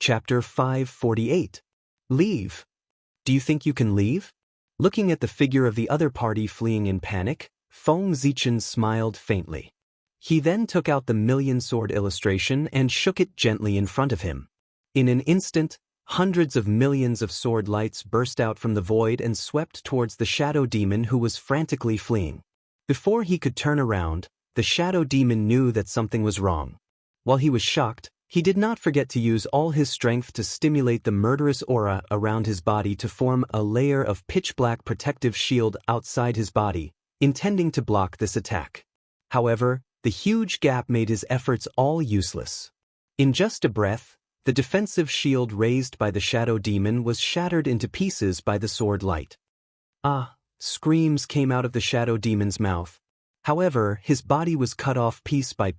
Chapter 548. Leave. Do you think you can leave? Looking at the figure of the other party fleeing in panic, Feng Zichen smiled faintly. He then took out the million-sword illustration and shook it gently in front of him. In an instant, hundreds of millions of sword lights burst out from the void and swept towards the shadow demon who was frantically fleeing. Before he could turn around, the shadow demon knew that something was wrong. While he was shocked, he did not forget to use all his strength to stimulate the murderous aura around his body to form a layer of pitch-black protective shield outside his body, intending to block this attack. However, the huge gap made his efforts all useless. In just a breath, the defensive shield raised by the shadow demon was shattered into pieces by the sword light. Ah! Screams came out of the shadow demon's mouth. However, his body was cut off piece by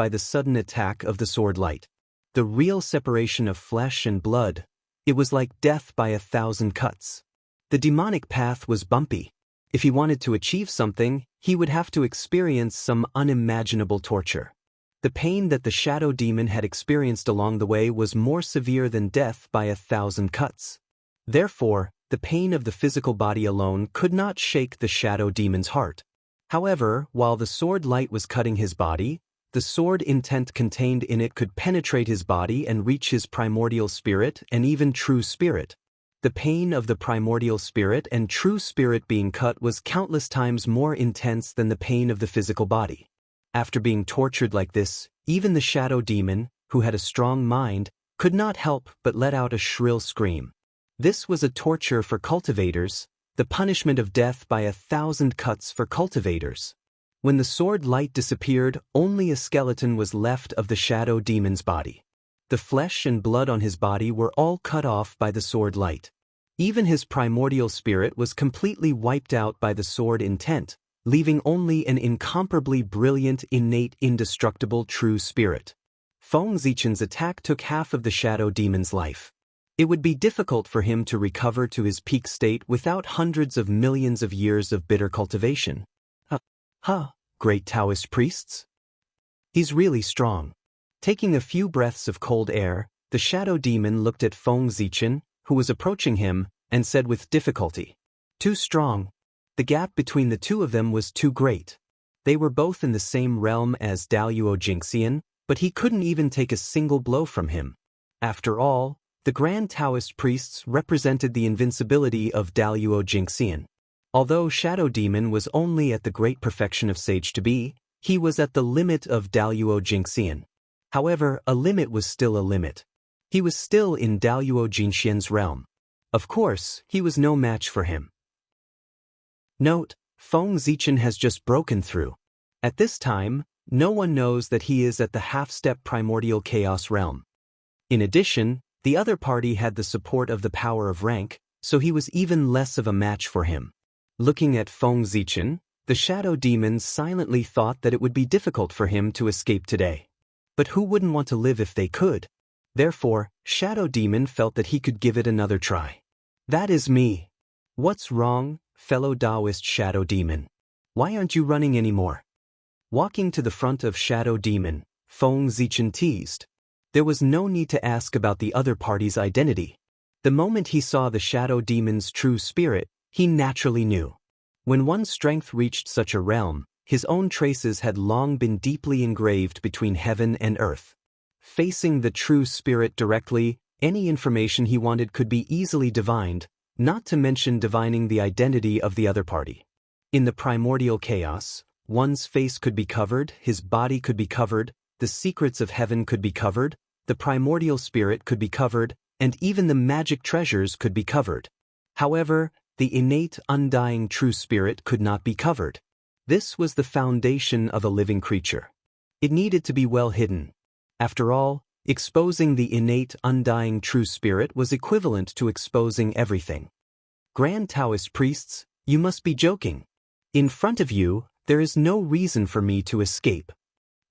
the sudden attack of the sword light. The real separation of flesh and blood. It was like death by 1,000 cuts. The demonic path was bumpy. If he wanted to achieve something, he would have to experience some unimaginable torture. The pain that the shadow demon had experienced along the way was more severe than death by 1,000 cuts. Therefore, the pain of the physical body alone could not shake the shadow demon's heart. However, while the sword light was cutting his body, the sword intent contained in it could penetrate his body and reach his primordial spirit and even true spirit. The pain of the primordial spirit and true spirit being cut was countless times more intense than the pain of the physical body. After being tortured like this, even the shadow demon, who had a strong mind, could not help but let out a shrill scream. This was a torture for cultivators, the punishment of death by 1,000 cuts for cultivators. When the sword light disappeared, only a skeleton was left of the shadow demon's body. The flesh and blood on his body were all cut off by the sword light. Even his primordial spirit was completely wiped out by the sword intent, leaving only an incomparably brilliant, innate, indestructible true spirit. Feng Zichen's attack took half of the shadow demon's life. It would be difficult for him to recover to his peak state without hundreds of millions of years of bitter cultivation. Great Taoist priests? He's really strong. Taking a few breaths of cold air, the shadow demon looked at Feng Zichen, who was approaching him, and said with difficulty, "Too strong." The gap between the two of them was too great. They were both in the same realm as Daluo Jingxian, but he couldn't even take a single blow from him. After all, the Grand Taoist priests represented the invincibility of Daluo Jingxian. Although Shadow Demon was only at the great perfection of Sage to be, he was at the limit of Daluo Jingxian. However, a limit was still a limit. He was still in Daluo Jingxian's realm. Of course, he was no match for him. Note: Feng Zichen has just broken through. At this time, no one knows that he is at the half-step primordial chaos realm. In addition, the other party had the support of the power of rank, so he was even less of a match for him. Looking at Feng Zichen, the shadow demons silently thought that it would be difficult for him to escape today. But who wouldn't want to live if they could? Therefore, Shadow Demon felt that he could give it another try. "That is me." "What's wrong, fellow Taoist Shadow Demon? Why aren't you running anymore?" Walking to the front of Shadow Demon, Feng Zichen teased. There was no need to ask about the other party's identity. The moment he saw the Shadow Demon's true spirit, he naturally knew. When one's strength reached such a realm, his own traces had long been deeply engraved between heaven and earth. Facing the true spirit directly, any information he wanted could be easily divined, not to mention divining the identity of the other party. In the primordial chaos, one's face could be covered, his body could be covered, the secrets of heaven could be covered, the primordial spirit could be covered, and even the magic treasures could be covered. However, the innate, undying true spirit could not be covered. This was the foundation of a living creature. It needed to be well hidden. After all, exposing the innate, undying true spirit was equivalent to exposing everything. Grand Taoist priests, you must be joking. In front of you, there is no reason for me to escape.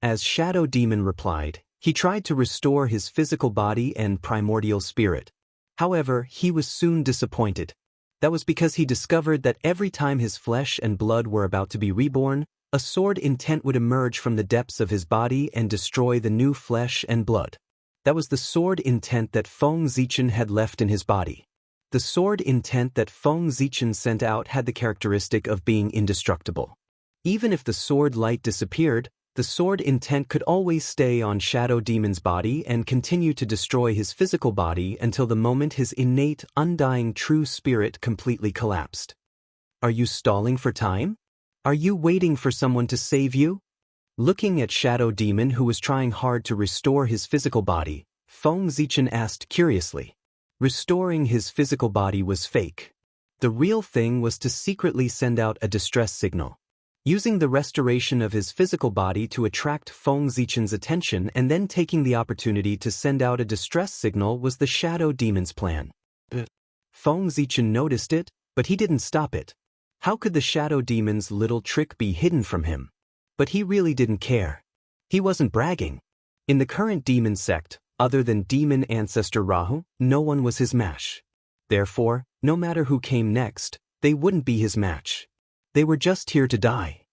As Shadow Demon replied, he tried to restore his physical body and primordial spirit. However, he was soon disappointed. That was because he discovered that every time his flesh and blood were about to be reborn, a sword intent would emerge from the depths of his body and destroy the new flesh and blood. That was the sword intent that Feng Zichen had left in his body. The sword intent that Feng Zichen sent out had the characteristic of being indestructible. Even if the sword light disappeared, the sword intent could always stay on Shadow Demon's body and continue to destroy his physical body until the moment his innate, undying true spirit completely collapsed. Are you stalling for time? Are you waiting for someone to save you? Looking at Shadow Demon, who was trying hard to restore his physical body, Feng Zichen asked curiously. Restoring his physical body was fake. The real thing was to secretly send out a distress signal. Using the restoration of his physical body to attract Feng Zichen's attention and then taking the opportunity to send out a distress signal was the Shadow Demon's plan. Feng Zichen noticed it, but he didn't stop it. How could the Shadow Demon's little trick be hidden from him? But he really didn't care. He wasn't bragging. In the current demon sect, other than demon ancestor Rahu, no one was his match. Therefore, no matter who came next, they wouldn't be his match. They were just here to die.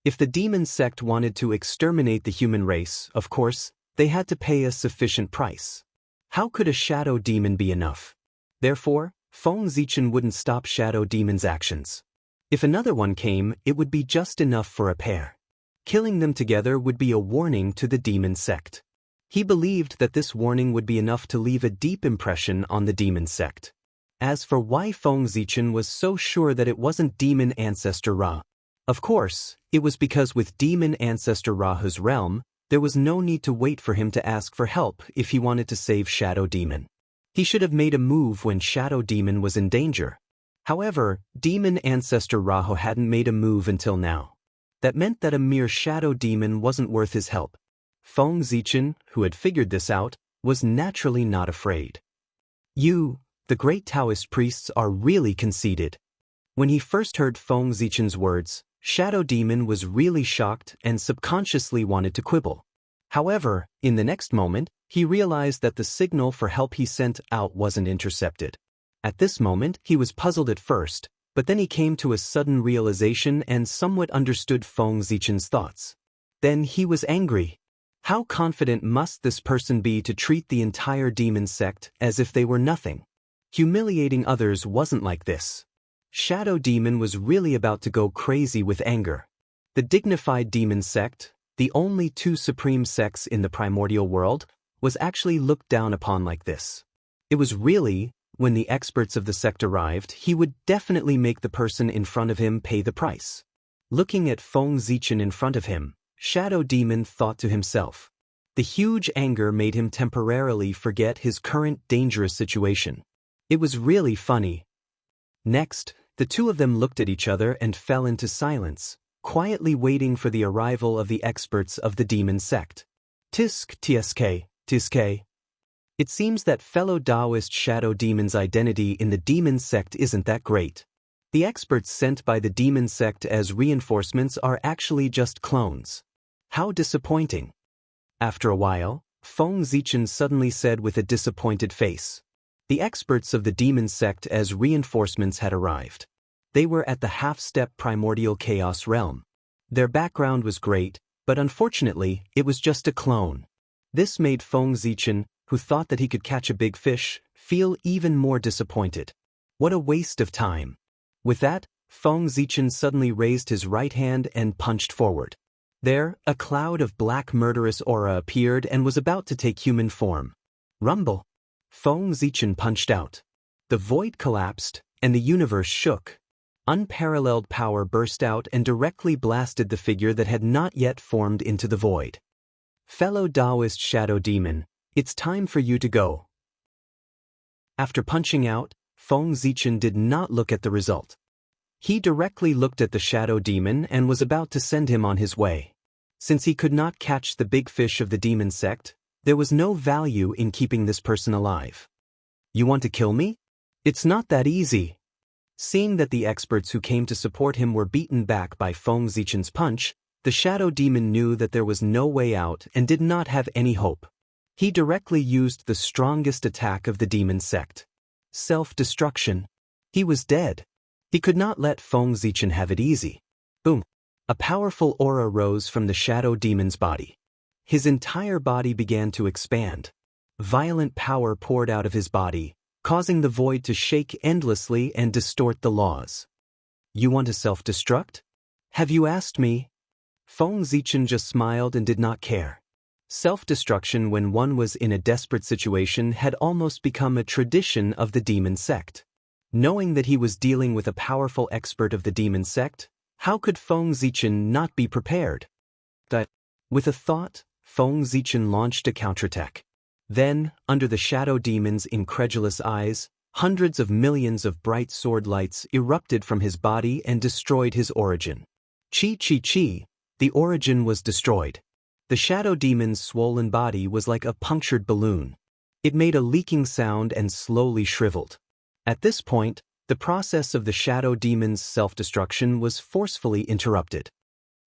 If the demon sect wanted to exterminate the human race, of course, they had to pay a sufficient price. How could a shadow demon be enough? Therefore, Feng Zichen wouldn't stop Shadow Demon's actions. If another one came, it would be just enough for a pair. Killing them together would be a warning to the demon sect. He believed that this warning would be enough to leave a deep impression on the demon sect. As for why Feng Zichen was so sure that it wasn't demon ancestor Ra, of course, it was because with demon ancestor Rahu's realm, there was no need to wait for him to ask for help if he wanted to save Shadow Demon. He should have made a move when Shadow Demon was in danger. However, demon ancestor Rahu hadn't made a move until now. That meant that a mere Shadow Demon wasn't worth his help. Feng Zichen, who had figured this out, was naturally not afraid. You, the great Taoist priests, are really conceited. When he first heard Feng Zichen's words, Shadow Demon was really shocked and subconsciously wanted to quibble. However, in the next moment, he realized that the signal for help he sent out wasn't intercepted. At this moment, he was puzzled at first, but then he came to a sudden realization and somewhat understood Feng Zichen's thoughts. Then he was angry. How confident must this person be to treat the entire demon sect as if they were nothing? Humiliating others wasn't like this. Shadow Demon was really about to go crazy with anger. The dignified demon sect, the only two supreme sects in the primordial world, was actually looked down upon like this. It was really, when the experts of the sect arrived, he would definitely make the person in front of him pay the price. Looking at Feng Zichen in front of him, Shadow Demon thought to himself. The huge anger made him temporarily forget his current dangerous situation. It was really funny. Next, the two of them looked at each other and fell into silence, quietly waiting for the arrival of the experts of the demon sect. Tisk tsk, tsk. It seems that fellow Taoist Shadow Demon's identity in the demon sect isn't that great. The experts sent by the demon sect as reinforcements are actually just clones. How disappointing. After a while, Feng Zichen suddenly said with a disappointed face. The experts of the demon sect as reinforcements had arrived. They were at the half-step primordial chaos realm. Their background was great, but unfortunately, it was just a clone. This made Feng Zichen, who thought that he could catch a big fish, feel even more disappointed. What a waste of time. With that, Feng Zichen suddenly raised his right hand and punched forward. There, a cloud of black murderous aura appeared and was about to take human form. Rumble. Feng Zichen punched out. The void collapsed, and the universe shook. Unparalleled power burst out and directly blasted the figure that had not yet formed into the void. Fellow Taoist Shadow Demon, it's time for you to go. After punching out, Feng Zichen did not look at the result. He directly looked at the Shadow Demon and was about to send him on his way. Since he could not catch the big fish of the demon sect, there was no value in keeping this person alive. You want to kill me? It's not that easy. Seeing that the experts who came to support him were beaten back by Feng Zichen's punch, the Shadow Demon knew that there was no way out and did not have any hope. He directly used the strongest attack of the demon sect. Self-destruction. He was dead. He could not let Feng Zichen have it easy. Boom. A powerful aura rose from the Shadow Demon's body. his entire body began to expand. Violent power poured out of his body, causing the void to shake endlessly and distort the laws. You want to self-destruct? Have you asked me? Feng Zichen just smiled and did not care. Self-destruction when one was in a desperate situation had almost become a tradition of the demon sect. Knowing that he was dealing with a powerful expert of the demon sect, how could Feng Zichen not be prepared? With a thought, Feng Zichen launched a counterattack. Then, under the shadow demon's incredulous eyes, hundreds of millions of bright sword lights erupted from his body and destroyed his origin. Chi. The origin was destroyed. The shadow demon's swollen body was like a punctured balloon. It made a leaking sound and slowly shriveled. At this point, the process of the shadow demon's self-destruction was forcefully interrupted.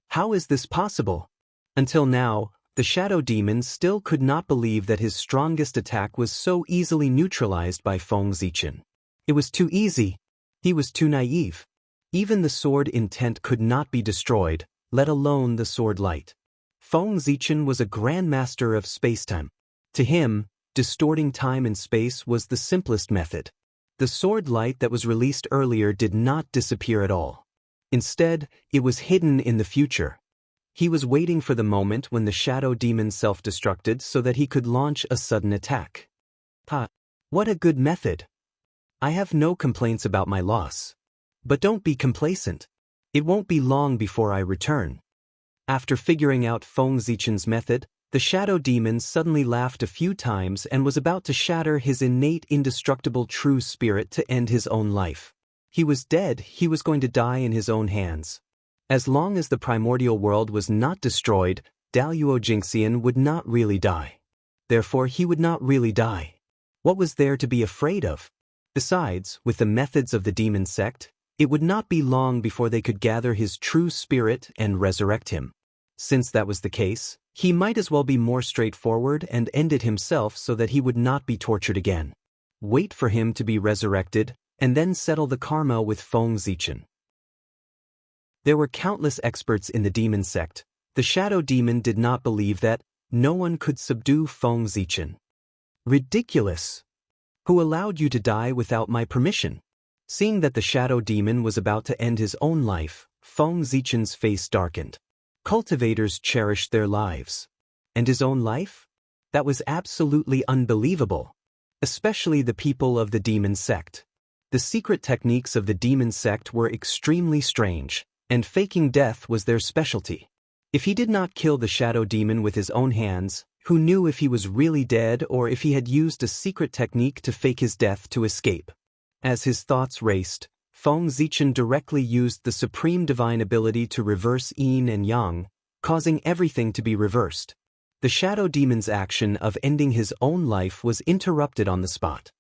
How is this possible? Until now, the shadow demon still could not believe that his strongest attack was so easily neutralized by Feng Zichen. It was too easy. He was too naive. Even the sword intent could not be destroyed, let alone the sword light. Feng Zichen was a grandmaster of spacetime. To him, distorting time and space was the simplest method. The sword light that was released earlier did not disappear at all. Instead, it was hidden in the future. He was waiting for the moment when the shadow demon self-destructed so that he could launch a sudden attack. What a good method. I have no complaints about my loss. But don't be complacent. It won't be long before I return. After figuring out Feng Zichen's method, the shadow demon suddenly laughed a few times and was about to shatter his innate indestructible true spirit to end his own life. He was dead, he was going to die in his own hands. As long as the primordial world was not destroyed, Daluo Jingxian would not really die. Therefore he would not really die. What was there to be afraid of? Besides, with the methods of the demon sect, it would not be long before they could gather his true spirit and resurrect him. Since that was the case, he might as well be more straightforward and end it himself so that he would not be tortured again. Wait for him to be resurrected, and then settle the karma with Feng Zichen. There were countless experts in the demon sect. The shadow demon did not believe that no one could subdue Feng Zichen. Ridiculous! Who allowed you to die without my permission? Seeing that the shadow demon was about to end his own life, Feng Zichen's face darkened. Cultivators cherished their lives. And his own life? That was absolutely unbelievable. Especially the people of the demon sect. The secret techniques of the demon sect were extremely strange, and faking death was their specialty. If he did not kill the shadow demon with his own hands, who knew if he was really dead or if he had used a secret technique to fake his death to escape? As his thoughts raced, Feng Zichen directly used the supreme divine ability to reverse yin and yang, causing everything to be reversed. The shadow demon's action of ending his own life was interrupted on the spot.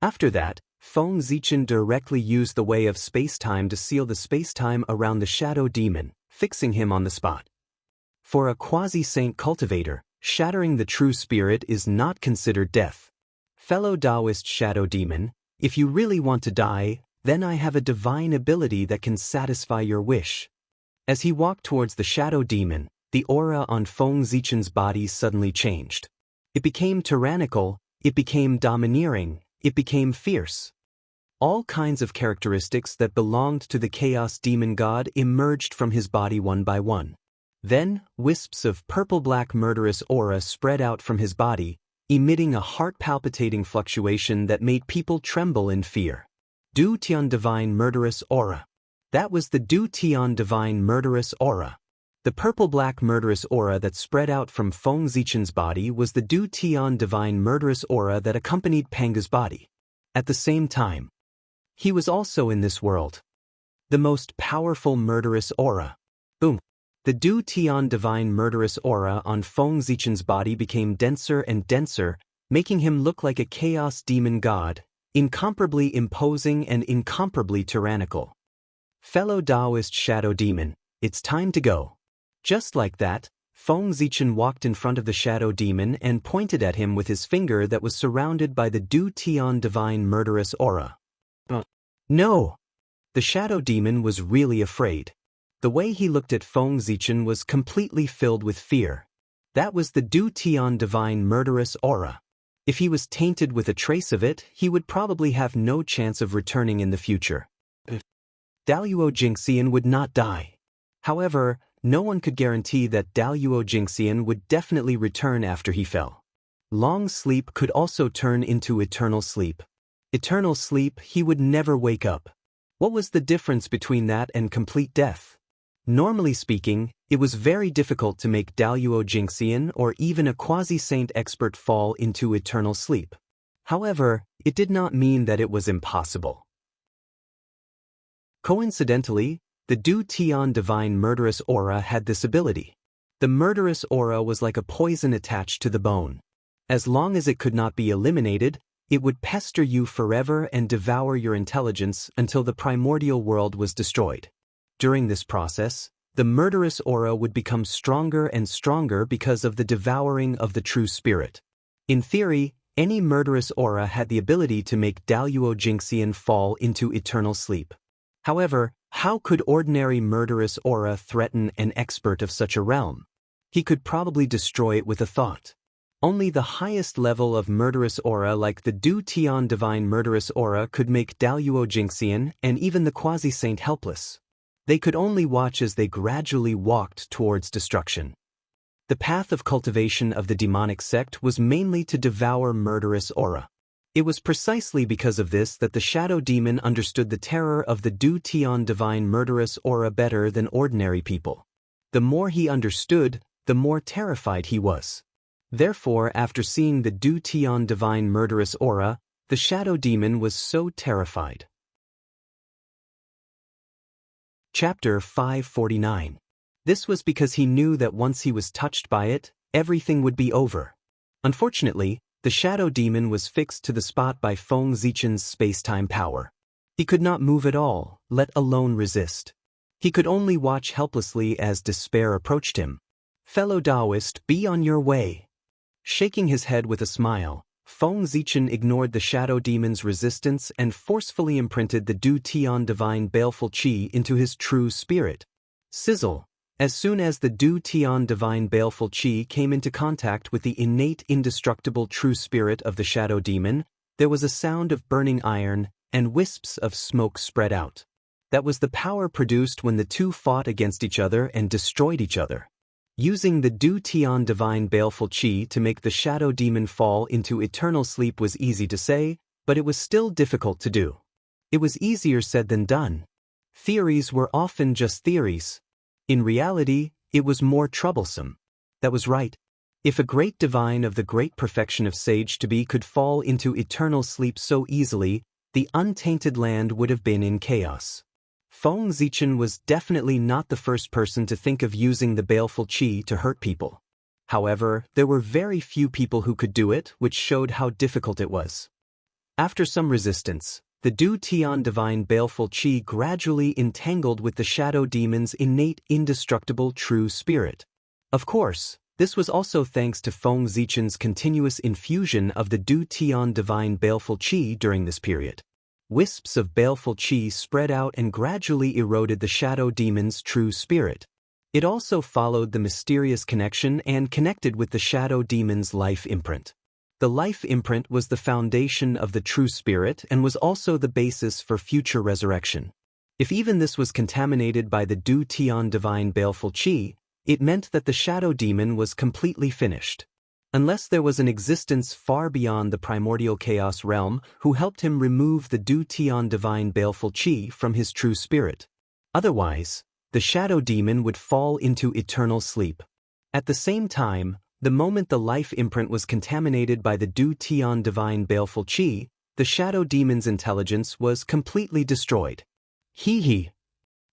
After that, Feng Zichen directly used the way of space-time to seal the space-time around the shadow demon, fixing him on the spot. For a quasi-saint cultivator, shattering the true spirit is not considered death. Fellow Taoist shadow demon, if you really want to die, then I have a divine ability that can satisfy your wish. As he walked towards the shadow demon, the aura on Feng Zichen's body suddenly changed. It became tyrannical, it became domineering, it became fierce. All kinds of characteristics that belonged to the chaos demon god emerged from his body one by one. Then, wisps of purple-black murderous aura spread out from his body, emitting a heart-palpitating fluctuation that made people tremble in fear. Du Tian Divine Murderous Aura. That was the Du Tian Divine Murderous Aura. The purple-black murderous aura that spread out from Feng Zichen's body was the Du Tian Divine Murderous Aura that accompanied Panga's body. At the same time, he was also in this world. The most powerful murderous aura. Boom. The Du Tian Divine Murderous Aura on Feng Zichen's body became denser and denser, making him look like a chaos demon god, incomparably imposing and incomparably tyrannical. Fellow Taoist shadow demon, it's time to go. Just like that, Feng Zichen walked in front of the shadow demon and pointed at him with his finger that was surrounded by the Du Tian Divine Murderous Aura. No! The shadow demon was really afraid. The way he looked at Feng Zichen was completely filled with fear. That was the Du Tian divine murderous aura. If he was tainted with a trace of it, he would probably have no chance of returning in the future. Daluo Jingxian would not die. However, no one could guarantee that Daluo Jingxian would definitely return after he fell. Long sleep could also turn into eternal sleep. Eternal sleep, he would never wake up. What was the difference between that and complete death? Normally speaking, it was very difficult to make Daluo Jingxian or even a quasi-saint expert fall into eternal sleep. However, it did not mean that it was impossible. Coincidentally, the Du Tian divine murderous aura had this ability. The murderous aura was like a poison attached to the bone. As long as it could not be eliminated, it would pester you forever and devour your intelligence until the primordial world was destroyed. During this process, the murderous aura would become stronger and stronger because of the devouring of the true spirit. In theory, any murderous aura had the ability to make Daluo Jingxian fall into eternal sleep. However, how could ordinary murderous aura threaten an expert of such a realm? He could probably destroy it with a thought. Only the highest level of murderous aura like the Du Tian divine murderous aura could make Daluo Jingxian and even the quasi-saint helpless. They could only watch as they gradually walked towards destruction. The path of cultivation of the demonic sect was mainly to devour murderous aura. It was precisely because of this that the shadow demon understood the terror of the Du Tian divine murderous aura better than ordinary people. The more he understood, the more terrified he was. Therefore, after seeing the Du Tian divine murderous aura, the shadow demon was so terrified. Chapter 549. This was because he knew that once he was touched by it, everything would be over. Unfortunately, the shadow demon was fixed to the spot by Feng Zichen's space-time power. He could not move at all, let alone resist. He could only watch helplessly as despair approached him. Fellow Taoist, be on your way. Shaking his head with a smile, Feng Zichen ignored the shadow demon's resistance and forcefully imprinted the Du Tian divine baleful qi into his true spirit. Sizzle! As soon as the Du Tian divine baleful qi came into contact with the innate indestructible true spirit of the shadow demon, there was a sound of burning iron, and wisps of smoke spread out. That was the power produced when the two fought against each other and destroyed each other. Using the Du Tian divine baleful qi to make the shadow demon fall into eternal sleep was easy to say, but it was still difficult to do. It was easier said than done. Theories were often just theories. In reality, it was more troublesome. That was right. If a great divine of the great perfection of sage-to-be could fall into eternal sleep so easily, the untainted land would have been in chaos. Feng Zichen was definitely not the first person to think of using the baleful qi to hurt people. However, there were very few people who could do it, which showed how difficult it was. After some resistance, the Du Tian divine baleful qi gradually entangled with the shadow demon's innate indestructible true spirit. Of course, this was also thanks to Feng Zichen's continuous infusion of the Du Tian divine baleful qi during this period. Wisps of baleful qi spread out and gradually eroded the shadow demon's true spirit. It also followed the mysterious connection and connected with the shadow demon's life imprint. The life imprint was the foundation of the true spirit and was also the basis for future resurrection. If even this was contaminated by the Du Tian divine baleful qi, it meant that the shadow demon was completely finished. Unless there was an existence far beyond the primordial chaos realm who helped him remove the Du Tian divine baleful qi from his true spirit. Otherwise, the shadow demon would fall into eternal sleep. At the same time, the moment the life imprint was contaminated by the Du Tian divine baleful qi, the shadow demon's intelligence was completely destroyed. Hee.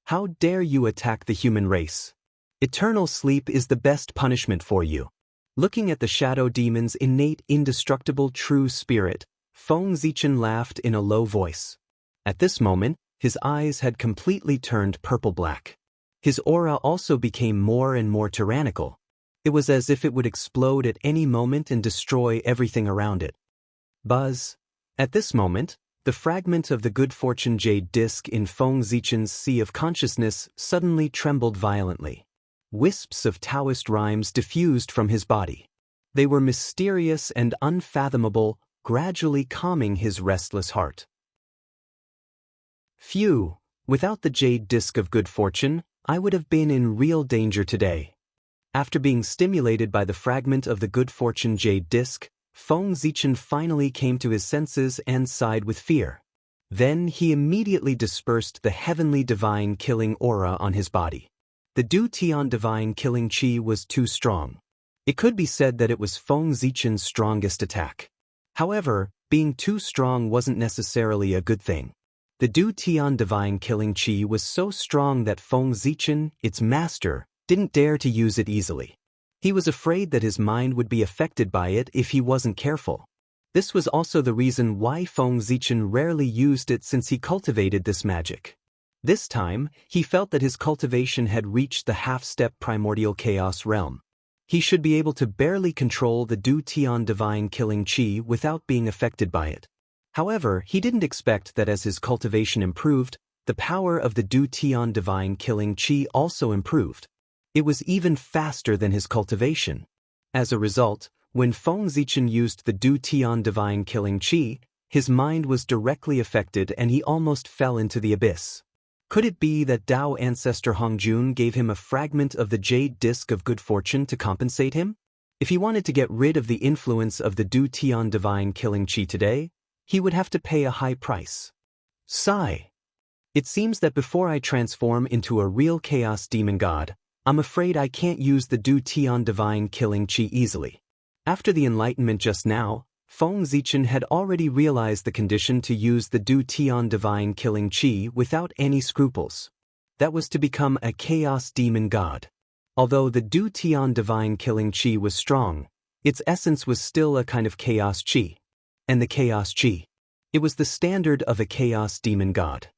How dare you attack the human race? Eternal sleep is the best punishment for you. Looking at the shadow demon's innate indestructible true spirit, Feng Zichen laughed in a low voice. At this moment, his eyes had completely turned purple-black. His aura also became more and more tyrannical. It was as if it would explode at any moment and destroy everything around it. Buzz. At this moment, the fragment of the good fortune jade disc in Feng Zichen's sea of consciousness suddenly trembled violently. wisps of Taoist rhymes diffused from his body. They were mysterious and unfathomable, gradually calming his restless heart. Phew, without the jade disc of good fortune, I would have been in real danger today. After being stimulated by the fragment of the good fortune jade disc, Feng Zichen finally came to his senses and sighed with fear. Then he immediately dispersed the heavenly divine killing aura on his body. The Du Tian divine killing qi was too strong. It could be said that it was Feng Zichen's strongest attack. However, being too strong wasn't necessarily a good thing. The Du Tian divine killing qi was so strong that Feng Zichen, its master, didn't dare to use it easily. He was afraid that his mind would be affected by it if he wasn't careful. This was also the reason why Feng Zichen rarely used it since he cultivated this magic. This time, he felt that his cultivation had reached the half-step primordial chaos realm. He should be able to barely control the Du Tian divine killing qi without being affected by it. However, he didn't expect that as his cultivation improved, the power of the Du Tian divine killing qi also improved. It was even faster than his cultivation. As a result, when Feng Zichen used the Du Tian divine killing qi, his mind was directly affected and he almost fell into the abyss. Could it be that Dao ancestor Hongjun gave him a fragment of the jade disc of good fortune to compensate him? If he wanted to get rid of the influence of the Du Tian divine killing qi today, he would have to pay a high price. Sigh. It seems that before I transform into a real chaos demon god, I'm afraid I can't use the Du Tian divine killing qi easily. After the enlightenment just now, Feng Zichen had already realized the condition to use the Du Tian divine killing qi without any scruples. That was to become a chaos demon god. Although the Du Tian divine killing qi was strong, its essence was still a kind of chaos qi. And the chaos qi. It was the standard of a chaos demon god.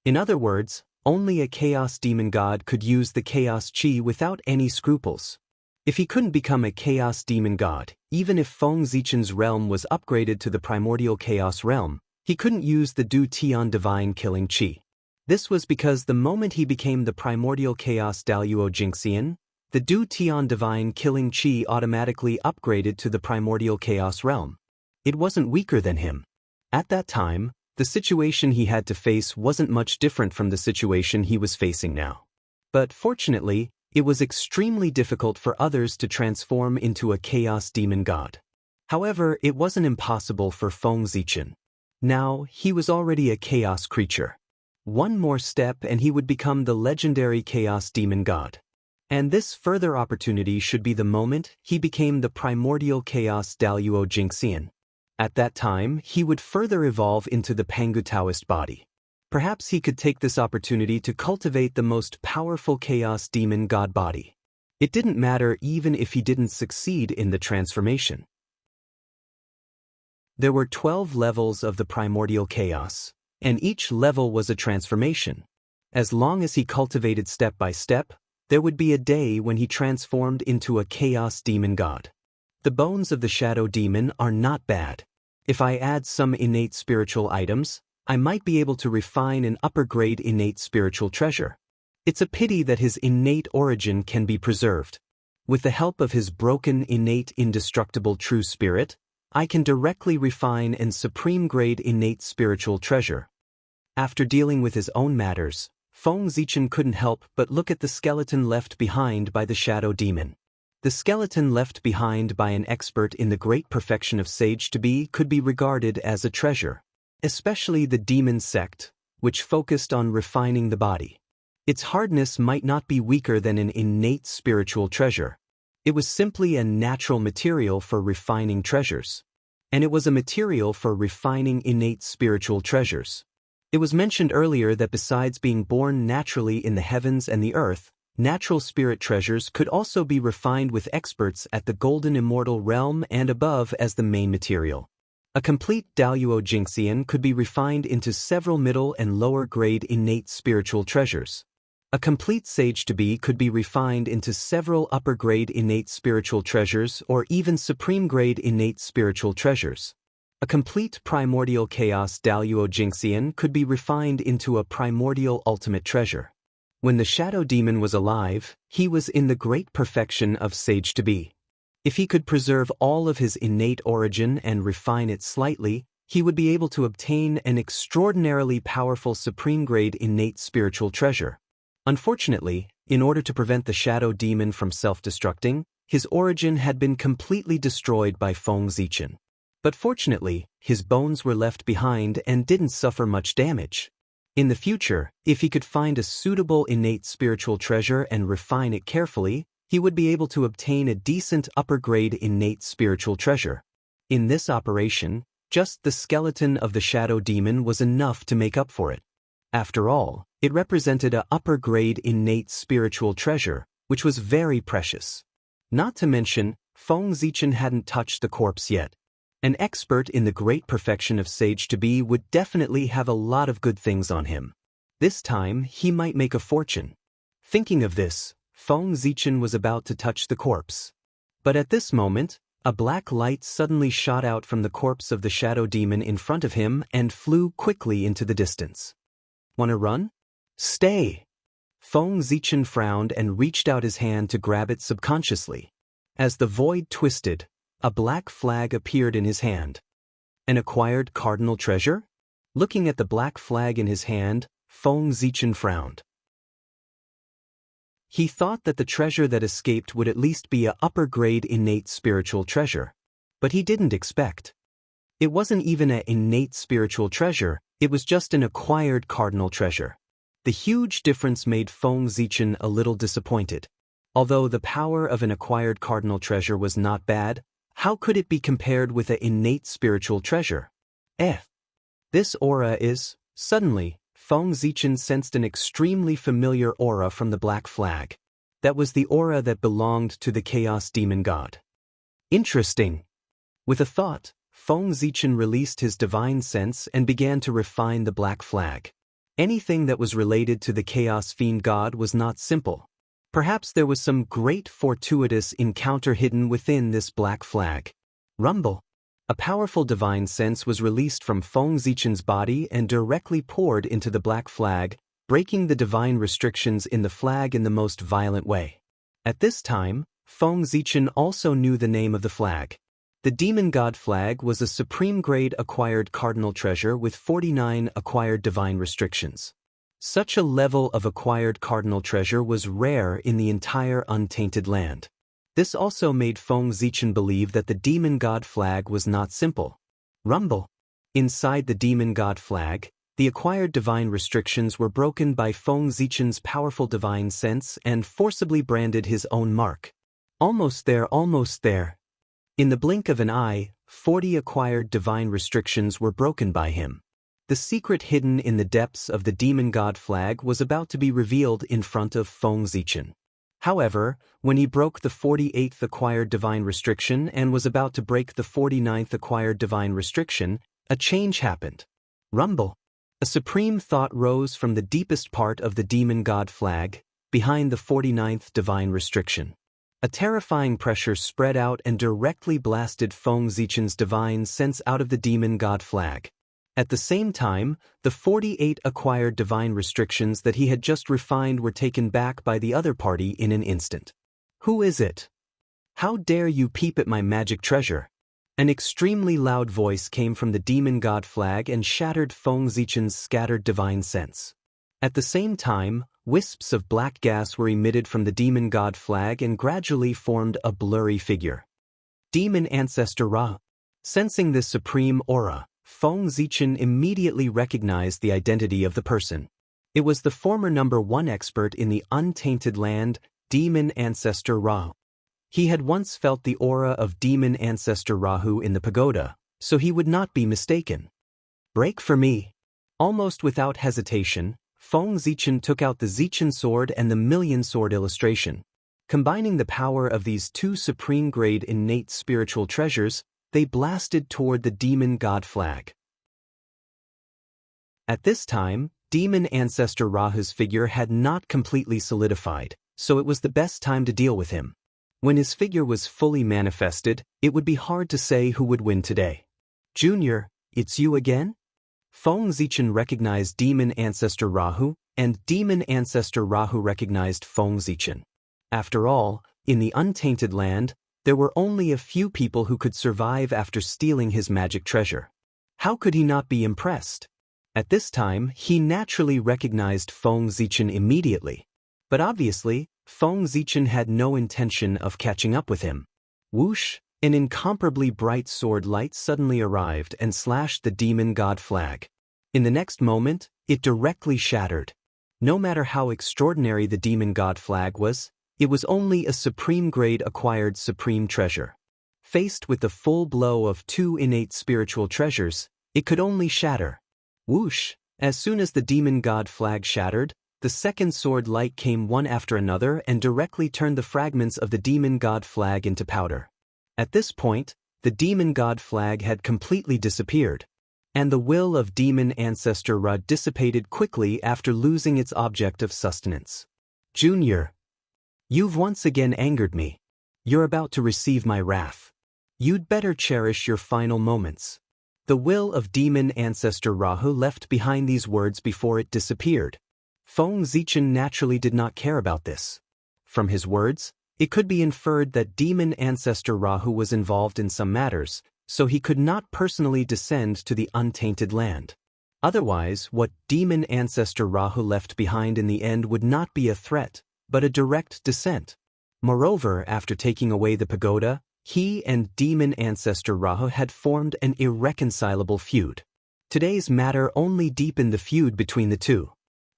In other words, only a chaos demon god could use the chaos qi without any scruples. If he couldn't become a chaos demon god, even if Feng Zichen's realm was upgraded to the primordial chaos realm, he couldn't use the Du Tian divine killing qi. This was because the moment he became the primordial chaos Daluo Jingxian, the Du Tian divine killing qi automatically upgraded to the primordial chaos realm. It wasn't weaker than him. At that time, the situation he had to face wasn't much different from the situation he was facing now. But fortunately, it was extremely difficult for others to transform into a chaos demon god. However, it wasn't impossible for Feng Zichen. Now, he was already a chaos creature. One more step and he would become the legendary chaos demon god. And this further opportunity should be the moment he became the primordial chaos Daluo Jingxian. At that time, he would further evolve into the Pangu Taoist body. Perhaps he could take this opportunity to cultivate the most powerful chaos demon god body. It didn't matter even if he didn't succeed in the transformation. There were 12 levels of the primordial chaos, and each level was a transformation. As long as he cultivated step by step, there would be a day when he transformed into a chaos demon god. The bones of the shadow demon are not bad. If I add some innate spiritual items, I might be able to refine an upper-grade innate spiritual treasure. It's a pity that his innate origin can be preserved. With the help of his broken innate indestructible true spirit, I can directly refine an supreme-grade innate spiritual treasure. After dealing with his own matters, Feng Zichen couldn't help but look at the skeleton left behind by the shadow demon. The skeleton left behind by an expert in the great perfection of sage-to-be could be regarded as a treasure, especially the demon sect, which focused on refining the body. Its hardness might not be weaker than an innate spiritual treasure. It was simply a natural material for refining treasures. And it was a material for refining innate spiritual treasures. It was mentioned earlier that besides being born naturally in the heavens and the earth, natural spirit treasures could also be refined with experts at the golden immortal realm and above as the main material. A complete Daluo Jingxian could be refined into several middle and lower grade innate spiritual treasures. A complete sage-to-be could be refined into several upper grade innate spiritual treasures or even supreme grade innate spiritual treasures. A complete primordial chaos Daluo Jingxian could be refined into a primordial ultimate treasure. When the shadow demon was alive, he was in the great perfection of sage-to-be. If he could preserve all of his innate origin and refine it slightly, he would be able to obtain an extraordinarily powerful supreme-grade innate spiritual treasure. Unfortunately, in order to prevent the shadow demon from self-destructing, his origin had been completely destroyed by Feng Zichen. But fortunately, his bones were left behind and didn't suffer much damage. In the future, if he could find a suitable innate spiritual treasure and refine it carefully, he would be able to obtain a decent upper-grade innate spiritual treasure. In this operation, just the skeleton of the shadow demon was enough to make up for it. After all, it represented an upper-grade innate spiritual treasure, which was very precious. Not to mention, Feng Zichen hadn't touched the corpse yet. An expert in the great perfection of sage-to-be would definitely have a lot of good things on him. This time, he might make a fortune. Thinking of this, Feng Zichen was about to touch the corpse. But at this moment, a black light suddenly shot out from the corpse of the shadow demon in front of him and flew quickly into the distance. "Wanna run?" "Stay!" Feng Zichen frowned and reached out his hand to grab it subconsciously. As the void twisted, a black flag appeared in his hand. An acquired cardinal treasure? Looking at the black flag in his hand, Feng Zichen frowned. He thought that the treasure that escaped would at least be a upper-grade innate spiritual treasure. But he didn't expect. It wasn't even an innate spiritual treasure, it was just an acquired cardinal treasure. The huge difference made Feng Zichen a little disappointed. Although the power of an acquired cardinal treasure was not bad, how could it be compared with an innate spiritual treasure? This aura is... Suddenly, Feng Zichen sensed an extremely familiar aura from the black flag. That was the aura that belonged to the Chaos Demon God. Interesting. With a thought, Feng Zichen released his divine sense and began to refine the black flag. Anything that was related to the Chaos Fiend God was not simple. Perhaps there was some great fortuitous encounter hidden within this black flag. Rumble. A powerful divine sense was released from Feng Zichen's body and directly poured into the black flag, breaking the divine restrictions in the flag in the most violent way. At this time, Feng Zichen also knew the name of the flag. The Demon God flag was a supreme-grade acquired cardinal treasure with 49 acquired divine restrictions. Such a level of acquired cardinal treasure was rare in the entire untainted land. This also made Feng Zichen believe that the Demon God flag was not simple. Rumble. Inside the Demon God flag, the acquired divine restrictions were broken by Feng Zichen's powerful divine sense and forcibly branded his own mark. Almost there, almost there. In the blink of an eye, 40 acquired divine restrictions were broken by him. The secret hidden in the depths of the Demon God flag was about to be revealed in front of Feng Zichen. However, when he broke the 48th acquired divine restriction and was about to break the 49th acquired divine restriction, a change happened. Rumble. A supreme thought rose from the deepest part of the Demon God flag, behind the 49th divine restriction. A terrifying pressure spread out and directly blasted Feng Zichen's divine sense out of the Demon God flag. At the same time, the 48 acquired divine restrictions that he had just refined were taken back by the other party in an instant. "Who is it? How dare you peep at my magic treasure?" An extremely loud voice came from the Demon God flag and shattered Feng Zichen's scattered divine sense. At the same time, wisps of black gas were emitted from the Demon God flag and gradually formed a blurry figure. Demon Ancestor Ra. Sensing this supreme aura, Feng Zichen immediately recognized the identity of the person. It was the former #1 expert in the untainted land, Demon Ancestor Ra. He had once felt the aura of Demon Ancestor Rahu in the pagoda, so he would not be mistaken. "Break for me." Almost without hesitation, Feng Zichen took out the Zichen sword and the Million Sword illustration. Combining the power of these two supreme-grade innate spiritual treasures, they blasted toward the Demon God flag. At this time, Demon Ancestor Rahu's figure had not completely solidified, so it was the best time to deal with him. When his figure was fully manifested, it would be hard to say who would win today. "Junior, it's you again?" Feng Zichen recognized Demon Ancestor Rahu, and demon ancestor Rahu recognized Feng Zichen. After all, in the untainted land, there were only a few people who could survive after stealing his magic treasure. How could he not be impressed? At this time, he naturally recognized Feng Zichen immediately. But obviously, Feng Zichen had no intention of catching up with him. Whoosh! An incomparably bright sword light suddenly arrived and slashed the demon god flag. In the next moment, it directly shattered. No matter how extraordinary the demon god flag was, it was only a supreme-grade acquired supreme treasure. Faced with the full blow of two innate spiritual treasures, it could only shatter. Whoosh! As soon as the demon god flag shattered, the second sword light came one after another and directly turned the fragments of the demon god flag into powder. At this point, the demon god flag had completely disappeared, and the will of demon ancestor Ra dissipated quickly after losing its object of sustenance. Junior, you've once again angered me. You're about to receive my wrath. You'd better cherish your final moments. The will of demon ancestor Rahu left behind these words before it disappeared. Feng Zichen naturally did not care about this. From his words, it could be inferred that demon ancestor Rahu was involved in some matters, so he could not personally descend to the untainted land. Otherwise, what demon ancestor Rahu left behind in the end would not be a threat, but a direct descent. Moreover, after taking away the pagoda, he and demon ancestor Rahu had formed an irreconcilable feud. Today's matter only deepened the feud between the two.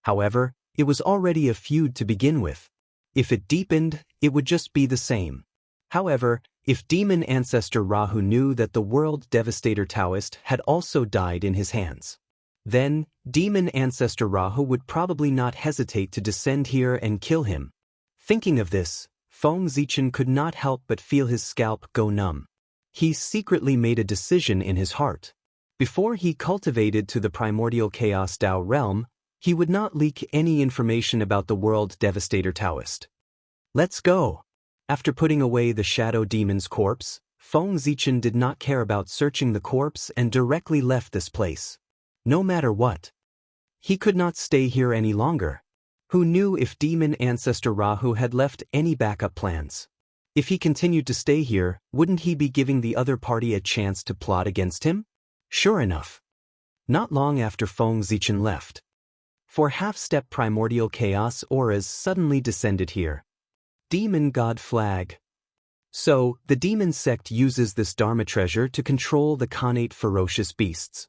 However, it was already a feud to begin with. If it deepened, it would just be the same. However, if demon ancestor Rahu knew that the world devastator Taoist had also died in his hands, then demon ancestor Rahu would probably not hesitate to descend here and kill him. Thinking of this, Feng Zichen could not help but feel his scalp go numb. He secretly made a decision in his heart. Before he cultivated to the primordial chaos Tao realm, he would not leak any information about the world devastator Taoist. Let's go! After putting away the shadow demon's corpse, Feng Zichen did not care about searching the corpse and directly left this place. No matter what. He could not stay here any longer. Who knew if demon ancestor Rahu had left any backup plans? If he continued to stay here, wouldn't he be giving the other party a chance to plot against him? Sure enough. Not long after Feng Zichen left, for half-step primordial chaos auras suddenly descended here. Demon God Flag. So, the demon sect uses this Dharma treasure to control the Khanate ferocious beasts.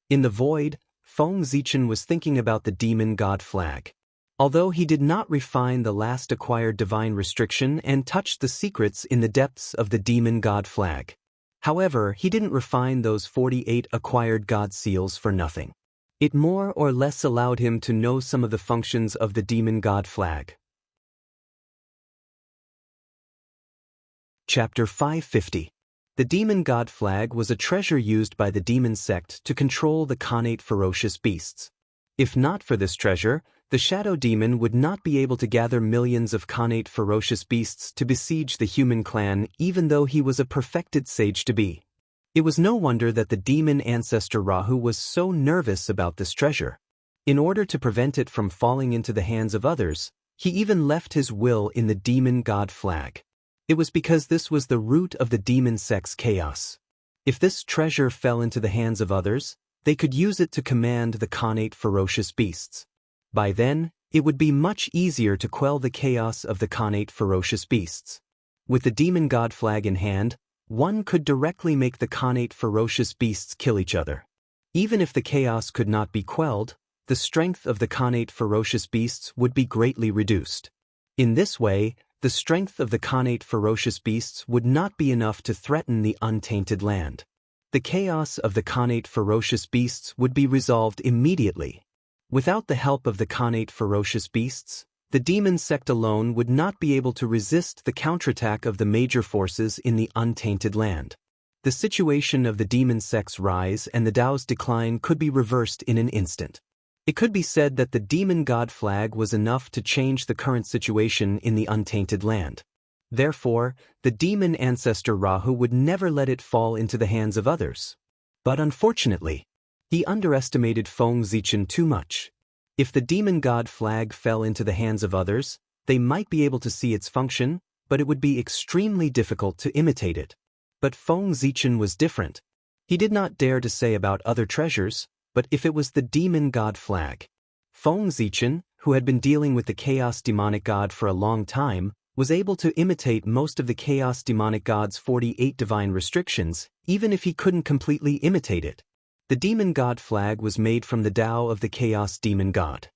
In the void, Feng Zichen was thinking about the demon God Flag. Although he did not refine the last acquired divine restriction and touch the secrets in the depths of the demon God Flag. However, he didn't refine those 48 acquired God seals for nothing. It more or less allowed him to know some of the functions of the demon God Flag. Chapter 550. The demon God Flag was a treasure used by the demon sect to control the Khanate ferocious beasts. If not for this treasure, the shadow demon would not be able to gather millions of Khanate ferocious beasts to besiege the human clan even though he was a perfected sage-to-be. It was no wonder that the demon ancestor Rahu was so nervous about this treasure. In order to prevent it from falling into the hands of others, he even left his will in the demon God Flag. It was because this was the root of the demon sect's chaos. If this treasure fell into the hands of others, they could use it to command the Khanate ferocious beasts. By then, it would be much easier to quell the chaos of the Khanate ferocious beasts. With the demon God Flag in hand, one could directly make the Khanate ferocious beasts kill each other. Even if the chaos could not be quelled, the strength of the Khanate ferocious beasts would be greatly reduced. In this way, the strength of the Khanate ferocious beasts would not be enough to threaten the untainted land. The chaos of the Khanate ferocious beasts would be resolved immediately. Without the help of the Khanate ferocious beasts, the demon sect alone would not be able to resist the counterattack of the major forces in the untainted land. The situation of the demon sect's rise and the Tao's decline could be reversed in an instant. It could be said that the demon God Flag was enough to change the current situation in the untainted land. Therefore, the demon ancestor Rahu would never let it fall into the hands of others. But unfortunately, He underestimated Feng Zichen too much. If the demon god flag fell into the hands of others, they might be able to see its function, but it would be extremely difficult to imitate it. But Feng Zichen was different. He did not dare to say about other treasures, but if it was the demon god flag. Feng Zichen, who had been dealing with the chaos demonic god for a long time, was able to imitate most of the chaos demonic god's 48 divine restrictions, even if he couldn't completely imitate it. The demon god flag was made from the Tao of the chaos demon god.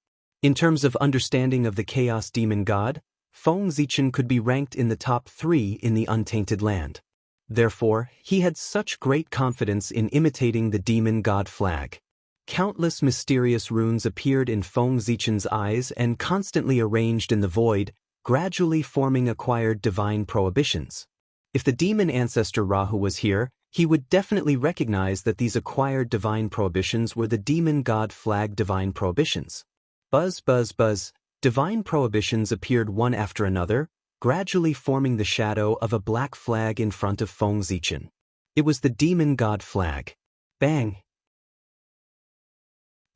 In terms of understanding of the chaos demon god, Feng Zichen could be ranked in the top 3 in the untainted land. Therefore, he had such great confidence in imitating the demon god flag. Countless mysterious runes appeared in Feng Zichen's eyes and constantly arranged in the void, gradually forming acquired divine prohibitions. If the demon ancestor Rahu was here, he would definitely recognize that these acquired divine prohibitions were the demon god flag divine prohibitions. Buzz, buzz, buzz, divine prohibitions appeared one after another, gradually forming the shadow of a black flag in front of Feng Zichen. It was the demon god flag. Bang!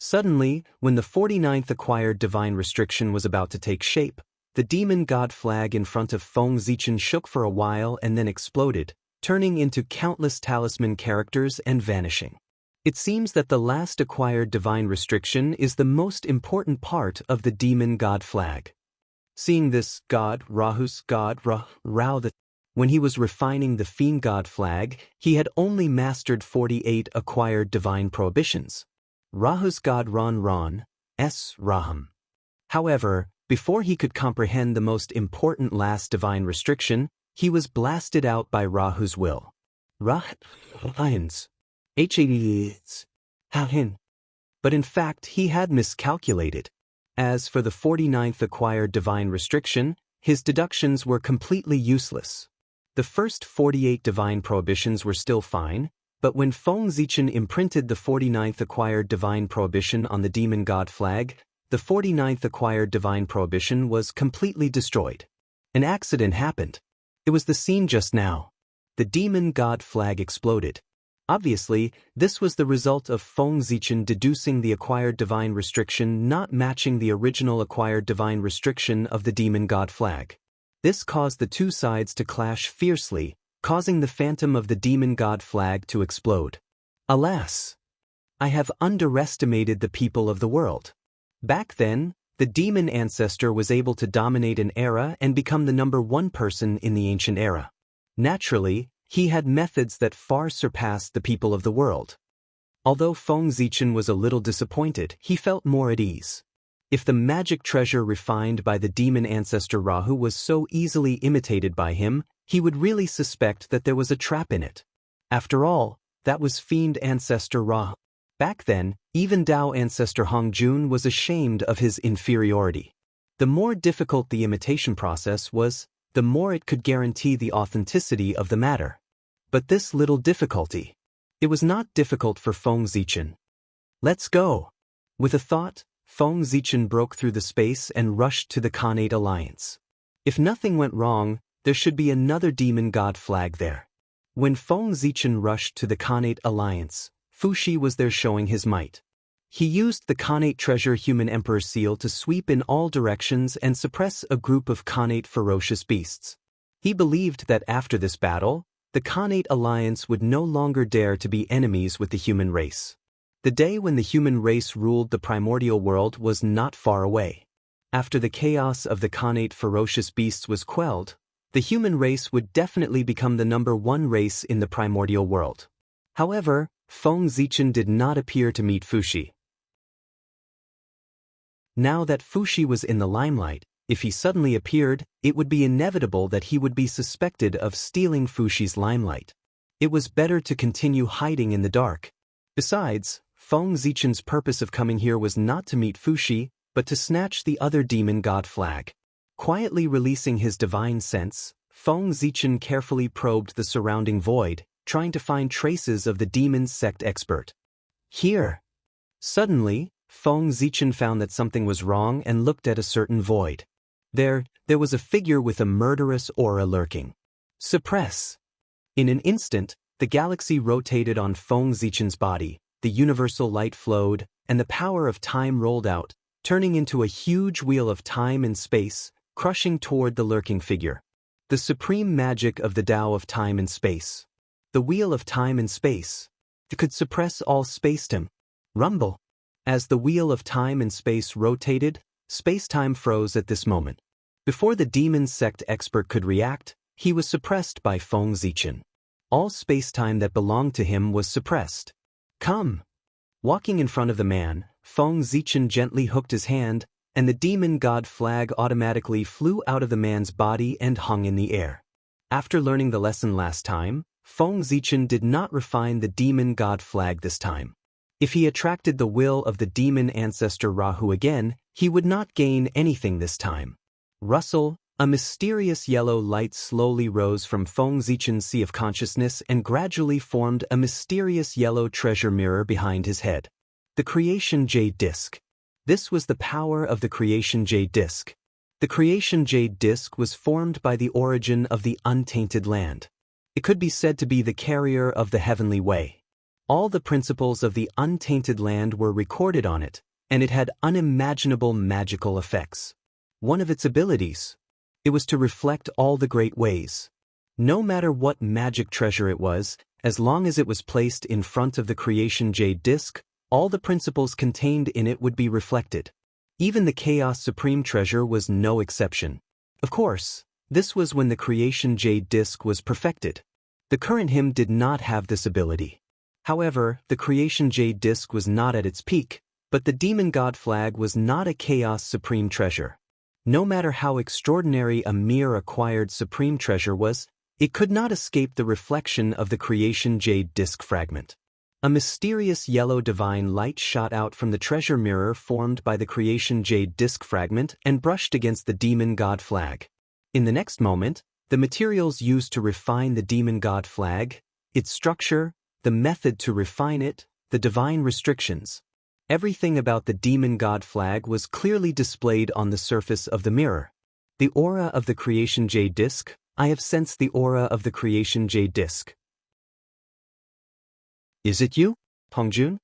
Suddenly, when the 49th acquired divine restriction was about to take shape, the demon god flag in front of Feng Zichen shook for a while and then exploded, turning into countless talisman characters and vanishing. It seems that the last acquired divine restriction is the most important part of the demon god flag. Seeing this, God, Rahu's God, when he was refining the fiend god flag, he had only mastered 48 acquired divine prohibitions. Rahu's God Ran, Raham. However, before he could comprehend the most important last divine restriction, he was blasted out by Rahu's will. But in fact he had miscalculated. As for the 49th acquired divine restriction, his deductions were completely useless. The first 48 divine prohibitions were still fine, but when Feng Zichen imprinted the 49th acquired divine prohibition on the demon god flag, the 49th acquired divine prohibition was completely destroyed. An accident happened. It was the scene just now. The demon god flag exploded. Obviously, this was the result of Feng Zichen deducing the acquired divine restriction not matching the original acquired divine restriction of the demon god flag. This caused the two sides to clash fiercely, causing the phantom of the demon god flag to explode. Alas! I have underestimated the people of the world. Back then, the demon ancestor was able to dominate an era and become the #1 person in the ancient era. Naturally, he had methods that far surpassed the people of the world. Although Feng Zichen was a little disappointed, he felt more at ease. If the magic treasure refined by the demon ancestor Rahu was so easily imitated by him, he would really suspect that there was a trap in it. After all, that was fiend ancestor Rahu. Back then, even Tao ancestor Hongjun was ashamed of his inferiority. The more difficult the imitation process was, the more it could guarantee the authenticity of the matter. But this little difficulty. It was not difficult for Feng Zichen. Let's go. With a thought, Feng Zichen broke through the space and rushed to the Khanate Alliance. If nothing went wrong, there should be another demon god flag there. When Feng Zichen rushed to the Khanate Alliance, Fuxi was there showing his might. He used the Khanate treasure human emperor seal to sweep in all directions and suppress a group of Khanate ferocious beasts. He believed that after this battle, the Khanate Alliance would no longer dare to be enemies with the human race. The day when the human race ruled the primordial world was not far away. After the chaos of the Khanate ferocious beasts was quelled, the human race would definitely become the #1 race in the primordial world. However, Feng Zichen did not appear to meet Fuxi. Now that Fuxi was in the limelight, if he suddenly appeared, it would be inevitable that he would be suspected of stealing Fuxi's limelight. It was better to continue hiding in the dark. Besides, Feng Zichen's purpose of coming here was not to meet Fuxi, but to snatch the other demon god flag. Quietly releasing his divine sense, Feng Zichen carefully probed the surrounding void, trying to find traces of the demon's sect expert. Here! Suddenly, Feng Zichen found that something was wrong and looked at a certain void. There was a figure with a murderous aura lurking. Suppress! In an instant, the galaxy rotated on Feng Zichen's body, the universal light flowed, and the power of time rolled out, turning into a huge wheel of time and space, crushing toward the lurking figure. The supreme magic of the Tao of time and space. The wheel of time and space. It could suppress all spacetime. Rumble. As the wheel of time and space rotated, space-time froze at this moment. Before the demon sect expert could react, he was suppressed by Feng Zichen. All space-time that belonged to him was suppressed. Come. Walking in front of the man, Feng Zichen gently hooked his hand, and the demon god flag automatically flew out of the man's body and hung in the air. After learning the lesson last time, Feng Zichen did not refine the demon god flag this time. If he attracted the will of the demon ancestor Rahu again, he would not gain anything this time. Rustle, a mysterious yellow light slowly rose from Feng Zichen's sea of consciousness and gradually formed a mysterious yellow treasure mirror behind his head. The Creation Jade Disc. This was the power of the Creation Jade Disc. The Creation Jade Disc was formed by the origin of the untainted land. It could be said to be the carrier of the heavenly way. All the principles of the untainted land were recorded on it, and it had unimaginable magical effects. One of its abilities, it was to reflect all the great ways. No matter what magic treasure it was, as long as it was placed in front of the Creation Jade Disc, all the principles contained in it would be reflected. Even the Chaos Supreme Treasure was no exception. Of course, this was when the Creation Jade Disc was perfected. The current hymn did not have this ability. However, the Creation Jade Disc was not at its peak, but the Demon God Flag was not a Chaos Supreme Treasure. No matter how extraordinary a mere acquired Supreme Treasure was, it could not escape the reflection of the Creation Jade Disc fragment. A mysterious yellow divine light shot out from the treasure mirror formed by the Creation Jade Disc fragment and brushed against the Demon God Flag. In the next moment, the materials used to refine the Demon God Flag, its structure, the method to refine it, the divine restrictions. Everything about the Demon God Flag was clearly displayed on the surface of the mirror. The aura of the Creation Jade Disc. I have sensed the aura of the Creation Jade Disc. Is it you, Pongjun?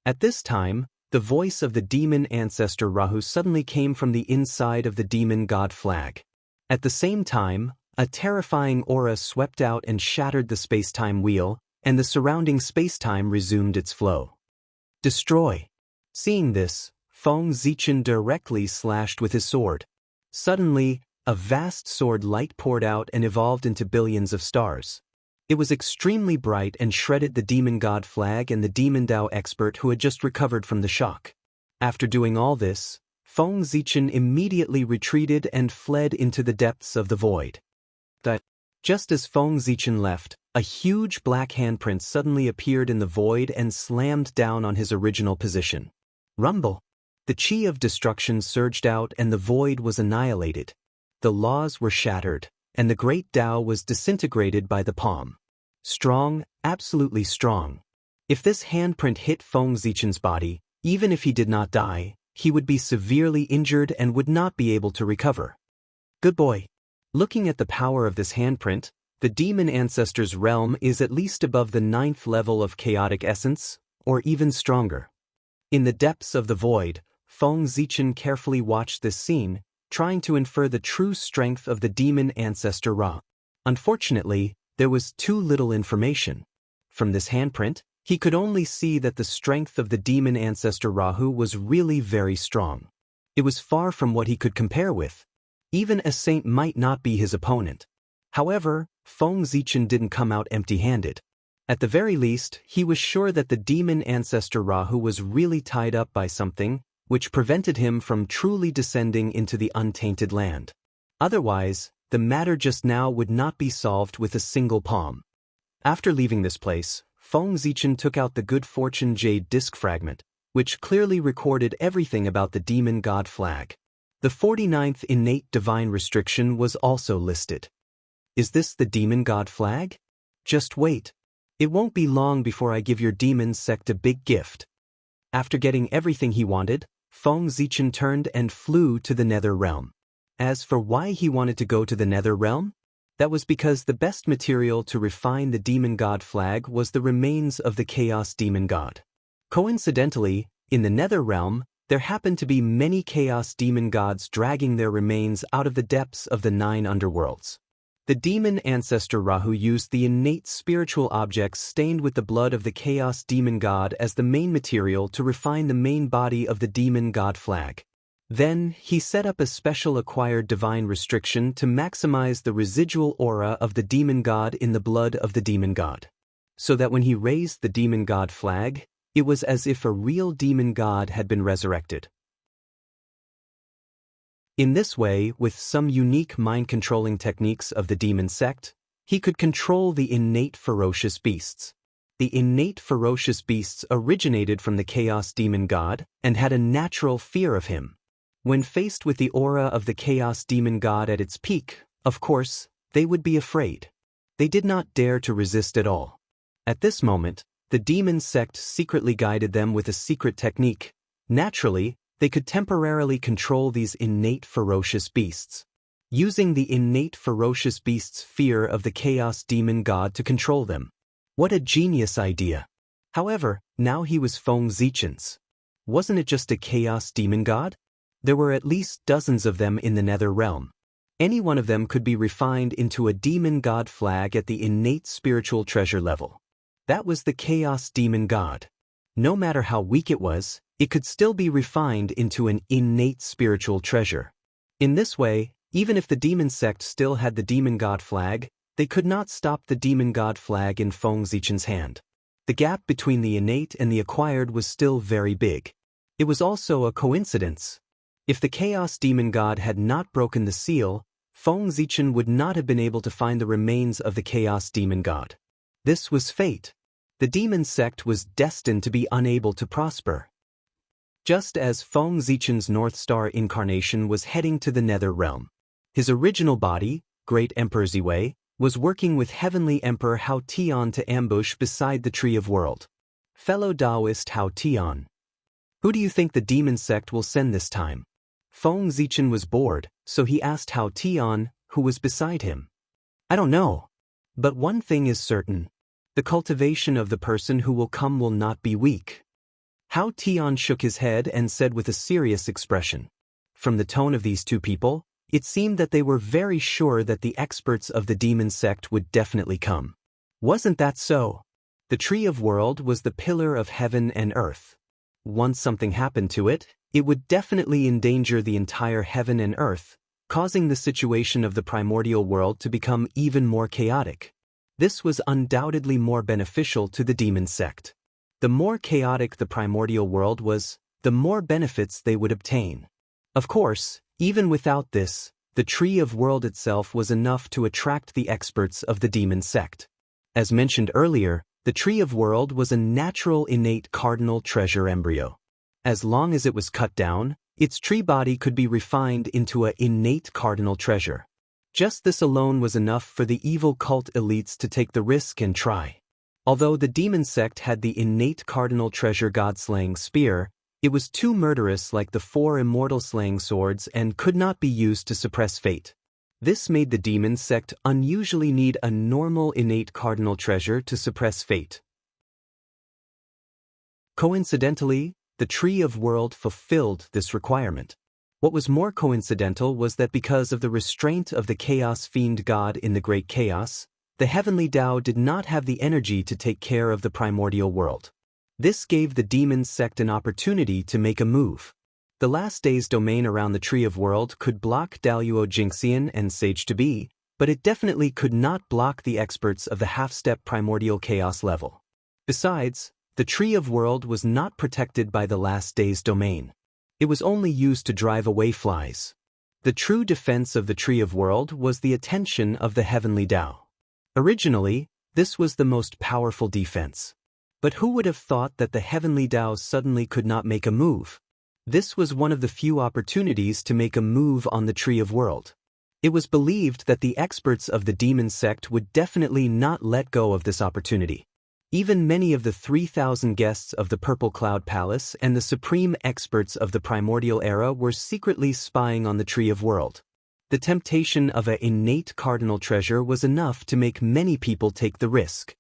At this time, the voice of the demon ancestor Rahu suddenly came from the inside of the Demon God Flag. At the same time, a terrifying aura swept out and shattered the space-time wheel, and the surrounding space-time resumed its flow. Destroy. Seeing this, Feng Zichen directly slashed with his sword. Suddenly, a vast sword light poured out and evolved into billions of stars. It was extremely bright and shredded the Demon God Flag and the Demon Dao expert who had just recovered from the shock. After doing all this, Feng Zichen immediately retreated and fled into the depths of the void. Just as Feng Zichen left, a huge black handprint suddenly appeared in the void and slammed down on his original position. Rumble. The chi of destruction surged out and the void was annihilated. The laws were shattered, and the great Tao was disintegrated by the palm. Strong, absolutely strong. If this handprint hit Feng Zichen's body, even if he did not die, he would be severely injured and would not be able to recover. Good boy. Looking at the power of this handprint, the demon ancestor's realm is at least above the 9th level of chaotic essence, or even stronger. In the depths of the void, Feng Zichen carefully watched this scene, trying to infer the true strength of the demon ancestor Ra. Unfortunately, there was too little information. From this handprint, he could only see that the strength of the demon ancestor Rahu was really very strong. It was far from what he could compare with. Even a saint might not be his opponent. However, Feng Zichen didn't come out empty-handed. At the very least, he was sure that the demon ancestor Rahu was really tied up by something, which prevented him from truly descending into the untainted land. Otherwise, the matter just now would not be solved with a single palm. After leaving this place, Feng Zichen took out the Good Fortune Jade Disc fragment, which clearly recorded everything about the Demon God Flag. The 49th innate divine restriction was also listed. Is this the Demon God Flag? Just wait. It won't be long before I give your demon sect a big gift. After getting everything he wanted, Feng Zichen turned and flew to the Nether Realm. As for why he wanted to go to the Nether Realm, that was because the best material to refine the Demon God Flag was the remains of the Chaos Demon God. Coincidentally, in the nether realm, there happened to be many chaos demon gods dragging their remains out of the depths of the 9 underworlds. The demon ancestor Rahu used the innate spiritual objects stained with the blood of the chaos demon god as the main material to refine the main body of the demon god flag. Then, he set up a special acquired divine restriction to maximize the residual aura of the demon god in the blood of the demon god. So that when he raised the demon god flag, it was as if a real demon god had been resurrected. In this way, with some unique mind-controlling techniques of the demon sect, he could control the innate ferocious beasts. The innate ferocious beasts originated from the chaos demon god and had a natural fear of him. When faced with the aura of the chaos demon god at its peak, of course, they would be afraid. They did not dare to resist at all. At this moment, the demon sect secretly guided them with a secret technique. Naturally, they could temporarily control these innate ferocious beasts, using the innate ferocious beasts' fear of the chaos demon god to control them. What a genius idea! However, now he was Feng Zichen's. Wasn't it just a chaos demon god? There were at least dozens of them in the nether realm. Any one of them could be refined into a demon god flag at the innate spiritual treasure level. That was the chaos demon god. No matter how weak it could still be refined into an innate spiritual treasure. In this way, even if the demon sect still had the demon god flag, they could not stop the demon god flag in Feng Zichen's hand. The gap between the innate and the acquired was still very big. It was also a coincidence. If the chaos demon god had not broken the seal, Feng Zichen would not have been able to find the remains of the chaos demon god. This was fate. The demon sect was destined to be unable to prosper. Just as Feng Zichen's North Star incarnation was heading to the nether realm. His original body, Great Emperor Ziwei, was working with Heavenly Emperor Hao Tian to ambush beside the Tree of World. Fellow Taoist Hao Tian. Who do you think the demon sect will send this time? Feng Zichen was bored, so he asked Hao Tian, who was beside him. I don't know. But one thing is certain. The cultivation of the person who will come will not be weak. Hao Tian shook his head and said with a serious expression. From the tone of these two people, it seemed that they were very sure that the experts of the demon sect would definitely come. Wasn't that so? The Tree of World was the pillar of heaven and earth. Once something happened to it, it would definitely endanger the entire heaven and earth, causing the situation of the primordial world to become even more chaotic. This was undoubtedly more beneficial to the demon sect. The more chaotic the primordial world was, the more benefits they would obtain. Of course, even without this, the Tree of World itself was enough to attract the experts of the demon sect. As mentioned earlier, the Tree of World was a natural innate cardinal treasure embryo. As long as it was cut down, its tree body could be refined into an innate cardinal treasure. Just this alone was enough for the evil cult elites to take the risk and try. Although the demon sect had the innate cardinal treasure god-slaying spear, it was too murderous like the 4 immortal slaying swords and could not be used to suppress fate. This made the demon sect unusually need a normal innate cardinal treasure to suppress fate. Coincidentally, the Tree of World fulfilled this requirement. What was more coincidental was that because of the restraint of the Chaos Fiend God in the Great Chaos, the Heavenly Tao did not have the energy to take care of the primordial world. This gave the demon sect an opportunity to make a move. The last day's domain around the Tree of World could block Daluo Jinxian and Sage to Be, but it definitely could not block the experts of the half-step primordial chaos level. Besides, the Tree of World was not protected by the last day's domain. It was only used to drive away flies. The true defense of the Tree of World was the attention of the Heavenly Tao. Originally, this was the most powerful defense. But who would have thought that the Heavenly Tao suddenly could not make a move? This was one of the few opportunities to make a move on the Tree of World. It was believed that the experts of the demon sect would definitely not let go of this opportunity. Even many of the 3,000 guests of the Purple Cloud Palace and the supreme experts of the primordial era were secretly spying on the Tree of World. The temptation of an innate cardinal treasure was enough to make many people take the risk.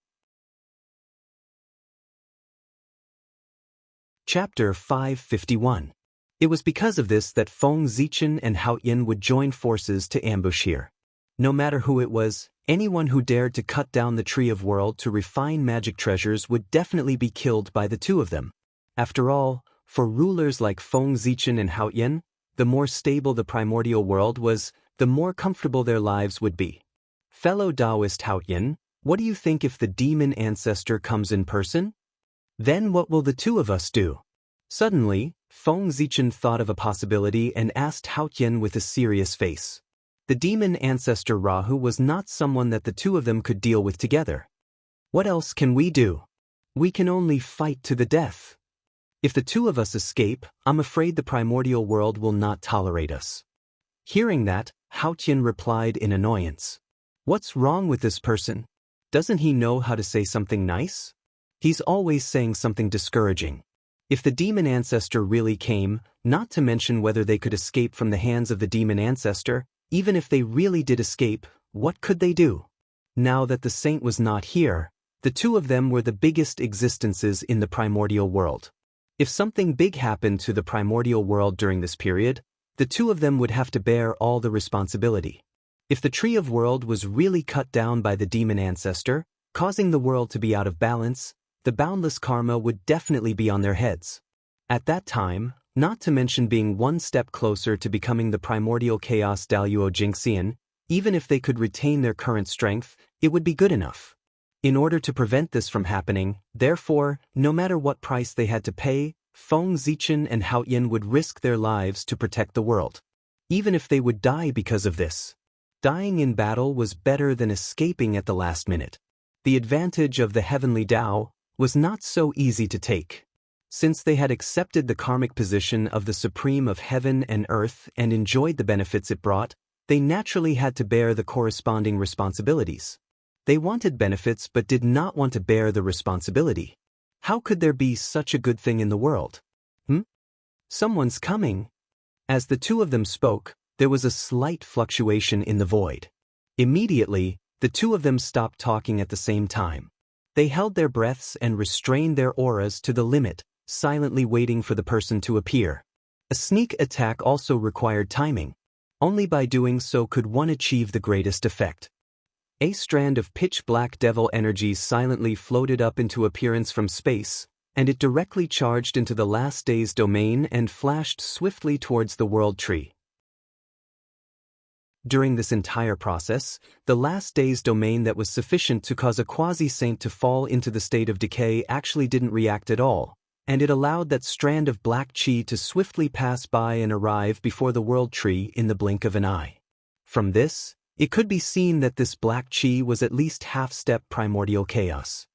Chapter 551. It was because of this that Feng Zichen and Hao Yin would join forces to ambush here. No matter who it was, anyone who dared to cut down the Tree of World to refine magic treasures would definitely be killed by the two of them. After all, for rulers like Feng Zichen and Hao Yin, the more stable the primordial world was, the more comfortable their lives would be. Fellow Taoist Hao Yin, what do you think if the demon ancestor comes in person? Then what will the two of us do? Suddenly, Feng Zichen thought of a possibility and asked Hao Yin with a serious face. The demon ancestor Rahu was not someone that the two of them could deal with together. What else can we do? We can only fight to the death. If the two of us escape, I'm afraid the primordial world will not tolerate us. Hearing that, Hao Yin replied in annoyance. What's wrong with this person? Doesn't he know how to say something nice? He's always saying something discouraging. If the demon ancestor really came, not to mention whether they could escape from the hands of the demon ancestor, even if they really did escape, what could they do? Now that the saint was not here, the two of them were the biggest existences in the primordial world. If something big happened to the primordial world during this period, the two of them would have to bear all the responsibility. If the Tree of World was really cut down by the demon ancestor, causing the world to be out of balance, the boundless karma would definitely be on their heads. At that time, not to mention being one step closer to becoming the primordial chaos Daluo Jingxian, even if they could retain their current strength, it would be good enough. In order to prevent this from happening, therefore, no matter what price they had to pay, Feng Zichen and Hao Yin would risk their lives to protect the world. Even if they would die because of this. Dying in battle was better than escaping at the last minute. The advantage of the heavenly Tao was not so easy to take. Since they had accepted the karmic position of the supreme of heaven and earth and enjoyed the benefits it brought, they naturally had to bear the corresponding responsibilities. They wanted benefits but did not want to bear the responsibility. How could there be such a good thing in the world? Someone's coming. As the two of them spoke, there was a slight fluctuation in the void. Immediately, the two of them stopped talking at the same time. They held their breaths and restrained their auras to the limit, silently waiting for the person to appear. A sneak attack also required timing. Only by doing so could one achieve the greatest effect. A strand of pitch-black devil energy silently floated up into appearance from space, and it directly charged into the last day's domain and flashed swiftly towards the world tree. During this entire process, the last day's domain that was sufficient to cause a quasi-saint to fall into the state of decay actually didn't react at all, and it allowed that strand of black chi to swiftly pass by and arrive before the world tree in the blink of an eye. From this, it could be seen that this black chi was at least half-step primordial chaos.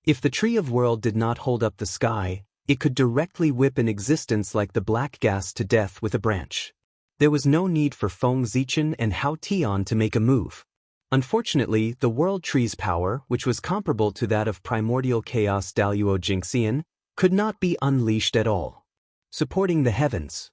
If the Tree of World did not hold up the sky, it could directly whip an existence like the black gas to death with a branch. There was no need for Feng Zichen and Hao Tian to make a move. Unfortunately, the world tree's power, which was comparable to that of primordial chaos Daluo Jingxian, could not be unleashed at all. Supporting the heavens.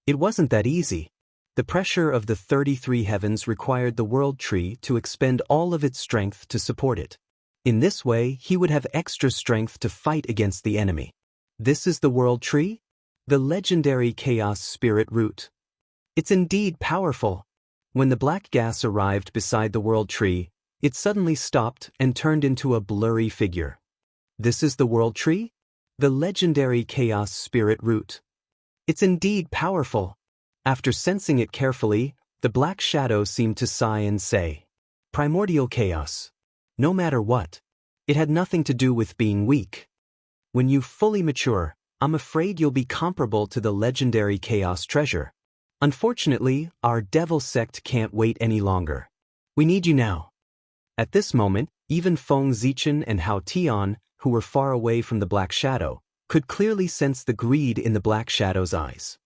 It wasn't that easy. The pressure of the 33 heavens required the world tree to expend all of its strength to support it. In this way, he would have extra strength to fight against the enemy. This is the world tree? The legendary chaos spirit root. It's indeed powerful. When the black gas arrived beside the world tree, it suddenly stopped and turned into a blurry figure. This is the world tree? The legendary chaos spirit root. It's indeed powerful. After sensing it carefully, the black shadow seemed to sigh and say, Primordial chaos. No matter what. It had nothing to do with being weak. When you fully mature, I'm afraid you'll be comparable to the legendary chaos treasure. Unfortunately, our devil sect can't wait any longer. We need you now. At this moment, even Feng Zichen and Hao Tian, who were far away from the black shadow, could clearly sense the greed in the black shadow's eyes.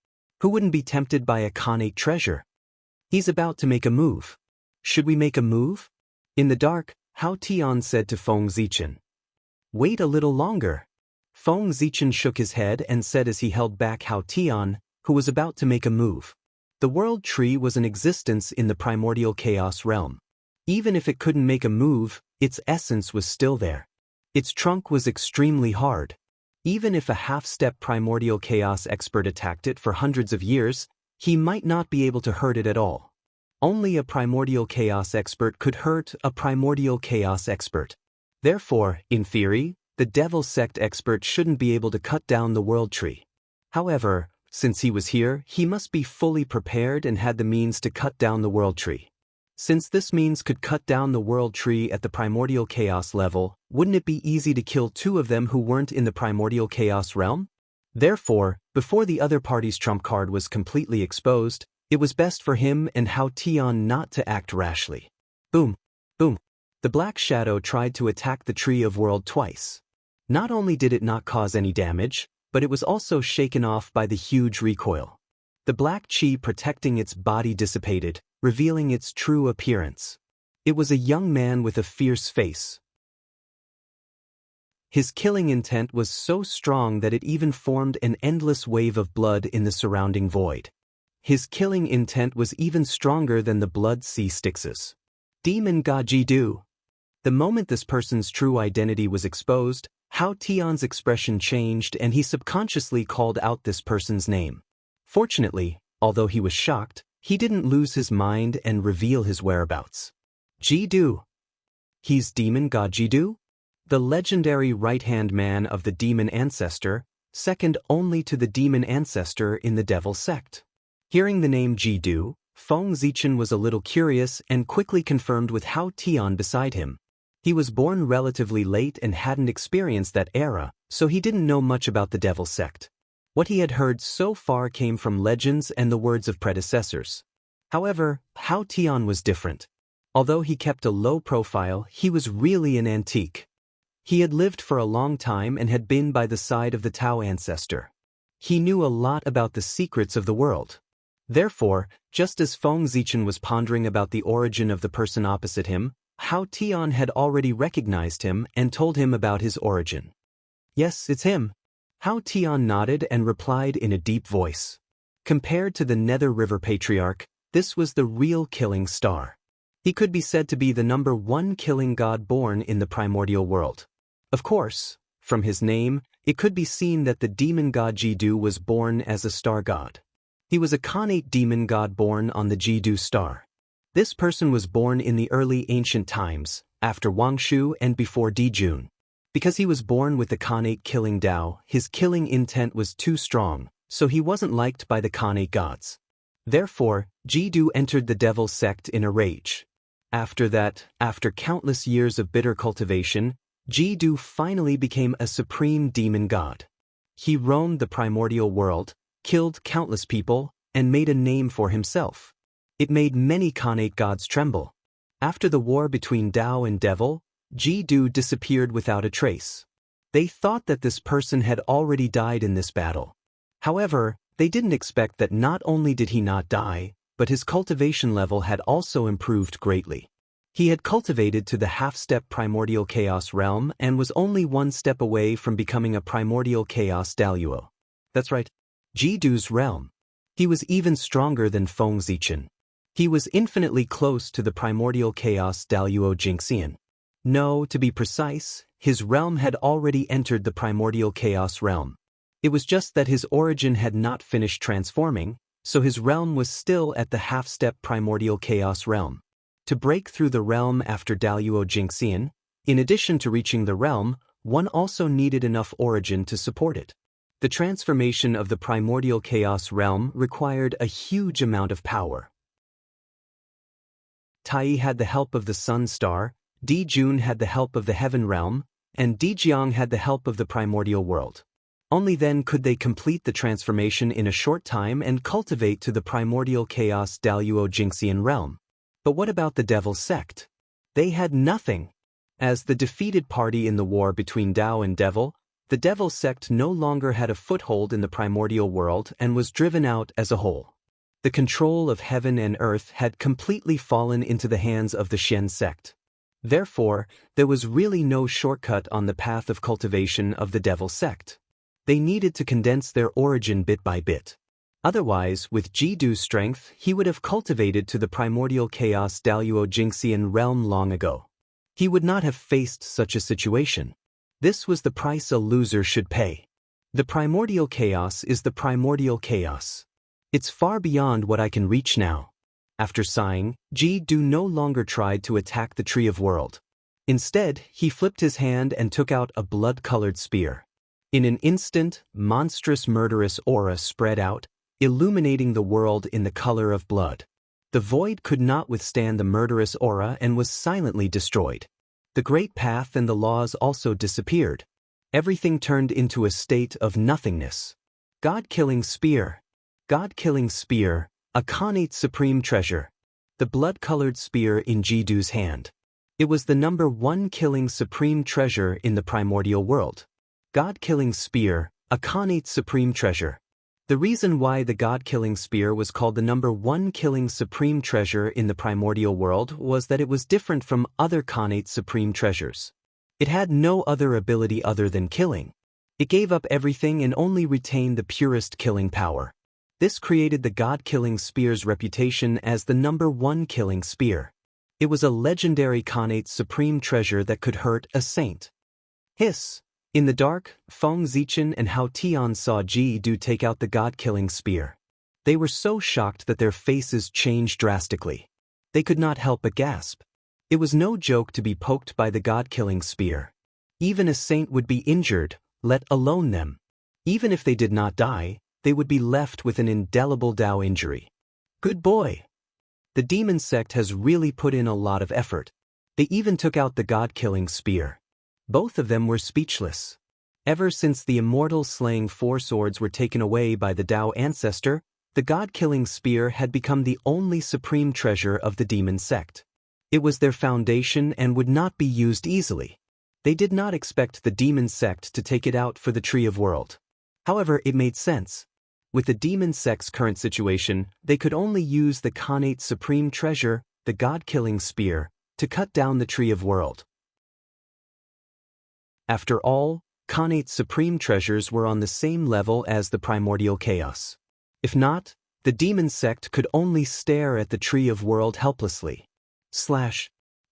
Who wouldn't be tempted by a Khanate treasure? He's about to make a move. Should we make a move? In the dark, Hao Tian said to Feng Zichen. Wait a little longer. Feng Zichen shook his head and said as he held back Hao Tian, who was about to make a move. The world tree was an existence in the primordial chaos realm. Even if it couldn't make a move, its essence was still there. Its trunk was extremely hard. Even if a half-step primordial chaos expert attacked it for hundreds of years, he might not be able to hurt it at all. Only a primordial chaos expert could hurt a primordial chaos expert. Therefore, in theory, the Devil Sect expert shouldn't be able to cut down the World Tree. However, since he was here, he must be fully prepared and had the means to cut down the World Tree. Since this means could cut down the World Tree at the Primordial Chaos level, wouldn't it be easy to kill two of them who weren't in the Primordial Chaos realm? Therefore, before the other party's trump card was completely exposed, it was best for him and Hao Tian not to act rashly. Boom! Boom! The Black Shadow tried to attack the Tree of World twice. Not only did it not cause any damage, but it was also shaken off by the huge recoil. The black chi protecting its body dissipated, revealing its true appearance. It was a young man with a fierce face. His killing intent was so strong that it even formed an endless wave of blood in the surrounding void. His killing intent was even stronger than the blood sea Styx's. Demon Gaji Du. The moment this person's true identity was exposed, Hao Tian's expression changed and he subconsciously called out this person's name. Fortunately, although he was shocked, he didn't lose his mind and reveal his whereabouts. Ji Du. He's Demon Gaji Du? The legendary right-hand man of the demon ancestor, second only to the demon ancestor in the Devil Sect. Hearing the name Ji Du, Feng Zichen was a little curious and quickly confirmed with Hao Tian beside him. He was born relatively late and hadn't experienced that era, so he didn't know much about the Devil Sect. What he had heard so far came from legends and the words of predecessors. However, Hao Tian was different. Although he kept a low profile, he was really an antique. He had lived for a long time and had been by the side of the Tao ancestor. He knew a lot about the secrets of the world. Therefore, just as Feng Zichen was pondering about the origin of the person opposite him, Hao Tian had already recognized him and told him about his origin. Yes, it's him. Hao Tian nodded and replied in a deep voice. Compared to the Nether River Patriarch, this was the real killing star. He could be said to be the #1 killing god born in the primordial world. Of course, from his name, it could be seen that the demon god Jidu was born as a star god. He was a Khanate demon god born on the Jidu star. This person was born in the early ancient times, after Wangshu and before Dijun. Because he was born with the Khanate killing Dao, his killing intent was too strong, so he wasn't liked by the Khanate gods. Therefore, Jidu entered the Devil Sect in a rage. After that, after countless years of bitter cultivation, Jidu finally became a supreme demon god. He roamed the primordial world, killed countless people, and made a name for himself. It made many Khanate gods tremble. After the war between Dao and Devil, Jidu disappeared without a trace. They thought that this person had already died in this battle. However, they didn't expect that not only did he not die, but his cultivation level had also improved greatly. He had cultivated to the half-step primordial chaos realm and was only one step away from becoming a primordial chaos Daluo. That's right, Jidu's realm. He was even stronger than Feng Zichen. He was infinitely close to the primordial chaos Daluo Jingxian. No, to be precise, his realm had already entered the primordial chaos realm. It was just that his origin had not finished transforming, so his realm was still at the half-step primordial chaos realm. To break through the realm after Daluo Jingxian, in addition to reaching the realm, one also needed enough origin to support it. The transformation of the primordial chaos realm required a huge amount of power. Tai had the help of the Sun Star, Dijun had the help of the Heaven Realm, and Dijiang had the help of the primordial world. Only then could they complete the transformation in a short time and cultivate to the primordial chaos Daluo Jingxian realm. But what about the Devil Sect? They had nothing. As the defeated party in the war between Dao and Devil, the Devil Sect no longer had a foothold in the primordial world and was driven out as a whole. The control of heaven and earth had completely fallen into the hands of the Shen Sect. Therefore, there was really no shortcut on the path of cultivation of the Devil Sect. They needed to condense their origin bit by bit. Otherwise, with Jidu's strength, he would have cultivated to the primordial chaos Daluo Jingxian realm long ago. He would not have faced such a situation. This was the price a loser should pay. The primordial chaos is the primordial chaos. It's far beyond what I can reach now. After sighing, Ji-do no longer tried to attack the Tree of World. Instead, he flipped his hand and took out a blood-colored spear. In an instant, monstrous murderous aura spread out, illuminating the world in the color of blood. The void could not withstand the murderous aura and was silently destroyed. The great path and the laws also disappeared. Everything turned into a state of nothingness. God-killing spear. God-killing spear, a Khanate supreme treasure. The blood-colored spear in Ji-do's hand. It was the number 1 killing supreme treasure in the primordial world. God-killing spear, a Khanate supreme treasure. The reason why the God-killing spear was called the number 1 killing supreme treasure in the primordial world was that it was different from other Khanate supreme treasures. It had no other ability other than killing. It gave up everything and only retained the purest killing power. This created the God-killing spear's reputation as the number 1 killing spear. It was a legendary Khanate supreme treasure that could hurt a saint. Hiss! In the dark, Feng Zichen and Hao Tian saw Ji-do take out the God-killing spear. They were so shocked that their faces changed drastically. They could not help but gasp. It was no joke to be poked by the God-killing spear. Even a saint would be injured, let alone them. Even if they did not die, they would be left with an indelible Dao injury. Good boy! The demon sect has really put in a lot of effort. They even took out the God-killing spear. Both of them were speechless. Ever since the immortal slaying 4 swords were taken away by the Dao ancestor, the God-killing spear had become the only supreme treasure of the demon sect. It was their foundation and would not be used easily. They did not expect the demon sect to take it out for the Tree of World. However, it made sense. With the demon sect's current situation, they could only use the Khanate supreme treasure, the God-killing spear, to cut down the Tree of World. After all, Khanate supreme treasures were on the same level as the primordial chaos. If not, the demon sect could only stare at the Tree of World helplessly.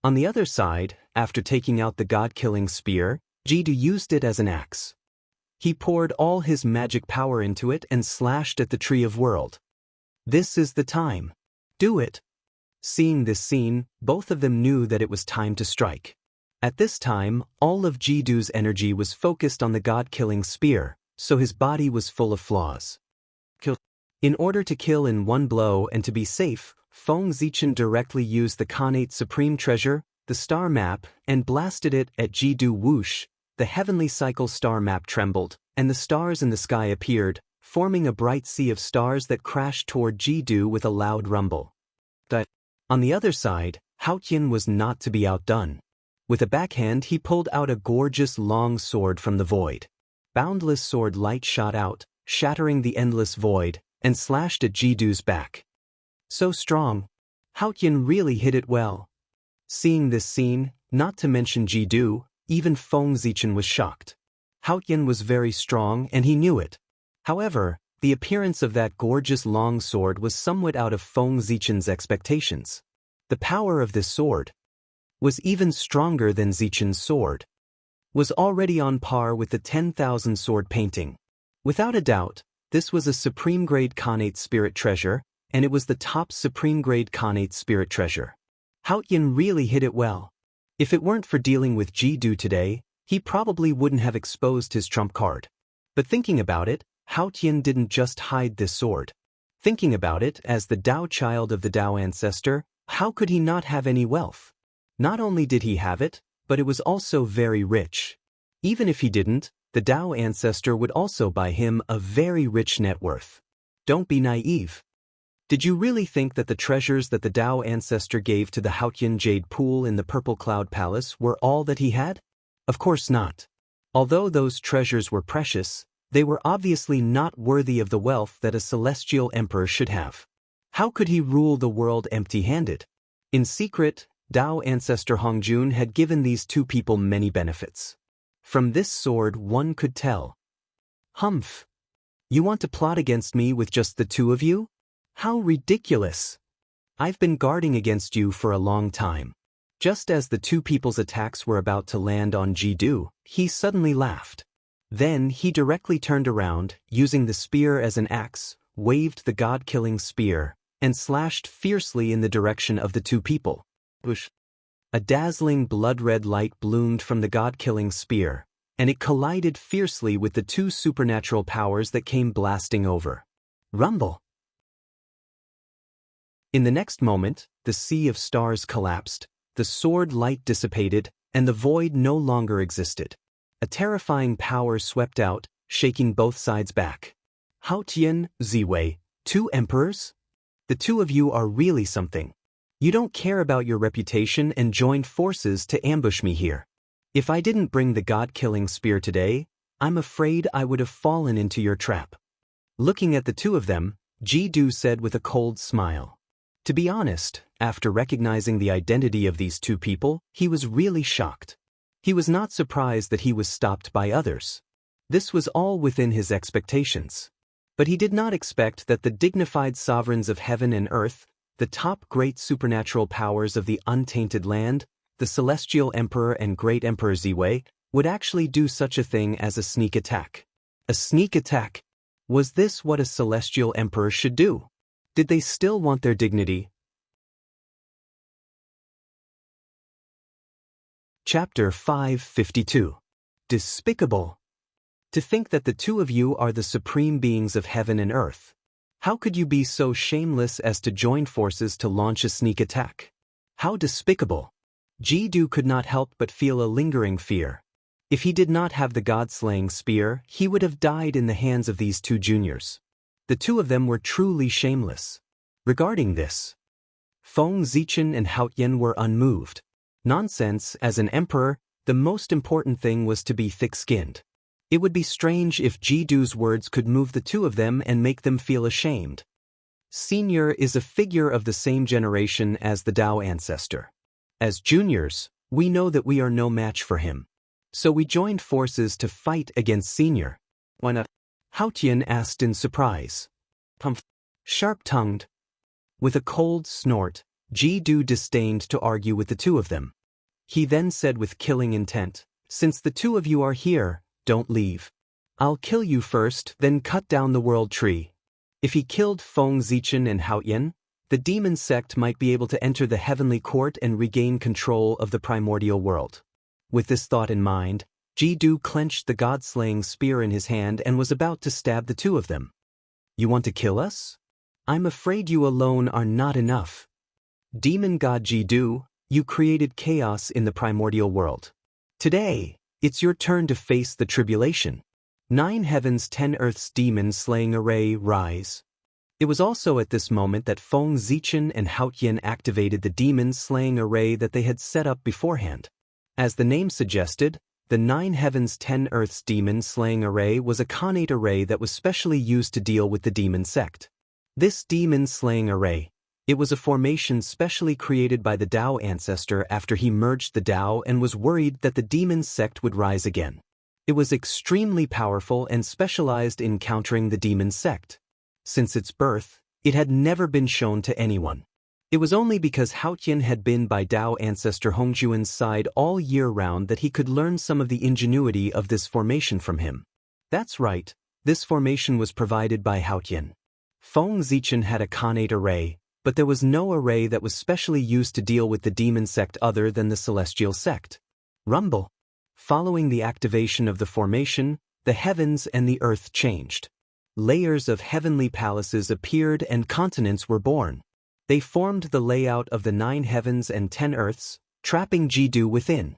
On the other side, after taking out the God-killing spear, Ji-do used it as an axe. He poured all his magic power into it and slashed at the Tree of World. This is the time. Do it. Seeing this scene, both of them knew that it was time to strike. At this time, all of Ji-do's energy was focused on the God-killing spear, so his body was full of flaws. In order to kill in one blow and to be safe, Feng Zichen directly used the Khanate supreme treasure, the star map, and blasted it at Ji-do. Whoosh! The heavenly cycle star map trembled, and the stars in the sky appeared, forming a bright sea of stars that crashed toward Ji-do with a loud rumble. On the other side, Hao Tian was not to be outdone. With a backhand he pulled out a gorgeous long sword from the void. Boundless sword light shot out, shattering the endless void, and slashed at Ji-do's back. So strong. Hao Tian really hit it well. Seeing this scene, not to mention Ji-do, even Feng Zichen was shocked. Hao Tian was very strong and he knew it. However, the appearance of that gorgeous long sword was somewhat out of Feng Zichen's expectations. The power of this sword was even stronger than Zichen's sword. Was already on par with the 10,000 sword painting. Without a doubt, this was a supreme-grade Khanate spirit treasure, and it was the top supreme-grade Khanate spirit treasure. Hao Tian really hit it well. If it weren't for dealing with Ji-do today, he probably wouldn't have exposed his trump card. But thinking about it, Hao Tian didn't just hide this sword. Thinking about it, as the Dao child of the Dao ancestor, how could he not have any wealth? Not only did he have it, but it was also very rich. Even if he didn't, the Dao ancestor would also buy him a very rich net worth. Don't be naive. Did you really think that the treasures that the Dao ancestor gave to the Haotian Jade Pool in the Purple Cloud Palace were all that he had? Of course not. Although those treasures were precious, they were obviously not worthy of the wealth that a celestial emperor should have. How could he rule the world empty-handed? In secret, Dao ancestor Hongjun had given these two people many benefits. From this sword one could tell. Humph! You want to plot against me with just the two of you? How ridiculous! I've been guarding against you for a long time. Just as the two people's attacks were about to land on Ji-do, he suddenly laughed. Then he directly turned around, using the spear as an axe, waved the god-killing spear, and slashed fiercely in the direction of the two people. Whoosh! A dazzling blood-red light bloomed from the god-killing spear, and it collided fiercely with the two supernatural powers that came blasting over. Rumble! In the next moment, the sea of stars collapsed, the sword light dissipated, and the void no longer existed. A terrifying power swept out, shaking both sides back. Hao Tian, Ziwei, 2 emperors? The two of you are really something. You don't care about your reputation and joined forces to ambush me here. If I didn't bring the god-killing spear today, I'm afraid I would have fallen into your trap. Looking at the two of them, Ji Du said with a cold smile. To be honest, after recognizing the identity of these two people, he was really shocked. He was not surprised that he was stopped by others. This was all within his expectations. But he did not expect that the dignified sovereigns of heaven and earth, the top great supernatural powers of the untainted land, the celestial emperor and great emperor Ziwei, would actually do such a thing as a sneak attack. A sneak attack? Was this what a celestial emperor should do? Did they still want their dignity? Chapter 552. Despicable. To think that the two of you are the supreme beings of heaven and earth. How could you be so shameless as to join forces to launch a sneak attack? How despicable. Ji Du could not help but feel a lingering fear. If he did not have the god-slaying spear, he would have died in the hands of these two juniors. The two of them were truly shameless. Regarding this, Feng Zichen and Hao Tian were unmoved. Nonsense, as an emperor, the most important thing was to be thick-skinned. It would be strange if Ji Du's words could move the two of them and make them feel ashamed. Senior is a figure of the same generation as the Dao ancestor. As juniors, we know that we are no match for him. So we joined forces to fight against Senior. Why not? Hao Tian asked in surprise. Humph. Sharp-tongued. With a cold snort, Ji Du disdained to argue with the two of them. He then said with killing intent, "Since the two of you are here, don't leave. I'll kill you first, then cut down the world tree." If he killed Feng Zichen and Hao Tian, the demon sect might be able to enter the heavenly court and regain control of the primordial world. With this thought in mind, Ji Du clenched the god-slaying spear in his hand and was about to stab the two of them. "You want to kill us? I'm afraid you alone are not enough. Demon god Ji Du, you created chaos in the primordial world. Today, it's your turn to face the tribulation. 9 heavens 10 earths demon-slaying array rise." It was also at this moment that Feng Zichen and Hao Tian activated the demon-slaying array that they had set up beforehand. As the name suggested, the 9 heavens 10 earths demon-slaying array was a Khanate array that was specially used to deal with the demon sect. This demon-slaying array, it was a formation specially created by the Dao ancestor after he merged the Dao and was worried that the demon sect would rise again. It was extremely powerful and specialized in countering the demon sect. Since its birth, it had never been shown to anyone. It was only because Hao Tian had been by Dao ancestor Hongjuan's side all year round that he could learn some of the ingenuity of this formation from him. That's right, this formation was provided by Hao Tian. Feng Zichen had a Khanate array, but there was no array that was specially used to deal with the demon sect other than the celestial sect. Rumble. Following the activation of the formation, the heavens and the earth changed. Layers of heavenly palaces appeared and continents were born. They formed the layout of the 9 heavens and 10 earths, trapping Ji Du within.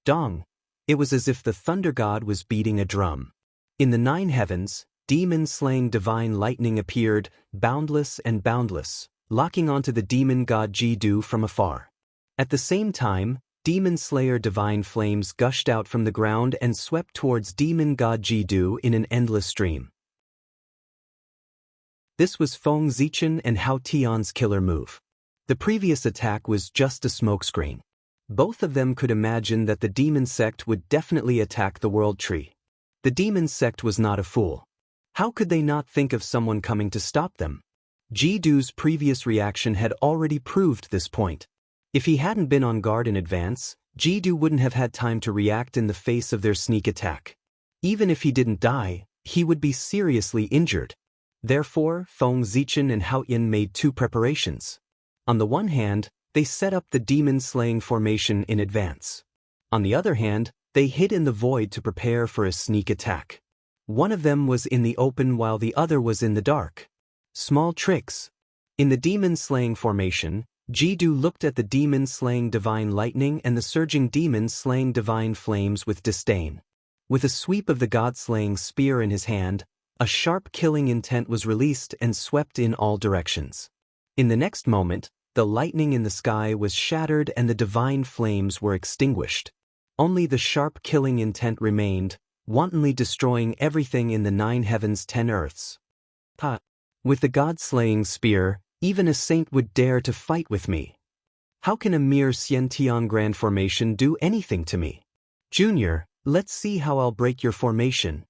Dong. It was as if the thunder god was beating a drum. In the 9 heavens, demon-slaying divine lightning appeared, boundless and boundless, locking onto the demon god Ji Du from afar. At the same time, demon slayer divine flames gushed out from the ground and swept towards demon god Ji Du in an endless stream. This was Feng Zichen and Hao Tian's killer move. The previous attack was just a smokescreen. Both of them could imagine that the demon sect would definitely attack the world tree. The demon sect was not a fool. How could they not think of someone coming to stop them? Ji Du's previous reaction had already proved this point. If he hadn't been on guard in advance, Jidu wouldn't have had time to react in the face of their sneak attack. Even if he didn't die, he would be seriously injured. Therefore, Feng Zichen and Haoyan made two preparations. On the one hand, they set up the demon-slaying formation in advance. On the other hand, they hid in the void to prepare for a sneak attack. One of them was in the open while the other was in the dark. Small tricks. In the demon-slaying formation, Jidu looked at the demon-slaying divine lightning and the surging demon-slaying divine flames with disdain. With a sweep of the god-slaying spear in his hand, a sharp killing intent was released and swept in all directions. In the next moment, the lightning in the sky was shattered and the divine flames were extinguished. Only the sharp killing intent remained, wantonly destroying everything in the 9 heavens 10 earths. With the god-slaying spear, even a saint would dare to fight with me. How can a mere Xiantian grand formation do anything to me? Junior, let's see how I'll break your formation.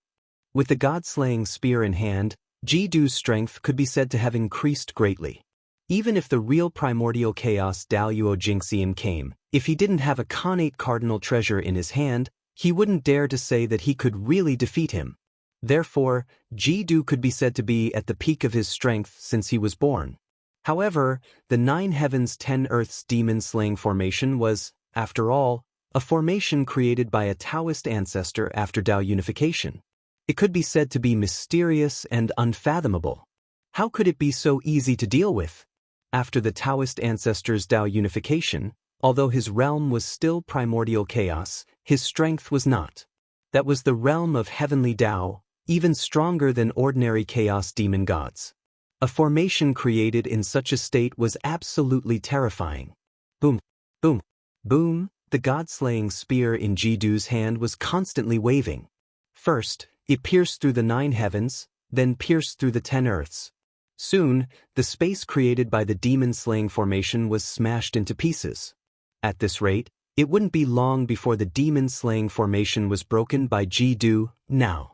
With the god-slaying spear in hand, Jidu's strength could be said to have increased greatly. Even if the real primordial chaos Daluo Jingxian came, if he didn't have a connate cardinal treasure in his hand, he wouldn't dare to say that he could really defeat him. Therefore, Jidu could be said to be at the peak of his strength since he was born. However, the 9 heavens 10 earths demon-slaying formation was, after all, a formation created by a Taoist ancestor after Dao unification. It could be said to be mysterious and unfathomable. How could it be so easy to deal with? After the Taoist ancestor's Dao unification, although his realm was still primordial chaos, his strength was not. That was the realm of heavenly Dao, even stronger than ordinary chaos demon gods. A formation created in such a state was absolutely terrifying. Boom, boom, boom, the god-slaying spear in Jidu's hand was constantly waving. First, it pierced through the 9 heavens, then pierced through the 10 earths. Soon, the space created by the demon-slaying formation was smashed into pieces. At this rate, it wouldn't be long before the demon-slaying formation was broken by Jidu now.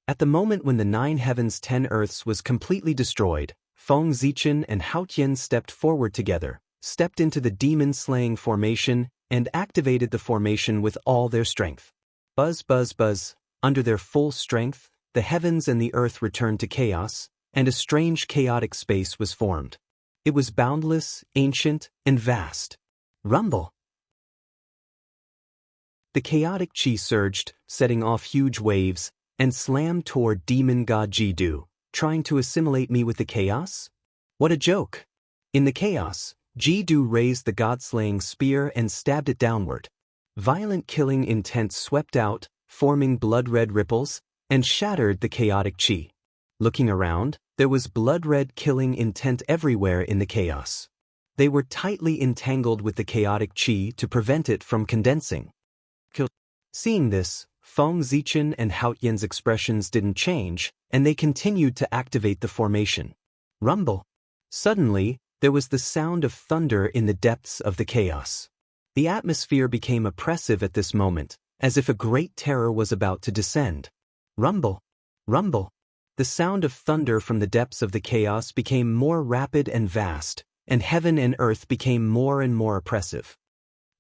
At the moment when the 9 heavens 10 earths was completely destroyed, Feng Zichen and Haoyan stepped forward together, stepped into the demon-slaying formation, and activated the formation with all their strength. Buzz, buzz, buzz. Under their full strength, the heavens and the earth returned to chaos, and a strange chaotic space was formed. It was boundless, ancient, and vast. Rumble! The chaotic chi surged, setting off huge waves, and slammed toward demon god Jidu, trying to assimilate me with the chaos? What a joke! In the chaos, Jidu raised the god-slaying spear and stabbed it downward. Violent killing intent swept out, forming blood-red ripples, and shattered the chaotic chi. Looking around, there was blood-red killing intent everywhere in the chaos. They were tightly entangled with the chaotic chi to prevent it from condensing. Seeing this, Feng Zichen and Haoyan's expressions didn't change, and they continued to activate the formation. Rumble! Suddenly, there was the sound of thunder in the depths of the chaos. The atmosphere became oppressive at this moment, as if a great terror was about to descend. Rumble! Rumble! The sound of thunder from the depths of the chaos became more rapid and vast, and heaven and earth became more and more oppressive.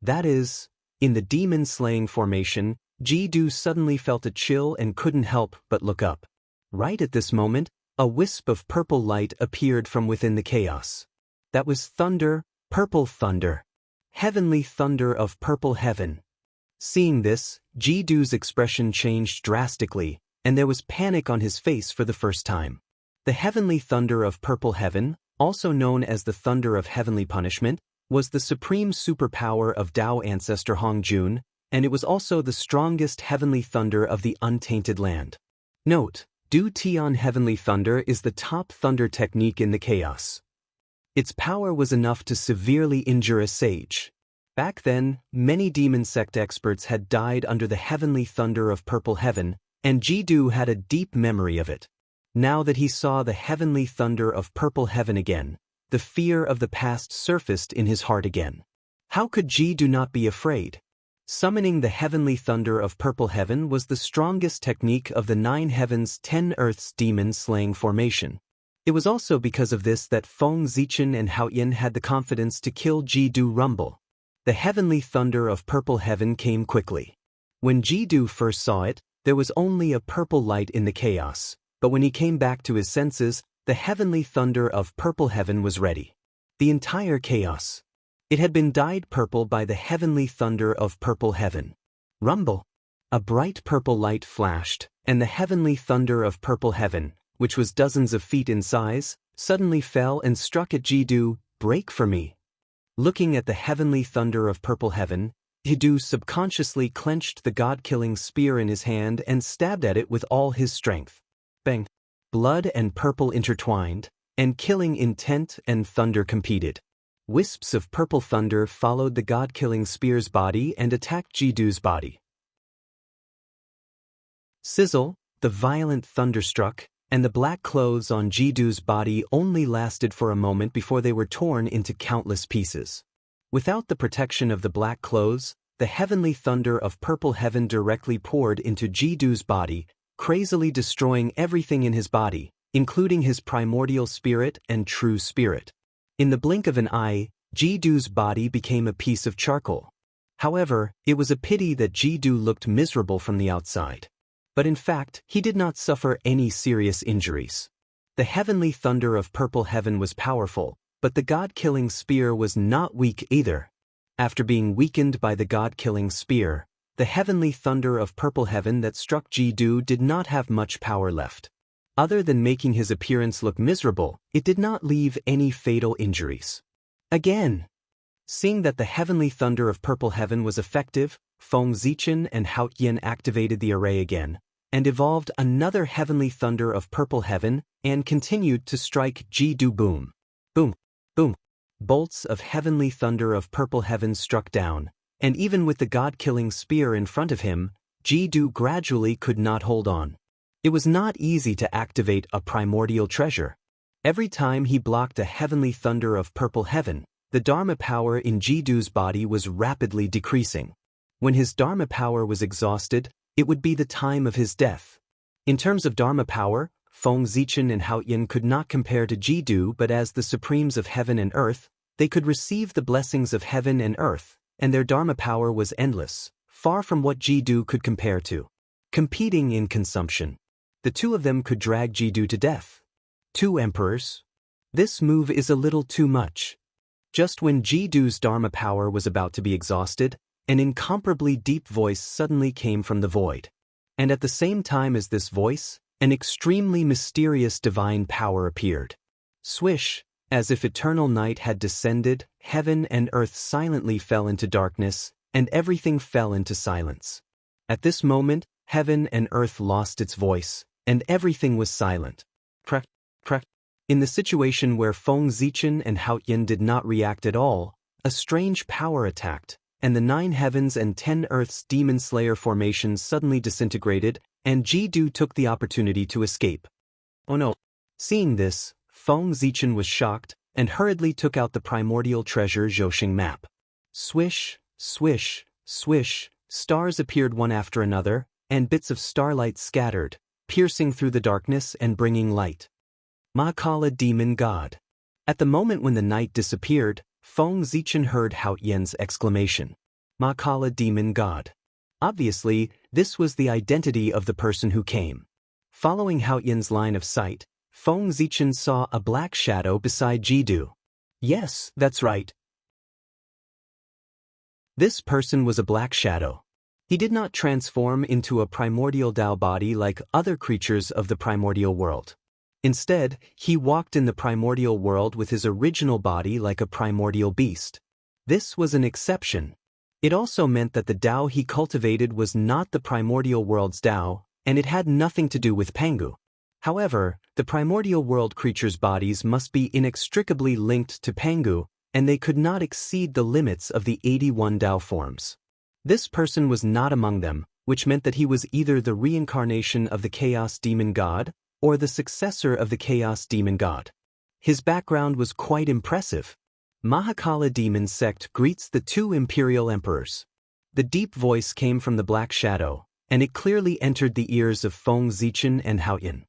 That is, in the demon-slaying formation, Jidu suddenly felt a chill and couldn't help but look up. Right at this moment, a wisp of purple light appeared from within the chaos. That was thunder, purple thunder. Heavenly thunder of purple heaven. Seeing this, Jidu's expression changed drastically, and there was panic on his face for the first time. The heavenly thunder of purple heaven, also known as the thunder of heavenly punishment, was the supreme superpower of Dao ancestor Hongjun, and it was also the strongest heavenly thunder of the untainted land. Note, Du Tian heavenly thunder is the top thunder technique in the chaos. Its power was enough to severely injure a sage. Back then, many demon sect experts had died under the heavenly thunder of purple heaven, and Jidu had a deep memory of it. Now that he saw the heavenly thunder of purple heaven again, the fear of the past surfaced in his heart again. How could Jidu not be afraid? Summoning the heavenly thunder of purple heaven was the strongest technique of the 9 heavens 10 earths demon-slaying formation. It was also because of this that Feng Zichen and Haoyan had the confidence to kill Jidu Rumble. The heavenly thunder of purple heaven came quickly. When Jidu first saw it, there was only a purple light in the chaos, but when he came back to his senses, the heavenly thunder of purple heaven was ready. The entire chaos. It had been dyed purple by the heavenly thunder of purple heaven. Rumble. A bright purple light flashed, and the heavenly thunder of purple heaven, which was dozens of feet in size, suddenly fell and struck at Jidu. Break for me. Looking at the heavenly thunder of purple heaven, Jidu subconsciously clenched the god-killing spear in his hand and stabbed at it with all his strength. Bang! Blood and purple intertwined, and killing intent and thunder competed. Wisps of purple thunder followed the god-killing spear's body and attacked Jidu's body. Sizzle, the violent thunder struck, and the black clothes on Jidu's body only lasted for a moment before they were torn into countless pieces. Without the protection of the black clothes, the heavenly thunder of purple heaven directly poured into Jidu's body, crazily destroying everything in his body, including his primordial spirit and true spirit. In the blink of an eye, Jidu's body became a piece of charcoal. However, it was a pity that Jidu looked miserable from the outside. But in fact, he did not suffer any serious injuries. The heavenly thunder of purple heaven was powerful, but the god-killing spear was not weak either. After being weakened by the god-killing spear, the heavenly thunder of purple heaven that struck Jidu did not have much power left. Other than making his appearance look miserable, it did not leave any fatal injuries. Again! Seeing that the heavenly thunder of purple heaven was effective, Feng Zichen and Haotian activated the array again, and evolved another heavenly thunder of purple heaven, and continued to strike Jidu. Boom! Boom! Boom! Bolts of heavenly thunder of purple heaven struck down, and even with the god-killing spear in front of him, Jidu gradually could not hold on. It was not easy to activate a primordial treasure. Every time he blocked a heavenly thunder of purple heaven, the Dharma power in Jidu's body was rapidly decreasing. When his Dharma power was exhausted, it would be the time of his death. In terms of Dharma power, Feng Zichen and Haotian could not compare to Jidu, but as the supremes of heaven and earth, they could receive the blessings of heaven and earth, and their Dharma power was endless, far from what Jidu could compare to. Competing in consumption. The two of them could drag Jidu to death. Two emperors? This move is a little too much. Just when Jidu's Dharma power was about to be exhausted, an incomparably deep voice suddenly came from the void. And at the same time as this voice, an extremely mysterious divine power appeared. Swish, as if eternal night had descended, heaven and earth silently fell into darkness, and everything fell into silence. At this moment, heaven and earth lost its voice, and everything was silent. Crack, crack. In the situation where Feng Zichen and Haotian did not react at all, a strange power attacked, and the 9 heavens and 10 earths demon slayer formations suddenly disintegrated, and Jidu took the opportunity to escape. Oh no! Seeing this, Feng Zichen was shocked, and hurriedly took out the primordial treasure Zhouxing map. Swish, swish, swish, stars appeared one after another, and bits of starlight scattered, piercing through the darkness and bringing light. Mahakala Demon God. At the moment when the night disappeared, Feng Zichen heard Haotian's exclamation. Mahakala Demon God. Obviously, this was the identity of the person who came. Following Haotian's line of sight, Feng Zichen saw a black shadow beside Jidu. Yes, that's right. This person was a black shadow. He did not transform into a primordial Tao body like other creatures of the primordial world. Instead, he walked in the primordial world with his original body like a primordial beast. This was an exception. It also meant that the Tao he cultivated was not the primordial world's Tao, and it had nothing to do with Pangu. However, the primordial world creatures' bodies must be inextricably linked to Pangu, and they could not exceed the limits of the 81 Tao forms. This person was not among them, which meant that he was either the reincarnation of the Chaos Demon God, or the successor of the Chaos Demon God. His background was quite impressive. Mahakala Demon Sect greets the 2 imperial emperors. The deep voice came from the black shadow, and it clearly entered the ears of Feng Zichen and Haotian.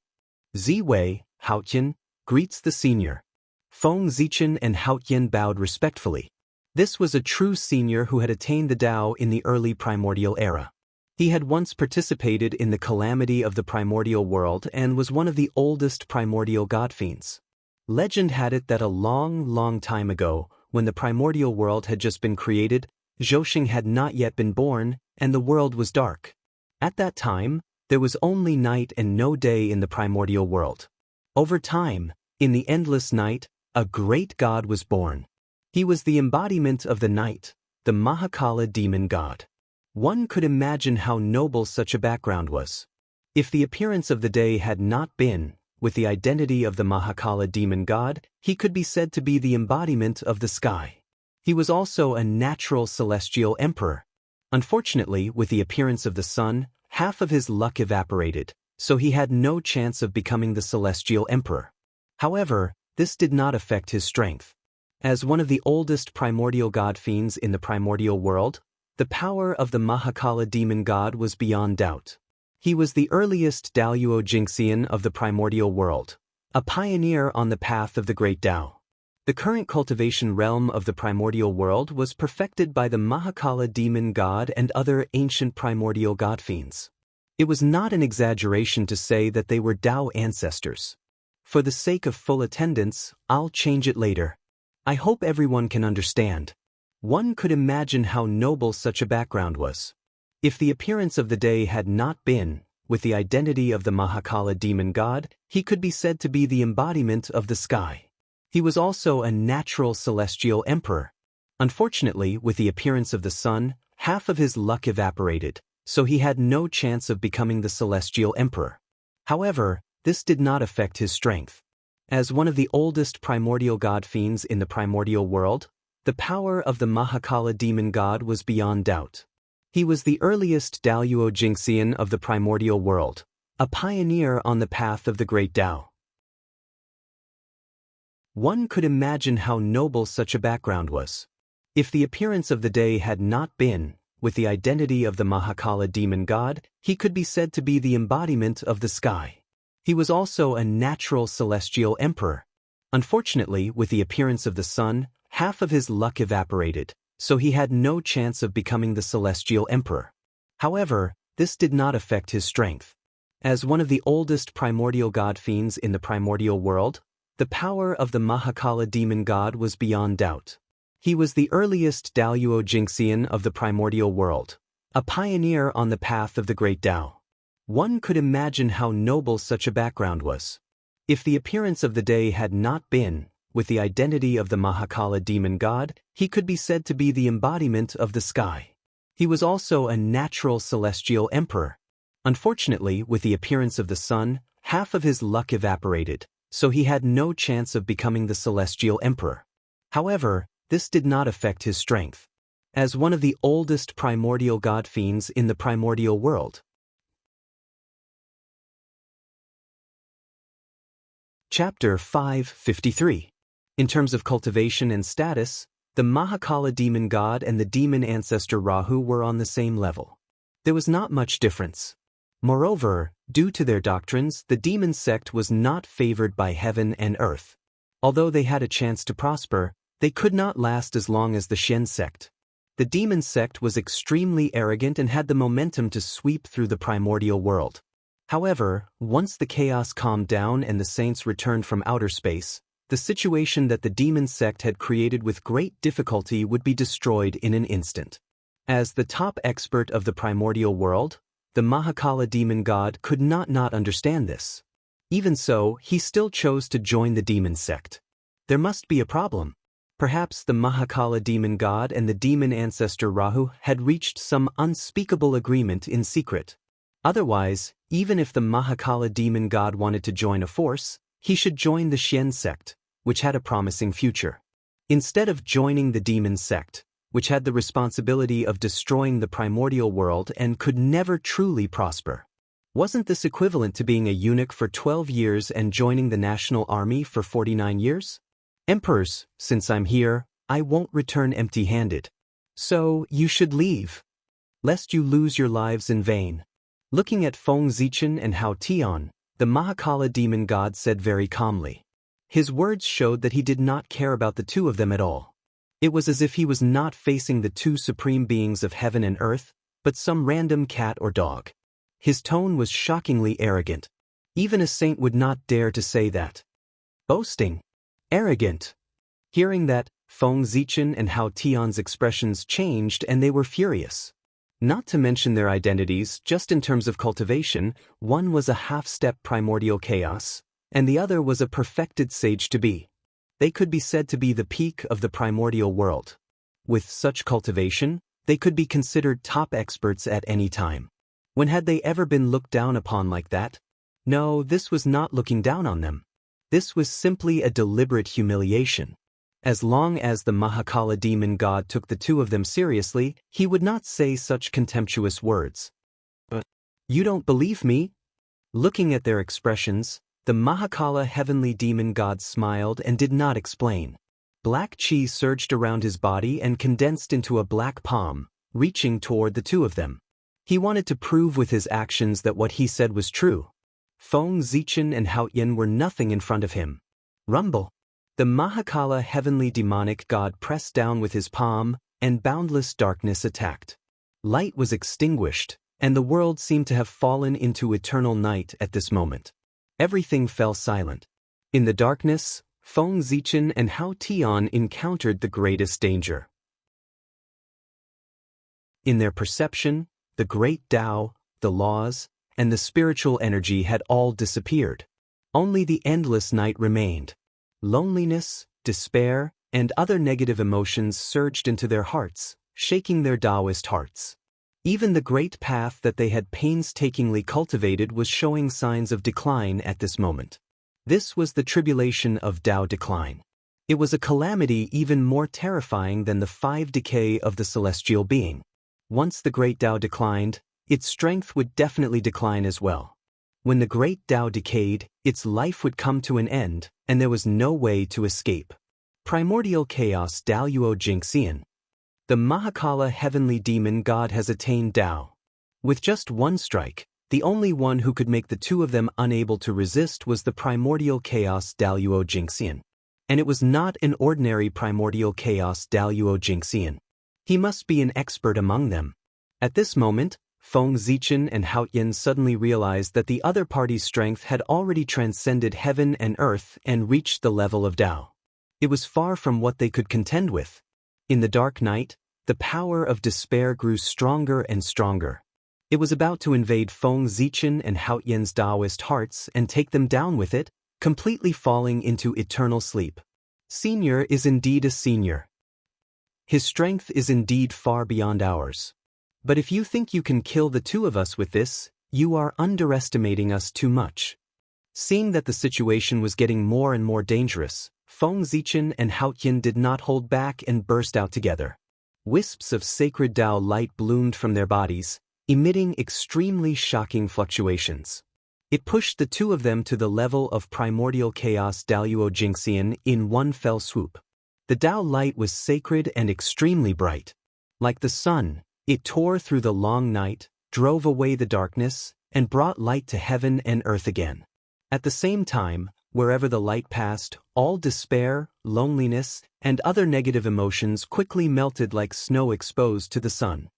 Ziwei, Haotian, greets the senior. Feng Zichen and Haotian bowed respectfully. This was a true senior who had attained the Tao in the early primordial era. He had once participated in the calamity of the primordial world and was one of the oldest primordial godfiends. Legend had it that a long time ago, when the primordial world had just been created, Zhouxing had not yet been born, and the world was dark. At that time, there was only night and no day in the primordial world. Over time, in the endless night, a great god was born. He was the embodiment of the night, the Mahakala demon god. One could imagine how noble such a background was. If the appearance of the day had not been, with the identity of the Mahakala demon god, he could be said to be the embodiment of the sky. He was also a natural celestial emperor. Unfortunately, with the appearance of the sun, half of his luck evaporated, so he had no chance of becoming the celestial emperor. However, this did not affect his strength. As one of the oldest primordial god fiends in the primordial world, the power of the Mahakala demon god was beyond doubt. He was the earliest Daoyuo Jingxian of the primordial world, a pioneer on the path of the great Tao. The current cultivation realm of the primordial world was perfected by the Mahakala demon god and other ancient primordial god fiends. It was not an exaggeration to say that they were Tao ancestors. For the sake of full attendance, I'll change it later. I hope everyone can understand. One could imagine how noble such a background was. If the appearance of the day had not been, with the identity of the Mahakala demon god, he could be said to be the embodiment of the sky. He was also a natural celestial emperor. Unfortunately, with the appearance of the sun, half of his luck evaporated, so he had no chance of becoming the celestial emperor. However, this did not affect his strength. As one of the oldest primordial god fiends in the primordial world, the power of the Mahakala demon god was beyond doubt. He was the earliest Daoyuo Jingxian of the primordial world, a pioneer on the path of the great Tao. One could imagine how noble such a background was. If the appearance of the day had not been, with the identity of the Mahakala demon god, he could be said to be the embodiment of the sky. He was also a natural celestial emperor. Unfortunately, with the appearance of the sun, half of his luck evaporated, so he had no chance of becoming the celestial emperor. However, this did not affect his strength. As one of the oldest primordial god fiends in the primordial world, the power of the Mahakala demon god was beyond doubt. He was the earliest Daoyuo Jingxian of the primordial world, a pioneer on the path of the great Tao. One could imagine how noble such a background was. If the appearance of the day had not been, with the identity of the Mahakala demon god, he could be said to be the embodiment of the sky. He was also a natural celestial emperor. Unfortunately, with the appearance of the sun, half of his luck evaporated, so he had no chance of becoming the celestial emperor. However, this did not affect his strength. As one of the oldest primordial god fiends in the primordial world. Chapter 553. In terms of cultivation and status, the Mahakala demon god and the demon ancestor Rahu were on the same level. There was not much difference. Moreover, due to their doctrines, the demon sect was not favored by heaven and earth. Although they had a chance to prosper, they could not last as long as the Shen sect. The demon sect was extremely arrogant and had the momentum to sweep through the primordial world. However, once the chaos calmed down and the saints returned from outer space, the situation that the demon sect had created with great difficulty would be destroyed in an instant. As the top expert of the primordial world, the Mahakala demon god could not understand this. Even so, he still chose to join the demon sect. There must be a problem. Perhaps the Mahakala demon god and the demon ancestor Rahu had reached some unspeakable agreement in secret. Otherwise, even if the Mahakala demon god wanted to join a force, he should join the Shen sect, which had a promising future. Instead of joining the demon sect, which had the responsibility of destroying the primordial world and could never truly prosper. Wasn't this equivalent to being a eunuch for 12 years and joining the national army for 49 years? Emperors, since I'm here, I won't return empty-handed. So, you should leave, lest you lose your lives in vain. Looking at Feng Zichen and Hao Tian, the Mahakala demon god said very calmly. His words showed that he did not care about the two of them at all. It was as if he was not facing the two supreme beings of heaven and earth, but some random cat or dog. His tone was shockingly arrogant. Even a saint would not dare to say that. Boasting. Arrogant. Hearing that, Feng Zichen and Hao Tian's expressions changed and they were furious. Not to mention their identities, just in terms of cultivation, one was a half-step primordial chaos, and the other was a perfected sage-to-be. They could be said to be the peak of the primordial world. With such cultivation, they could be considered top experts at any time. When had they ever been looked down upon like that? No, this was not looking down on them. This was simply a deliberate humiliation. As long as the Mahakala demon god took the two of them seriously, he would not say such contemptuous words. But, you don't believe me? Looking at their expressions, the Mahakala heavenly demon god smiled and did not explain. Black chi surged around his body and condensed into a black palm, reaching toward the two of them. He wanted to prove with his actions that what he said was true. Feng Zichen and Hao Yin were nothing in front of him. Rumble. The Mahakala heavenly demonic god pressed down with his palm, and boundless darkness attacked. Light was extinguished, and the world seemed to have fallen into eternal night at this moment. Everything fell silent. In the darkness, Feng Zichen and Hao Tian encountered the greatest danger. In their perception, the great Tao, the laws, and the spiritual energy had all disappeared. Only the endless night remained. Loneliness, despair, and other negative emotions surged into their hearts, shaking their Taoist hearts. Even the great path that they had painstakingly cultivated was showing signs of decline at this moment. This was the tribulation of Tao decline. It was a calamity even more terrifying than the 5 decay of the celestial being. Once the great Tao declined, its strength would definitely decline as well. When the great Tao decayed, its life would come to an end, and there was no way to escape. Primordial Chaos Daluo Jingxian. The Mahakala heavenly demon god has attained Tao. With just one strike, the only one who could make the two of them unable to resist was the Primordial Chaos Daluo Jingxian. And it was not an ordinary Primordial Chaos Daluo Jingxian. He must be an expert among them. At this moment, Feng Zichen and Hao Yin suddenly realized that the other party's strength had already transcended heaven and earth and reached the level of Tao. It was far from what they could contend with. In the dark night, the power of despair grew stronger and stronger. It was about to invade Feng Zichen and Hao Yin's Taoist hearts and take them down with it, completely falling into eternal sleep. Senior is indeed a senior. His strength is indeed far beyond ours. But if you think you can kill the two of us with this, you are underestimating us too much. Seeing that the situation was getting more and more dangerous, Feng Zichen and Hao Yin did not hold back and burst out together. Wisps of sacred Tao light bloomed from their bodies, emitting extremely shocking fluctuations. It pushed the two of them to the level of Primordial Chaos Daluo Jingxian in one fell swoop. The Tao light was sacred and extremely bright. Like the sun, it tore through the long night, drove away the darkness, and brought light to heaven and earth again. At the same time, wherever the light passed, all despair, loneliness, and other negative emotions quickly melted like snow exposed to the sun.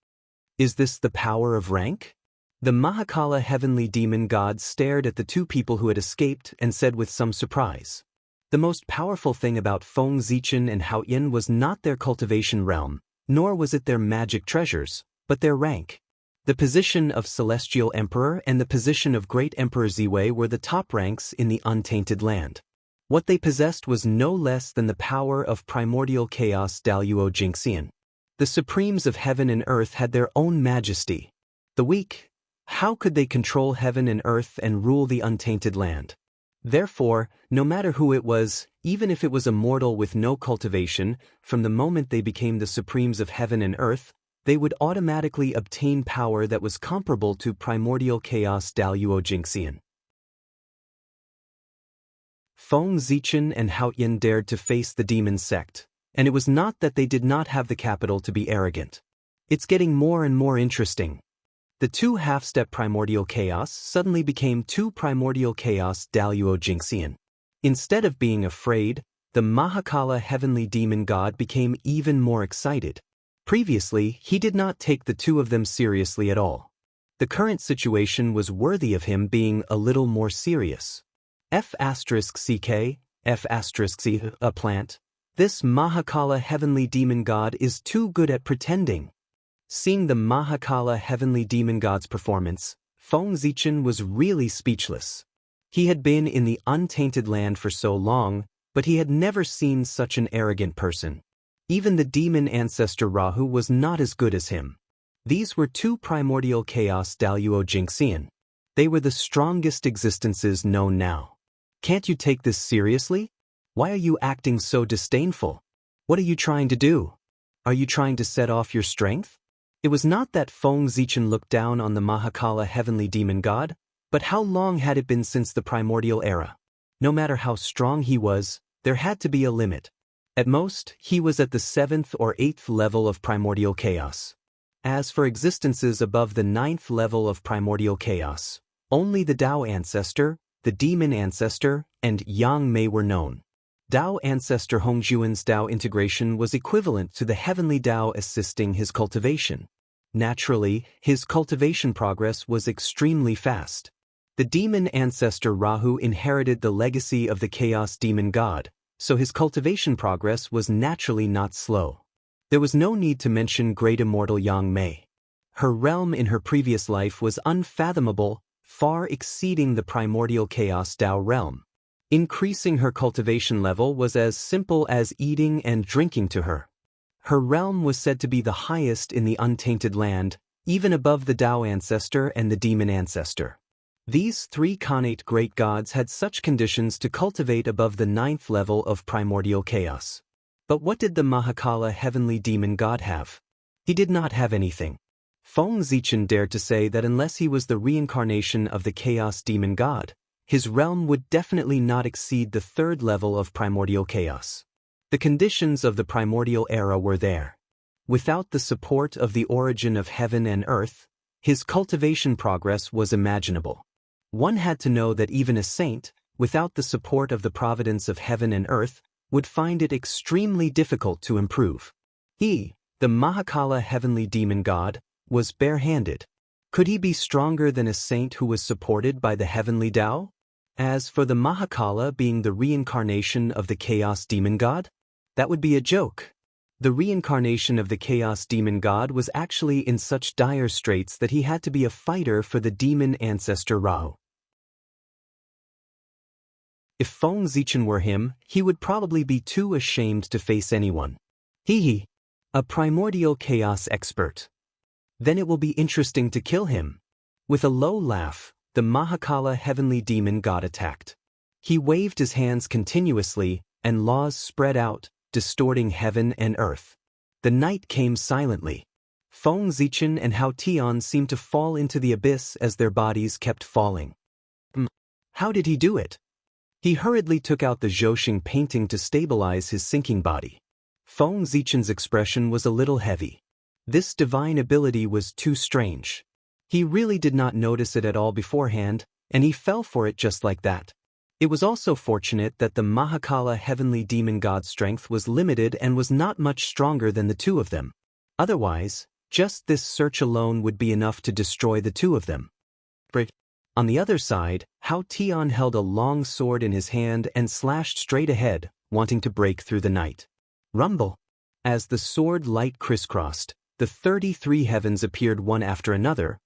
Is this the power of rank? The Mahakala heavenly demon god stared at the two people who had escaped and said with some surprise. The most powerful thing about Feng Zichen and Hao Yin was not their cultivation realm, nor was it their magic treasures, but their rank. The position of Celestial Emperor and the position of Great Emperor Ziwei were the top ranks in the untainted land. What they possessed was no less than the power of Primordial Chaos Daluo Jingxian. The Supremes of heaven and earth had their own majesty. The weak, how could they control heaven and earth and rule the untainted land? Therefore, no matter who it was, even if it was a mortal with no cultivation, from the moment they became the Supremes of heaven and earth, they would automatically obtain power that was comparable to Primordial Chaos Daluo Jingxian. Feng Zichen and Hao Yin dared to face the demon sect, and it was not that they did not have the capital to be arrogant. It's getting more and more interesting. The two half-step Primordial Chaos suddenly became two Primordial Chaos Daluo Jingxian. Instead of being afraid, the the Mahakala heavenly demon god became even more excited. Previously, he did not take the two of them seriously at all. The current situation was worthy of him being a little more serious. F*ck, F*c, a plant. This Mahakala heavenly demon god is too good at pretending. Seeing the Mahakala heavenly demon god's performance, Feng Zichen was really speechless. He had been in the untainted land for so long, but he had never seen such an arrogant person. Even the demon ancestor Rahu was not as good as him. These were two primordial chaos Daluo Jinxian. They were the strongest existences known now. Can't you take this seriously? Why are you acting so disdainful? What are you trying to do? Are you trying to set off your strength? It was not that Feng Zichen looked down on the Mahakala heavenly demon god, but how long had it been since the primordial era? No matter how strong he was, there had to be a limit. At most, he was at the 7th or 8th level of primordial chaos. As for existences above the 9th level of primordial chaos, only the Dao ancestor, the demon ancestor, and Yang Mei were known. Dao ancestor Hongjuan's Dao integration was equivalent to the heavenly Dao assisting his cultivation. Naturally, his cultivation progress was extremely fast. The demon ancestor Rahu inherited the legacy of the chaos demon god, so his cultivation progress was naturally not slow. There was no need to mention great immortal Yang Mei. Her realm in her previous life was unfathomable, far exceeding the primordial chaos Dao realm. Increasing her cultivation level was as simple as eating and drinking to her. Her realm was said to be the highest in the untainted land, even above the Dao ancestor and the demon ancestor. These three connate great gods had such conditions to cultivate above the 9th level of primordial chaos. But what did the Mahakala heavenly demon god have? He did not have anything. Feng Zichen dared to say that unless he was the reincarnation of the chaos demon god, his realm would definitely not exceed the 3rd level of primordial chaos. The conditions of the primordial era were there. Without the support of the origin of heaven and earth, his cultivation progress was imaginable. One had to know that even a saint, without the support of the providence of heaven and earth, would find it extremely difficult to improve. He, the Mahakala heavenly demon god, was barehanded. Could he be stronger than a saint who was supported by the heavenly Tao? As for the Mahakala being the reincarnation of the chaos demon god, that would be a joke. The reincarnation of the chaos demon god was actually in such dire straits that he had to be a fighter for the demon ancestor Rao. If Feng Zichen were him, he would probably be too ashamed to face anyone. He, a primordial chaos expert. Then it will be interesting to kill him. With a low laugh, the Mahakala heavenly demon god attacked. He waved his hands continuously, and laws spread out, distorting heaven and earth. The night came silently. Feng Zichen and Hao Tian seemed to fall into the abyss as their bodies kept falling. How did he do it? He hurriedly took out the Zhouxing painting to stabilize his sinking body. Feng Zichen's expression was a little heavy. This divine ability was too strange. He really did not notice it at all beforehand, and he fell for it just like that. It was also fortunate that the Mahakala heavenly demon god's strength was limited and was not much stronger than the two of them. Otherwise, just this search alone would be enough to destroy the two of them. On the other side, Hao Tian held a long sword in his hand and slashed straight ahead, wanting to break through the night. Rumble! As the sword light crisscrossed, the 33 heavens appeared one after another,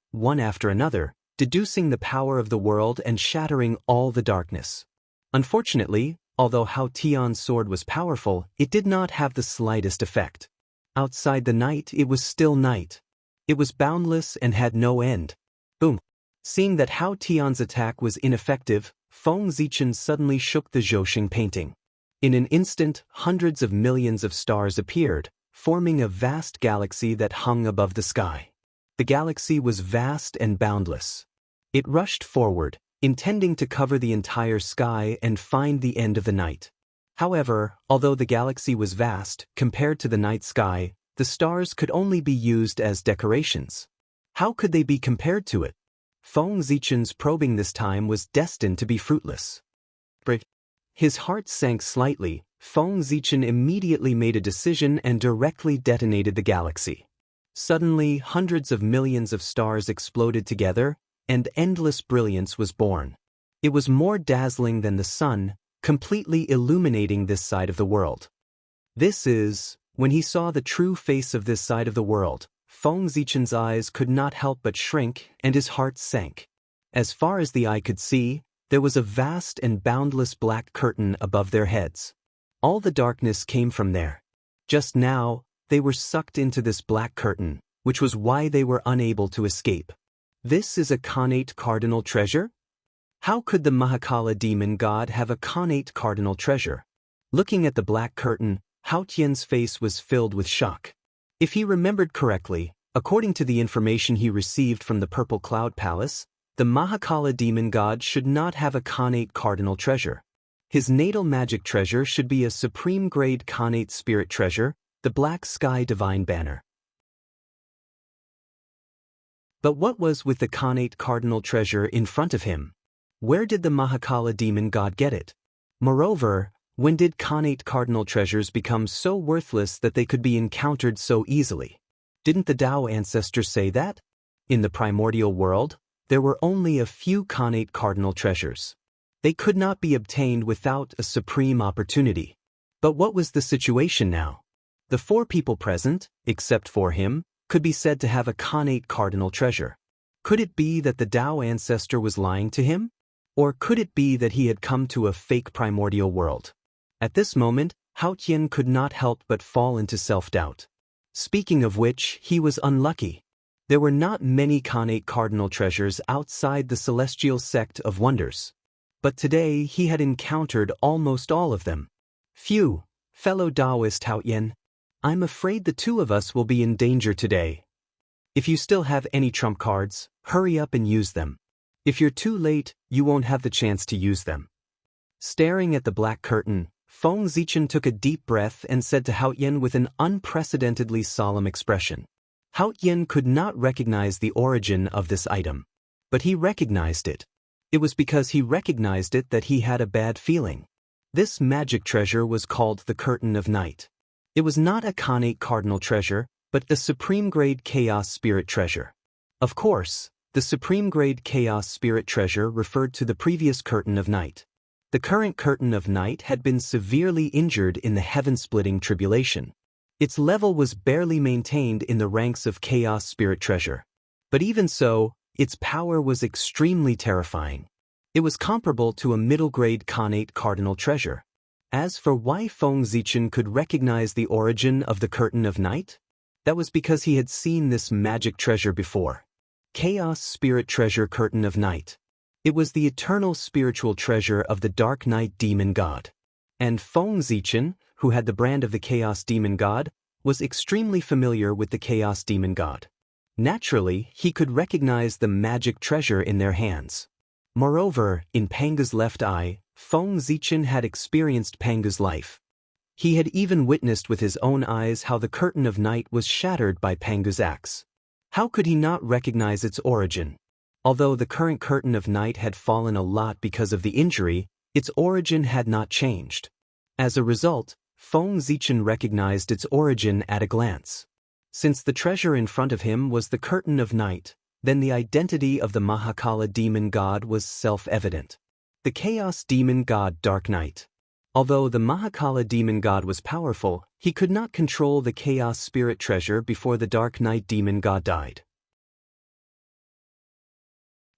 deducing the power of the world and shattering all the darkness. Unfortunately, although Hao Tian's sword was powerful, it did not have the slightest effect. Outside the night, it was still night. It was boundless and had no end. Boom! Seeing that Hao Tian's attack was ineffective, Feng Zichen suddenly shook the Zhouxing painting. In an instant, hundreds of millions of stars appeared, forming a vast galaxy that hung above the sky. The galaxy was vast and boundless. It rushed forward, intending to cover the entire sky and find the end of the night. However, although the galaxy was vast, compared to the night sky, the stars could only be used as decorations. How could they be compared to it? Feng Zichen's probing this time was destined to be fruitless. His heart sank slightly, Feng Zichen immediately made a decision and directly detonated the galaxy. Suddenly, hundreds of millions of stars exploded together, and endless brilliance was born. It was more dazzling than the sun, completely illuminating this side of the world. When he saw the true face of this side of the world, Feng Zichen's eyes could not help but shrink and his heart sank. As far as the eye could see, there was a vast and boundless black curtain above their heads. All the darkness came from there. Just now, they were sucked into this black curtain, which was why they were unable to escape. This is a Khanate cardinal treasure? How could the Mahakala demon god have a Khanate cardinal treasure? Looking at the black curtain, Hao Tian's face was filled with shock. If he remembered correctly, according to the information he received from the Purple Cloud Palace, the Mahakala demon god should not have a Khanate cardinal treasure. His natal magic treasure should be a supreme-grade Khanate spirit treasure, the Black Sky Divine Banner. But what was with the Khanate cardinal treasure in front of him? Where did the Mahakala demon god get it? Moreover, when did Khanate cardinal treasures become so worthless that they could be encountered so easily? Didn't the Tao ancestors say that? In the primordial world, there were only a few Khanate cardinal treasures. They could not be obtained without a supreme opportunity. But what was the situation now? The 4 people present, except for him, could be said to have a Khanate cardinal treasure. Could it be that the Tao ancestor was lying to him? Or could it be that he had come to a fake primordial world? At this moment, Hao Tian could not help but fall into self-doubt. Speaking of which, he was unlucky. There were not many Khanate cardinal treasures outside the celestial sect of wonders. But today he had encountered almost all of them. Phew, fellow Taoist Hao Tian. I'm afraid the 2 of us will be in danger today. If you still have any trump cards, hurry up and use them. If you're too late, you won't have the chance to use them. Staring at the black curtain, Feng Zichen took a deep breath and said to Hao Tian with an unprecedentedly solemn expression. Hao Tian could not recognize the origin of this item. But he recognized it. It was because he recognized it that he had a bad feeling. This magic treasure was called the Curtain of Night. It was not a Khanate cardinal treasure, but a supreme-grade chaos spirit treasure. Of course, the supreme-grade chaos spirit treasure referred to the previous Curtain of Night. The current Curtain of Night had been severely injured in the heaven-splitting tribulation. Its level was barely maintained in the ranks of chaos spirit treasure. But even so, its power was extremely terrifying. It was comparable to a middle-grade Khanate cardinal treasure. As for why Feng Zichen could recognize the origin of the Curtain of Night, that was because he had seen this magic treasure before. Chaos Spirit Treasure Curtain of Night. It was the eternal spiritual treasure of the Dark Night Demon God. And Feng Zichen, who had the brand of the Chaos Demon God, was extremely familiar with the Chaos Demon God. Naturally, he could recognize the magic treasure in their hands. Moreover, in Panga's left eye, Feng Zichen had experienced Panga's life. He had even witnessed with his own eyes how the Curtain of Night was shattered by Panga's axe. How could he not recognize its origin? Although the current Curtain of Night had fallen a lot because of the injury, its origin had not changed. As a result, Feng Zichen recognized its origin at a glance. Since the treasure in front of him was the Curtain of Night, then the identity of the Mahakala demon god was self-evident. The Chaos Demon God Dark Night. Although the Mahakala demon god was powerful, he could not control the Chaos Spirit treasure before the Dark Night demon god died.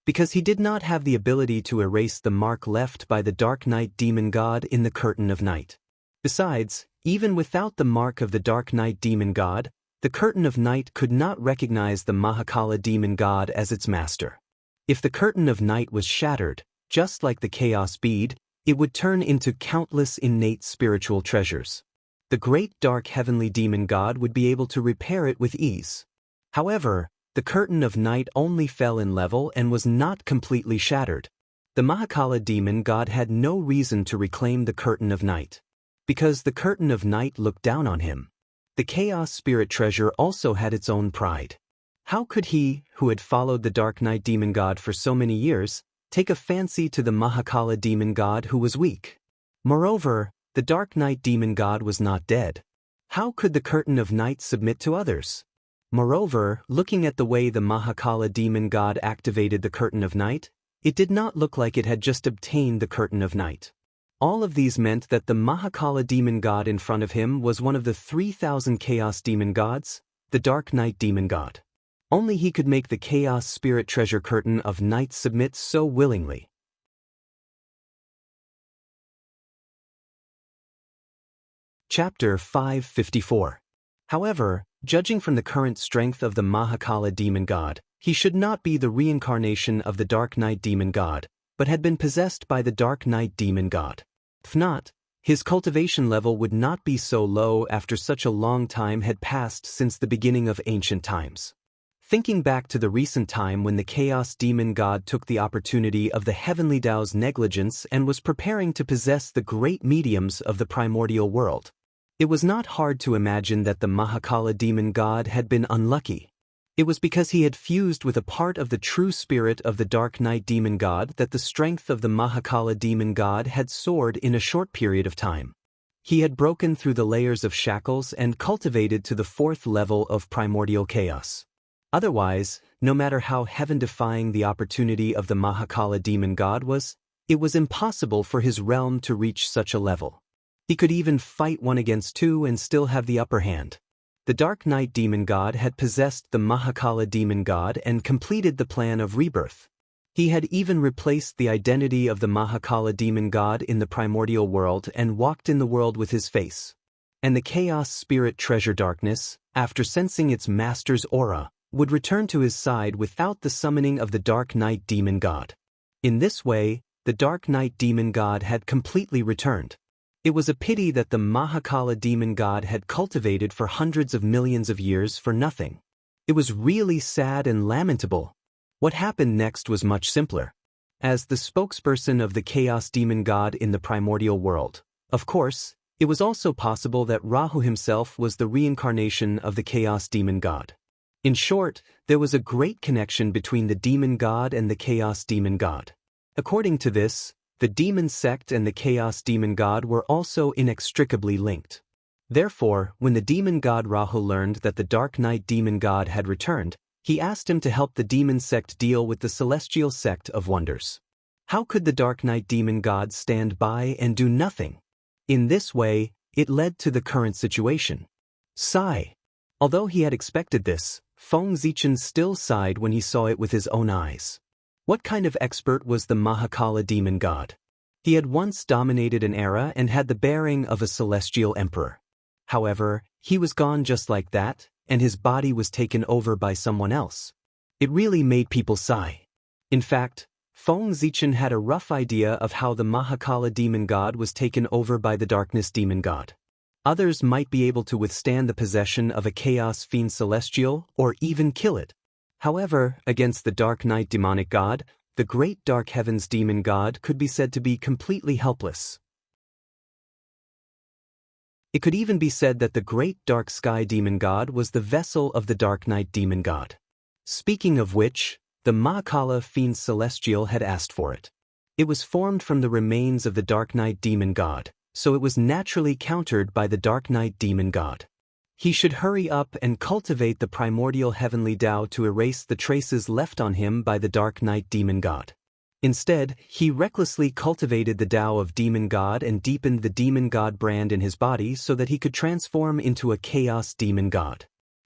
Because he did not have the ability to erase the mark left by the Dark Night demon god in the Curtain of Night. Besides, even without the mark of the Dark Night demon god, the Curtain of Night could not recognize the Mahakala demon god as its master. If the Curtain of Night was shattered, just like the Chaos Bead, it would turn into countless innate spiritual treasures. The great dark heavenly demon god would be able to repair it with ease. However, the Curtain of Night only fell in level and was not completely shattered. The Mahakala demon god had no reason to reclaim the Curtain of Night. Because the Curtain of Night looked down on him. The Chaos Spirit treasure also had its own pride. How could he, who had followed the Dark Night demon god for so many years, take a fancy to the Mahakala demon god who was weak? Moreover, the Dark Night demon god was not dead. How could the curtain of night submit to others? Moreover, looking at the way the Mahakala demon god activated the curtain of night, it did not look like it had just obtained the curtain of night. All of these meant that the Mahakala demon god in front of him was one of the 3,000 chaos demon gods, the Dark Night demon god. Only he could make the chaos spirit treasure curtain of night submit so willingly. Chapter 554. However, judging from the current strength of the Mahakala demon god, he should not be the reincarnation of the Dark Night demon god, but had been possessed by the Dark Night demon god. If not, his cultivation level would not be so low after such a long time had passed since the beginning of ancient times. Thinking back to the recent time when the Chaos Demon God took the opportunity of the Heavenly Tao's negligence and was preparing to possess the great mediums of the primordial world, it was not hard to imagine that the Mahakala Demon God had been unlucky. It was because he had fused with a part of the true spirit of the Dark Night Demon God that the strength of the Mahakala Demon God had soared in a short period of time. He had broken through the layers of shackles and cultivated to the 4th level of primordial chaos. Otherwise, no matter how heaven-defying the opportunity of the Mahakala Demon God was, it was impossible for his realm to reach such a level. He could even fight 1 against 2 and still have the upper hand. The Dark Night Demon God had possessed the Mahakala Demon God and completed the plan of rebirth. He had even replaced the identity of the Mahakala Demon God in the primordial world and walked in the world with his face. And the Chaos Spirit Treasure Darkness, after sensing its master's aura, would return to his side without the summoning of the Dark Night Demon God. In this way, the Dark Night Demon God had completely returned. It was a pity that the Mahakala Demon God had cultivated for hundreds of millions of years for nothing. It was really sad and lamentable. What happened next was much simpler. As the spokesperson of the Chaos Demon God in the primordial world, of course, it was also possible that Rahu himself was the reincarnation of the Chaos Demon God. In short, there was a great connection between the Demon God and the Chaos Demon God. According to this, the demon sect and the Chaos Demon God were also inextricably linked. Therefore, when the demon god Rahu learned that the Dark Night Demon God had returned, he asked him to help the demon sect deal with the celestial sect of wonders. How could the Dark Night Demon God stand by and do nothing? In this way, it led to the current situation. Sigh. Although he had expected this, Feng Zichen still sighed when he saw it with his own eyes. What kind of expert was the Mahakala Demon God? He had once dominated an era and had the bearing of a celestial emperor. However, he was gone just like that, and his body was taken over by someone else. It really made people sigh. In fact, Feng Zichen had a rough idea of how the Mahakala Demon God was taken over by the Darkness Demon God. Others might be able to withstand the possession of a Chaos Fiend Celestial or even kill it. However, against the Dark Night Demonic God, the Great Dark Heavens Demon God could be said to be completely helpless. It could even be said that the Great Dark Sky Demon God was the vessel of the Dark Night Demon God. Speaking of which, the Mahakala Fiend Celestial had asked for it. It was formed from the remains of the Dark Night Demon God, so it was naturally countered by the Dark Night Demon God. He should hurry up and cultivate the primordial heavenly Tao to erase the traces left on him by the Dark Night Demon God. Instead, he recklessly cultivated the Tao of Demon God and deepened the Demon God brand in his body so that he could transform into a Chaos Demon God.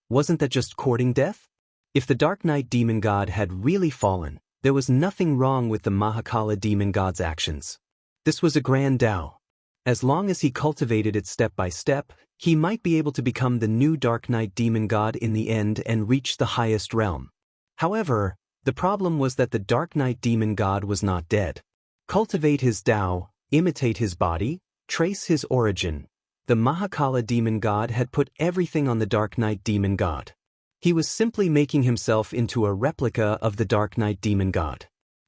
Wasn't that just courting death? If the Dark Night Demon God had really fallen, there was nothing wrong with the Mahakala Demon God's actions. This was a grand Tao. As long as he cultivated it step by step, he might be able to become the new Dark Night Demon God in the end and reach the highest realm. However, the problem was that the Dark Night Demon God was not dead. Cultivate his Tao, imitate his body, trace his origin. The Mahakala Demon God had put everything on the Dark Night Demon God. He was simply making himself into a replica of the Dark Night Demon God.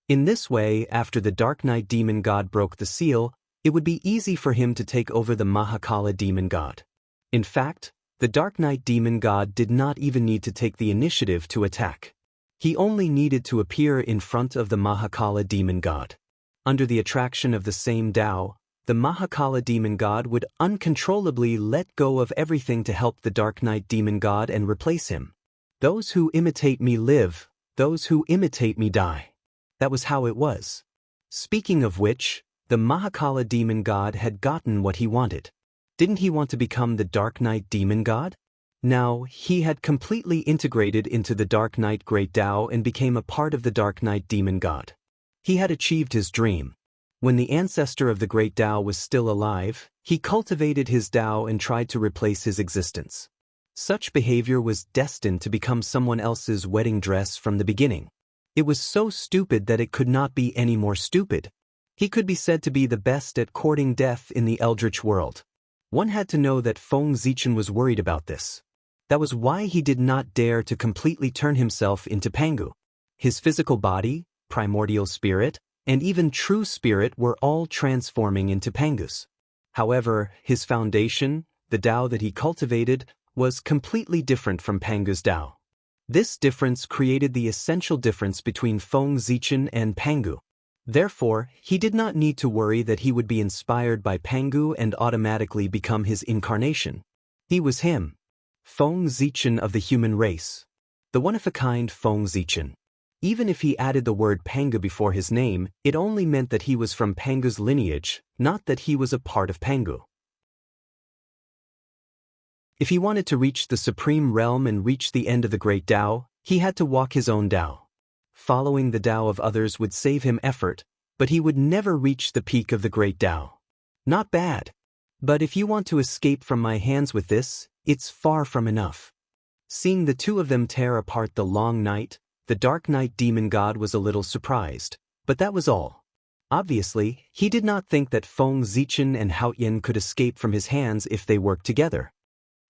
In this way, after the Dark Night Demon God broke the seal, it would be easy for him to take over the Mahakala Demon God. In fact, the Dark Night Demon God did not even need to take the initiative to attack. He only needed to appear in front of the Mahakala Demon God. Under the attraction of the same Tao, the Mahakala demon god would uncontrollably let go of everything to help the Dark Knight demon god and replace him. Those who imitate me live, those who imitate me die. That was how it was. Speaking of which, the Mahakala demon god had gotten what he wanted. Didn't he want to become the Dark Knight demon god? Now, he had completely integrated into the Dark Knight Great Tao and became a part of the Dark Knight demon god. He had achieved his dream. When the ancestor of the Great Tao was still alive, he cultivated his Tao and tried to replace his existence. Such behavior was destined to become someone else's wedding dress from the beginning. It was so stupid that it could not be any more stupid. He could be said to be the best at courting death in the eldritch world. One had to know that Feng Zichen was worried about this. That was why he did not dare to completely turn himself into Pangu. His physical body, primordial spirit, and even true spirit were all transforming into Pangus. However, his foundation, the Tao that he cultivated, was completely different from Pangu's Tao. This difference created the essential difference between Feng Zichen and Pangu. Therefore, he did not need to worry that he would be inspired by Pangu and automatically become his incarnation. He was him. Feng Zichen of the human race. The one-of-a-kind Feng Zichen. Even if he added the word Pangu before his name, it only meant that he was from Pangu's lineage, not that he was a part of Pangu. If he wanted to reach the supreme realm and reach the end of the Great Tao, he had to walk his own Tao. Following the Tao of others would save him effort, but he would never reach the peak of the Great Tao. Not bad. But if you want to escape from my hands with this, it's far from enough. Seeing the two of them tear apart the long night, the Dark Knight demon god was a little surprised, but that was all. Obviously, he did not think that Feng Zichen and Hao Yin could escape from his hands if they worked together.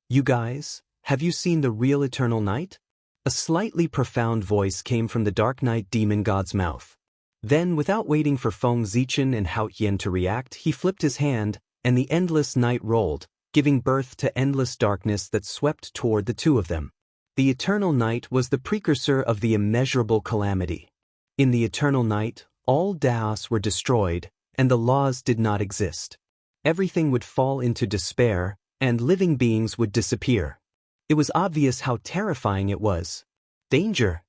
You guys, have you seen the real eternal night? A slightly profound voice came from the Dark Knight demon god's mouth. Then, without waiting for Feng Zichen and Hao Yin to react, he flipped his hand, and the endless night rolled, giving birth to endless darkness that swept toward the two of them. The eternal night was the precursor of the immeasurable calamity. In the eternal night, all Daos were destroyed, and the laws did not exist. Everything would fall into despair, and living beings would disappear. It was obvious how terrifying it was. Danger.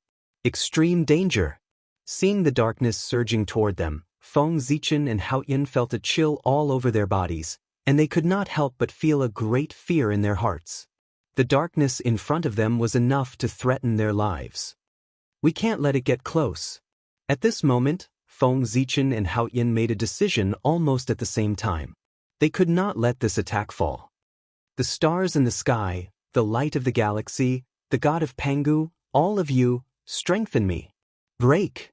Extreme danger. Seeing the darkness surging toward them, Feng Zichen and Hao Yin felt a chill all over their bodies, and they could not help but feel a great fear in their hearts. The darkness in front of them was enough to threaten their lives. We can't let it get close. At this moment, Feng Zichen and Hao Yin made a decision almost at the same time. They could not let this attack fall. The stars in the sky, the light of the galaxy, the god of Pangu, all of you, strengthen me. Break.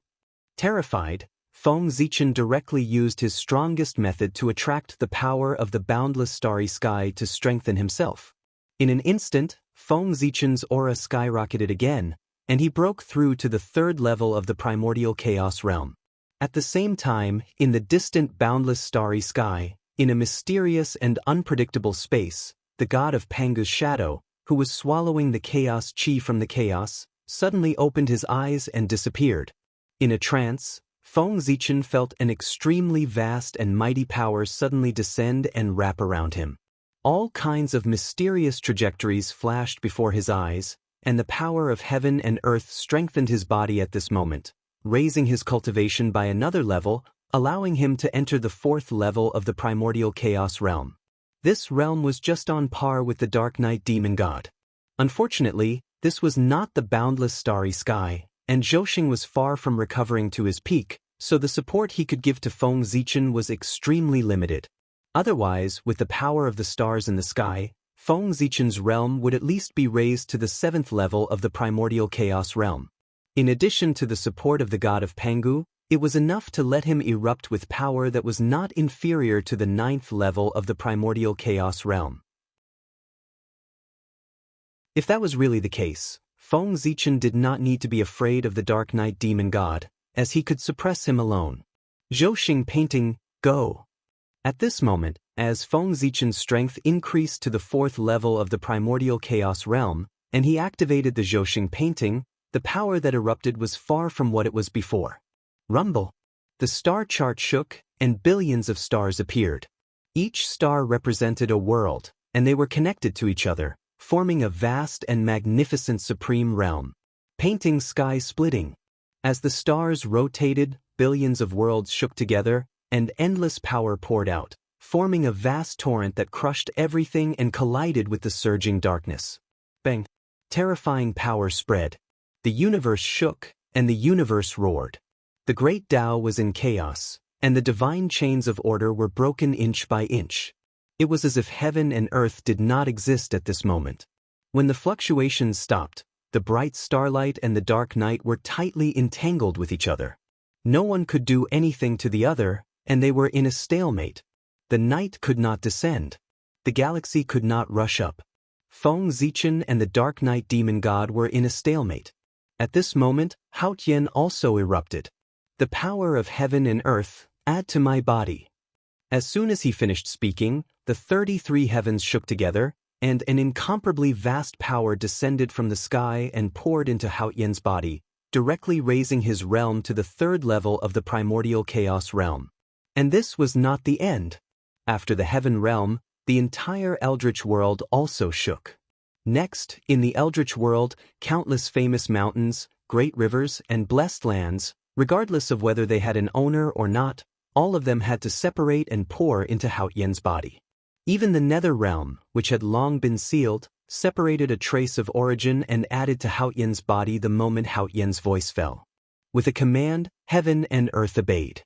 Terrified, Feng Zichen directly used his strongest method to attract the power of the boundless starry sky to strengthen himself. In an instant, Feng Zichen's aura skyrocketed again, and he broke through to the third level of the primordial chaos realm. At the same time, in the distant boundless starry sky, in a mysterious and unpredictable space, the god of Pangu's shadow, who was swallowing the chaos chi from the chaos, suddenly opened his eyes and disappeared. In a trance, Feng Zichen felt an extremely vast and mighty power suddenly descend and wrap around him. All kinds of mysterious trajectories flashed before his eyes, and the power of heaven and earth strengthened his body at this moment, raising his cultivation by another level, allowing him to enter the fourth level of the primordial chaos realm. This realm was just on par with the Dark Knight demon god. Unfortunately, this was not the boundless starry sky, and Zhouxing was far from recovering to his peak, so the support he could give to Feng Zichen was extremely limited. Otherwise, with the power of the stars in the sky, Feng Zichen's realm would at least be raised to the seventh level of the primordial chaos realm. In addition to the support of the god of Pangu, it was enough to let him erupt with power that was not inferior to the ninth level of the primordial chaos realm. If that was really the case, Feng Zichen did not need to be afraid of the Dark Knight demon god, as he could suppress him alone. Zhouxing painting, go. At this moment, as Feng Zichen's strength increased to the fourth level of the primordial chaos realm, and he activated the Zhouxing painting, the power that erupted was far from what it was before. Rumble. The star chart shook, and billions of stars appeared. Each star represented a world, and they were connected to each other, forming a vast and magnificent supreme realm. Painting sky splitting. As the stars rotated, billions of worlds shook together, and endless power poured out, forming a vast torrent that crushed everything and collided with the surging darkness. Bang! Terrifying power spread. The universe shook, and the universe roared. The great Tao was in chaos, and the divine chains of order were broken inch by inch. It was as if heaven and earth did not exist at this moment. When the fluctuations stopped, the bright starlight and the dark night were tightly entangled with each other. No one could do anything to the other, and they were in a stalemate. The night could not descend. The galaxy could not rush up. Feng Zichen and the Dark Night Demon God were in a stalemate. At this moment, Hao Tian also erupted. The power of heaven and earth, add to my body. As soon as he finished speaking, the 33 heavens shook together, and an incomparably vast power descended from the sky and poured into Hao Tian's body, directly raising his realm to the third level of the primordial chaos realm. And this was not the end. After the heaven realm, the entire eldritch world also shook. Next, in the eldritch world, countless famous mountains, great rivers, and blessed lands, regardless of whether they had an owner or not, all of them had to separate and pour into Hao Tian's body. Even the nether realm, which had long been sealed, separated a trace of origin and added to Hao Tian's body the moment Hao Tian's voice fell. With a command, heaven and earth obeyed.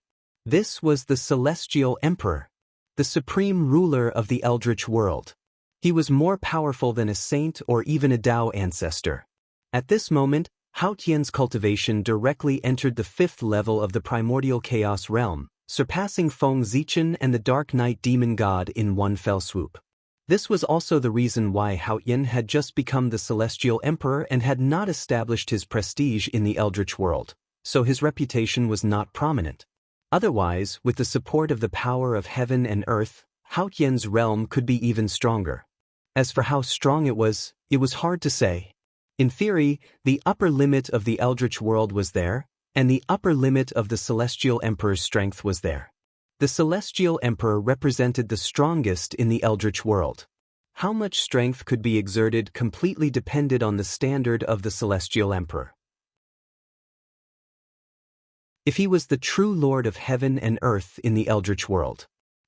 This was the Celestial Emperor, the supreme ruler of the eldritch world. He was more powerful than a saint or even a Tao ancestor. At this moment, Hao Tian's cultivation directly entered the fifth level of the primordial chaos realm, surpassing Feng Zichen and the Dark Night Demon God in one fell swoop. This was also the reason why Hao Tian had just become the Celestial Emperor and had not established his prestige in the eldritch world, so his reputation was not prominent. Otherwise, with the support of the power of heaven and earth, Hao Tian's realm could be even stronger. As for how strong it was hard to say. In theory, the upper limit of the eldritch world was there, and the upper limit of the Celestial Emperor's strength was there. The Celestial Emperor represented the strongest in the eldritch world. How much strength could be exerted completely depended on the standard of the Celestial Emperor. If he was the true Lord of heaven and earth in the eldritch world,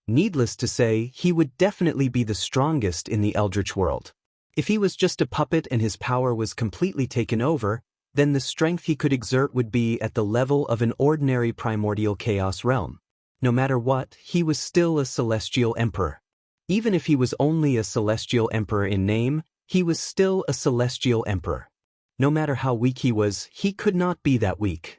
needless to say, he would definitely be the strongest in the eldritch world. If he was just a puppet and his power was completely taken over, then the strength he could exert would be at the level of an ordinary primordial chaos realm. No matter what, he was still a Celestial Emperor. Even if he was only a Celestial Emperor in name, he was still a Celestial Emperor. No matter how weak he could not be that weak.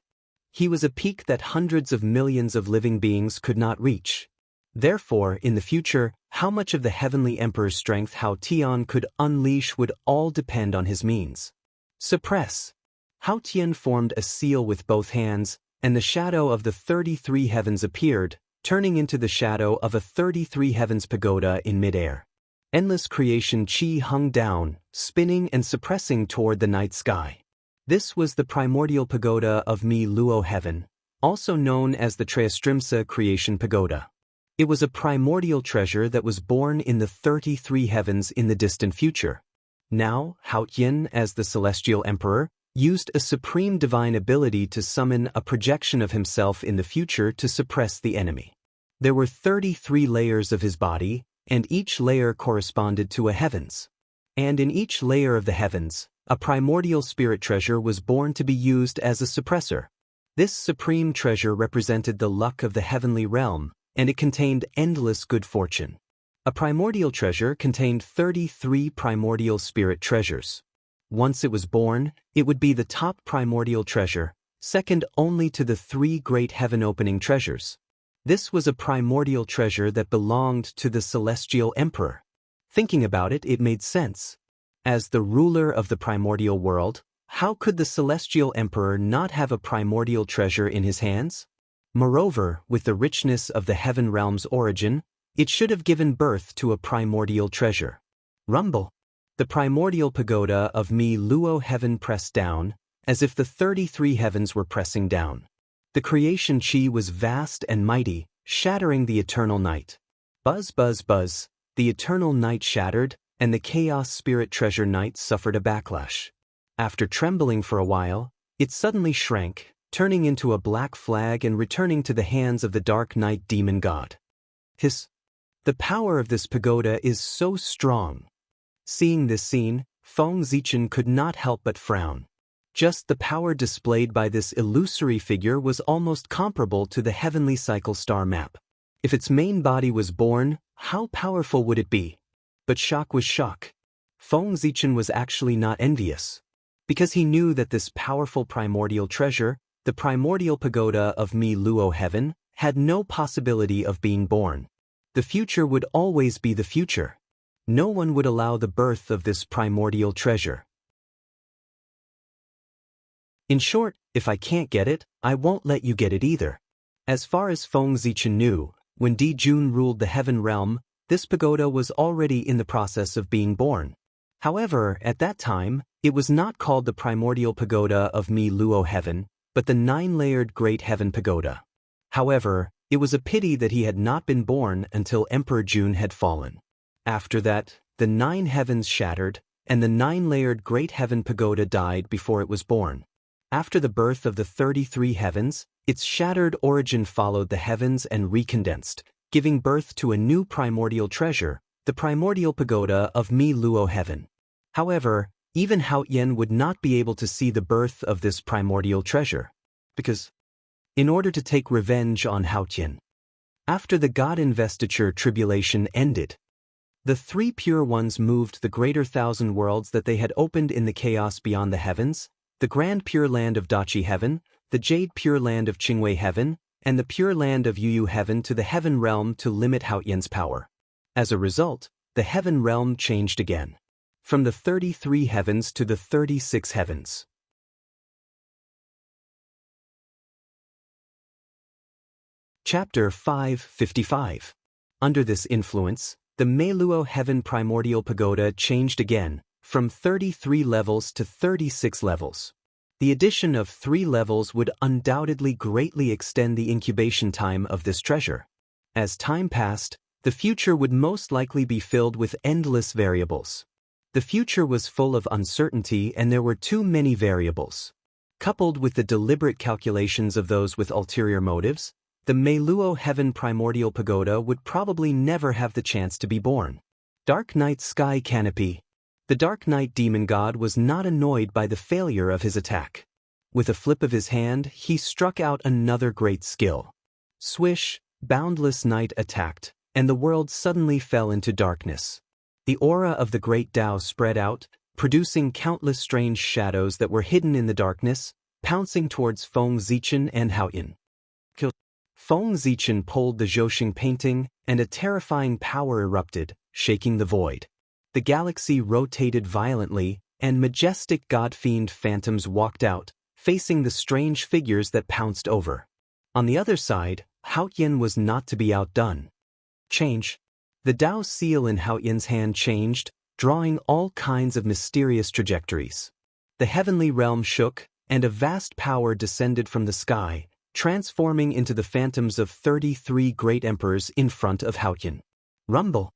He was a peak that hundreds of millions of living beings could not reach. Therefore, in the future, how much of the Heavenly Emperor's strength Hao Tian could unleash would all depend on his means. Suppress. Hao Tian formed a seal with both hands, and the shadow of the 33 heavens appeared, turning into the shadow of a 33 heavens pagoda in midair. Endless creation chi hung down, spinning and suppressing toward the night sky. This was the primordial pagoda of Mi Luo Heaven, also known as the Treastrimsa Creation Pagoda. It was a primordial treasure that was born in the 33 heavens in the distant future. Now, Hao Tian, as the Celestial Emperor, used a supreme divine ability to summon a projection of himself in the future to suppress the enemy. There were 33 layers of his body, and each layer corresponded to a heavens. And in each layer of the heavens, a primordial spirit treasure was born to be used as a suppressor. This supreme treasure represented the luck of the heavenly realm, and it contained endless good fortune. A primordial treasure contained 33 primordial spirit treasures. Once it was born, it would be the top primordial treasure, second only to the 3 great heaven-opening treasures. This was a primordial treasure that belonged to the Celestial Emperor. Thinking about it, it made sense. As the ruler of the primordial world, how could the Celestial Emperor not have a primordial treasure in his hands? Moreover, with the richness of the heaven realm's origin, it should have given birth to a primordial treasure. Rumble. The primordial pagoda of Mi Luo Heaven pressed down, as if the 33 heavens were pressing down. The creation chi was vast and mighty, shattering the eternal night. Buzz, buzz, buzz, the eternal night shattered, and the Chaos Spirit Treasure Knight suffered a backlash. After trembling for a while, it suddenly shrank, turning into a black flag and returning to the hands of the Dark Knight Demon God. The power of this pagoda is so strong. Seeing this scene, Feng Zichen could not help but frown. Just the power displayed by this illusory figure was almost comparable to the heavenly cycle star map. If its main body was born, how powerful would it be? But shock was shock. Feng Zichen was actually not envious. Because he knew that this powerful primordial treasure, the primordial pagoda of Mi Luo Heaven, had no possibility of being born. The future would always be the future. No one would allow the birth of this primordial treasure. In short, if I can't get it, I won't let you get it either. As far as Feng Zichen knew, when Di Jun ruled the Heaven Realm, this pagoda was already in the process of being born. However, at that time, it was not called the primordial pagoda of Mi Luo Heaven, but the 9-layered Great Heaven Pagoda. However, it was a pity that he had not been born until Emperor Jun had fallen. After that, the 9 heavens shattered, and the 9-layered Great Heaven Pagoda died before it was born. After the birth of the 33 heavens, its shattered origin followed the heavens and recondensed, giving birth to a new primordial treasure, the primordial pagoda of Mi Luo Heaven. However, even Hao Yan would not be able to see the birth of this primordial treasure. Because, in order to take revenge on Hao Yan, after the God investiture tribulation ended, the 3 pure ones moved the greater 1,000 worlds that they had opened in the chaos beyond the heavens, the grand pure land of Dachi Heaven, the jade pure land of Qingwei Heaven, and the pure land of Yuyu Heaven to the Heaven Realm to limit Hao Yan's power. As a result, the Heaven Realm changed again, from the 33 heavens to the 36 heavens. Chapter 555. Under this influence, the Meiluo Heaven Primordial Pagoda changed again, from 33 levels to 36 levels. The addition of 3 levels would undoubtedly greatly extend the incubation time of this treasure. As time passed, the future would most likely be filled with endless variables. The future was full of uncertainty and there were too many variables. Coupled with the deliberate calculations of those with ulterior motives, the Meiluo Heaven Primordial Pagoda would probably never have the chance to be born. Dark Knight Sky Canopy. The Dark Knight Demon God was not annoyed by the failure of his attack. With a flip of his hand, he struck out another great skill. Swish, Boundless Night attacked, and the world suddenly fell into darkness. The aura of the great Tao spread out, producing countless strange shadows that were hidden in the darkness, pouncing towards Feng Zichen and Hao Yan. Feng Zichen pulled the Zhouxing painting, and a terrifying power erupted, shaking the void. The galaxy rotated violently, and majestic god-fiend phantoms walked out, facing the strange figures that pounced over. On the other side, Hao Yan was not to be outdone. Change. The Tao seal in Hao Yan's hand changed, drawing all kinds of mysterious trajectories. The heavenly realm shook, and a vast power descended from the sky, transforming into the phantoms of 33 great emperors in front of Hao Yan. Rumble.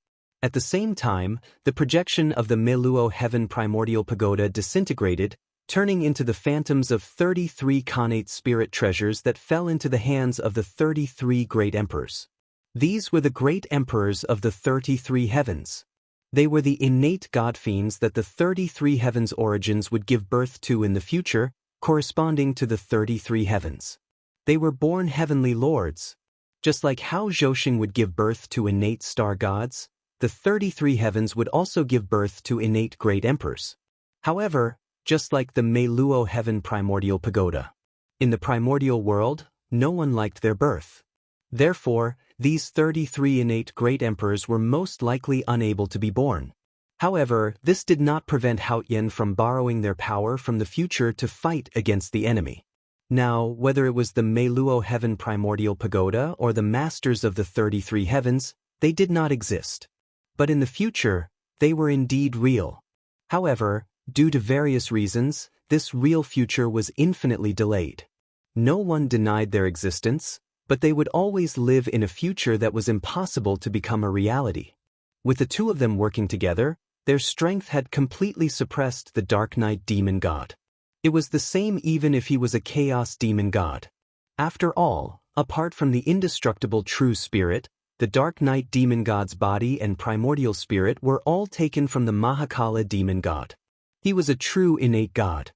At the same time, the projection of the Meiluo Heaven Primordial Pagoda disintegrated, turning into the phantoms of 33 connate spirit treasures that fell into the hands of the 33 great emperors. These were the great emperors of the 33 heavens. They were the innate god-fiends that the 33 heavens' origins would give birth to in the future, corresponding to the 33 heavens. They were born heavenly lords. Just like how Zhouxing would give birth to innate star gods, the 33 heavens would also give birth to innate great emperors. However, just like the Meiluo Heaven Primordial Pagoda, in the primordial world, no one liked their birth. Therefore, these 33 innate great emperors were most likely unable to be born. However, this did not prevent Hao Yan from borrowing their power from the future to fight against the enemy. Now, whether it was the Meiluo Heaven Primordial Pagoda or the Masters of the 33 Heavens, they did not exist. But in the future, they were indeed real. However, due to various reasons, this real future was infinitely delayed. No one denied their existence, but they would always live in a future that was impossible to become a reality. With the two of them working together, their strength had completely suppressed the Dark Knight demon god. It was the same even if he was a chaos demon god. After all, apart from the indestructible true spirit, the Dark Knight demon god's body and primordial spirit were all taken from the Mahakala demon god. He was a true innate god.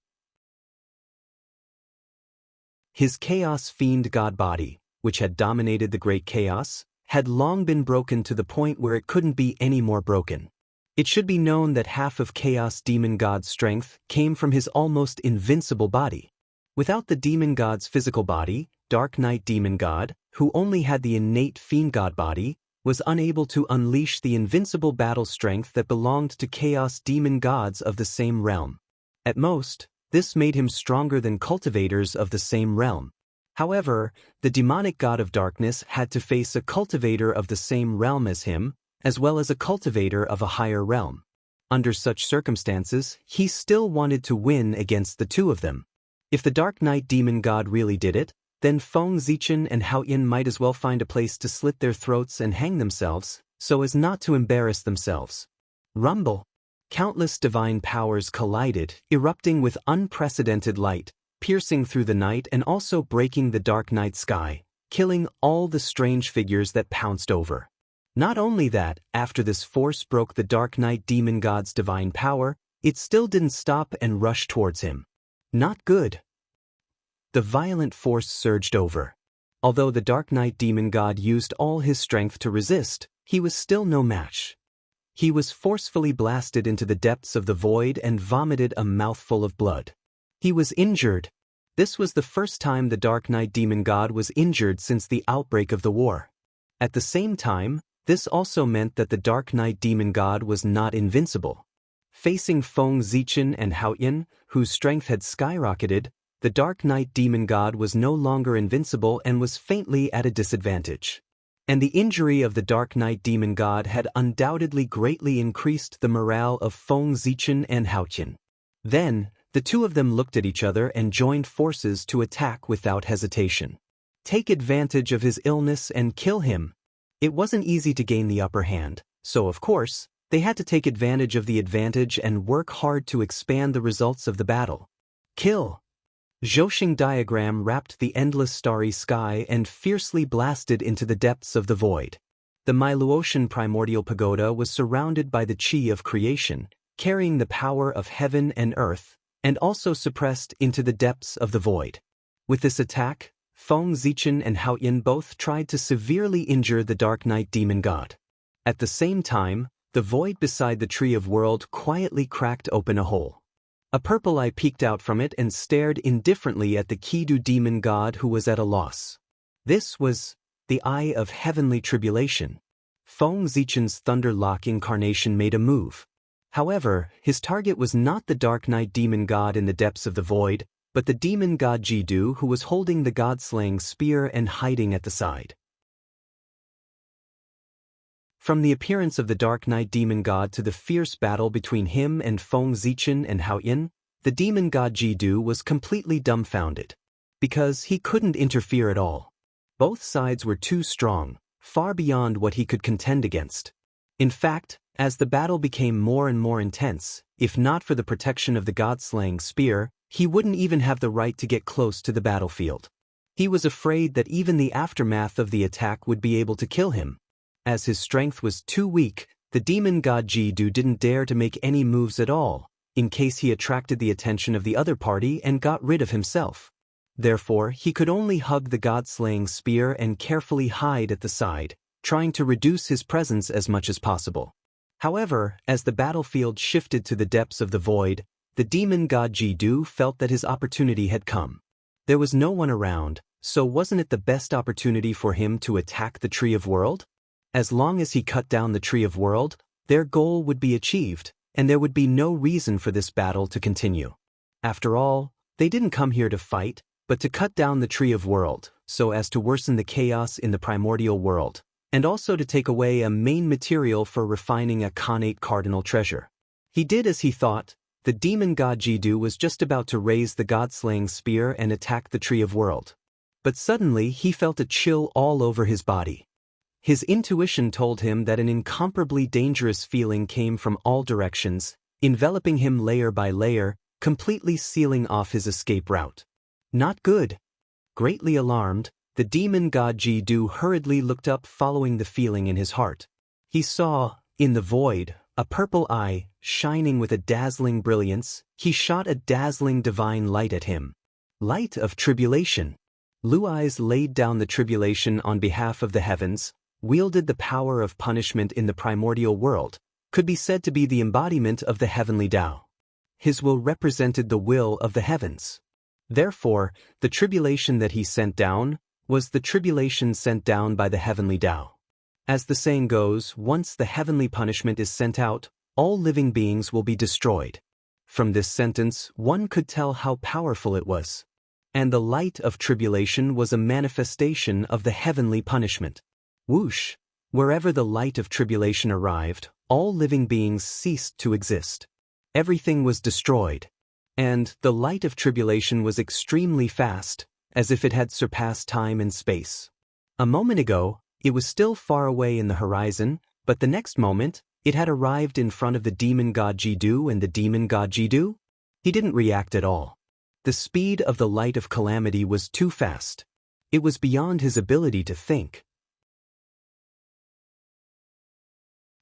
His chaos fiend god body, which had dominated the great chaos, had long been broken to the point where it couldn't be any more broken. It should be known that half of chaos demon god's strength came from his almost invincible body. Without the demon god's physical body, Dark Knight demon god, who only had the innate fiend god body, was unable to unleash the invincible battle strength that belonged to chaos demon gods of the same realm. At most, this made him stronger than cultivators of the same realm. However, the demonic god of darkness had to face a cultivator of the same realm as him, as well as a cultivator of a higher realm. Under such circumstances, he still wanted to win against the two of them. If the Dark Knight demon god really did it, then Feng Zichen and Hao Yin might as well find a place to slit their throats and hang themselves, so as not to embarrass themselves. Rumble! Countless divine powers collided, erupting with unprecedented light, piercing through the night and also breaking the dark night sky, killing all the strange figures that pounced over. Not only that, after this force broke the Dark Knight demon god's divine power, it still didn't stop and rush towards him. Not good. The violent force surged over. Although the Dark Knight demon god used all his strength to resist, he was still no match. He was forcefully blasted into the depths of the void and vomited a mouthful of blood. He was injured. This was the first time the Dark Knight demon god was injured since the outbreak of the war. At the same time, this also meant that the Dark Knight demon god was not invincible. Facing Feng Zichen and Hao Yin, whose strength had skyrocketed, the Dark Knight demon god was no longer invincible and was faintly at a disadvantage. And the injury of the Dark Knight demon god had undoubtedly greatly increased the morale of Feng Zichen and Hao Yin. Then, the two of them looked at each other and joined forces to attack without hesitation. Take advantage of his illness and kill him. It wasn't easy to gain the upper hand, so of course, they had to take advantage of the advantage and work hard to expand the results of the battle. Kill! Zhouxing diagram wrapped the endless starry sky and fiercely blasted into the depths of the void. The Myluotian primordial pagoda was surrounded by the chi of creation, carrying the power of heaven and earth, and also suppressed into the depths of the void. With this attack, Feng Zichen and Hao Yin both tried to severely injure the Dark Knight demon god. At the same time, the void beside the Tree of World quietly cracked open a hole. A purple eye peeked out from it and stared indifferently at the Kidu demon god who was at a loss. This was the Eye of Heavenly Tribulation. Feng Zichen's Thunder Lock incarnation made a move. However, his target was not the Dark Knight demon god in the depths of the void, but the demon god Jidu who was holding the god-slaying spear and hiding at the side. From the appearance of the Dark Knight demon god to the fierce battle between him and Feng Zichen and Hao Yin, the demon god Jidu was completely dumbfounded. Because he couldn't interfere at all. Both sides were too strong, far beyond what he could contend against. In fact, as the battle became more and more intense, if not for the protection of the god-slaying spear, he wouldn't even have the right to get close to the battlefield. He was afraid that even the aftermath of the attack would be able to kill him. As his strength was too weak, the demon god Jidu didn't dare to make any moves at all, in case he attracted the attention of the other party and got rid of himself. Therefore, he could only hug the god-slaying spear and carefully hide at the side, trying to reduce his presence as much as possible. However, as the battlefield shifted to the depths of the void, the demon god Jidu felt that his opportunity had come. There was no one around, so wasn't it the best opportunity for him to attack the Tree of World? As long as he cut down the Tree of World, their goal would be achieved, and there would be no reason for this battle to continue. After all, they didn't come here to fight, but to cut down the Tree of World, so as to worsen the chaos in the primordial world, and also to take away a main material for refining a Khanate cardinal treasure. He did as he thought. The demon god Jidu was just about to raise the god-slaying spear and attack the Tree of World. But suddenly he felt a chill all over his body. His intuition told him that an incomparably dangerous feeling came from all directions, enveloping him layer by layer, completely sealing off his escape route. Not good. Greatly alarmed, the demon god Ji-Du hurriedly looked up, following the feeling in his heart. He saw, in the void, a purple eye, shining with a dazzling brilliance. He shot a dazzling divine light at him. Light of tribulation. Luai's laid down the tribulation on behalf of the heavens, wielded the power of punishment in the primordial world, could be said to be the embodiment of the heavenly Tao. His will represented the will of the heavens. Therefore, the tribulation that he sent down was the tribulation sent down by the heavenly Tao. As the saying goes, once the heavenly punishment is sent out, all living beings will be destroyed. From this sentence, one could tell how powerful it was. And the light of tribulation was a manifestation of the heavenly punishment. Whoosh! Wherever the light of tribulation arrived, all living beings ceased to exist. Everything was destroyed. And the light of tribulation was extremely fast, as if it had surpassed time and space. A moment ago, it was still far away in the horizon, but the next moment, it had arrived in front of the demon god Ji-Du, and the demon god Ji-Du? He didn't react at all. The speed of the light of calamity was too fast. It was beyond his ability to think.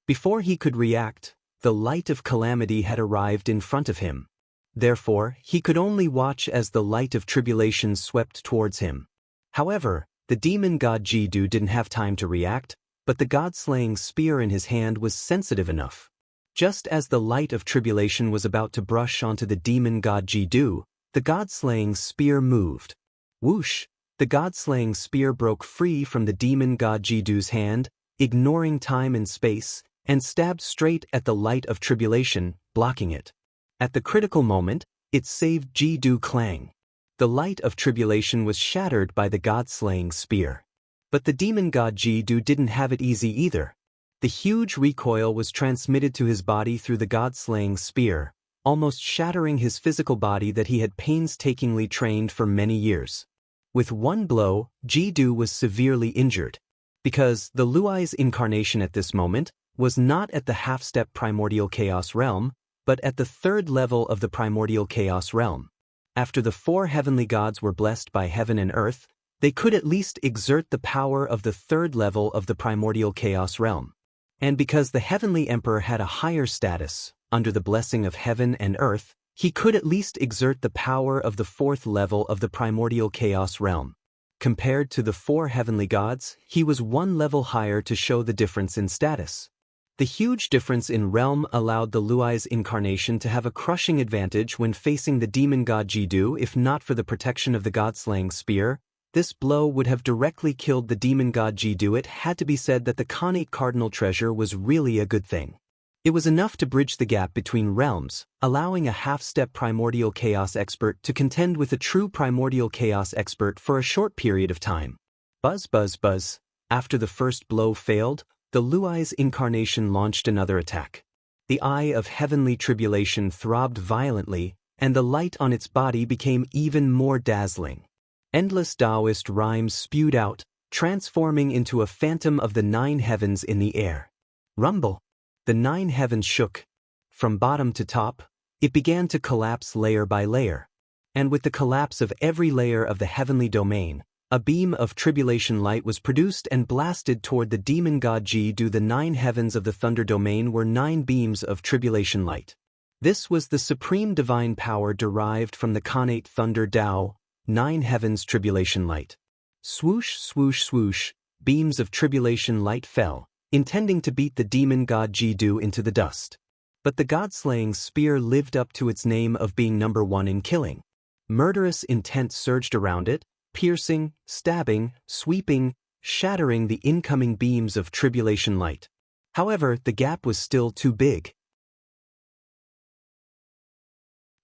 Before he could react, the light of calamity had arrived in front of him. Therefore, he could only watch as the light of tribulation swept towards him. However, the demon god Ji-Du didn't have time to react, but the god-slaying spear in his hand was sensitive enough. Just as the light of tribulation was about to brush onto the demon god Ji-Du, the god-slaying spear moved. Whoosh! The god-slaying spear broke free from the demon god Ji-Du's hand, ignoring time and space, and stabbed straight at the light of tribulation, blocking it. At the critical moment, it saved Ji-Du Clang. The light of tribulation was shattered by the god-slaying spear. But the demon god Ji-Du didn't have it easy either. The huge recoil was transmitted to his body through the god-slaying spear, almost shattering his physical body that he had painstakingly trained for many years. With one blow, Ji-Du was severely injured. Because the Luai's incarnation at this moment was not at the half-step primordial chaos realm, but at the third level of the primordial chaos realm. After the four heavenly gods were blessed by heaven and earth, they could at least exert the power of the third level of the primordial chaos realm. And because the heavenly emperor had a higher status, under the blessing of heaven and earth, he could at least exert the power of the fourth level of the primordial chaos realm. Compared to the four heavenly gods, he was one level higher to show the difference in status. The huge difference in realm allowed the Luai's incarnation to have a crushing advantage when facing the demon god Ji-Du. If not for the protection of the god-slaying spear, this blow would have directly killed the demon god Ji-Du. It had to be said that the Khanate cardinal treasure was really a good thing. It was enough to bridge the gap between realms, allowing a half-step primordial chaos expert to contend with a true primordial chaos expert for a short period of time. Buzz buzz buzz. After the first blow failed, the Luai's incarnation launched another attack. The eye of heavenly tribulation throbbed violently, and the light on its body became even more dazzling. Endless Taoist rhymes spewed out, transforming into a phantom of the nine heavens in the air. Rumble! The nine heavens shook. From bottom to top, it began to collapse layer by layer. And with the collapse of every layer of the heavenly domain, a beam of tribulation light was produced and blasted toward the demon god Ji-Du. The nine heavens of the thunder domain were 9 beams of tribulation light. This was the supreme divine power derived from the Khanate thunder Tao, 9 heavens tribulation light. Swoosh, swoosh, swoosh, beams of tribulation light fell, intending to beat the demon god Ji-Du into the dust. But the god-slaying spear lived up to its name of being number 1 in killing. Murderous intent surged around it, piercing, stabbing, sweeping, shattering the incoming beams of tribulation light. However, the gap was still too big.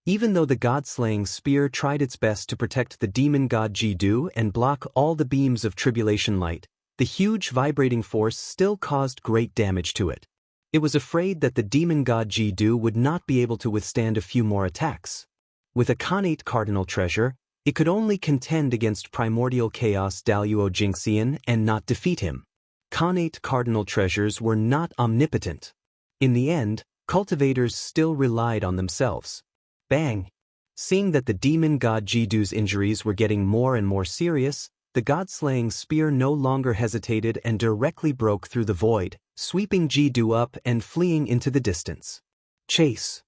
Even though the god-slaying spear tried its best to protect the demon god Ji-Du and block all the beams of tribulation light, the huge vibrating force still caused great damage to it. It was afraid that the demon god Ji-Du would not be able to withstand a few more attacks. With a Khanate cardinal treasure, It could only contend against primordial chaos Daluo Jingxian and not defeat him. Khanate cardinal treasures were not omnipotent. In the end, cultivators still relied on themselves. Bang! Seeing that the demon god Jidu's injuries were getting more and more serious, the god-slaying spear no longer hesitated and directly broke through the void, sweeping Jidu up and fleeing into the distance. Chase!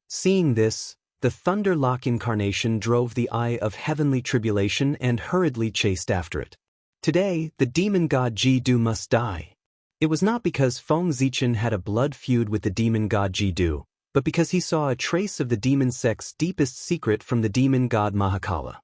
Seeing this, the Thunderlock incarnation drove the eye of heavenly tribulation and hurriedly chased after it. Today, the demon god Jidu must die. It was not because Feng Zichen had a blood feud with the demon god Jidu, but because he saw a trace of the demon sect's deepest secret from the demon god Mahakala.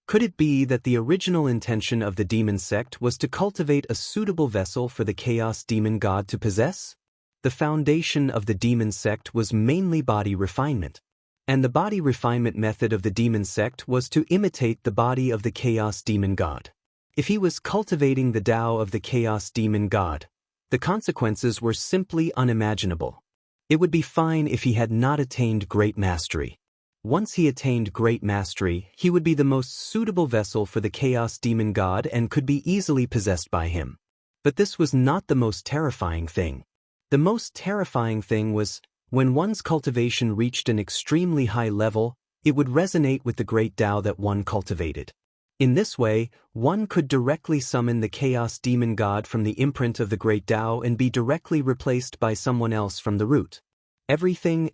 Could it be that the original intention of the demon sect was to cultivate a suitable vessel for the chaos demon god to possess? The foundation of the demon sect was mainly body refinement. And the body refinement method of the demon sect was to imitate the body of the chaos demon god. If he was cultivating the Tao of the chaos demon god, the consequences were simply unimaginable. It would be fine if he had not attained great mastery. Once he attained great mastery, he would be the most suitable vessel for the chaos demon god and could be easily possessed by him. But this was not the most terrifying thing. The most terrifying thing was, when one's cultivation reached an extremely high level, it would resonate with the great Tao that one cultivated. In this way, one could directly summon the chaos demon god from the imprint of the great Tao and be directly replaced by someone else from the root. Everything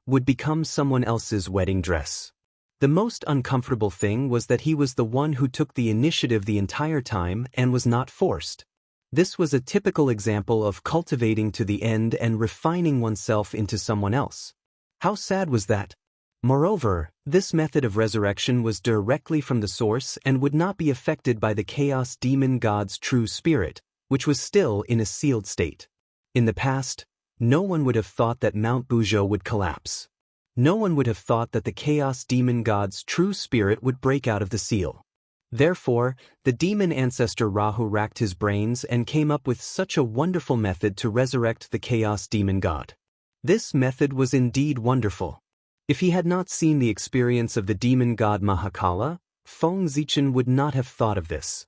would become someone else's wedding dress. The most uncomfortable thing was that he was the one who took the initiative the entire time and was not forced. This was a typical example of cultivating to the end and refining oneself into someone else. How sad was that? Moreover, this method of resurrection was directly from the source and would not be affected by the chaos demon god's true spirit, which was still in a sealed state. In the past, no one would have thought that Mount Buzhou would collapse. No one would have thought that the chaos demon god's true spirit would break out of the seal. Therefore, the demon ancestor Rahu racked his brains and came up with such a wonderful method to resurrect the chaos demon god. This method was indeed wonderful. If he had not seen the experience of the demon god Mahakala, Feng Zichen would not have thought of this.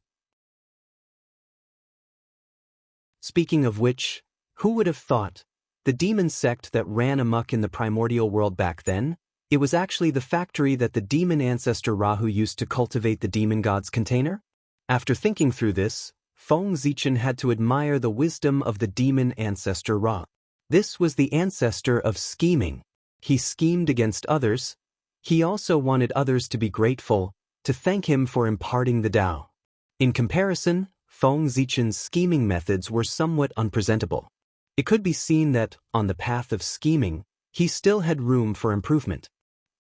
Speaking of which, who would have thought? The demon sect that ran amok in the primordial world back then? It was actually the factory that the demon ancestor Rahu used to cultivate the demon god's container? After thinking through this, Feng Zichen had to admire the wisdom of the demon ancestor Ra. This was the ancestor of scheming. He schemed against others. He also wanted others to be grateful, to thank him for imparting the Tao. In comparison, Feng Zichen's scheming methods were somewhat unpresentable. It could be seen that, on the path of scheming, he still had room for improvement.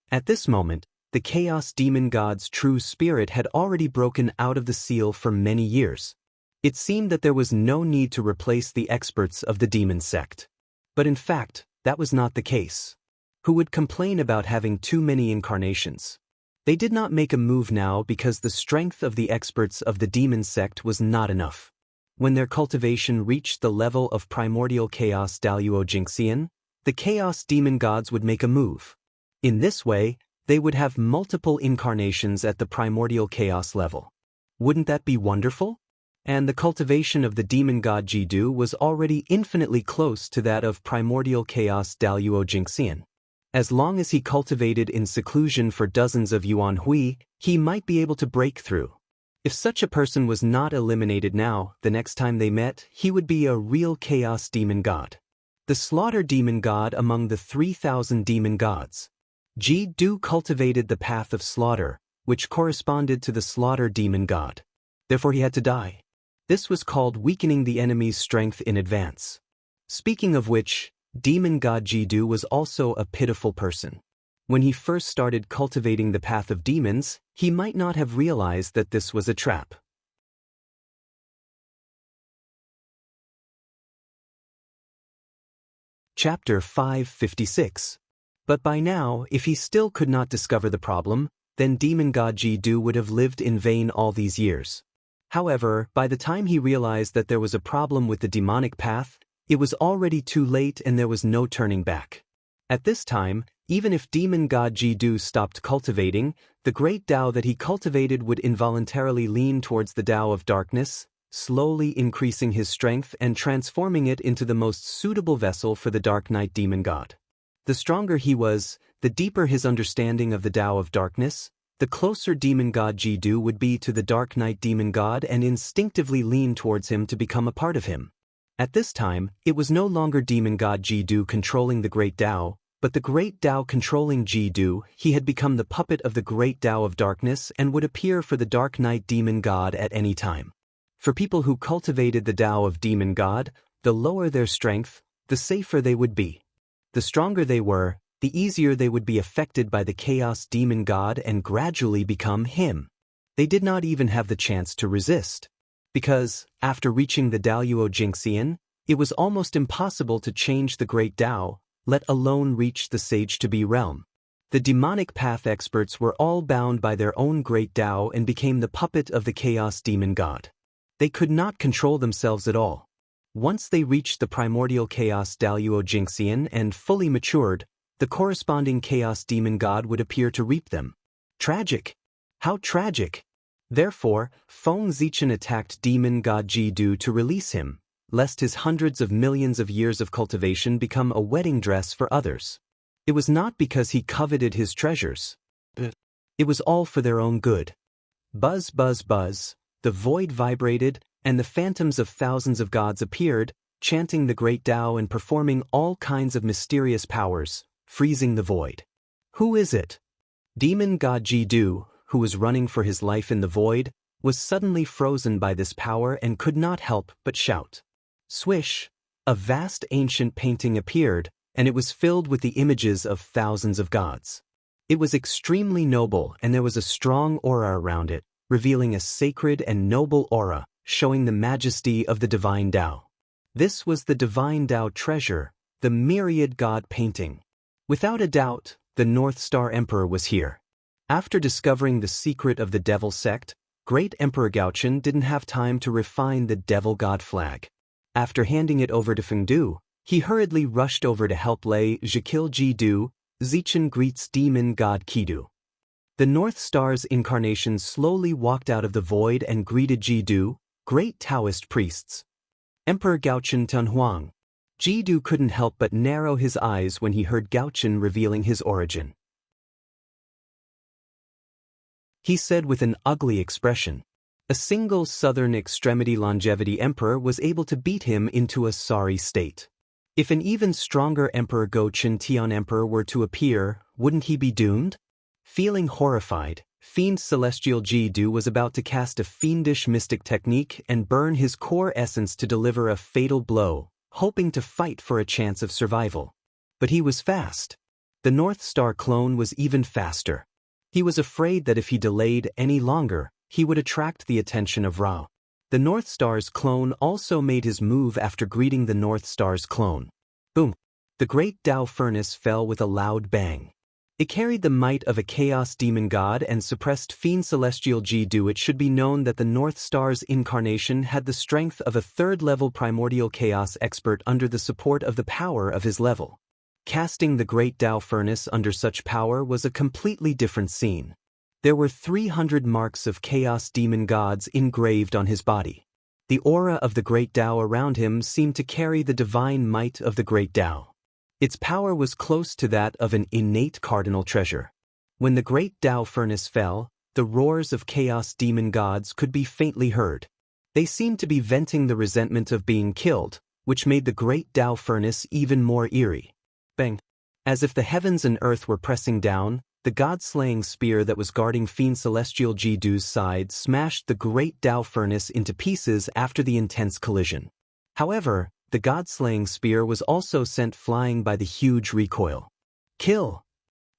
At this moment, the chaos demon god's true spirit had already broken out of the seal for many years. It seemed that there was no need to replace the experts of the demon sect. But in fact, that was not the case. Who would complain about having too many incarnations? They did not make a move now because the strength of the experts of the demon sect was not enough. When their cultivation reached the level of primordial chaos Daluo Jingxian, the chaos demon gods would make a move. In this way, they would have multiple incarnations at the primordial chaos level. Wouldn't that be wonderful? And the cultivation of the demon god Jidu was already infinitely close to that of primordial chaos Daluo Jingxian. As long as he cultivated in seclusion for dozens of Yuan Hui, he might be able to break through. If such a person was not eliminated now, the next time they met, he would be a real chaos demon god. The slaughter demon god among the 3,000 demon gods. Jidu cultivated the path of slaughter, which corresponded to the slaughter demon god. Therefore he had to die. This was called weakening the enemy's strength in advance. Speaking of which, demon god Jidu was also a pitiful person. When he first started cultivating the path of demons, he might not have realized that this was a trap. Chapter 556. But by now, if he still could not discover the problem, then demon god Jidu would have lived in vain all these years. However, by the time he realized that there was a problem with the demonic path, it was already too late and there was no turning back. At this time, Even if demon god Ji-du stopped cultivating, the great Tao that he cultivated would involuntarily lean towards the Tao of darkness, slowly increasing his strength and transforming it into the most suitable vessel for the Dark Knight demon god. The stronger he was, the deeper his understanding of the Tao of darkness, the closer demon god Ji-du would be to the Dark Knight demon god and instinctively lean towards him to become a part of him. At this time, it was no longer demon god Ji-du controlling the great Tao, but the great Tao controlling Ji-du. He had become the puppet of the great Tao of darkness and would appear for the Dark Knight demon god at any time. For people who cultivated the Tao of demon god, the lower their strength, the safer they would be. The stronger they were, the easier they would be affected by the chaos demon god and gradually become him. They did not even have the chance to resist. Because, after reaching the Daluo Jingxian, it was almost impossible to change the great Tao, let alone reach the Sage-to-be realm. The demonic path experts were all bound by their own great Tao and became the puppet of the chaos demon god. They could not control themselves at all. Once they reached the primordial chaos Daluo Jingxian and fully matured, the corresponding chaos demon god would appear to reap them. Tragic! How tragic! Therefore, Feng Zichen attacked demon god Ji-du to release him, lest his hundreds of millions of years of cultivation become a wedding dress for others. It was not because he coveted his treasures. It was all for their own good. Buzz, buzz, buzz, the void vibrated, and the phantoms of thousands of gods appeared, chanting the great Tao and performing all kinds of mysterious powers, freezing the void. Who is it? Demon god Ji-du, who was running for his life in the void, was suddenly frozen by this power and could not help but shout. Swish! A vast ancient painting appeared, and it was filled with the images of thousands of gods. It was extremely noble, and there was a strong aura around it, revealing a sacred and noble aura, showing the majesty of the divine Tao. This was the divine Tao treasure, the myriad god painting. Without a doubt, the North Star Emperor was here. After discovering the secret of the Devil Sect, Great Emperor Gaochen didn't have time to refine the Devil God flag. After handing it over to Fengdu, he hurriedly rushed over to help Lei Zhikil Ji-du. Zichen greets demon god Kidu. The North Star's incarnation slowly walked out of the void and greeted Ji-du, great Taoist priests. Emperor Gaochen Tunhuang. Ji-du couldn't help but narrow his eyes when he heard Gaochen revealing his origin. He said with an ugly expression, a single southern extremity longevity emperor was able to beat him into a sorry state. If an even stronger Emperor Go-Chen Tian Emperor were to appear, wouldn't he be doomed? Feeling horrified, Fiend Celestial Ji-du was about to cast a fiendish mystic technique and burn his core essence to deliver a fatal blow, hoping to fight for a chance of survival. But he was fast. The North Star clone was even faster. He was afraid that if he delayed any longer, he would attract the attention of Rao. The North Star's clone also made his move after greeting the North Star's clone. Boom! The great Tao furnace fell with a loud bang. It carried the might of a chaos demon god and suppressed Fiend Celestial Ji-du. It should be known that the North Star's incarnation had the strength of a third-level primordial chaos expert under the support of the power of his level. Casting the great Tao furnace under such power was a completely different scene. There were 300 marks of chaos demon gods engraved on his body. The aura of the great Tao around him seemed to carry the divine might of the great Tao. Its power was close to that of an innate cardinal treasure. When the great Tao furnace fell, the roars of chaos demon gods could be faintly heard. They seemed to be venting the resentment of being killed, which made the great Tao furnace even more eerie. Bang! As if the heavens and earth were pressing down, the god-slaying spear that was guarding Fiend Celestial Ji-du's side smashed the great Tao furnace into pieces after the intense collision. However, the god-slaying spear was also sent flying by the huge recoil. Kill!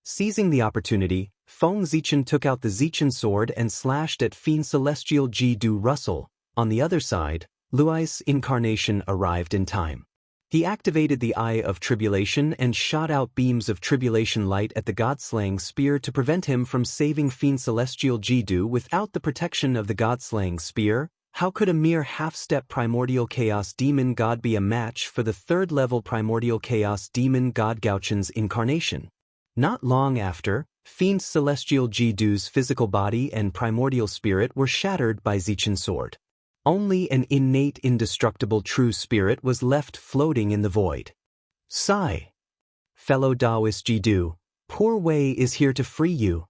Seizing the opportunity, Feng Zichen took out the Zichen sword and slashed at Fiend Celestial Ji-du Russell. On the other side, Luai's incarnation arrived in time. He activated the Eye of Tribulation and shot out beams of tribulation light at the god-slaying spear to prevent him from saving Fiend Celestial Ji-du. Without the protection of the god-slaying spear, how could a mere half-step primordial chaos demon god be a match for the third-level primordial chaos demon god Gaochen's incarnation? Not long after, Fiend Celestial Jidu's physical body and primordial spirit were shattered by Zichen's sword. Only an innate indestructible true spirit was left floating in the void. Sigh. Fellow Taoist Jidu, poor Wei is here to free you.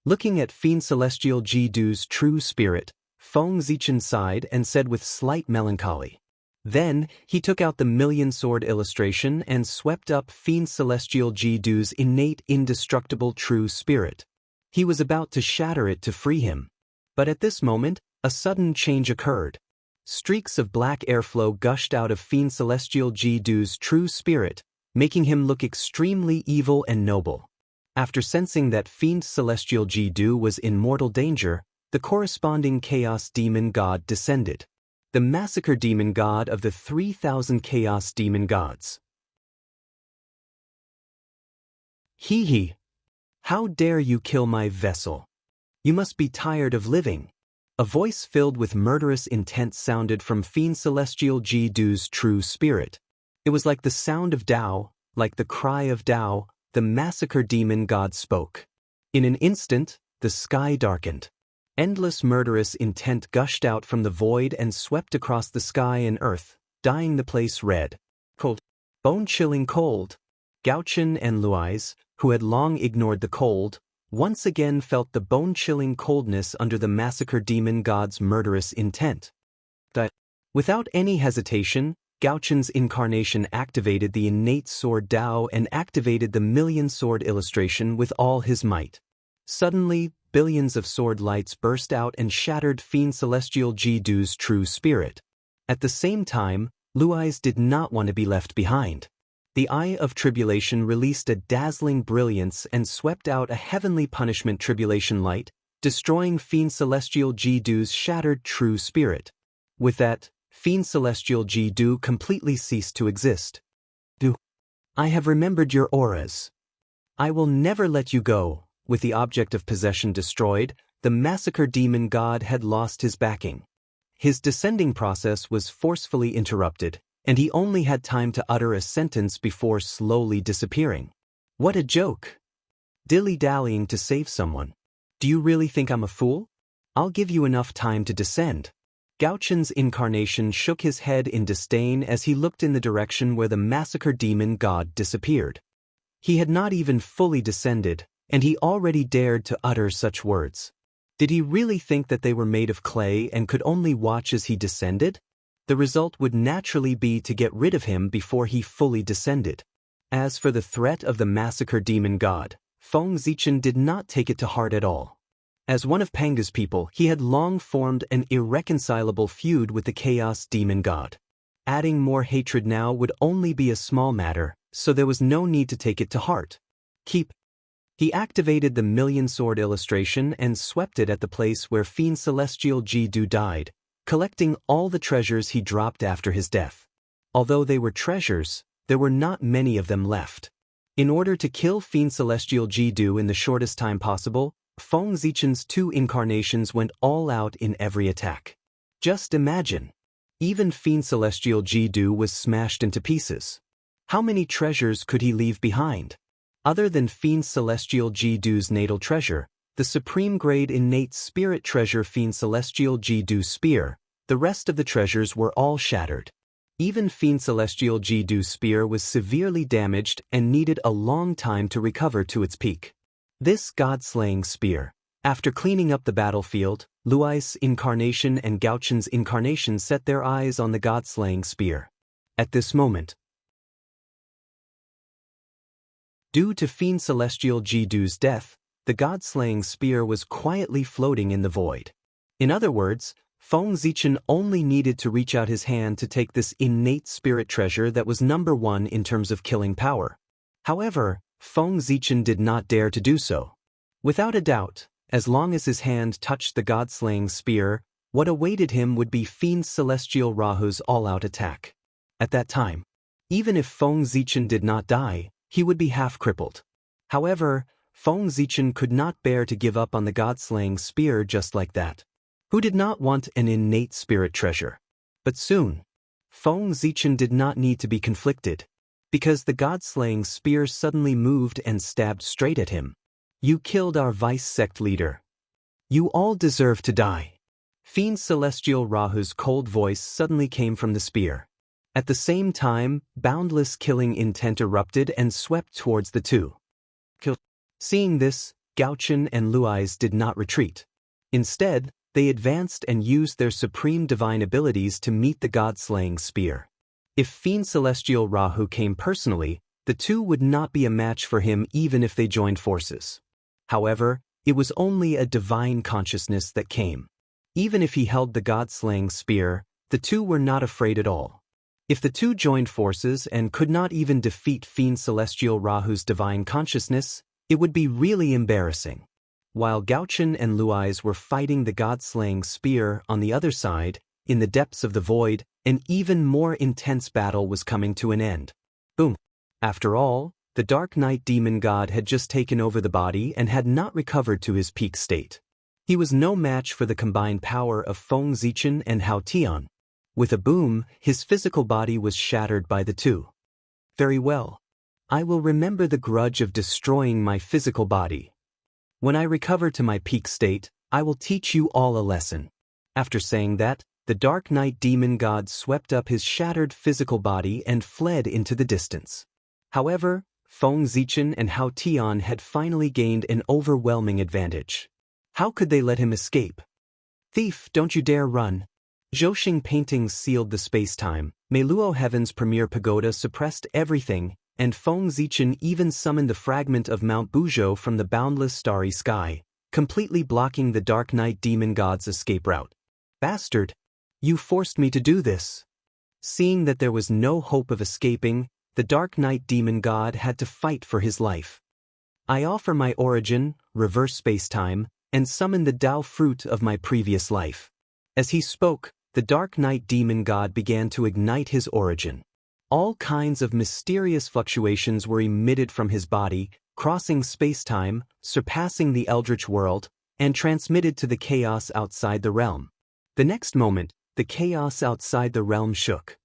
Looking at Fiend Celestial Jidu's true spirit, Feng Zichen sighed and said with slight melancholy. Then, he took out the million sword illustration and swept up Fiend Celestial Jidu's innate indestructible true spirit. He was about to shatter it to free him. But at this moment, a sudden change occurred. Streaks of black airflow gushed out of Fiend Celestial Jidu's true spirit, making him look extremely evil and noble. After sensing that Fiend Celestial Jidu was in mortal danger, the corresponding Chaos Demon God descended. The Massacre Demon God of the 3,000 Chaos Demon Gods. Hee hee. How dare you kill my vessel? You must be tired of living. A voice filled with murderous intent sounded from Fiend Celestial Jidu's true spirit. It was like the sound of Tao, like the cry of Tao, the Massacre Demon God spoke. In an instant, the sky darkened. Endless murderous intent gushed out from the void and swept across the sky and earth, dyeing the place red. Cold. Bone-chilling cold. Gao-Chen and Luais, who had long ignored the cold, once again felt the bone-chilling coldness under the Massacre Demon God's murderous intent. Without any hesitation, Gao-Chen's incarnation activated the innate sword Tao and activated the million sword illustration with all his might. Suddenly, billions of sword lights burst out and shattered Fiend Celestial Jidu's true spirit. At the same time, Luais did not want to be left behind. The Eye of Tribulation released a dazzling brilliance and swept out a heavenly punishment tribulation light, destroying Fiend Celestial Jidu's shattered true spirit. With that, Fiend Celestial Jidu completely ceased to exist. I have remembered your auras. I will never let you go. With the object of possession destroyed, the Massacre Demon God had lost his backing. His descending process was forcefully interrupted, and he only had time to utter a sentence before slowly disappearing. What a joke! Dilly-dallying to save someone. Do you really think I'm a fool? I'll give you enough time to descend. Gao-Chen's incarnation shook his head in disdain as he looked in the direction where the Massacre Demon God disappeared. He had not even fully descended, and he already dared to utter such words. Did he really think that they were made of clay and could only watch as he descended? The result would naturally be to get rid of him before he fully descended. As for the threat of the Massacre Demon God, Feng Zichen did not take it to heart at all. As one of Panga's people, he had long formed an irreconcilable feud with the Chaos Demon God. Adding more hatred now would only be a small matter, so there was no need to take it to heart. He activated the million sword illustration and swept it at the place where Fiend Celestial Jidu died, collecting all the treasures he dropped after his death. Although they were treasures, there were not many of them left. In order to kill Fiend Celestial Jidu in the shortest time possible, Feng Zichen's 2 incarnations went all out in every attack. Just imagine. Even Fiend Celestial Jidu was smashed into pieces. How many treasures could he leave behind? Other than Fiend Celestial Jidu's natal treasure, the supreme grade innate spirit treasure Fiend Celestial Jidu Spear, the rest of the treasures were all shattered. Even Fiend Celestial Jidu's spear was severely damaged and needed a long time to recover to its peak. This god-slaying spear. After cleaning up the battlefield, Luais' incarnation and Gao-Chen's incarnation set their eyes on the god-slaying spear. At this moment, due to Fiend Celestial Jidu's death, the god-slaying spear was quietly floating in the void. In other words, Feng Zichen only needed to reach out his hand to take this innate spirit treasure that was number 1 in terms of killing power. However, Feng Zichen did not dare to do so. Without a doubt, as long as his hand touched the god-slaying spear, what awaited him would be Fiend Celestial Rahu's all-out attack. At that time, even if Feng Zichen did not die, he would be half-crippled. However, Feng Zichen could not bear to give up on the god-slaying spear just like that. Who did not want an innate spirit treasure? But soon, Feng Zichen did not need to be conflicted. because the god-slaying spear suddenly moved and stabbed straight at him. You killed our vice sect leader. You all deserve to die. Fiend Celestial Rahu's cold voice suddenly came from the spear. At the same time, boundless killing intent erupted and swept towards the two. Seeing this, Gaochen and Luais did not retreat. Instead, they advanced and used their supreme divine abilities to meet the god-slaying spear. If Fiend Celestial Rahu came personally, the two would not be a match for him even if they joined forces. However, it was only a divine consciousness that came. Even if he held the god-slaying spear, the two were not afraid at all. If the two joined forces and could not even defeat Fiend Celestial Rahu's divine consciousness, it would be really embarrassing. While Gaochen and Luais were fighting the god-slaying spear on the other side, in the depths of the void, an even more intense battle was coming to an end. Boom! After all, the Dark Knight Demon God had just taken over the body and had not recovered to his peak state. He was no match for the combined power of Feng Zichen and Hao Tian. With a boom, his physical body was shattered by the two. Very well. I will remember the grudge of destroying my physical body. When I recover to my peak state, I will teach you all a lesson. After saying that, the Dark Knight Demon God swept up his shattered physical body and fled into the distance. However, Feng Zichen and Hao Tian had finally gained an overwhelming advantage. How could they let him escape? Thief, don't you dare run. Zhouxing paintings sealed the space-time, Meiluo Heaven's premier pagoda suppressed everything, and Feng Zichen even summoned the fragment of Mount Buzhou from the boundless starry sky, completely blocking the Dark Knight Demon God's escape route. Bastard! You forced me to do this. Seeing that there was no hope of escaping, the Dark Knight Demon God had to fight for his life. I offer my origin, reverse space-time, and summon the Tao fruit of my previous life. As he spoke, the Dark Knight Demon God began to ignite his origin. All kinds of mysterious fluctuations were emitted from his body, crossing space-time, surpassing the Eldritch world, and transmitted to the chaos outside the realm. The next moment, the chaos outside the realm shook.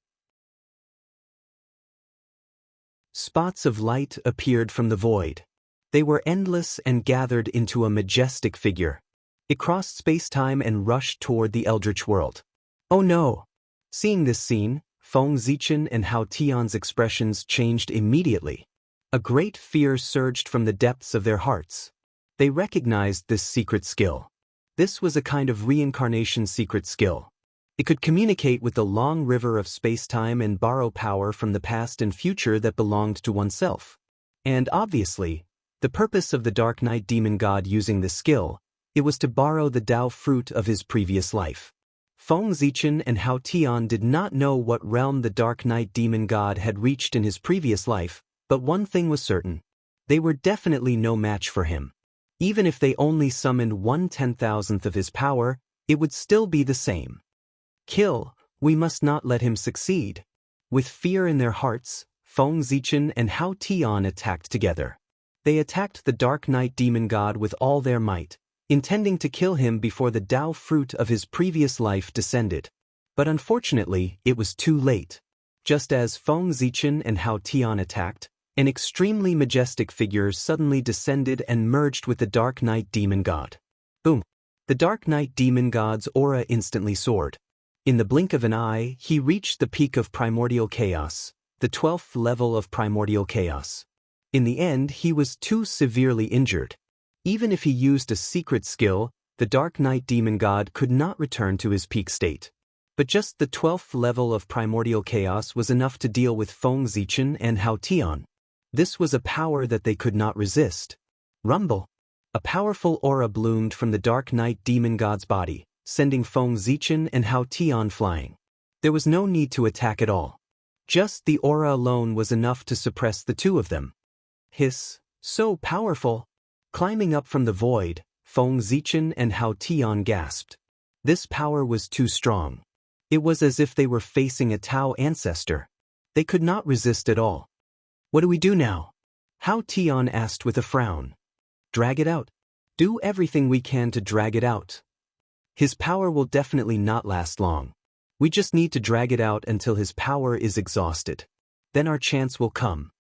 Spots of light appeared from the void. They were endless and gathered into a majestic figure. It crossed space-time and rushed toward the Eldritch world. Oh no! Seeing this scene, Feng Zichen and Hao Tian's expressions changed immediately. A great fear surged from the depths of their hearts. They recognized this secret skill. This was a kind of reincarnation secret skill. It could communicate with the long river of space-time and borrow power from the past and future that belonged to oneself. And obviously, the purpose of the Dark Knight Demon God using this skill, it was to borrow the Tao fruit of his previous life. Feng Zichen and Hao Tian did not know what realm the Dark Knight Demon God had reached in his previous life, but one thing was certain. They were definitely no match for him. Even if they only summoned 1/10,000th of his power, it would still be the same. Kill, we must not let him succeed. With fear in their hearts, Feng Zichen and Hao Tian attacked together. They attacked the Dark Knight Demon God with all their might, intending to kill him before the Tao fruit of his previous life descended. But unfortunately, it was too late. Just as Feng Zichen and Hao Tian attacked, an extremely majestic figure suddenly descended and merged with the Dark Knight Demon God. Boom! The Dark Knight Demon God's aura instantly soared. In the blink of an eye, he reached the peak of primordial chaos, the 12th level of primordial chaos. In the end, he was too severely injured. Even if he used a secret skill, the Dark Knight Demon God could not return to his peak state. But just the 12th level of primordial chaos was enough to deal with Feng Zichen and Hao Tian. This was a power that they could not resist. Rumble! A powerful aura bloomed from the Dark Knight Demon God's body, sending Feng Zichen and Hao Tian flying. There was no need to attack at all. Just the aura alone was enough to suppress the two of them. Hiss! So powerful! Climbing up from the void, Feng Zichen and Hao Tian gasped. This power was too strong. It was as if they were facing a Tao ancestor. They could not resist at all. What do we do now? Hao Tian asked with a frown. Drag it out. Do everything we can to drag it out. His power will definitely not last long. We just need to drag it out until his power is exhausted. then our chance will come.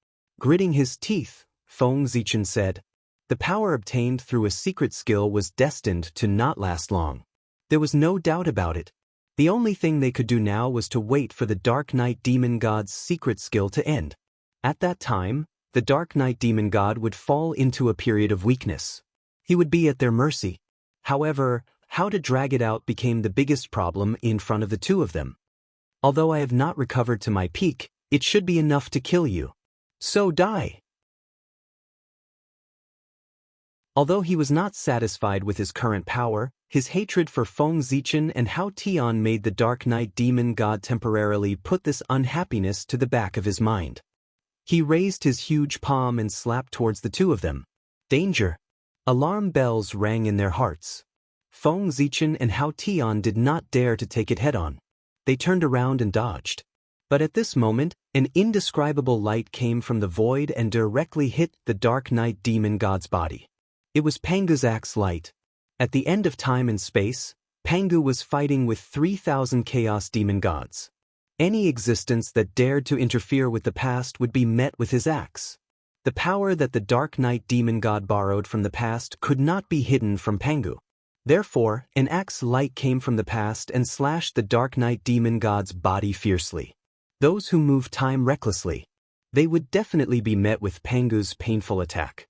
Gritting his teeth, Feng Zichen said. The power obtained through a secret skill was destined to not last long. There was no doubt about it. The only thing they could do now was to wait for the Dark Knight Demon God's secret skill to end. At that time, the Dark Knight Demon God would fall into a period of weakness. He would be at their mercy. However, how to drag it out became the biggest problem in front of the two of them. Although I have not recovered to my peak, it should be enough to kill you. So die. Although he was not satisfied with his current power, his hatred for Feng Zichen and Hao Tian made the Dark Knight Demon God temporarily put this unhappiness to the back of his mind. He raised his huge palm and slapped towards the two of them. Danger! Alarm bells rang in their hearts. Feng Zichen and Hao Tian did not dare to take it head-on. They turned around and dodged. But at this moment, an indescribable light came from the void and directly hit the Dark Knight Demon God's body. It was Pangu's axe light. At the end of time and space, Pangu was fighting with 3,000 Chaos Demon Gods. Any existence that dared to interfere with the past would be met with his axe. The power that the Dark Knight Demon God borrowed from the past could not be hidden from Pangu. Therefore, an axe light came from the past and slashed the Dark Knight Demon God's body fiercely. Those who move time recklessly, they would definitely be met with Pangu's painful attack.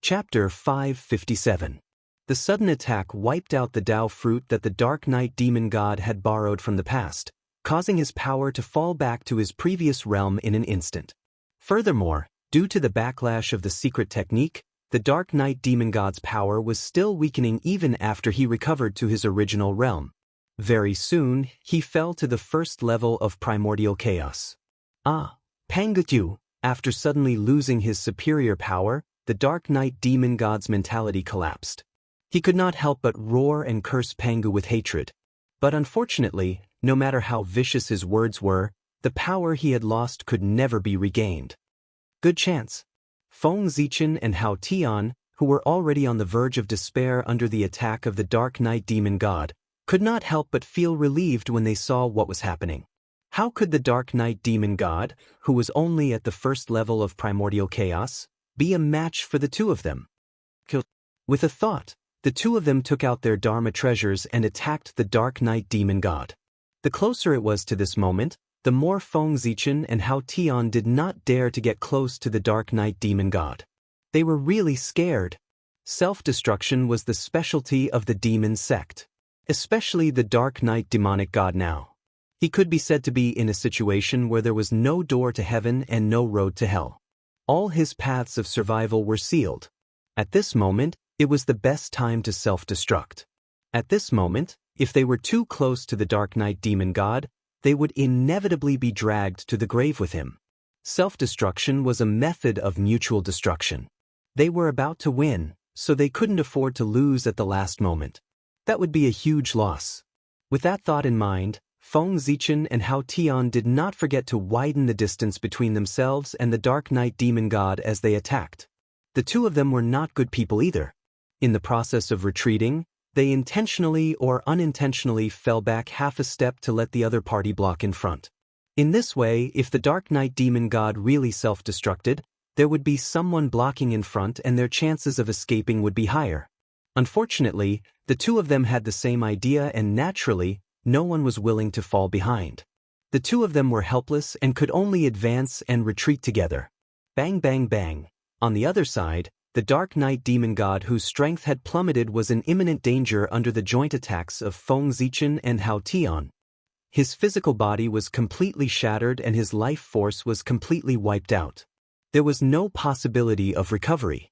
Chapter 557. The sudden attack wiped out the Dao fruit that the Dark Knight Demon God had borrowed from the past, causing his power to fall back to his previous realm in an instant. Furthermore, due to the backlash of the secret technique, the Dark Knight Demon God's power was still weakening even after he recovered to his original realm. Very soon, he fell to the first level of primordial chaos. Pangu, after suddenly losing his superior power, the Dark Knight Demon God's mentality collapsed. He could not help but roar and curse Pangu with hatred. But unfortunately, no matter how vicious his words were, the power he had lost could never be regained. Good chance. Feng Zichen and Hao Tian, who were already on the verge of despair under the attack of the Dark Knight Demon God, could not help but feel relieved when they saw what was happening. How could the Dark Knight Demon God, who was only at the first level of primordial chaos, be a match for the two of them? With a thought, the two of them took out their Dharma treasures and attacked the Dark Knight Demon God. The closer it was to this moment, the more Feng Zichen and Hao Tian did not dare to get close to the Dark Knight Demon God. They were really scared. Self-destruction was the specialty of the demon sect, especially the Dark Knight Demonic God now. He could be said to be in a situation where there was no door to heaven and no road to hell. All his paths of survival were sealed. At this moment, it was the best time to self-destruct. At this moment, if they were too close to the Dark Knight Demon God, they would inevitably be dragged to the grave with him. Self-destruction was a method of mutual destruction. They were about to win, so they couldn't afford to lose at the last moment. That would be a huge loss. With that thought in mind, Feng Zichen and Hao Tian did not forget to widen the distance between themselves and the Dark Knight Demon God as they attacked. The two of them were not good people either. In the process of retreating, they intentionally or unintentionally fell back half a step to let the other party block in front. In this way, if the Dark Knight Demon God really self-destructed, there would be someone blocking in front and their chances of escaping would be higher. Unfortunately, the two of them had the same idea and naturally, no one was willing to fall behind. The two of them were helpless and could only advance and retreat together. Bang bang bang. On the other side, the Dark Knight Demon God whose strength had plummeted was in imminent danger under the joint attacks of Feng Zichen and Hao Tian. His physical body was completely shattered and his life force was completely wiped out. There was no possibility of recovery.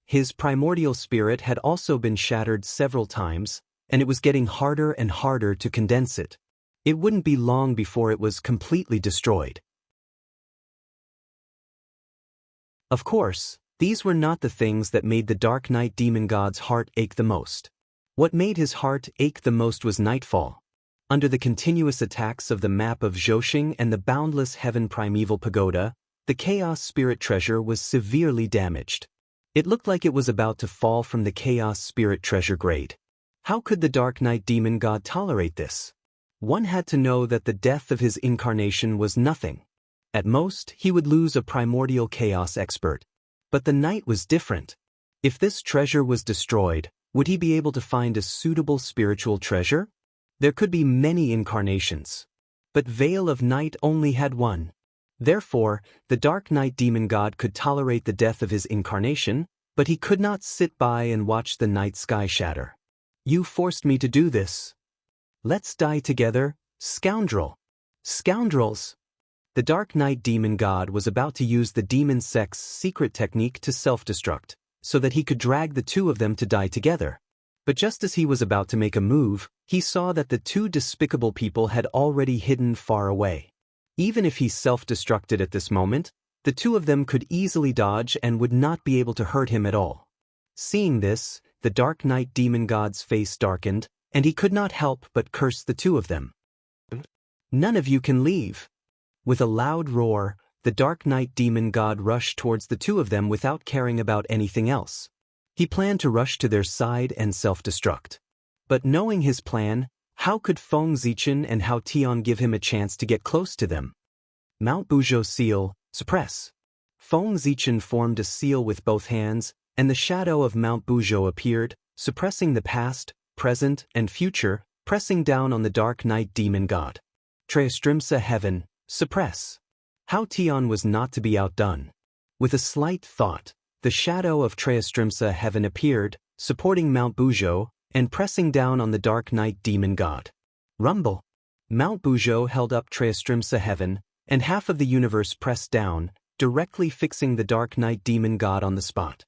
His primordial spirit had also been shattered several times, and it was getting harder and harder to condense it. It wouldn't be long before it was completely destroyed. Of course, these were not the things that made the Dark Knight Demon God's heart ache the most. What made his heart ache the most was nightfall. Under the continuous attacks of the map of Zhousing and the boundless heaven primeval pagoda, the Chaos Spirit treasure was severely damaged. It looked like it was about to fall from the Chaos Spirit treasure grade. How could the Dark Knight demon god tolerate this? One had to know that the death of his incarnation was nothing. At most, he would lose a primordial chaos expert. But the knight was different. If this treasure was destroyed, would he be able to find a suitable spiritual treasure? There could be many incarnations. But Veil of Night only had one. Therefore, the Dark Knight demon god could tolerate the death of his incarnation, but he could not sit by and watch the night sky shatter. You forced me to do this. Let's die together, scoundrel. Scoundrels! The Dark Knight demon god was about to use the demon sect's secret technique to self-destruct, so that he could drag the two of them to die together. But just as he was about to make a move, he saw that the two despicable people had already hidden far away. Even if he self-destructed at this moment, the two of them could easily dodge and would not be able to hurt him at all. Seeing this, the Dark Knight demon god's face darkened, and he could not help but curse the two of them. None of you can leave. With a loud roar, the Dark Knight demon god rushed towards the two of them without caring about anything else. He planned to rush to their side and self-destruct. But knowing his plan, how could Feng Zichen and Hao Tian give him a chance to get close to them? Mount Buzhou seal, suppress. Feng Zichen formed a seal with both hands, and the shadow of Mount Buzhou appeared, suppressing the past, present, and future, pressing down on the Dark Knight demon god. Treastrimsa heaven, suppress. Hao Tian was not to be outdone. With a slight thought, the shadow of Treastrimsa heaven appeared, supporting Mount Buzhou, and pressing down on the Dark Knight demon god. Rumble! Mount Buzhou held up Treastrimsa heaven, and half of the universe pressed down, directly fixing the Dark Knight demon god on the spot.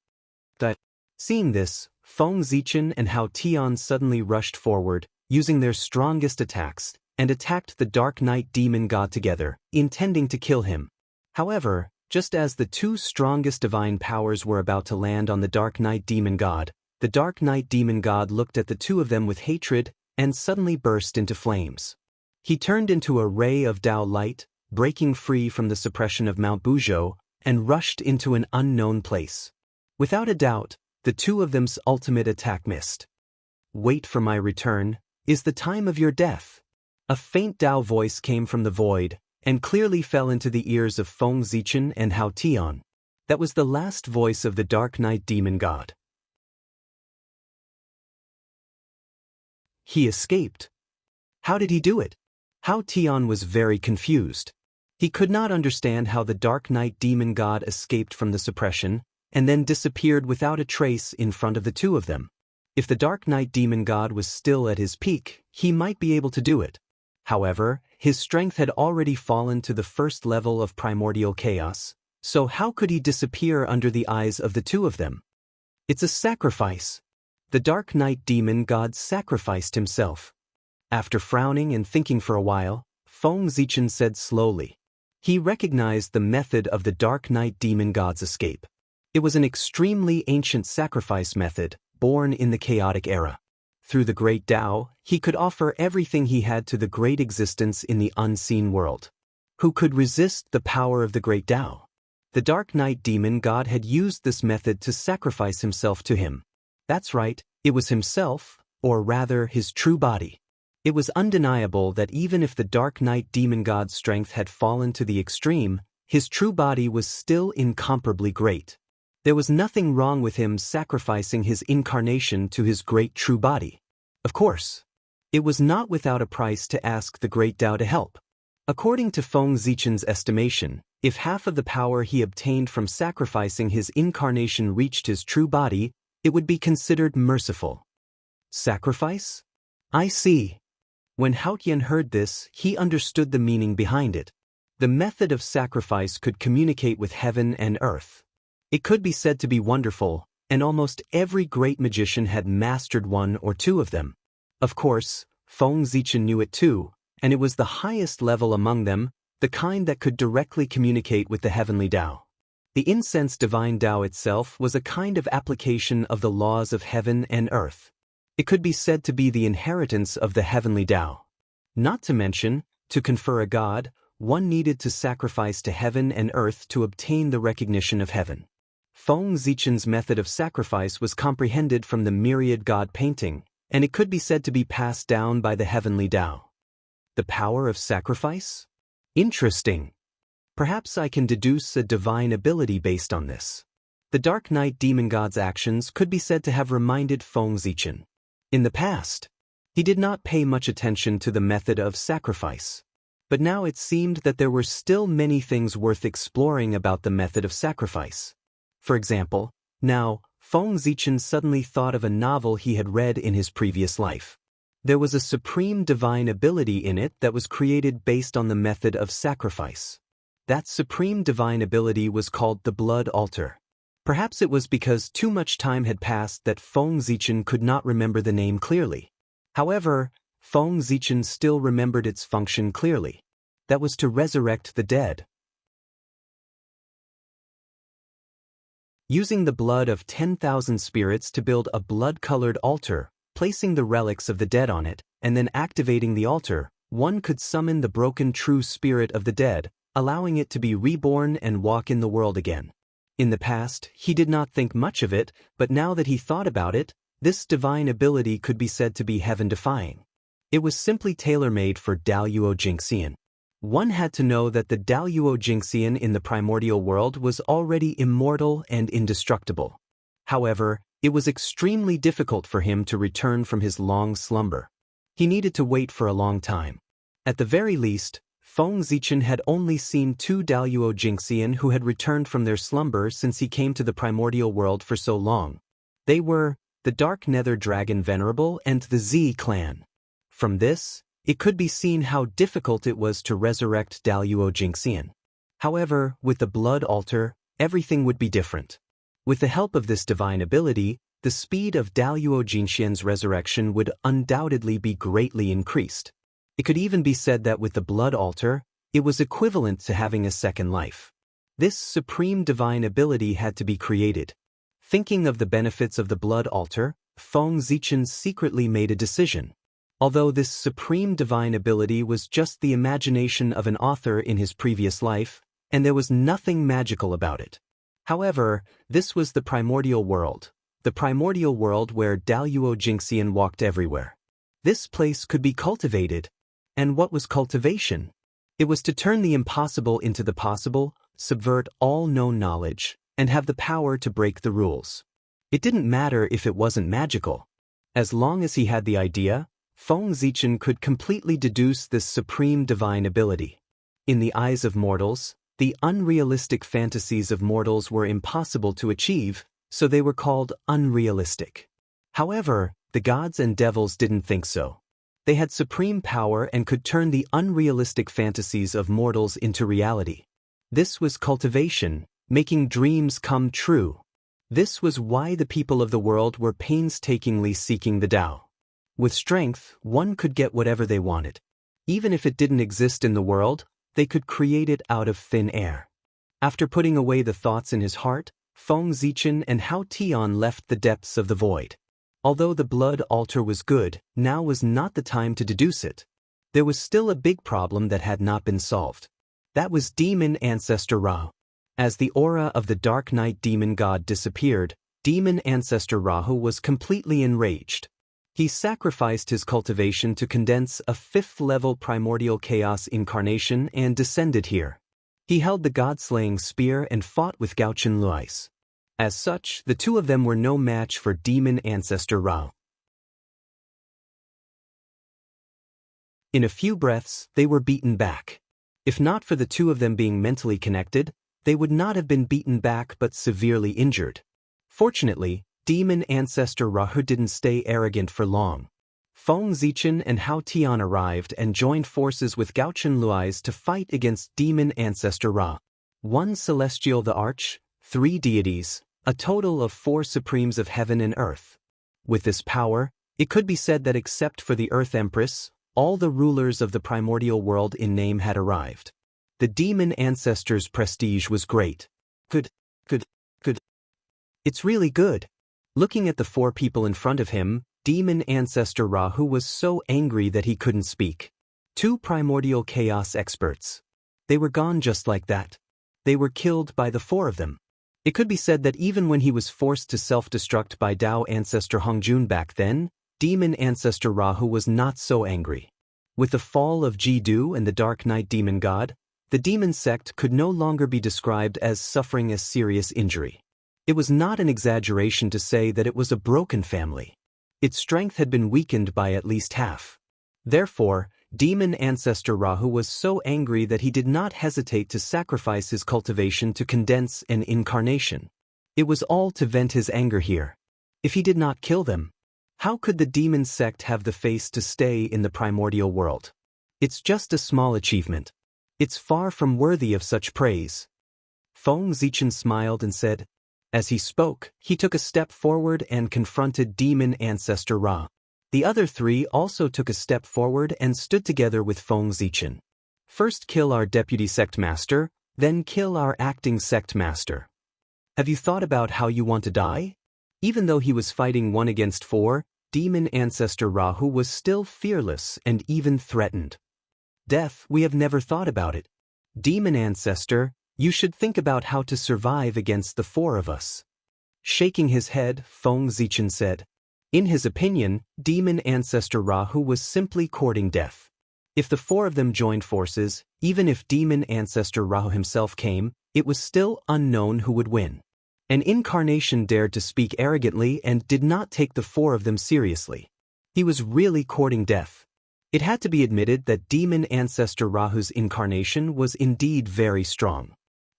Seeing this, Feng Zichen and Hao Tian suddenly rushed forward, using their strongest attacks, and attacked the Dark Knight demon god together, intending to kill him. However, just as the two strongest divine powers were about to land on the Dark Knight demon god, the Dark Knight demon god looked at the two of them with hatred, and suddenly burst into flames. He turned into a ray of Dao light, breaking free from the suppression of Mount Buzhou, and rushed into an unknown place. Without a doubt, the two of them's ultimate attack missed. Wait for my return, is the time of your death. A faint Dao voice came from the void, and clearly fell into the ears of Feng Zichen and Hao Tian. That was the last voice of the Dark Knight demon god. He escaped. How did he do it? Hao Tian was very confused. He could not understand how the Dark Knight demon god escaped from the suppression, and then disappeared without a trace in front of the two of them. If the Dark Knight demon god was still at his peak, he might be able to do it. However, his strength had already fallen to the first level of primordial chaos, so how could he disappear under the eyes of the two of them? It's a sacrifice. The Dark Knight demon god sacrificed himself. After frowning and thinking for a while, Feng Zichen said slowly. He recognized the method of the Dark Knight demon god's escape. It was an extremely ancient sacrifice method, born in the chaotic era. Through the great Tao, he could offer everything he had to the great existence in the unseen world. Who could resist the power of the great Tao? The Dark Knight demon god had used this method to sacrifice himself to him. That's right, it was himself, or rather his true body. It was undeniable that even if the Dark Knight demon god's strength had fallen to the extreme, his true body was still incomparably great. There was nothing wrong with him sacrificing his incarnation to his great true body. Of course, it was not without a price to ask the great Tao to help. According to Feng Zichen's estimation, if half of the power he obtained from sacrificing his incarnation reached his true body, it would be considered merciful. Sacrifice? I see. When Hao Tian heard this, he understood the meaning behind it. The method of sacrifice could communicate with heaven and earth. It could be said to be wonderful, and almost every great magician had mastered one or two of them. Of course, Feng Zichen knew it too, and it was the highest level among them, the kind that could directly communicate with the heavenly Tao. The incense divine Tao itself was a kind of application of the laws of heaven and earth. It could be said to be the inheritance of the heavenly Tao. Not to mention, to confer a god, one needed to sacrifice to heaven and earth to obtain the recognition of heaven. Feng Zichen's method of sacrifice was comprehended from the myriad god painting, and it could be said to be passed down by the heavenly Tao. The power of sacrifice? Interesting. Perhaps I can deduce a divine ability based on this. The Dark Knight demon god's actions could be said to have reminded Feng Zichen. In the past, he did not pay much attention to the method of sacrifice. But now it seemed that there were still many things worth exploring about the method of sacrifice. For example, now, Feng Zichen suddenly thought of a novel he had read in his previous life. There was a supreme divine ability in it that was created based on the method of sacrifice. That supreme divine ability was called the Blood Altar. Perhaps it was because too much time had passed that Feng Zichen could not remember the name clearly. However, Feng Zichen still remembered its function clearly. That was to resurrect the dead. Using the blood of 10,000 spirits to build a blood-colored altar, placing the relics of the dead on it, and then activating the altar, one could summon the broken true spirit of the dead, allowing it to be reborn and walk in the world again. In the past, he did not think much of it, but now that he thought about it, this divine ability could be said to be heaven-defying. It was simply tailor-made for Daluo Jingxian. One had to know that the Daluo Jingxian in the primordial world was already immortal and indestructible. However, it was extremely difficult for him to return from his long slumber. He needed to wait for a long time. At the very least, Feng Zichen had only seen 2 Daluo Jingxian who had returned from their slumber since he came to the primordial world for so long. They were the Dark Nether Dragon Venerable and the Z clan. From this, it could be seen how difficult it was to resurrect Daluo Jingxian. However, with the Blood Altar, everything would be different. With the help of this divine ability, the speed of Daluo Jingxian's resurrection would undoubtedly be greatly increased. It could even be said that with the Blood Altar, it was equivalent to having a second life. This supreme divine ability had to be created. Thinking of the benefits of the Blood Altar, Feng Zichen secretly made a decision. Although this supreme divine ability was just the imagination of an author in his previous life, and there was nothing magical about it. However, this was the primordial world where Daluo Jingxian walked everywhere. This place could be cultivated. And what was cultivation? It was to turn the impossible into the possible, subvert all known knowledge, and have the power to break the rules. It didn't matter if it wasn't magical. As long as he had the idea, Feng Zichen could completely deduce this supreme divine ability. In the eyes of mortals, the unrealistic fantasies of mortals were impossible to achieve, so they were called unrealistic. However, the gods and devils didn't think so. They had supreme power and could turn the unrealistic fantasies of mortals into reality. This was cultivation, making dreams come true. This was why the people of the world were painstakingly seeking the Tao. With strength, one could get whatever they wanted. Even if it didn't exist in the world, they could create it out of thin air. After putting away the thoughts in his heart, Feng Zichen and Hao Tian left the depths of the void. Although the Blood Altar was good, now was not the time to deduce it. There was still a big problem that had not been solved. That was Demon Ancestor Ra. As the aura of the Dark Knight demon god disappeared, Demon Ancestor Rahu was completely enraged. He sacrificed his cultivation to condense a 5th-level primordial chaos incarnation and descended here. He held the god-slaying spear and fought with Gaochen Luis. As such, the two of them were no match for Demon Ancestor Ra. In a few breaths, they were beaten back. If not for the two of them being mentally connected, they would not have been beaten back but severely injured. Fortunately, Demon Ancestor Rahu didn't stay arrogant for long. Feng Zichen and Hao Tian arrived and joined forces with Gaochen Luis to fight against Demon Ancestor Ra. 1 Celestial the Arch, 3 deities, a total of 4 supremes of heaven and earth. With this power, it could be said that except for the Earth Empress, all the rulers of the primordial world in name had arrived. The demon ancestor's prestige was great. Good. It's really good. Looking at the 4 people in front of him, Demon Ancestor Rahu was so angry that he couldn't speak. 2 primordial chaos experts. They were gone just like that. They were killed by the 4 of them. It could be said that even when he was forced to self-destruct by Tao Ancestor Hongjun back then, Demon Ancestor Rahu was not so angry. With the fall of Jiddu and the Dark Knight Demon God, the demon sect could no longer be described as suffering a serious injury. It was not an exaggeration to say that it was a broken family. Its strength had been weakened by at least half. Therefore, Demon Ancestor Rahu was so angry that he did not hesitate to sacrifice his cultivation to condense an incarnation. It was all to vent his anger here. If he did not kill them, how could the demon sect have the face to stay in the primordial world? It's just a small achievement. It's far from worthy of such praise. Feng Zichen smiled and said. As he spoke, he took a step forward and confronted Demon Ancestor Ra. The other three also took a step forward and stood together with Feng Zichen. First kill our deputy sect master, then kill our acting sect master. Have you thought about how you want to die? Even though he was fighting 1 against 4, Demon Ancestor Rahu was still fearless and even threatened. Death, we have never thought about it. Demon Ancestor, you should think about how to survive against the 4 of us. Shaking his head, Feng Zichen said. In his opinion, Demon Ancestor Rahu was simply courting death. If the 4 of them joined forces, even if Demon Ancestor Rahu himself came, it was still unknown who would win. An incarnation dared to speak arrogantly and did not take the 4 of them seriously. He was really courting death. It had to be admitted that Demon Ancestor Rahu's incarnation was indeed very strong.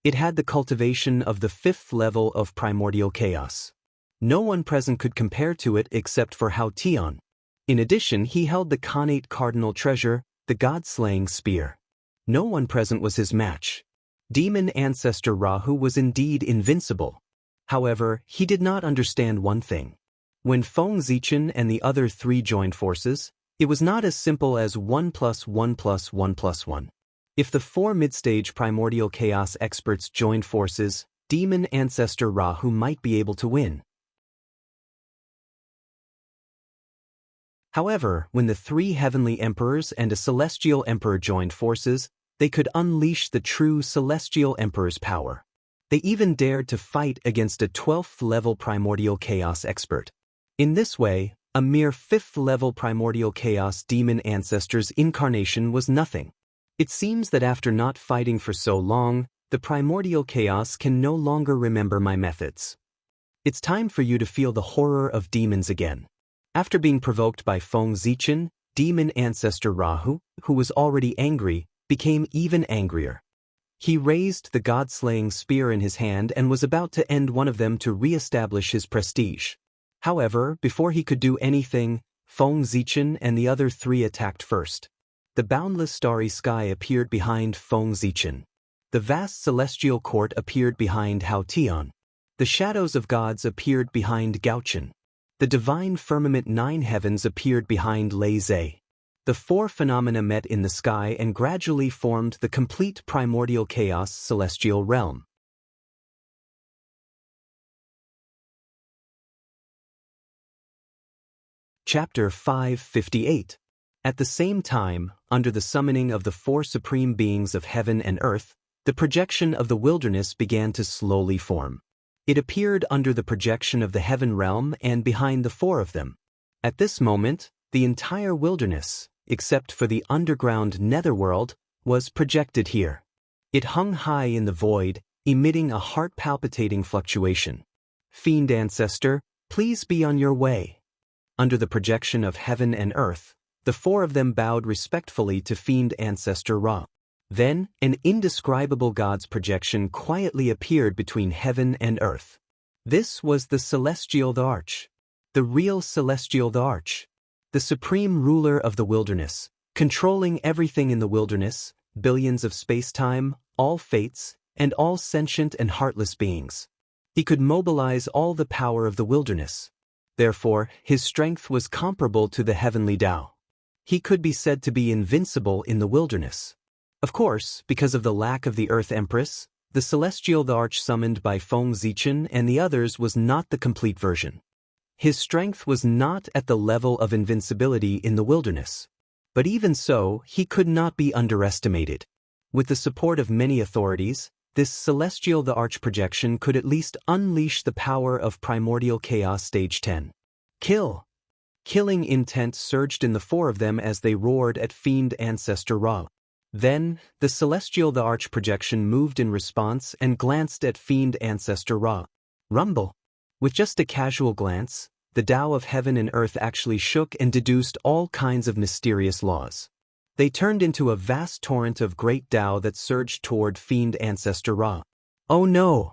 It had the cultivation of the 5th level of primordial chaos. No one present could compare to it except for Hao Tian. In addition, he held the Khanate cardinal treasure, the god-slaying spear. No one present was his match. Demon Ancestor Rahu was indeed invincible. However, he did not understand one thing. When Feng Zichen and the other 3 joined forces, it was not as simple as 1 + 1 + 1 + 1. If the 4 mid-stage primordial chaos experts joined forces, Demon Ancestor Rahu might be able to win. However, when the 3 heavenly emperors and a celestial emperor joined forces, they could unleash the true celestial emperor's power. They even dared to fight against a 12th-level primordial chaos expert. In this way, a mere 5th-level primordial chaos demon ancestor's incarnation was nothing. It seems that after not fighting for so long, the primordial chaos can no longer remember my methods. It's time for you to feel the horror of demons again. After being provoked by Feng Zichen, Demon Ancestor Rahu, who was already angry, became even angrier. He raised the god-slaying spear in his hand and was about to end one of them to re-establish his prestige. However, before he could do anything, Feng Zichen and the other 3 attacked first. The boundless starry sky appeared behind Feng Zichen. The vast celestial court appeared behind Hao Tian. The shadows of gods appeared behind Gaochen. The divine firmament 9 heavens appeared behind Lei Zhe. The 4 phenomena met in the sky and gradually formed the complete primordial chaos celestial realm. Chapter 558. At the same time, under the summoning of the 4 supreme beings of heaven and earth, the projection of the wilderness began to slowly form. It appeared under the projection of the heaven realm and behind the 4 of them. At this moment, the entire wilderness, except for the underground netherworld, was projected here. It hung high in the void, emitting a heart-palpitating fluctuation. Fiend Ancestor, please be on your way. Under the projection of heaven and earth, the 4 of them bowed respectfully to Fiend Ancestor Ra. Then, an indescribable god's projection quietly appeared between heaven and earth. This was the Celestial the Arch. The real Celestial the Arch. The supreme ruler of the wilderness, controlling everything in the wilderness, billions of space-time, all fates, and all sentient and heartless beings. He could mobilize all the power of the wilderness. Therefore, his strength was comparable to the heavenly Tao. He could be said to be invincible in the wilderness. Of course, because of the lack of the Earth Empress, the Celestial the Arch summoned by Feng Zichen and the others was not the complete version. His strength was not at the level of invincibility in the wilderness. But even so, he could not be underestimated. With the support of many authorities, this Celestial the Arch projection could at least unleash the power of Primordial Chaos Stage 10. Kill! Killing intent surged in the four of them as they roared at Fiend Ancestor Ra. Then, the Celestial the Arch projection moved in response and glanced at Fiend Ancestor Ra. Rumble. With just a casual glance, the Tao of heaven and earth actually shook and deduced all kinds of mysterious laws. They turned into a vast torrent of great Tao that surged toward Fiend Ancestor Ra. Oh no!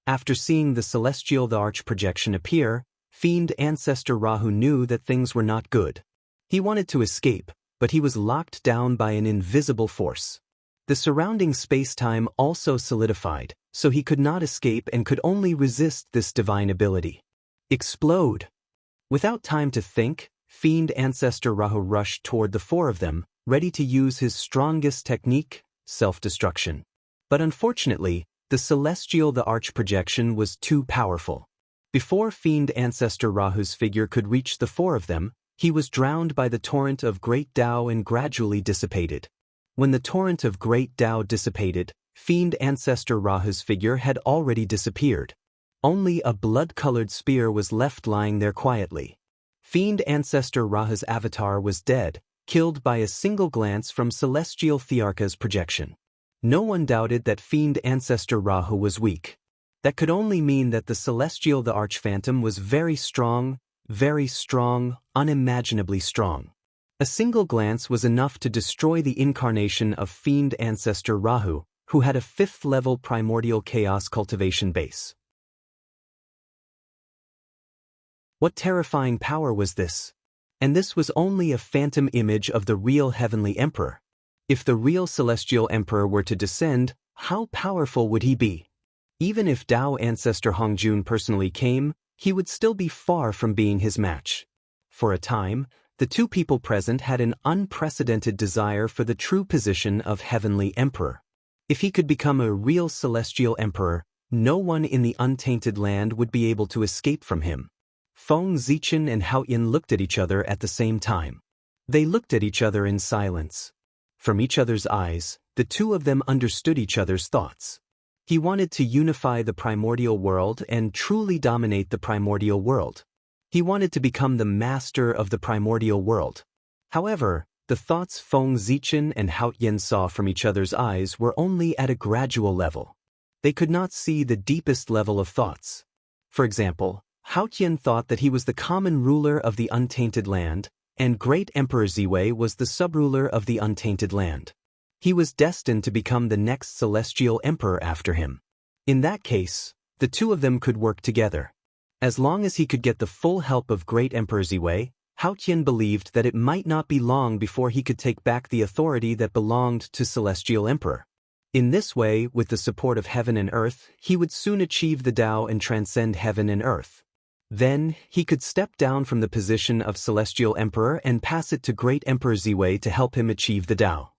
After seeing the Celestial the Arch projection appear, Fiend Ancestor Rahu knew that things were not good. He wanted to escape, but he was locked down by an invisible force. The surrounding space-time also solidified, so he could not escape and could only resist this divine ability. Explode! Without time to think, Fiend Ancestor Rahu rushed toward the four of them, ready to use his strongest technique, self-destruction. But unfortunately, the Celestial the Arch projection was too powerful. Before Fiend Ancestor Rahu's figure could reach the four of them, he was drowned by the torrent of great Tao and gradually dissipated. When the torrent of great Tao dissipated, Fiend Ancestor Rahu's figure had already disappeared. Only a blood-colored spear was left lying there quietly. Fiend Ancestor Rahu's avatar was dead, killed by a single glance from Celestial Thearka's projection. No one doubted that Fiend Ancestor Rahu was weak. That could only mean that the Celestial the Archphantom was very strong, unimaginably strong. A single glance was enough to destroy the incarnation of Fiend Ancestor Rahu, who had a 5th-level primordial chaos cultivation base. What terrifying power was this? And this was only a phantom image of the real Heavenly Emperor. If the real Celestial Emperor were to descend, how powerful would he be? Even if Tao Ancestor Hongjun personally came, he would still be far from being his match. For a time, the two people present had an unprecedented desire for the true position of Heavenly Emperor. If he could become a real Celestial Emperor, no one in the untainted land would be able to escape from him. Feng Zichen and Hao Yin looked at each other at the same time. They looked at each other in silence. From each other's eyes, the two of them understood each other's thoughts. He wanted to unify the primordial world and truly dominate the primordial world. He wanted to become the master of the primordial world. However, the thoughts Feng Zichen and Hao Yin saw from each other's eyes were only at a gradual level. They could not see the deepest level of thoughts. For example, Hao Yin thought that he was the common ruler of the untainted land, and Great Emperor Ziwei was the subruler of the untainted land. He was destined to become the next Celestial Emperor after him. In that case, the two of them could work together. As long as he could get the full help of Great Emperor Ziwei, Hao Qian believed that it might not be long before he could take back the authority that belonged to Celestial Emperor. In this way, with the support of heaven and earth, he would soon achieve the Tao and transcend heaven and earth. Then, he could step down from the position of Celestial Emperor and pass it to Great Emperor Ziwei to help him achieve the Tao.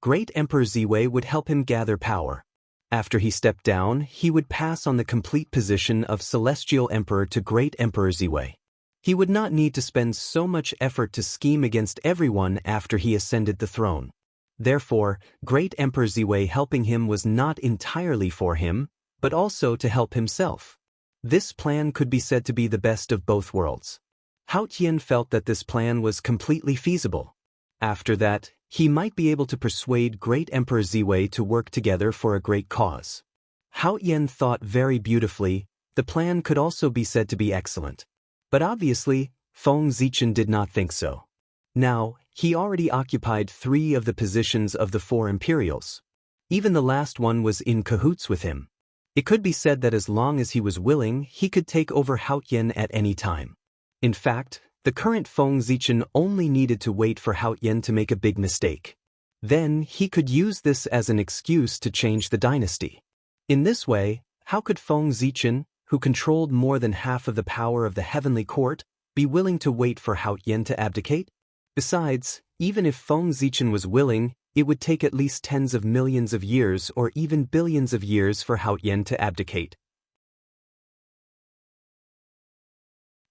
Great Emperor Ziwei would help him gather power. After he stepped down, he would pass on the complete position of Celestial Emperor to Great Emperor Ziwei. He would not need to spend so much effort to scheme against everyone after he ascended the throne. Therefore, Great Emperor Ziwei helping him was not entirely for him, but also to help himself. This plan could be said to be the best of both worlds. Hao Qian felt that this plan was completely feasible. After that, he might be able to persuade Great Emperor Ziwei to work together for a great cause. Hao Qian thought very beautifully. The plan could also be said to be excellent. But obviously, Feng Zichen did not think so. Now, he already occupied 3 of the positions of the 4 Imperials. Even the last one was in cahoots with him. It could be said that as long as he was willing, he could take over Hao Qian at any time. In fact, the current Feng Zichen only needed to wait for Hao Qian to make a big mistake. Then, he could use this as an excuse to change the dynasty. In this way, how could Feng Zichen, who controlled more than half of the power of the heavenly court, be willing to wait for Hao Qian to abdicate? Besides, even if Feng Zichen was willing, it would take at least tens of millions of years or even billions of years for Hao Qian to abdicate.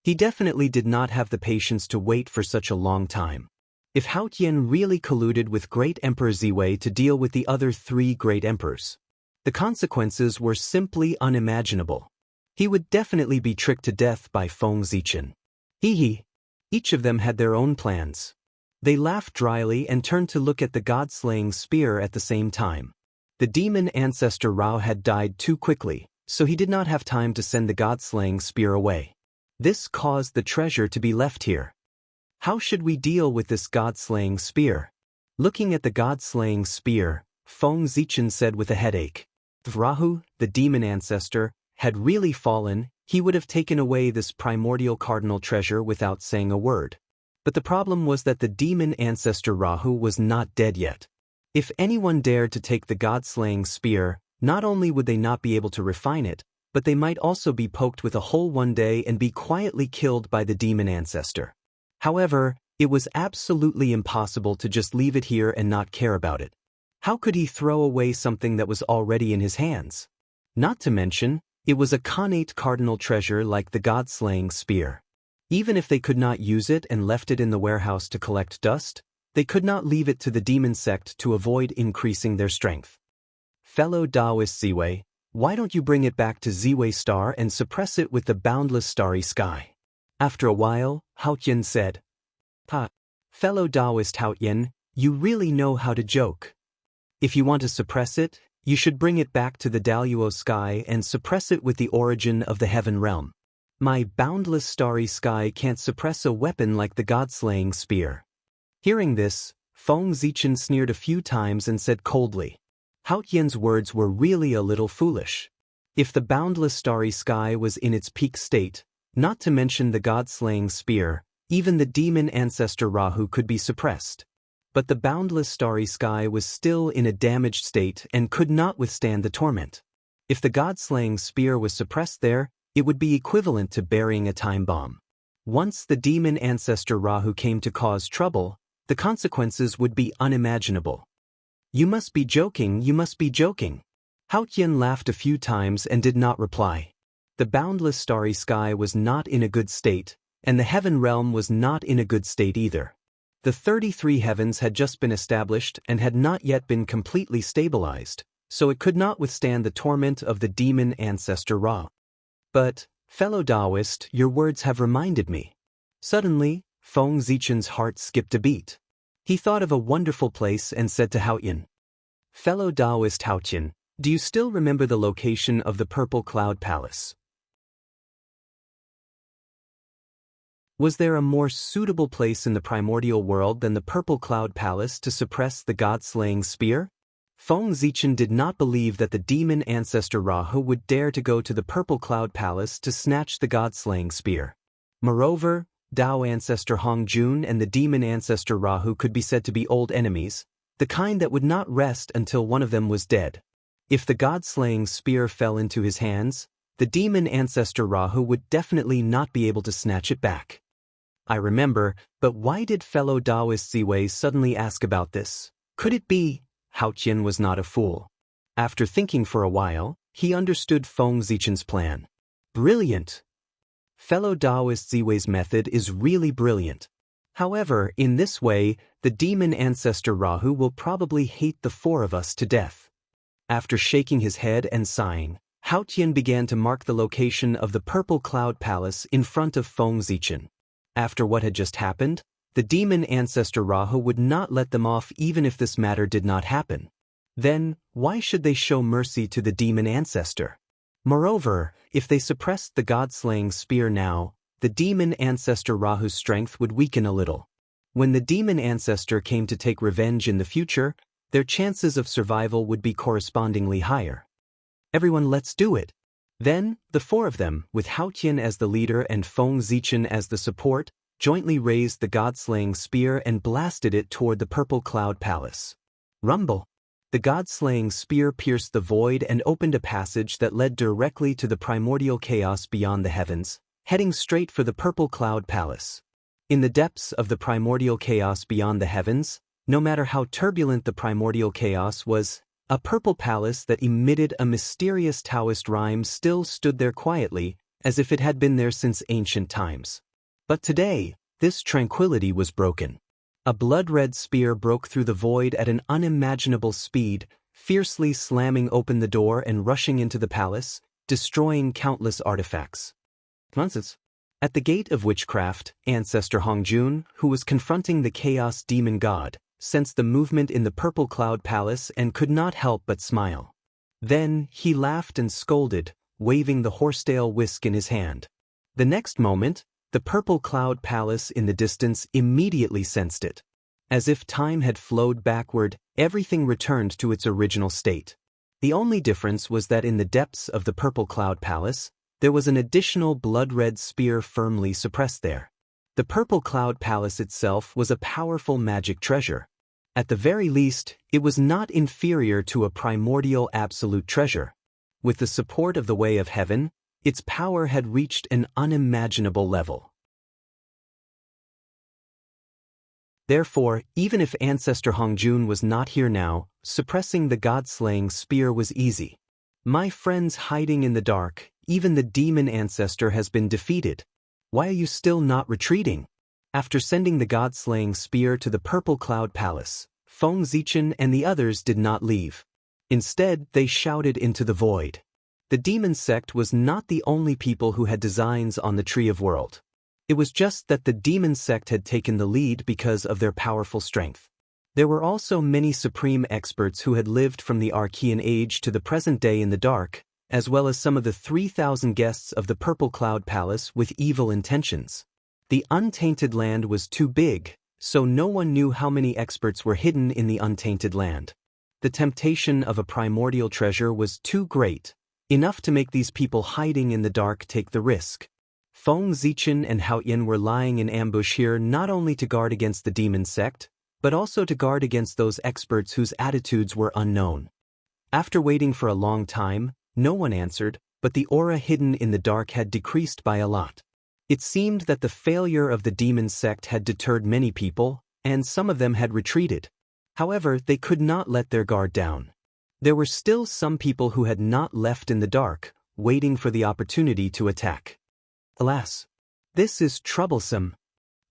He definitely did not have the patience to wait for such a long time. If Hao Qian really colluded with Great Emperor Ziwei to deal with the other 3 Great Emperors, the consequences were simply unimaginable. He would definitely be tricked to death by Feng Zichen. Hee. Each of them had their own plans. They laughed dryly and turned to look at the god-slaying spear at the same time. The demon ancestor Rao had died too quickly, so he did not have time to send the god-slaying spear away. This caused the treasure to be left here. How should we deal with this god-slaying spear? Looking at the god-slaying spear, Feng Zichen said with a headache. If Rahu, the demon ancestor, had really fallen, he would have taken away this primordial cardinal treasure without saying a word. But the problem was that the demon ancestor Rahu was not dead yet. If anyone dared to take the god-slaying spear, not only would they not be able to refine it, but they might also be poked with a hole one day and be quietly killed by the demon ancestor. However, it was absolutely impossible to just leave it here and not care about it. How could he throw away something that was already in his hands? Not to mention, it was a connate cardinal treasure like the god-slaying spear. Even if they could not use it and left it in the warehouse to collect dust, they could not leave it to the demon sect to avoid increasing their strength. Fellow Taoist Ziwei, why don't you bring it back to Ziwei Star and suppress it with the boundless starry sky? After a while, Haotian said, Fellow Taoist Haotian, you really know how to joke. If you want to suppress it, you should bring it back to the Daluo sky and suppress it with the origin of the heaven realm. My boundless starry sky can't suppress a weapon like the god-slaying spear. Hearing this, Feng Zichen sneered a few times and said coldly, Haotian's words were really a little foolish. If the boundless starry sky was in its peak state, not to mention the god-slaying spear, even the demon ancestor Rahu could be suppressed. But the boundless starry sky was still in a damaged state and could not withstand the torment. If the god-slaying spear was suppressed there, it would be equivalent to burying a time bomb. Once the demon ancestor Rahu came to cause trouble, the consequences would be unimaginable. You must be joking, you must be joking. Haotian laughed a few times and did not reply. The boundless starry sky was not in a good state, and the heaven realm was not in a good state either. The 33 heavens had just been established and had not yet been completely stabilized, so it could not withstand the torment of the demon ancestor Ra. But, fellow Taoist, your words have reminded me. Suddenly, Feng Zichen's heart skipped a beat. He thought of a wonderful place and said to Haotian, Fellow Taoist Haotian, do you still remember the location of the Purple Cloud Palace? Was there a more suitable place in the primordial world than the Purple Cloud Palace to suppress the god-slaying spear? Feng Zichen did not believe that the demon ancestor Rahu would dare to go to the Purple Cloud Palace to snatch the god-slaying spear. Moreover, Tao ancestor Hong Jun and the demon ancestor Rahu could be said to be old enemies, the kind that would not rest until one of them was dead. If the god-slaying spear fell into his hands, the demon ancestor Rahu would definitely not be able to snatch it back. I remember, but why did fellow Taoist Ziwei suddenly ask about this? Could it be? Haotian was not a fool. After thinking for a while, he understood Feng Zichen's plan. Brilliant! Fellow Taoist Ziwei's method is really brilliant. However, in this way, the demon ancestor Rahu will probably hate the four of us to death. After shaking his head and sighing, Haotian began to mark the location of the Purple Cloud Palace in front of Feng Zichen. After what had just happened, the demon ancestor Rahu would not let them off even if this matter did not happen. Then, why should they show mercy to the demon ancestor? Moreover, if they suppressed the god-slaying spear now, the demon ancestor Rahu's strength would weaken a little. When the demon ancestor came to take revenge in the future, their chances of survival would be correspondingly higher. Everyone, let's do it. Then, the four of them, with Haotian as the leader and Feng Zichen as the support, jointly raised the god-slaying spear and blasted it toward the Purple Cloud Palace. Rumble! The god-slaying spear pierced the void and opened a passage that led directly to the primordial chaos beyond the heavens, heading straight for the Purple Cloud Palace. In the depths of the primordial chaos beyond the heavens, no matter how turbulent the primordial chaos was, a purple palace that emitted a mysterious Taoist rhyme still stood there quietly, as if it had been there since ancient times. But today, this tranquility was broken. A blood-red spear broke through the void at an unimaginable speed, fiercely slamming open the door and rushing into the palace, destroying countless artifacts. Nonsense. At the gate of witchcraft, Ancestor Hongjun, who was confronting the chaos demon god, sensed the movement in the purple cloud palace and could not help but smile. Then, he laughed and scolded, waving the horsetail whisk in his hand. The next moment, the purple cloud palace in the distance immediately sensed it. As if time had flowed backward, everything returned to its original state. The only difference was that in the depths of the purple cloud palace, there was an additional blood-red spear firmly suppressed there. The purple cloud palace itself was a powerful magic treasure. At the very least, it was not inferior to a primordial absolute treasure. With the support of the Way of Heaven, its power had reached an unimaginable level. Therefore, even if Ancestor Hongjun was not here now, suppressing the god-slaying spear was easy. My friends hiding in the dark, even the demon ancestor has been defeated. Why are you still not retreating? After sending the god-slaying spear to the purple cloud palace, Feng Zichen and the others did not leave. Instead, they shouted into the void. The demon sect was not the only people who had designs on the Tree of World. It was just that the demon sect had taken the lead because of their powerful strength. There were also many supreme experts who had lived from the Archean Age to the present day in the dark, as well as some of the 3,000 guests of the Purple Cloud Palace with evil intentions. The untainted land was too big, so no one knew how many experts were hidden in the untainted land. The temptation of a primordial treasure was too great, enough to make these people hiding in the dark take the risk. Feng Zichen and Hao Yin were lying in ambush here not only to guard against the demon sect, but also to guard against those experts whose attitudes were unknown. After waiting for a long time, no one answered, but the aura hidden in the dark had decreased by a lot. It seemed that the failure of the demon sect had deterred many people, and some of them had retreated. However, they could not let their guard down. There were still some people who had not left in the dark, waiting for the opportunity to attack. Alas, this is troublesome.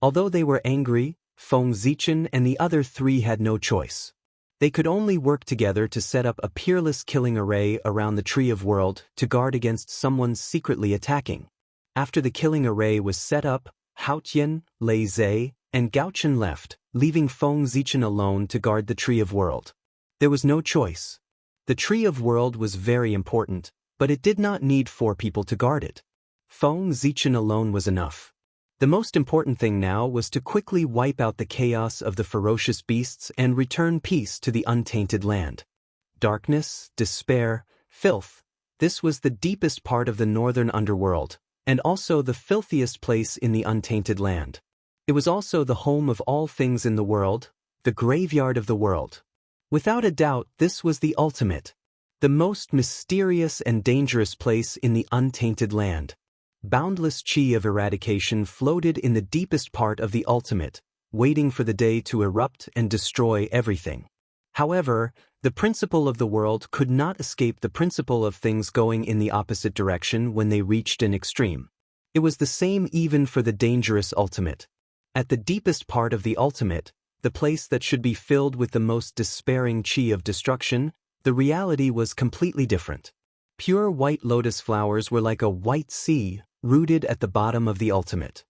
Although they were angry, Feng Zichen and the other three had no choice. They could only work together to set up a peerless killing array around the Tree of World to guard against someone secretly attacking. After the killing array was set up, Hao Tian, Lei Zhe, and Gao Chen left, leaving Feng Zichen alone to guard the Tree of World. There was no choice. The Tree of World was very important, but it did not need 4 people to guard it. Feng Zichen alone was enough. The most important thing now was to quickly wipe out the chaos of the ferocious beasts and return peace to the untainted land. Darkness, despair, filth, this was the deepest part of the northern underworld, and also the filthiest place in the untainted land. It was also the home of all things in the world, the graveyard of the world. Without a doubt, this was the ultimate, the most mysterious and dangerous place in the untainted land. Boundless chi of eradication floated in the deepest part of the ultimate, waiting for the day to erupt and destroy everything. However, the principle of the world could not escape the principle of things going in the opposite direction when they reached an extreme. It was the same even for the dangerous ultimate. At the deepest part of the ultimate, the place that should be filled with the most despairing chi of destruction, the reality was completely different. Pure white lotus flowers were like a white sea, rooted at the bottom of the ultimate.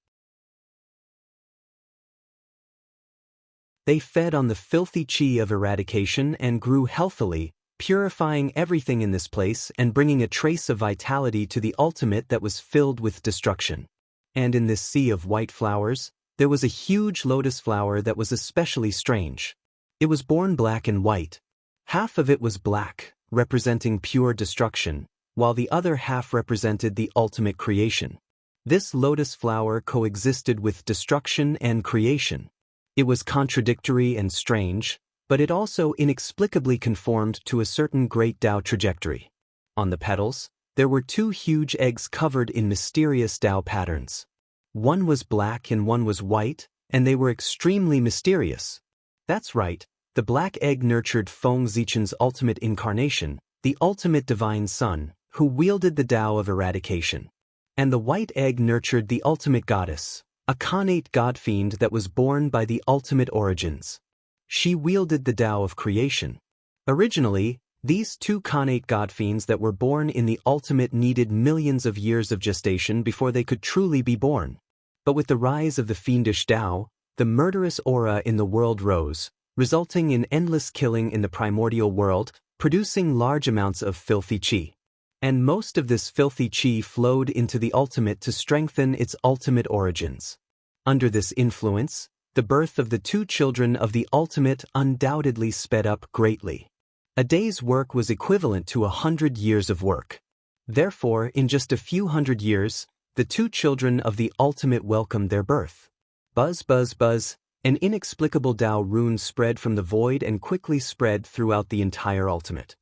They fed on the filthy chi of eradication and grew healthily, purifying everything in this place and bringing a trace of vitality to the ultimate that was filled with destruction. And in this sea of white flowers, there was a huge lotus flower that was especially strange. It was born black and white. Half of it was black, representing pure destruction, while the other half represented the ultimate creation. This lotus flower coexisted with destruction and creation. It was contradictory and strange, but it also inexplicably conformed to a certain great Tao trajectory. On the petals, there were 2 huge eggs covered in mysterious Tao patterns. One was black and one was white, and they were extremely mysterious. That's right, the black egg nurtured Feng Zichen's ultimate incarnation, the ultimate divine son, who wielded the Tao of eradication. And the white egg nurtured the ultimate goddess, a connate god-fiend that was born by the ultimate origins. She wielded the Tao of creation. Originally, These two connate godfiends that were born in the ultimate needed millions of years of gestation before they could truly be born. But with the rise of the fiendish Tao, the murderous aura in the world rose, resulting in endless killing in the primordial world, producing large amounts of filthy qi. And most of this filthy qi flowed into the ultimate to strengthen its ultimate origins. Under this influence, the birth of the two children of the ultimate undoubtedly sped up greatly. A day's work was equivalent to 100 years of work. Therefore, in just a few hundred years, the two children of the ultimate welcomed their birth. Buzz, buzz, buzz, an inexplicable Tao rune spread from the void and quickly spread throughout the entire ultimate.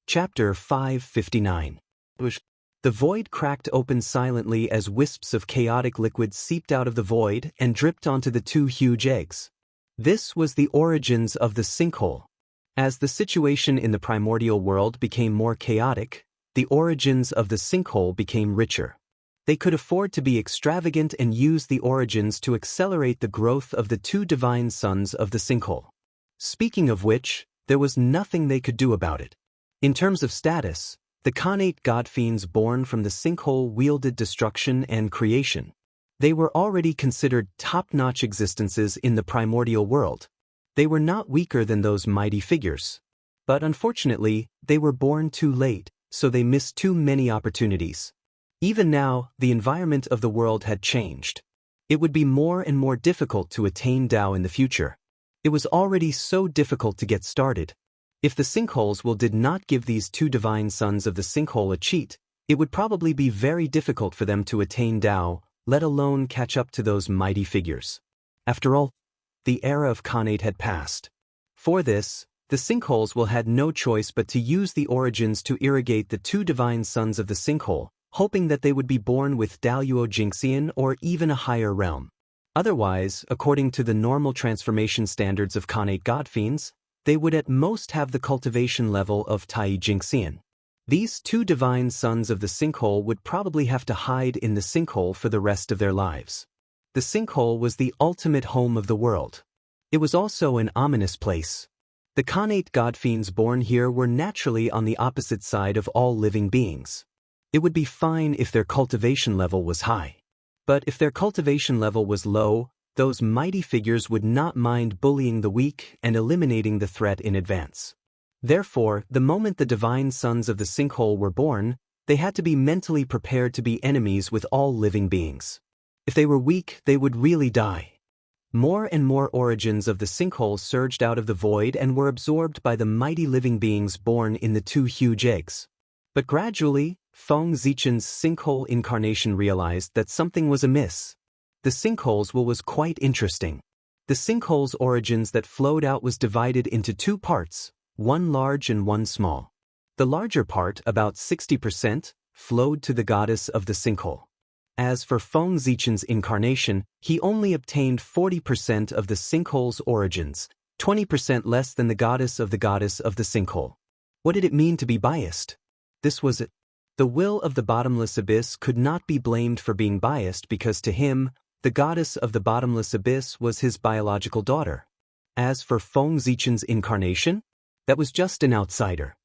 Chapter 559. The void cracked open silently as wisps of chaotic liquid seeped out of the void and dripped onto the two huge eggs. This was the origins of the sinkhole. As the situation in the primordial world became more chaotic, the origins of the sinkhole became richer. They could afford to be extravagant and use the origins to accelerate the growth of the two divine sons of the sinkhole. Speaking of which, there was nothing they could do about it. In terms of status, the connate godfiends born from the sinkhole wielded destruction and creation. They were already considered top-notch existences in the primordial world. They were not weaker than those mighty figures. But unfortunately, they were born too late, so they missed too many opportunities. Even now, the environment of the world had changed. It would be more and more difficult to attain Tao in the future. It was already so difficult to get started. If the sinkholes did not give these two divine sons of the sinkhole a cheat, it would probably be very difficult for them to attain Tao, let alone catch up to those mighty figures. After all, the era of connate had passed. For this, the sinkholes had no choice but to use the origins to irrigate the two divine sons of the sinkhole, hoping that they would be born with Daoyuo Jingxian or even a higher realm. Otherwise, according to the normal transformation standards of connate godfiends, they would at most have the cultivation level of Tai Jingxian. These two divine sons of the sinkhole would probably have to hide in the sinkhole for the rest of their lives. The sinkhole was the ultimate home of the world. It was also an ominous place. The connate godfiends born here were naturally on the opposite side of all living beings. It would be fine if their cultivation level was high. But if their cultivation level was low, those mighty figures would not mind bullying the weak and eliminating the threat in advance. Therefore, the moment the divine sons of the sinkhole were born, they had to be mentally prepared to be enemies with all living beings. If they were weak, they would really die. More and more origins of the sinkhole surged out of the void and were absorbed by the mighty living beings born in the two huge eggs. But gradually, Feng Zichen's sinkhole incarnation realized that something was amiss. The sinkholes was quite interesting. The sinkhole's origins that flowed out was divided into two parts, one large and one small. The larger part, about 60%, flowed to the goddess of the sinkhole. As for Feng Zichen's incarnation, he only obtained 40% of the sinkhole's origins, 20% less than the goddess of the sinkhole. What did it mean to be biased? This was it. The will of the bottomless abyss could not be blamed for being biased because to him, the goddess of the bottomless abyss was his biological daughter. As for Feng Zichen's incarnation, that was just an outsider.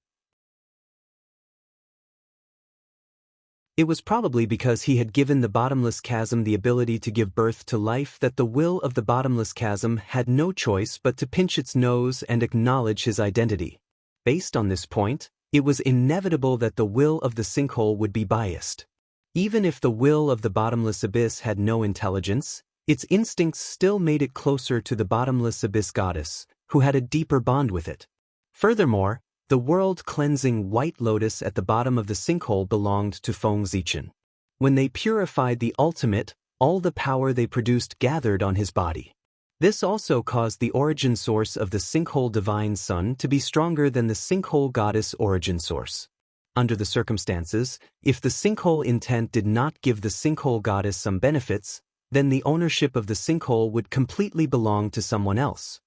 It was probably because he had given the bottomless chasm the ability to give birth to life that the will of the bottomless chasm had no choice but to pinch its nose and acknowledge his identity. Based on this point, it was inevitable that the will of the sinkhole would be biased. Even if the will of the bottomless abyss had no intelligence, its instincts still made it closer to the bottomless abyss goddess, who had a deeper bond with it. Furthermore, the world-cleansing white lotus at the bottom of the sinkhole belonged to Feng Zichen. When they purified the ultimate, all the power they produced gathered on his body. This also caused the origin source of the sinkhole divine son to be stronger than the sinkhole goddess origin source. Under the circumstances, if the sinkhole intent did not give the sinkhole goddess some benefits, then the ownership of the sinkhole would completely belong to someone else.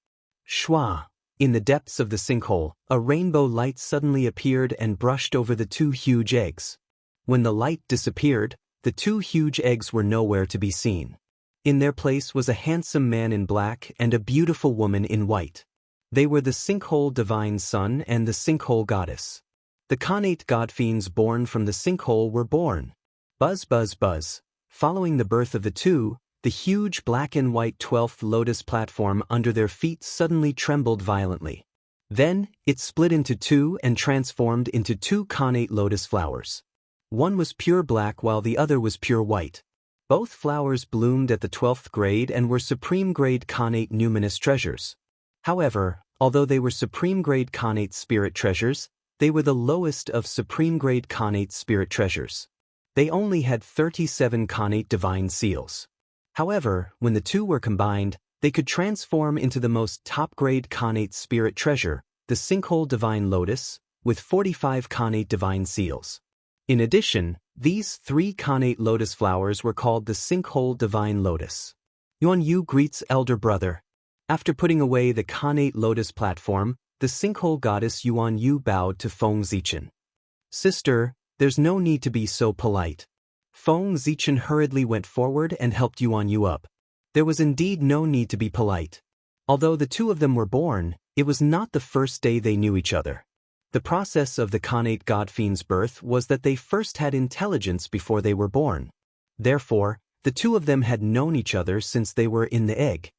Shwa. In the depths of the sinkhole, a rainbow light suddenly appeared and brushed over the two huge eggs. When the light disappeared, the two huge eggs were nowhere to be seen. In their place was a handsome man in black and a beautiful woman in white. They were the sinkhole divine son and the sinkhole goddess. The Khanate godfiends born from the sinkhole were born. Buzz buzz buzz. Following the birth of the two, the huge black and white 12th lotus platform under their feet suddenly trembled violently. Then, it split into two and transformed into two Khanate lotus flowers. One was pure black while the other was pure white. Both flowers bloomed at the 12th grade and were supreme-grade Khanate numinous treasures. However, although they were supreme-grade Khanate spirit treasures, they were the lowest of supreme-grade Khanate spirit treasures. They only had 37 Khanate divine seals. However, when the two were combined, they could transform into the most top-grade Khanate spirit treasure, the Sinkhole Divine Lotus, with 45 Khanate divine seals. In addition, these three Khanate lotus flowers were called the Sinkhole Divine Lotus. Yuan Yu greets elder brother. After putting away the Khanate lotus platform, the Sinkhole goddess Yuan Yu bowed to Feng Zichen. Sister, there's no need to be so polite. Feng Zichen hurriedly went forward and helped Yuan Yu up. There was indeed no need to be polite. Although the two of them were born, it was not the first day they knew each other. The process of the Khanate godfiend's birth was that they first had intelligence before they were born. Therefore, the two of them had known each other since they were in the egg.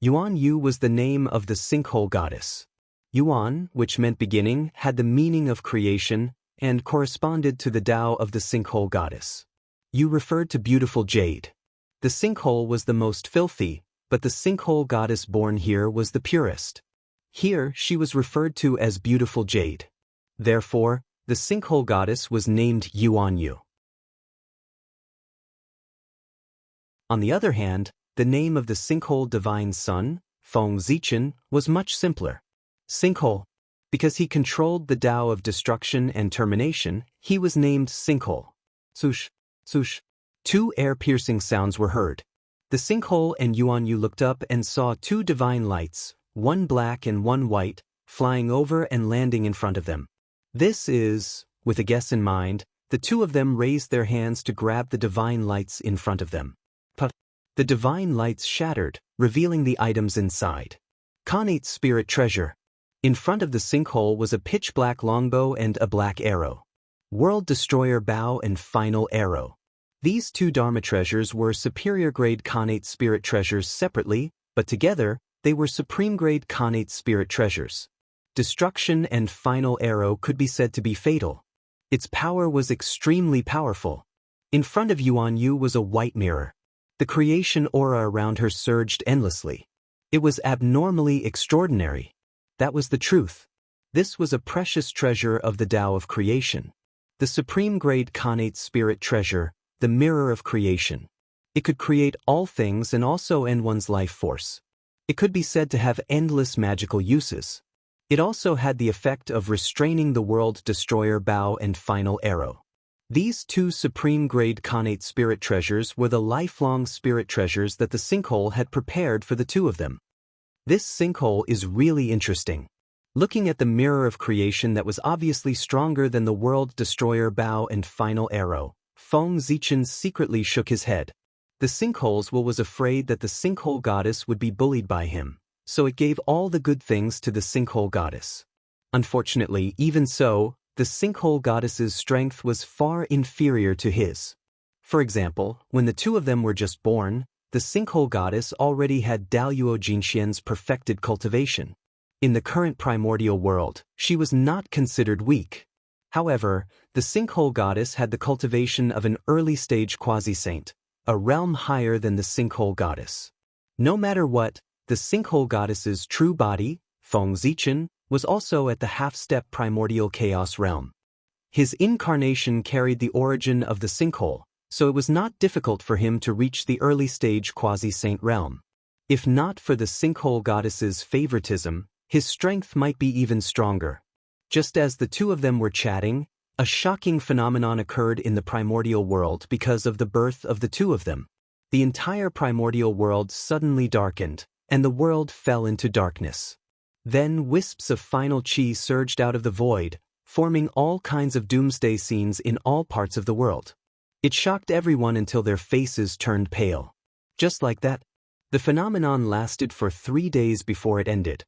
Yuan Yu was the name of the sinkhole goddess. Yuan, which meant beginning, had the meaning of creation, and corresponded to the Tao of the sinkhole goddess. Yu referred to beautiful jade. The sinkhole was the most filthy, but the sinkhole goddess born here was the purest. Here she was referred to as beautiful jade. Therefore, the sinkhole goddess was named Yuan Yu. On the other hand, the name of the sinkhole divine son, Feng Zichen, was much simpler. Sinkhole. Because he controlled the Tao of destruction and termination, he was named Sinkhole. Swoosh, swoosh. Two air-piercing sounds were heard. The sinkhole and Yuan Yu looked up and saw two divine lights, one black and one white, flying over and landing in front of them. This is, with a guess in mind, the two of them raised their hands to grab the divine lights in front of them. The divine lights shattered, revealing the items inside. Khanate spirit treasure. In front of the sinkhole was a pitch-black longbow and a black arrow. World Destroyer bow and final arrow. These two Dharma treasures were superior-grade Khanate spirit treasures separately, but together, they were supreme-grade Khanate spirit treasures. Destruction and final arrow could be said to be fatal. Its power was extremely powerful. In front of Yuan Yu was a white mirror. The creation aura around her surged endlessly. It was abnormally extraordinary. That was the truth. This was a precious treasure of the Tao of creation. The supreme-grade Khanate spirit treasure, the mirror of creation. It could create all things and also end one's life force. It could be said to have endless magical uses. It also had the effect of restraining the world destroyer bow and final arrow. These two supreme-grade Khanate spirit treasures were the lifelong spirit treasures that the sinkhole had prepared for the two of them. This sinkhole is really interesting. Looking at the mirror of creation that was obviously stronger than the world destroyer bow and final arrow, Feng Zichen secretly shook his head. The sinkholes was afraid that the sinkhole goddess would be bullied by him, so it gave all the good things to the sinkhole goddess. Unfortunately, even so, the sinkhole goddess's strength was far inferior to his. For example, when the two of them were just born, the sinkhole goddess already had Daluo Jinxian's perfected cultivation. In the current primordial world, she was not considered weak. However, the sinkhole goddess had the cultivation of an early-stage quasi-saint, a realm higher than the sinkhole goddess. No matter what, the sinkhole goddess's true body, Feng Zichen, was also at the half-step primordial chaos realm. His incarnation carried the origin of the sinkhole, so it was not difficult for him to reach the early-stage quasi-saint realm. If not for the sinkhole goddess's favoritism, his strength might be even stronger. Just as the two of them were chatting, a shocking phenomenon occurred in the primordial world because of the birth of the two of them. The entire primordial world suddenly darkened, and the world fell into darkness. Then wisps of final chi surged out of the void, forming all kinds of doomsday scenes in all parts of the world. It shocked everyone until their faces turned pale. Just like that, the phenomenon lasted for 3 days before it ended.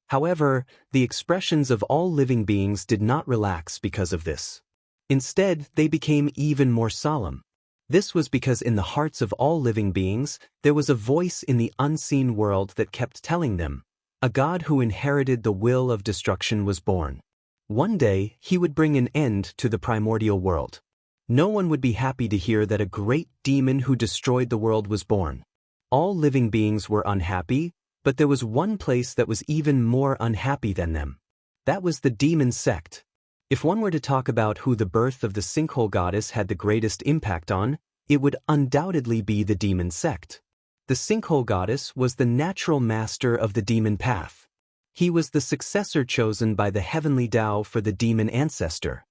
However, the expressions of all living beings did not relax because of this. Instead, they became even more solemn. This was because in the hearts of all living beings, there was a voice in the unseen world that kept telling them, a God who inherited the will of destruction was born. One day, he would bring an end to the primordial world. No one would be happy to hear that a great demon who destroyed the world was born. All living beings were unhappy, but there was one place that was even more unhappy than them. That was the demon sect. If one were to talk about who the birth of the sinkhole goddess had the greatest impact on, it would undoubtedly be the demon sect. The sinkhole goddess was the natural master of the demon path. He was the successor chosen by the heavenly Tao for the demon ancestor.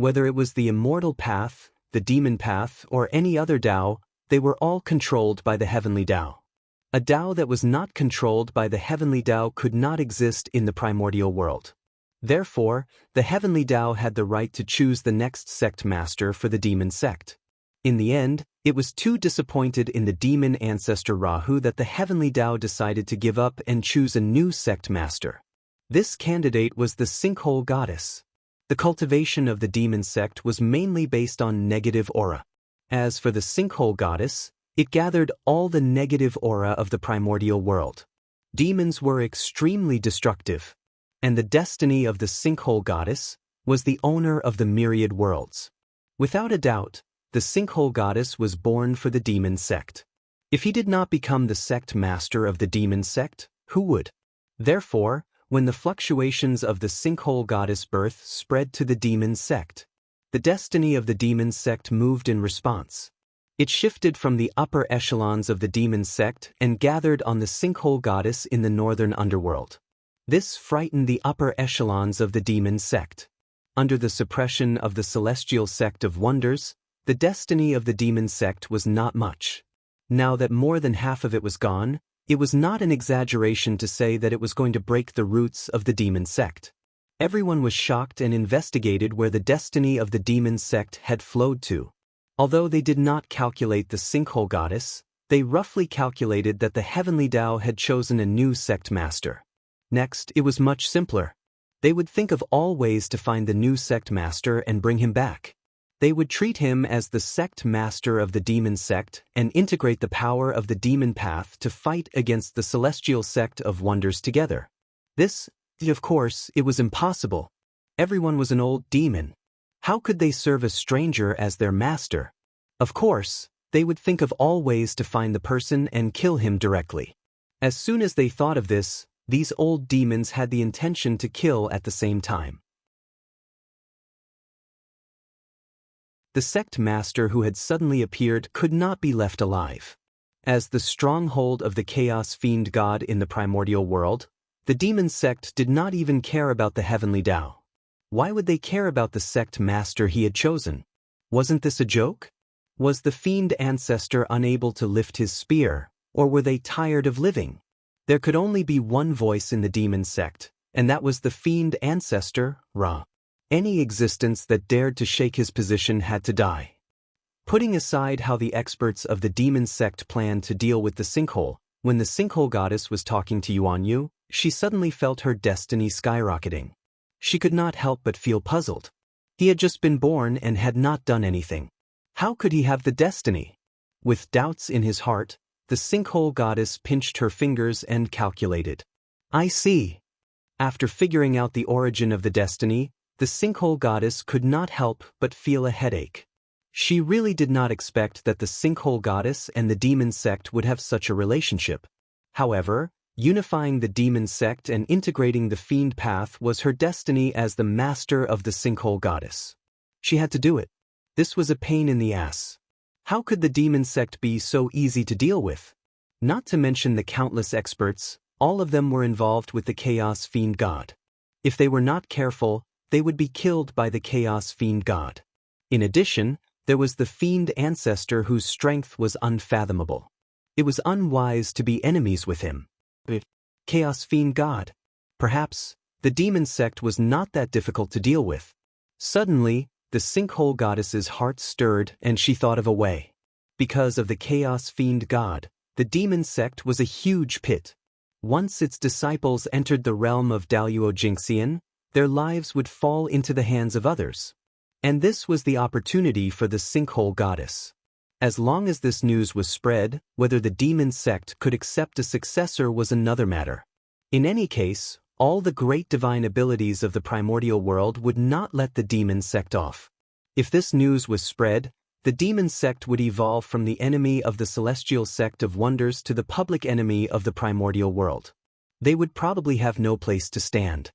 Whether it was the immortal path, the demon path, or any other Tao, they were all controlled by the heavenly Tao. A Tao that was not controlled by the heavenly Tao could not exist in the primordial world. Therefore, the heavenly Tao had the right to choose the next sect master for the demon sect. In the end, it was too disappointed in the demon ancestor Rahu that the heavenly Tao decided to give up and choose a new sect master. This candidate was the sinkhole goddess. The cultivation of the demon sect was mainly based on negative aura. As for the sinkhole goddess, it gathered all the negative aura of the primordial world. Demons were extremely destructive, and the destiny of the sinkhole goddess was the owner of the myriad worlds. Without a doubt, the sinkhole goddess was born for the demon sect. If he did not become the sect master of the demon sect, who would? Therefore, when the fluctuations of the sinkhole goddess birth spread to the demon sect, the destiny of the demon sect moved in response. It shifted from the upper echelons of the demon sect and gathered on the sinkhole goddess in the northern underworld. This frightened the upper echelons of the demon sect. Under the suppression of the celestial sect of wonders, the destiny of the demon sect was not much. Now that more than half of it was gone, it was not an exaggeration to say that it was going to break the roots of the demon sect. Everyone was shocked and investigated where the destiny of the demon sect had flowed to. Although they did not calculate the sinkhole goddess, they roughly calculated that the heavenly Tao had chosen a new sect master. Next, it was much simpler. They would think of all ways to find the new sect master and bring him back. They would treat him as the sect master of the demon sect and integrate the power of the demon path to fight against the celestial sect of wonders together. This, of course, it was impossible. Everyone was an old demon. How could they serve a stranger as their master? Of course, they would think of all ways to find the person and kill him directly. As soon as they thought of this, these old demons had the intention to kill at the same time. The sect master who had suddenly appeared could not be left alive. As the stronghold of the chaos fiend god in the primordial world, the demon sect did not even care about the heavenly Tao. Why would they care about the sect master he had chosen? Wasn't this a joke? Was the fiend ancestor unable to lift his spear, or were they tired of living? There could only be one voice in the demon sect, and that was the fiend ancestor, Ra. Any existence that dared to shake his position had to die. Putting aside how the experts of the demon sect planned to deal with the sinkhole, when the sinkhole goddess was talking to Yuan Yu, she suddenly felt her destiny skyrocketing. She could not help but feel puzzled. He had just been born and had not done anything. How could he have the destiny? With doubts in his heart, the sinkhole goddess pinched her fingers and calculated. I see. After figuring out the origin of the destiny, the sinkhole goddess could not help but feel a headache. She really did not expect that the sinkhole goddess and the demon sect would have such a relationship. However, unifying the demon sect and integrating the fiend path was her destiny as the master of the sinkhole goddess. She had to do it. This was a pain in the ass. How could the demon sect be so easy to deal with? Not to mention the countless experts, all of them were involved with the chaos fiend god. If they were not careful, they would be killed by the chaos fiend god. In addition, there was the fiend ancestor whose strength was unfathomable. It was unwise to be enemies with him. Chaos fiend god. Perhaps, the demon sect was not that difficult to deal with. Suddenly, the sinkhole goddess's heart stirred and she thought of a way. Because of the chaos fiend god, the demon sect was a huge pit. Once its disciples entered the realm of Daluo-Jinxian, their lives would fall into the hands of others. And this was the opportunity for the sinkhole goddess. As long as this news was spread, whether the demon sect could accept a successor was another matter. In any case, all the great divine abilities of the primordial world would not let the demon sect off. If this news was spread, the demon sect would evolve from the enemy of the celestial sect of wonders to the public enemy of the primordial world. They would probably have no place to stand.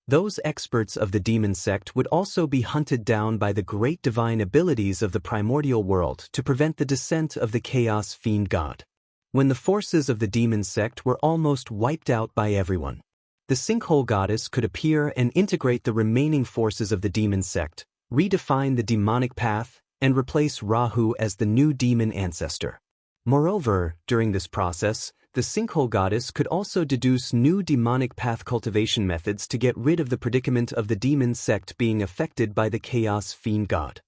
Those experts of the demon sect would also be hunted down by the great divine abilities of the primordial world to prevent the descent of the chaos fiend god. When the forces of the demon sect were almost wiped out by everyone, the sinkhole goddess could appear and integrate the remaining forces of the demon sect, redefine the demonic path, and replace Rahu as the new demon ancestor. Moreover, during this process, the sinkhole goddess could also deduce new demonic path cultivation methods to get rid of the predicament of the demon sect being affected by the chaos fiend god.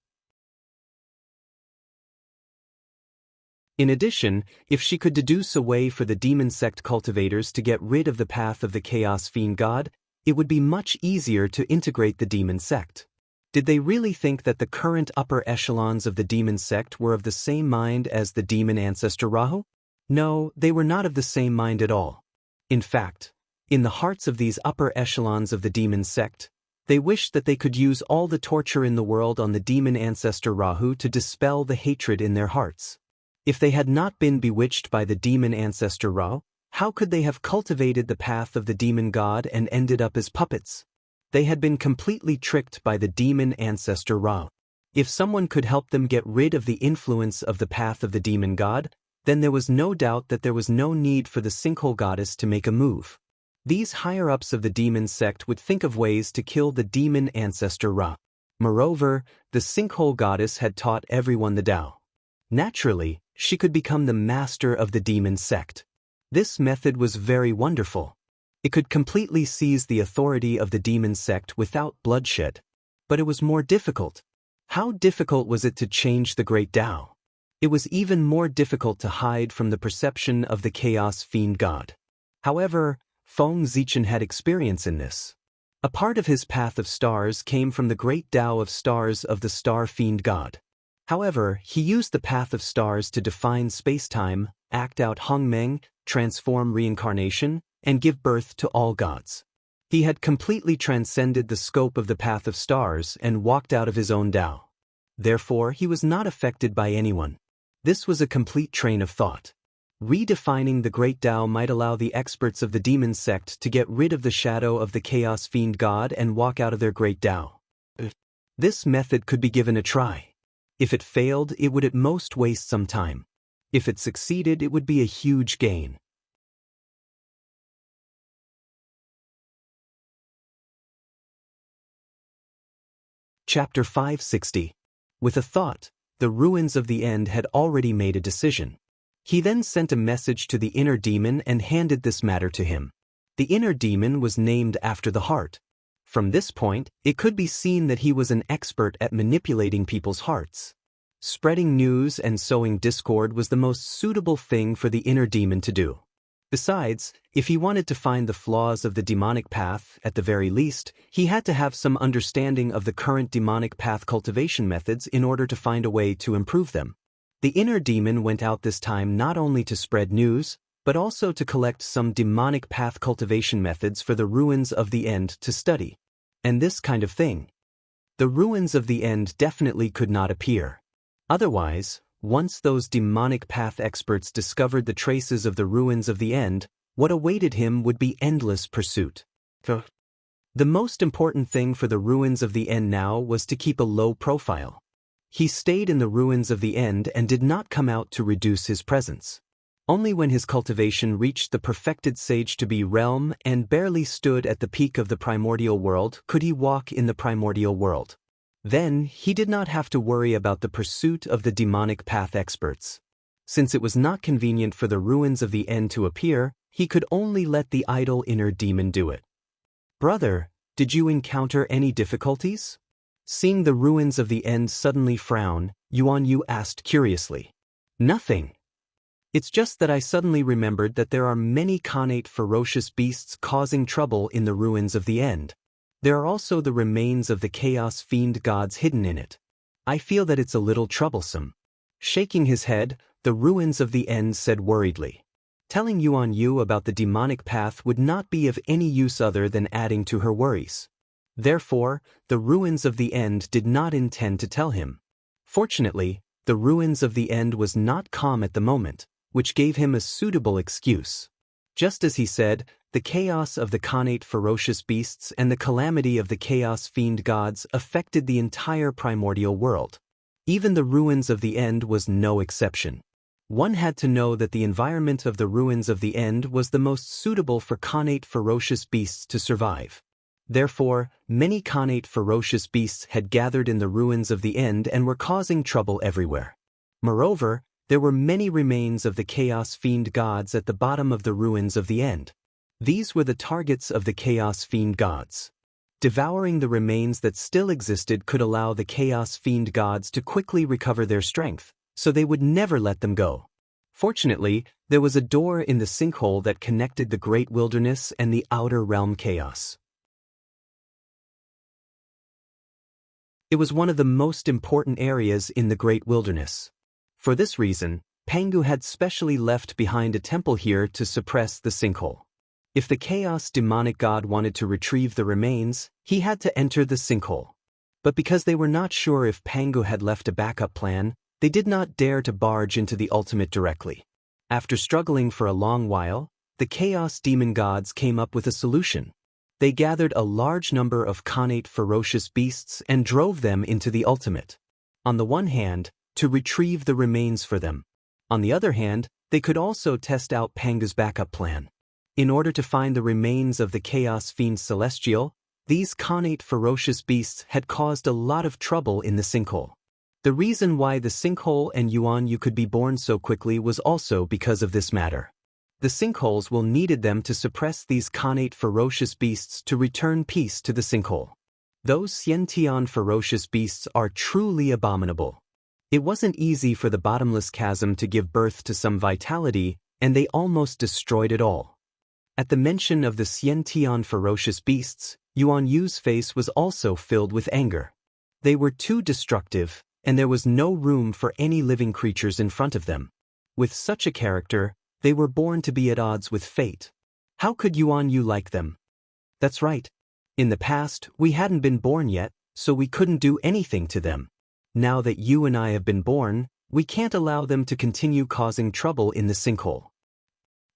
In addition, if she could deduce a way for the demon sect cultivators to get rid of the path of the chaos fiend god, it would be much easier to integrate the demon sect. Did they really think that the current upper echelons of the demon sect were of the same mind as the demon ancestor Rahu? No, they were not of the same mind at all. In fact, in the hearts of these upper echelons of the demon sect, they wished that they could use all the torture in the world on the demon ancestor Rahu to dispel the hatred in their hearts. If they had not been bewitched by the demon ancestor Rahu, how could they have cultivated the path of the demon god and ended up as puppets? They had been completely tricked by the demon ancestor Rahu. If someone could help them get rid of the influence of the path of the demon god, then there was no doubt that there was no need for the sinkhole goddess to make a move. These higher-ups of the demon sect would think of ways to kill the demon ancestor Ra. Moreover, the sinkhole goddess had taught everyone the Tao. Naturally, she could become the master of the demon sect. This method was very wonderful. It could completely seize the authority of the demon sect without bloodshed. But it was more difficult. How difficult was it to change the great Tao? It was even more difficult to hide from the perception of the chaos fiend god. However, Feng Zichen had experience in this. A part of his path of stars came from the great Tao of stars of the star fiend god. However, he used the path of stars to define space-time, act out Hongmeng, transform reincarnation, and give birth to all gods. He had completely transcended the scope of the path of stars and walked out of his own Tao. Therefore, he was not affected by anyone. This was a complete train of thought. Redefining the great Tao might allow the experts of the demon sect to get rid of the shadow of the chaos fiend god and walk out of their great Tao. This method could be given a try. If it failed, it would at most waste some time. If it succeeded, it would be a huge gain. Chapter 560. With a thought, the ruins of the end had already made a decision. He then sent a message to the inner demon and handed this matter to him. The inner demon was named after the heart. From this point, it could be seen that he was an expert at manipulating people's hearts. Spreading news and sowing discord was the most suitable thing for the inner demon to do. Besides, if he wanted to find the flaws of the demonic path, at the very least, he had to have some understanding of the current demonic path cultivation methods in order to find a way to improve them. The inner demon went out this time not only to spread news, but also to collect some demonic path cultivation methods for the ruins of the end to study. And this kind of thing. The ruins of the end definitely could not appear. Otherwise, once those demonic path experts discovered the traces of the ruins of the end, what awaited him would be endless pursuit. The most important thing for the ruins of the end now was to keep a low profile. He stayed in the ruins of the end and did not come out to reduce his presence. Only when his cultivation reached the perfected sage-to-be realm and barely stood at the peak of the primordial world could he walk in the primordial world. Then, he did not have to worry about the pursuit of the demonic path experts. Since it was not convenient for the ruins of the end to appear, he could only let the idle inner demon do it. "Brother, did you encounter any difficulties?" Seeing the ruins of the end suddenly frown, Yuan Yu asked curiously. Nothing. It's just that I suddenly remembered that there are many connate ferocious beasts causing trouble in the ruins of the end. There are also the remains of the chaos fiend gods hidden in it. I feel that it's a little troublesome. Shaking his head, the ruins of the end said worriedly. Telling Yuan Yu about the demonic path would not be of any use other than adding to her worries. Therefore, the ruins of the end did not intend to tell him. Fortunately, the ruins of the end was not calm at the moment, which gave him a suitable excuse. Just as he said, the chaos of the connate ferocious beasts and the calamity of the chaos fiend gods affected the entire primordial world. Even the ruins of the end was no exception. One had to know that the environment of the ruins of the end was the most suitable for connate ferocious beasts to survive. Therefore, many connate ferocious beasts had gathered in the ruins of the end and were causing trouble everywhere. Moreover, there were many remains of the chaos fiend gods at the bottom of the ruins of the end. These were the targets of the chaos fiend gods. Devouring the remains that still existed could allow the chaos fiend gods to quickly recover their strength, so they would never let them go. Fortunately, there was a door in the sinkhole that connected the great wilderness and the outer realm chaos. It was one of the most important areas in the great wilderness. For this reason, Pangu had specially left behind a temple here to suppress the sinkhole. If the chaos demonic god wanted to retrieve the remains, he had to enter the sinkhole. But because they were not sure if Pangu had left a backup plan, they did not dare to barge into the ultimate directly. After struggling for a long while, the chaos demon gods came up with a solution. They gathered a large number of connate ferocious beasts and drove them into the ultimate. On the one hand, to retrieve the remains for them. On the other hand, they could also test out Pangu's backup plan. In order to find the remains of the chaos fiend celestial, these connate ferocious beasts had caused a lot of trouble in the sinkhole. The reason why the sinkhole and Yuan Yu could be born so quickly was also because of this matter. The sinkholes will needed them to suppress these connate ferocious beasts to return peace to the sinkhole. Those Xiantian ferocious beasts are truly abominable. It wasn't easy for the bottomless chasm to give birth to some vitality, and they almost destroyed it all. At the mention of the Xiantian ferocious beasts, Yuan Yu's face was also filled with anger. They were too destructive, and there was no room for any living creatures in front of them. With such a character, they were born to be at odds with fate. How could Yuan Yu like them? That's right. In the past, we hadn't been born yet, so we couldn't do anything to them. Now that you and I have been born, we can't allow them to continue causing trouble in the sinkhole.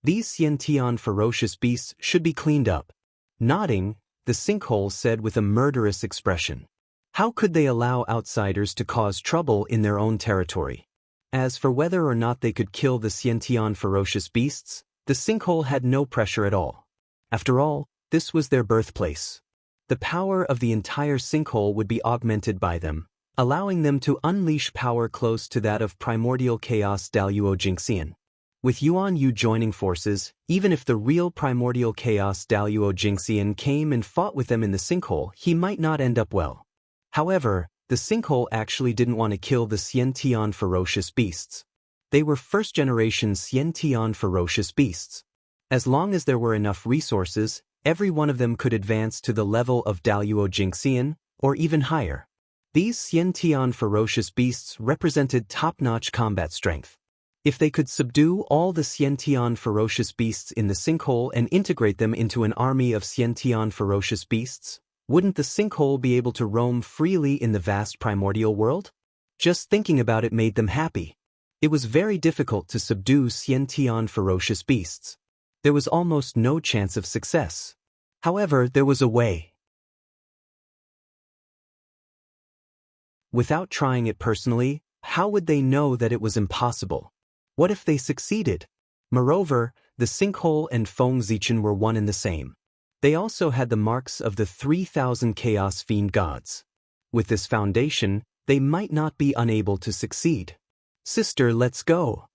These Xiantian ferocious beasts should be cleaned up. Nodding, the sinkhole said with a murderous expression. How could they allow outsiders to cause trouble in their own territory? As for whether or not they could kill the Xiantian ferocious beasts, the sinkhole had no pressure at all. After all, this was their birthplace. The power of the entire sinkhole would be augmented by them, allowing them to unleash power close to that of primordial chaos Daluo Jingxian. With Yuan Yu joining forces, even if the real primordial chaos Daluo Jingxian came and fought with them in the sinkhole, he might not end up well. However, the sinkhole actually didn't want to kill the Xiantian ferocious beasts. They were first-generation Xiantian ferocious beasts. As long as there were enough resources, every one of them could advance to the level of Daluo Jingxian, or even higher. These Xiantian ferocious beasts represented top-notch combat strength. If they could subdue all the Xiantian ferocious beasts in the sinkhole and integrate them into an army of Xiantian ferocious beasts, wouldn't the sinkhole be able to roam freely in the vast primordial world? Just thinking about it made them happy. It was very difficult to subdue Xiantian ferocious beasts. There was almost no chance of success. However, there was a way. Without trying it personally, how would they know that it was impossible? What if they succeeded? Moreover, the sinkhole and Feng Zichen were one and the same. They also had the marks of the 3,000 chaos fiend gods. With this foundation, they might not be unable to succeed. Sister, let's go.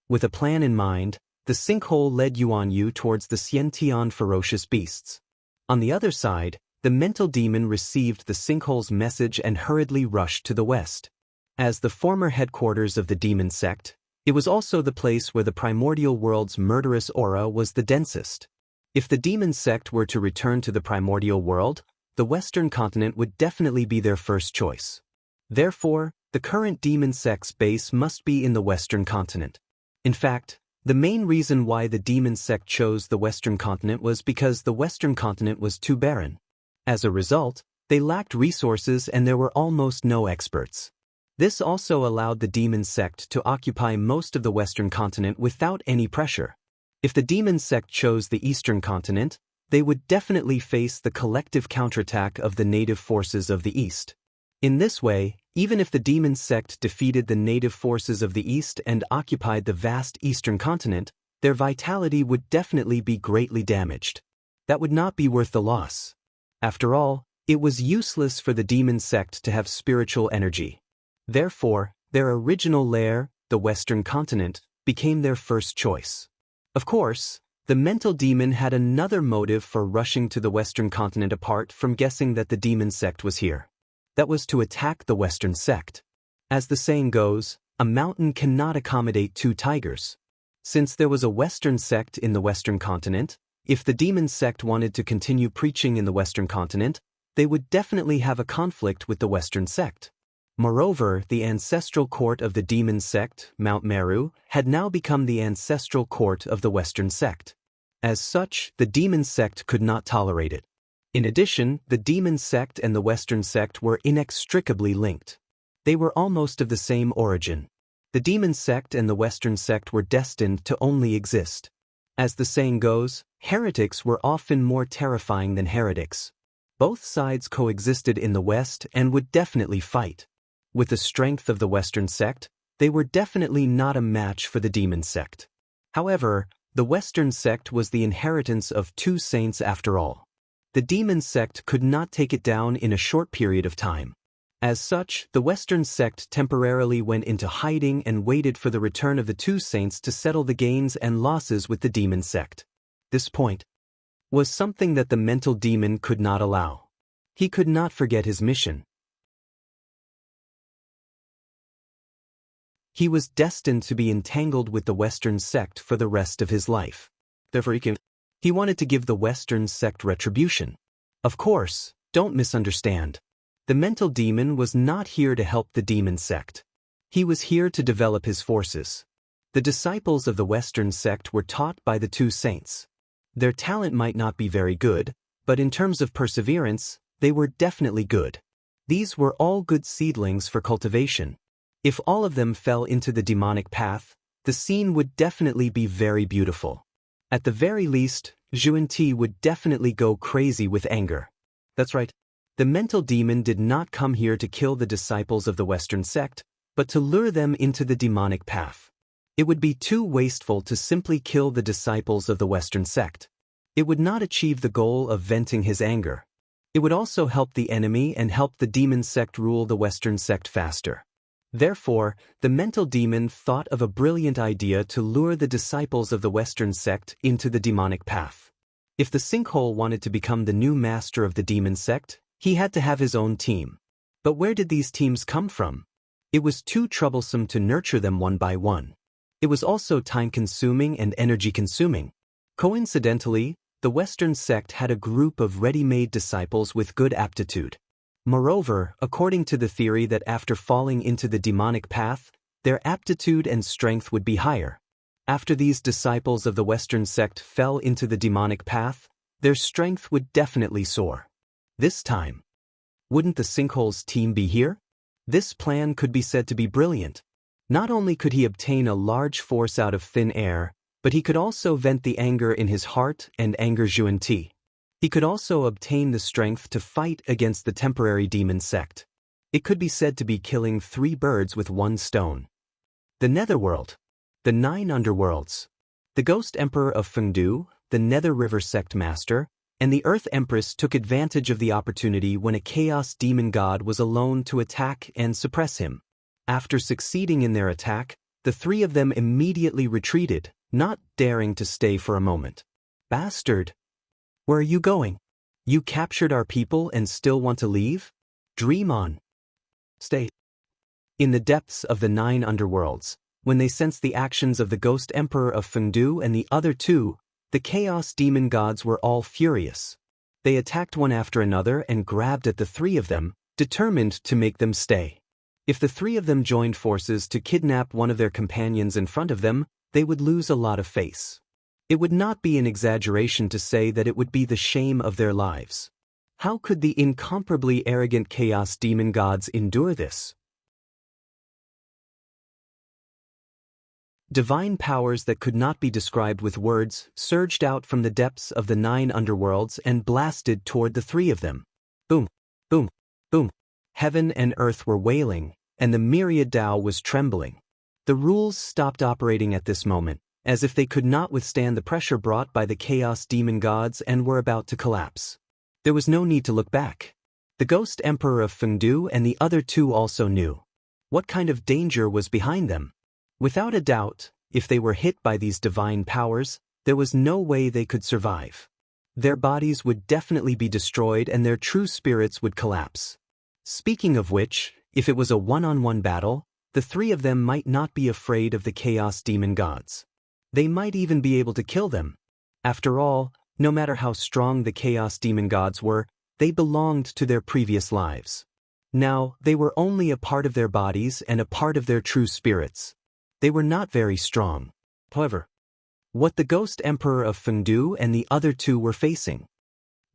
With a plan in mind, the sinkhole led Yuan Yu towards the Xiantian ferocious beasts. On the other side, the mental demon received the sinkhole's message and hurriedly rushed to the west. As the former headquarters of the demon sect, it was also the place where the primordial world's murderous aura was the densest. If the demon sect were to return to the primordial world, the western continent would definitely be their first choice. Therefore, the current demon sect's base must be in the western continent. In fact, the main reason why the demon sect chose the western continent was because the western continent was too barren. As a result, they lacked resources and there were almost no experts. This also allowed the demon sect to occupy most of the western continent without any pressure. If the demon sect chose the eastern continent, they would definitely face the collective counterattack of the native forces of the east. In this way, even if the demon sect defeated the native forces of the east and occupied the vast eastern continent, their vitality would definitely be greatly damaged. That would not be worth the loss. After all, it was useless for the demon sect to have spiritual energy. Therefore, their original lair, the western continent, became their first choice. Of course, the mental demon had another motive for rushing to the western continent apart from guessing that the demon sect was here. That was to attack the western sect. As the saying goes, a mountain cannot accommodate two tigers. Since there was a western sect in the western continent, if the demon sect wanted to continue preaching in the western continent, they would definitely have a conflict with the western sect. Moreover, the ancestral court of the demon sect, Mount Meru, had now become the ancestral court of the western sect. As such, the demon sect could not tolerate it. In addition, the demon sect and the western sect were inextricably linked. They were almost of the same origin. The demon sect and the western sect were destined to only exist. As the saying goes, heretics were often more terrifying than heretics. Both sides coexisted in the West and would definitely fight. With the strength of the western sect, they were definitely not a match for the demon sect. However, the western sect was the inheritance of two saints after all. The demon sect could not take it down in a short period of time. As such, the western sect temporarily went into hiding and waited for the return of the two saints to settle the gains and losses with the demon sect. This point was something that the mental demon could not allow. He could not forget his mission. He was destined to be entangled with the western sect for the rest of his life. Therefore, he wanted to give the western sect retribution. Of course, don't misunderstand. The mental demon was not here to help the demon sect. He was here to develop his forces. The disciples of the western sect were taught by the two saints. Their talent might not be very good, but in terms of perseverance, they were definitely good. These were all good seedlings for cultivation. If all of them fell into the demonic path, the scene would definitely be very beautiful. At the very least, Xuanti would definitely go crazy with anger. That's right. The mental demon did not come here to kill the disciples of the western sect, but to lure them into the demonic path. It would be too wasteful to simply kill the disciples of the western sect. It would not achieve the goal of venting his anger. It would also help the enemy and help the demon sect rule the western sect faster. Therefore, the mental demon thought of a brilliant idea to lure the disciples of the western sect into the demonic path. If the sinkhole wanted to become the new master of the demon sect, he had to have his own team. But where did these teams come from? It was too troublesome to nurture them one by one. It was also time-consuming and energy-consuming. Coincidentally, the western sect had a group of ready-made disciples with good aptitude. Moreover, according to the theory that after falling into the demonic path, their aptitude and strength would be higher. After these disciples of the western sect fell into the demonic path, their strength would definitely soar. This time, wouldn't the sinkhole's team be here? This plan could be said to be brilliant. Not only could he obtain a large force out of thin air, but he could also vent the anger in his heart and anger Xuanti. He could also obtain the strength to fight against the temporary demon sect. It could be said to be killing 3 birds with 1 stone. The Netherworld. The 9 underworlds. The Ghost Emperor of Fengdu, the Nether River Sect Master, and the Earth Empress took advantage of the opportunity when a Chaos Demon God was alone to attack and suppress him. After succeeding in their attack, the 3 of them immediately retreated, not daring to stay for a moment. Bastard! Where are you going? You captured our people and still want to leave? Dream on. Stay. In the depths of the 9 underworlds, when they sensed the actions of the Ghost Emperor of Fengdu and the other two, the Chaos Demon Gods were all furious. They attacked one after another and grabbed at the 3 of them, determined to make them stay. If the 3 of them joined forces to kidnap one of their companions in front of them, they would lose a lot of face. It would not be an exaggeration to say that it would be the shame of their lives. How could the incomparably arrogant Chaos Demon Gods endure this? Divine powers that could not be described with words surged out from the depths of the 9 underworlds and blasted toward the 3 of them. Boom, boom, boom. Heaven and earth were wailing, and the myriad Tao was trembling. The rules stopped operating at this moment, as if they could not withstand the pressure brought by the Chaos Demon Gods and were about to collapse. There was no need to look back. The Ghost Emperor of Fengdu and the other 2 also knew what kind of danger was behind them. Without a doubt, if they were hit by these divine powers, there was no way they could survive. Their bodies would definitely be destroyed and their true spirits would collapse. Speaking of which, if it was a one-on-one battle, the 3 of them might not be afraid of the Chaos Demon Gods. They might even be able to kill them. After all, no matter how strong the Chaos Demon Gods were, they belonged to their previous lives. Now, they were only a part of their bodies and a part of their true spirits. They were not very strong. However, what the Ghost Emperor of Fengdu and the other 2 were facing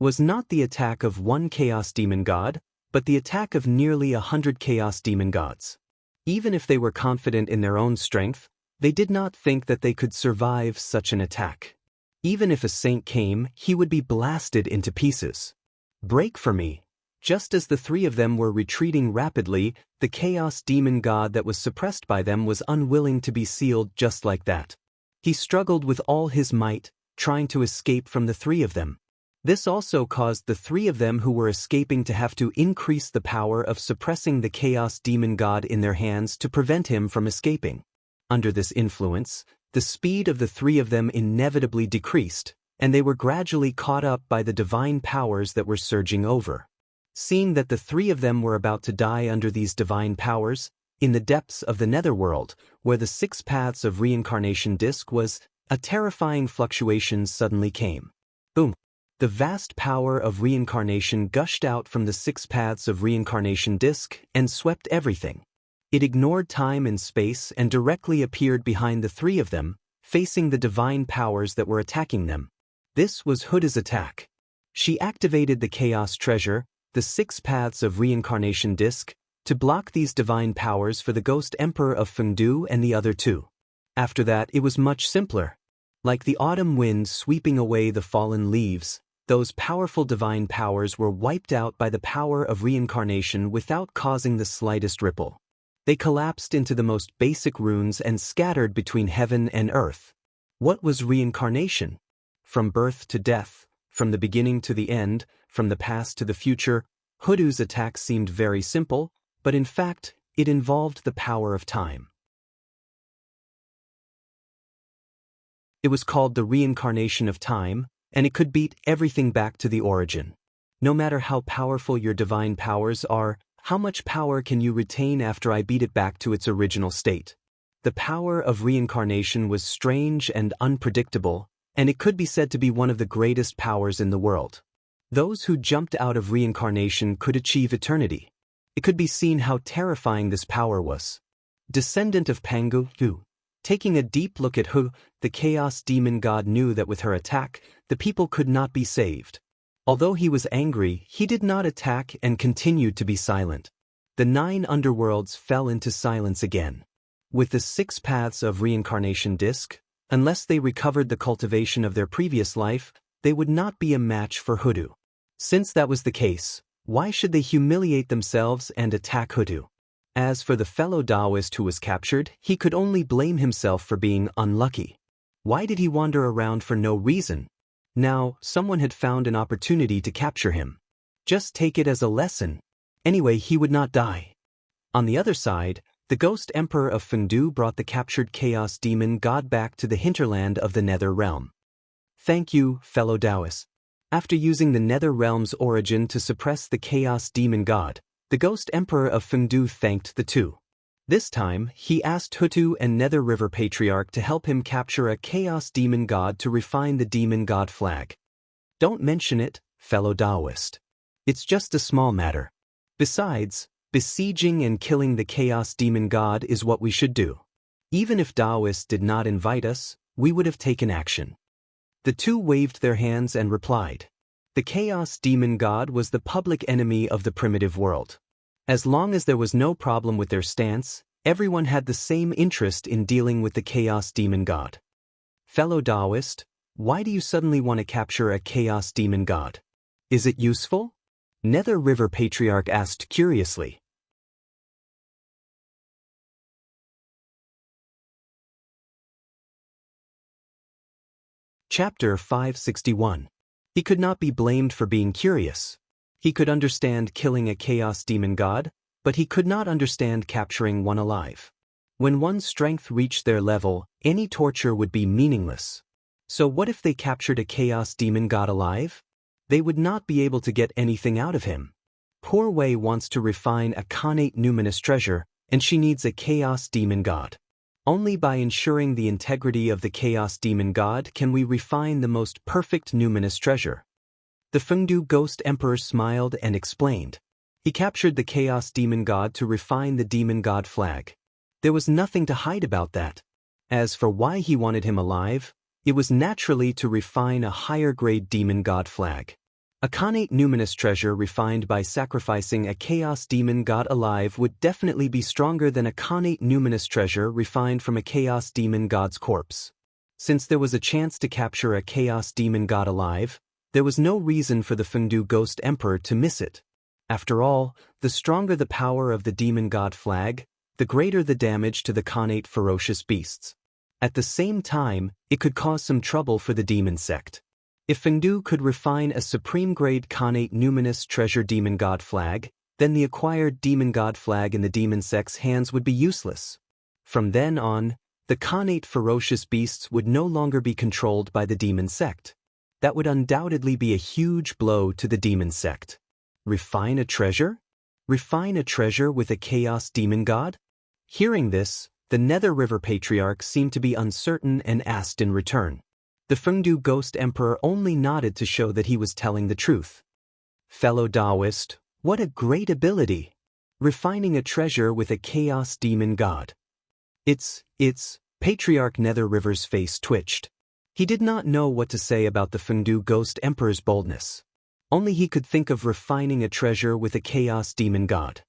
was not the attack of one Chaos Demon God, but the attack of nearly 100 Chaos Demon Gods. Even if they were confident in their own strength, they did not think that they could survive such an attack. Even if a saint came, he would be blasted into pieces. Break for me. Just as the 3 of them were retreating rapidly, the Chaos Demon God that was suppressed by them was unwilling to be sealed just like that. He struggled with all his might, trying to escape from the 3 of them. This also caused the 3 of them who were escaping to have to increase the power of suppressing the Chaos Demon God in their hands to prevent him from escaping. Under this influence, the speed of the 3 of them inevitably decreased, and they were gradually caught up by the divine powers that were surging over. Seeing that the 3 of them were about to die under these divine powers, in the depths of the netherworld, where the 6 paths of reincarnation disk was, a terrifying fluctuation suddenly came. Boom! The vast power of reincarnation gushed out from the 6 paths of reincarnation disk and swept everything. It ignored time and space and directly appeared behind the 3 of them, facing the divine powers that were attacking them. This was Huda's attack. She activated the Chaos Treasure, the 6 paths of reincarnation disk, to block these divine powers for the Ghost Emperor of Fengdu and the other 2. After that, it was much simpler. Like the autumn wind sweeping away the fallen leaves, those powerful divine powers were wiped out by the power of reincarnation without causing the slightest ripple. They collapsed into the most basic runes and scattered between heaven and earth. What was reincarnation? From birth to death, from the beginning to the end, from the past to the future, Huda's attack seemed very simple, but in fact, it involved the power of time. It was called the reincarnation of time, and it could beat everything back to the origin. No matter how powerful your divine powers are, how much power can you retain after I beat it back to its original state? The power of reincarnation was strange and unpredictable, and it could be said to be one of the greatest powers in the world. Those who jumped out of reincarnation could achieve eternity. It could be seen how terrifying this power was. Descendant of Pangu, Hu. Taking a deep look at Hu, the Chaos Demon God knew that with her attack, the people could not be saved. Although he was angry, he did not attack and continued to be silent. The 9 underworlds fell into silence again. With the 6 paths of reincarnation disk, unless they recovered the cultivation of their previous life, they would not be a match for Huda. Since that was the case, why should they humiliate themselves and attack Huda? As for the fellow Taoist who was captured, he could only blame himself for being unlucky. Why did he wander around for no reason? Now, someone had found an opportunity to capture him. Just take it as a lesson. Anyway, he would not die. On the other side, the Ghost Emperor of Fengdu brought the captured Chaos Demon God back to the hinterland of the Nether Realm. Thank you, fellow Taoists. After using the Nether Realm's origin to suppress the Chaos Demon God, the Ghost Emperor of Fengdu thanked the two. This time, he asked Hutu and Nether River Patriarch to help him capture a Chaos Demon God to refine the Demon God flag. Don't mention it, fellow Taoist. It's just a small matter. Besides, besieging and killing the Chaos Demon God is what we should do. Even if Taoists did not invite us, we would have taken action. The two waved their hands and replied. The Chaos Demon God was the public enemy of the primitive world. As long as there was no problem with their stance, everyone had the same interest in dealing with the Chaos Demon God. Fellow Taoist, why do you suddenly want to capture a Chaos Demon God? Is it useful? Nether River Patriarch asked curiously. Chapter 561. He could not be blamed for being curious. He could understand killing a Chaos Demon God, but he could not understand capturing one alive. When one's strength reached their level, any torture would be meaningless. So what if they captured a Chaos Demon God alive? They would not be able to get anything out of him. Poor Wei wants to refine a Khanate numinous treasure, and she needs a Chaos Demon God. Only by ensuring the integrity of the Chaos Demon God can we refine the most perfect numinous treasure. The Fengdu Ghost Emperor smiled and explained. He captured the Chaos Demon God to refine the Demon God flag. There was nothing to hide about that. As for why he wanted him alive, it was naturally to refine a higher-grade Demon God flag. A Khanate numinous treasure refined by sacrificing a Chaos Demon God alive would definitely be stronger than a Khanate numinous treasure refined from a Chaos Demon God's corpse. Since there was a chance to capture a Chaos Demon God alive, there was no reason for the Fengdu Ghost Emperor to miss it. After all, the stronger the power of the Demon God flag, the greater the damage to the Khanate ferocious beasts. At the same time, it could cause some trouble for the demon sect. If Fengdu could refine a supreme-grade Khanate numinous treasure Demon God flag, then the acquired Demon God flag in the demon sect's hands would be useless. From then on, the Khanate ferocious beasts would no longer be controlled by the demon sect. That would undoubtedly be a huge blow to the demon sect. Refine a treasure? Refine a treasure with a Chaos Demon God? Hearing this, the Nether River Patriarch seemed to be uncertain and asked in return. The Fengdu Ghost Emperor only nodded to show that he was telling the truth. Fellow Taoist, what a great ability! Refining a treasure with a Chaos Demon God. It's, Patriarch Nether River's face twitched. He did not know what to say about the Fengdu Ghost Emperor's boldness. Only he could think of refining a treasure with a Chaos Demon God.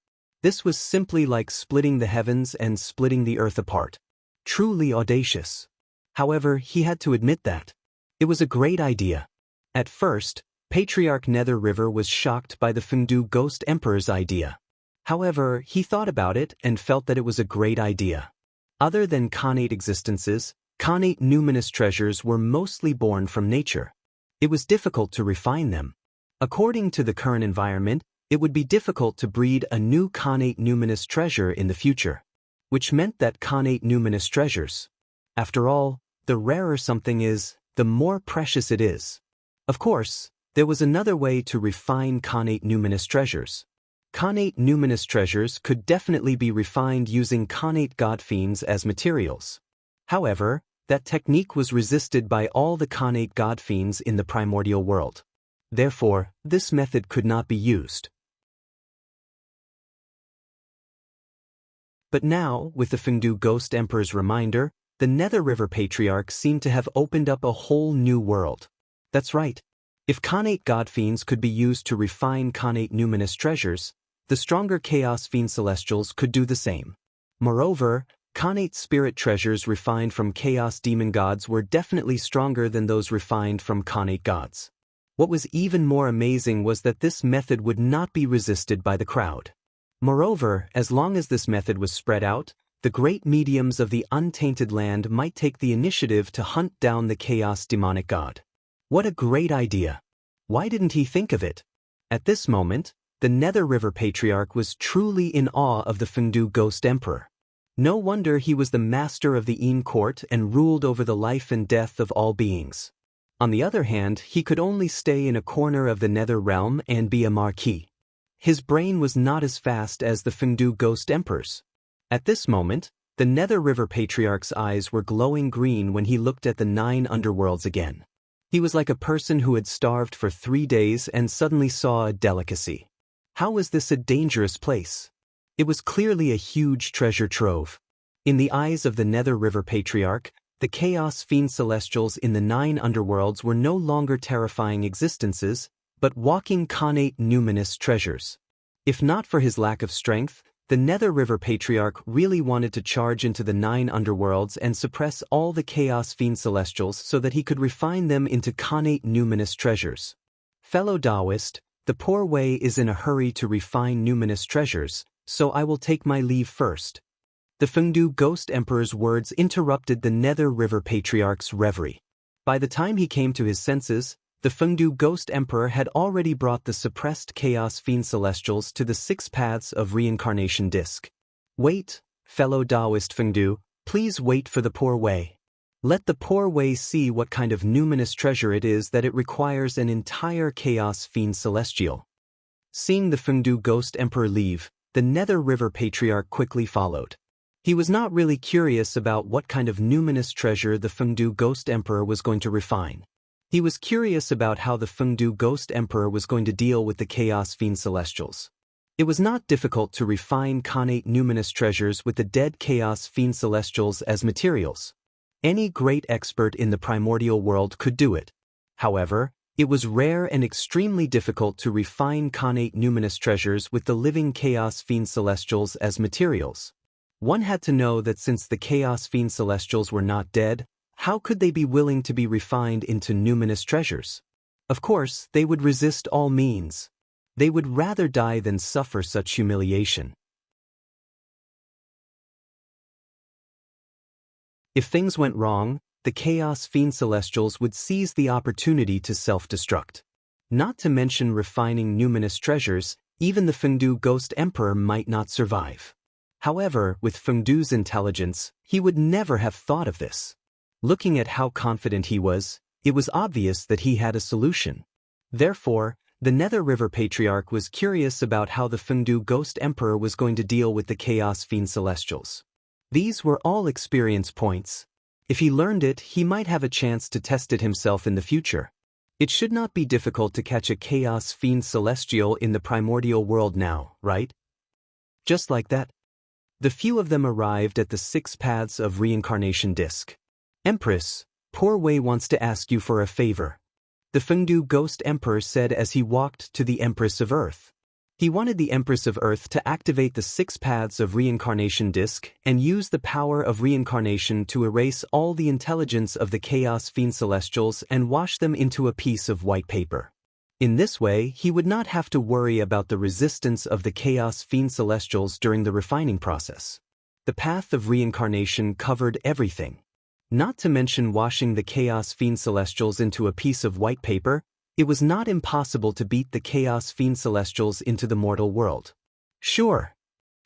This was simply like splitting the heavens and splitting the earth apart. Truly audacious. However, he had to admit that. It was a great idea. At first, Patriarch Nether River was shocked by the Fengdu Ghost Emperor's idea. However, he thought about it and felt that it was a great idea. Other than Khanate existences, Khanate numinous treasures were mostly born from nature. It was difficult to refine them. According to the current environment, it would be difficult to breed a new Khanate numinous treasure in the future. Which meant that Khanate numinous treasures. After all, the rarer something is, the more precious it is. Of course, there was another way to refine Khanate numinous treasures. Khanate numinous treasures could definitely be refined using Khanate god fiends as materials. However, that technique was resisted by all the Khanate god fiends in the primordial world. Therefore, this method could not be used. But now, with the Fengdu Ghost Emperor's reminder, the Nether River Patriarch seemed to have opened up a whole new world. That's right. If Khanate god fiends could be used to refine Khanate numinous treasures, the stronger Chaos Fiend Celestials could do the same. Moreover, Khanate spirit treasures refined from Chaos Demon Gods were definitely stronger than those refined from Khanate gods. What was even more amazing was that this method would not be resisted by the crowd. Moreover, as long as this method was spread out, the great mediums of the untainted land might take the initiative to hunt down the Chaos Demonic God. What a great idea! Why didn't he think of it? At this moment, the Nether River Patriarch was truly in awe of the Fengdu Ghost Emperor. No wonder he was the master of the Een Court and ruled over the life and death of all beings. On the other hand, he could only stay in a corner of the nether realm and be a marquis. His brain was not as fast as the Fengdu Ghost Emperor's. At this moment, the Nether River Patriarch's eyes were glowing green when he looked at the 9 underworlds again. He was like a person who had starved for 3 days and suddenly saw a delicacy. How was this a dangerous place? It was clearly a huge treasure trove. In the eyes of the Nether River Patriarch, the Chaos Fiend Celestials in the 9 underworlds were no longer terrifying existences, but walking connate numinous treasures. If not for his lack of strength, the Nether River Patriarch really wanted to charge into the 9 underworlds and suppress all the Chaos Fiend Celestials so that he could refine them into connate numinous treasures. Fellow Taoist, the poor way is in a hurry to refine numinous treasures, so I will take my leave first. The Fengdu Ghost Emperor's words interrupted the Nether River Patriarch's reverie. By the time he came to his senses, the Fengdu Ghost Emperor had already brought the suppressed Chaos Fiend Celestials to the 6 paths of reincarnation disc. Wait, fellow Taoist Fengdu, please wait for the poor way. Let the poor way see what kind of numinous treasure it is that it requires an entire Chaos Fiend Celestial. Seeing the Fengdu Ghost Emperor leave, the Nether River Patriarch quickly followed. He was not really curious about what kind of numinous treasure the Fengdu Ghost Emperor was going to refine. He was curious about how the Fengdu Ghost Emperor was going to deal with the Chaos Fiend Celestials. It was not difficult to refine connate numinous treasures with the dead Chaos Fiend Celestials as materials. Any great expert in the primordial world could do it. However, it was rare and extremely difficult to refine connate numinous treasures with the living Chaos Fiend Celestials as materials. One had to know that since the Chaos Fiend Celestials were not dead, how could they be willing to be refined into numinous treasures? Of course, they would resist all means. They would rather die than suffer such humiliation. If things went wrong, the Chaos Fiend Celestials would seize the opportunity to self-destruct. Not to mention refining numinous treasures, even the Fengdu Ghost Emperor might not survive. However, with Fengdu's intelligence, he would never have thought of this. Looking at how confident he was, it was obvious that he had a solution. Therefore, the Nether River Patriarch was curious about how the Fengdu Ghost Emperor was going to deal with the Chaos Fiend Celestials. These were all experience points. If he learned it, he might have a chance to test it himself in the future. It should not be difficult to catch a Chaos Fiend Celestial in the primordial world now, right? Just like that. The few of them arrived at the 6 paths of reincarnation disc. Empress, poor Wei wants to ask you for a favor. The Fengdu Ghost Emperor said as he walked to the Empress of Earth. He wanted the Empress of Earth to activate the 6 paths of reincarnation disc and use the power of reincarnation to erase all the intelligence of the Chaos Fiend Celestials and wash them into a piece of white paper. In this way, he would not have to worry about the resistance of the Chaos Fiend Celestials during the refining process. The path of reincarnation covered everything. Not to mention washing the Chaos Fiend Celestials into a piece of white paper, it was not impossible to beat the Chaos Fiend Celestials into the mortal world. Sure.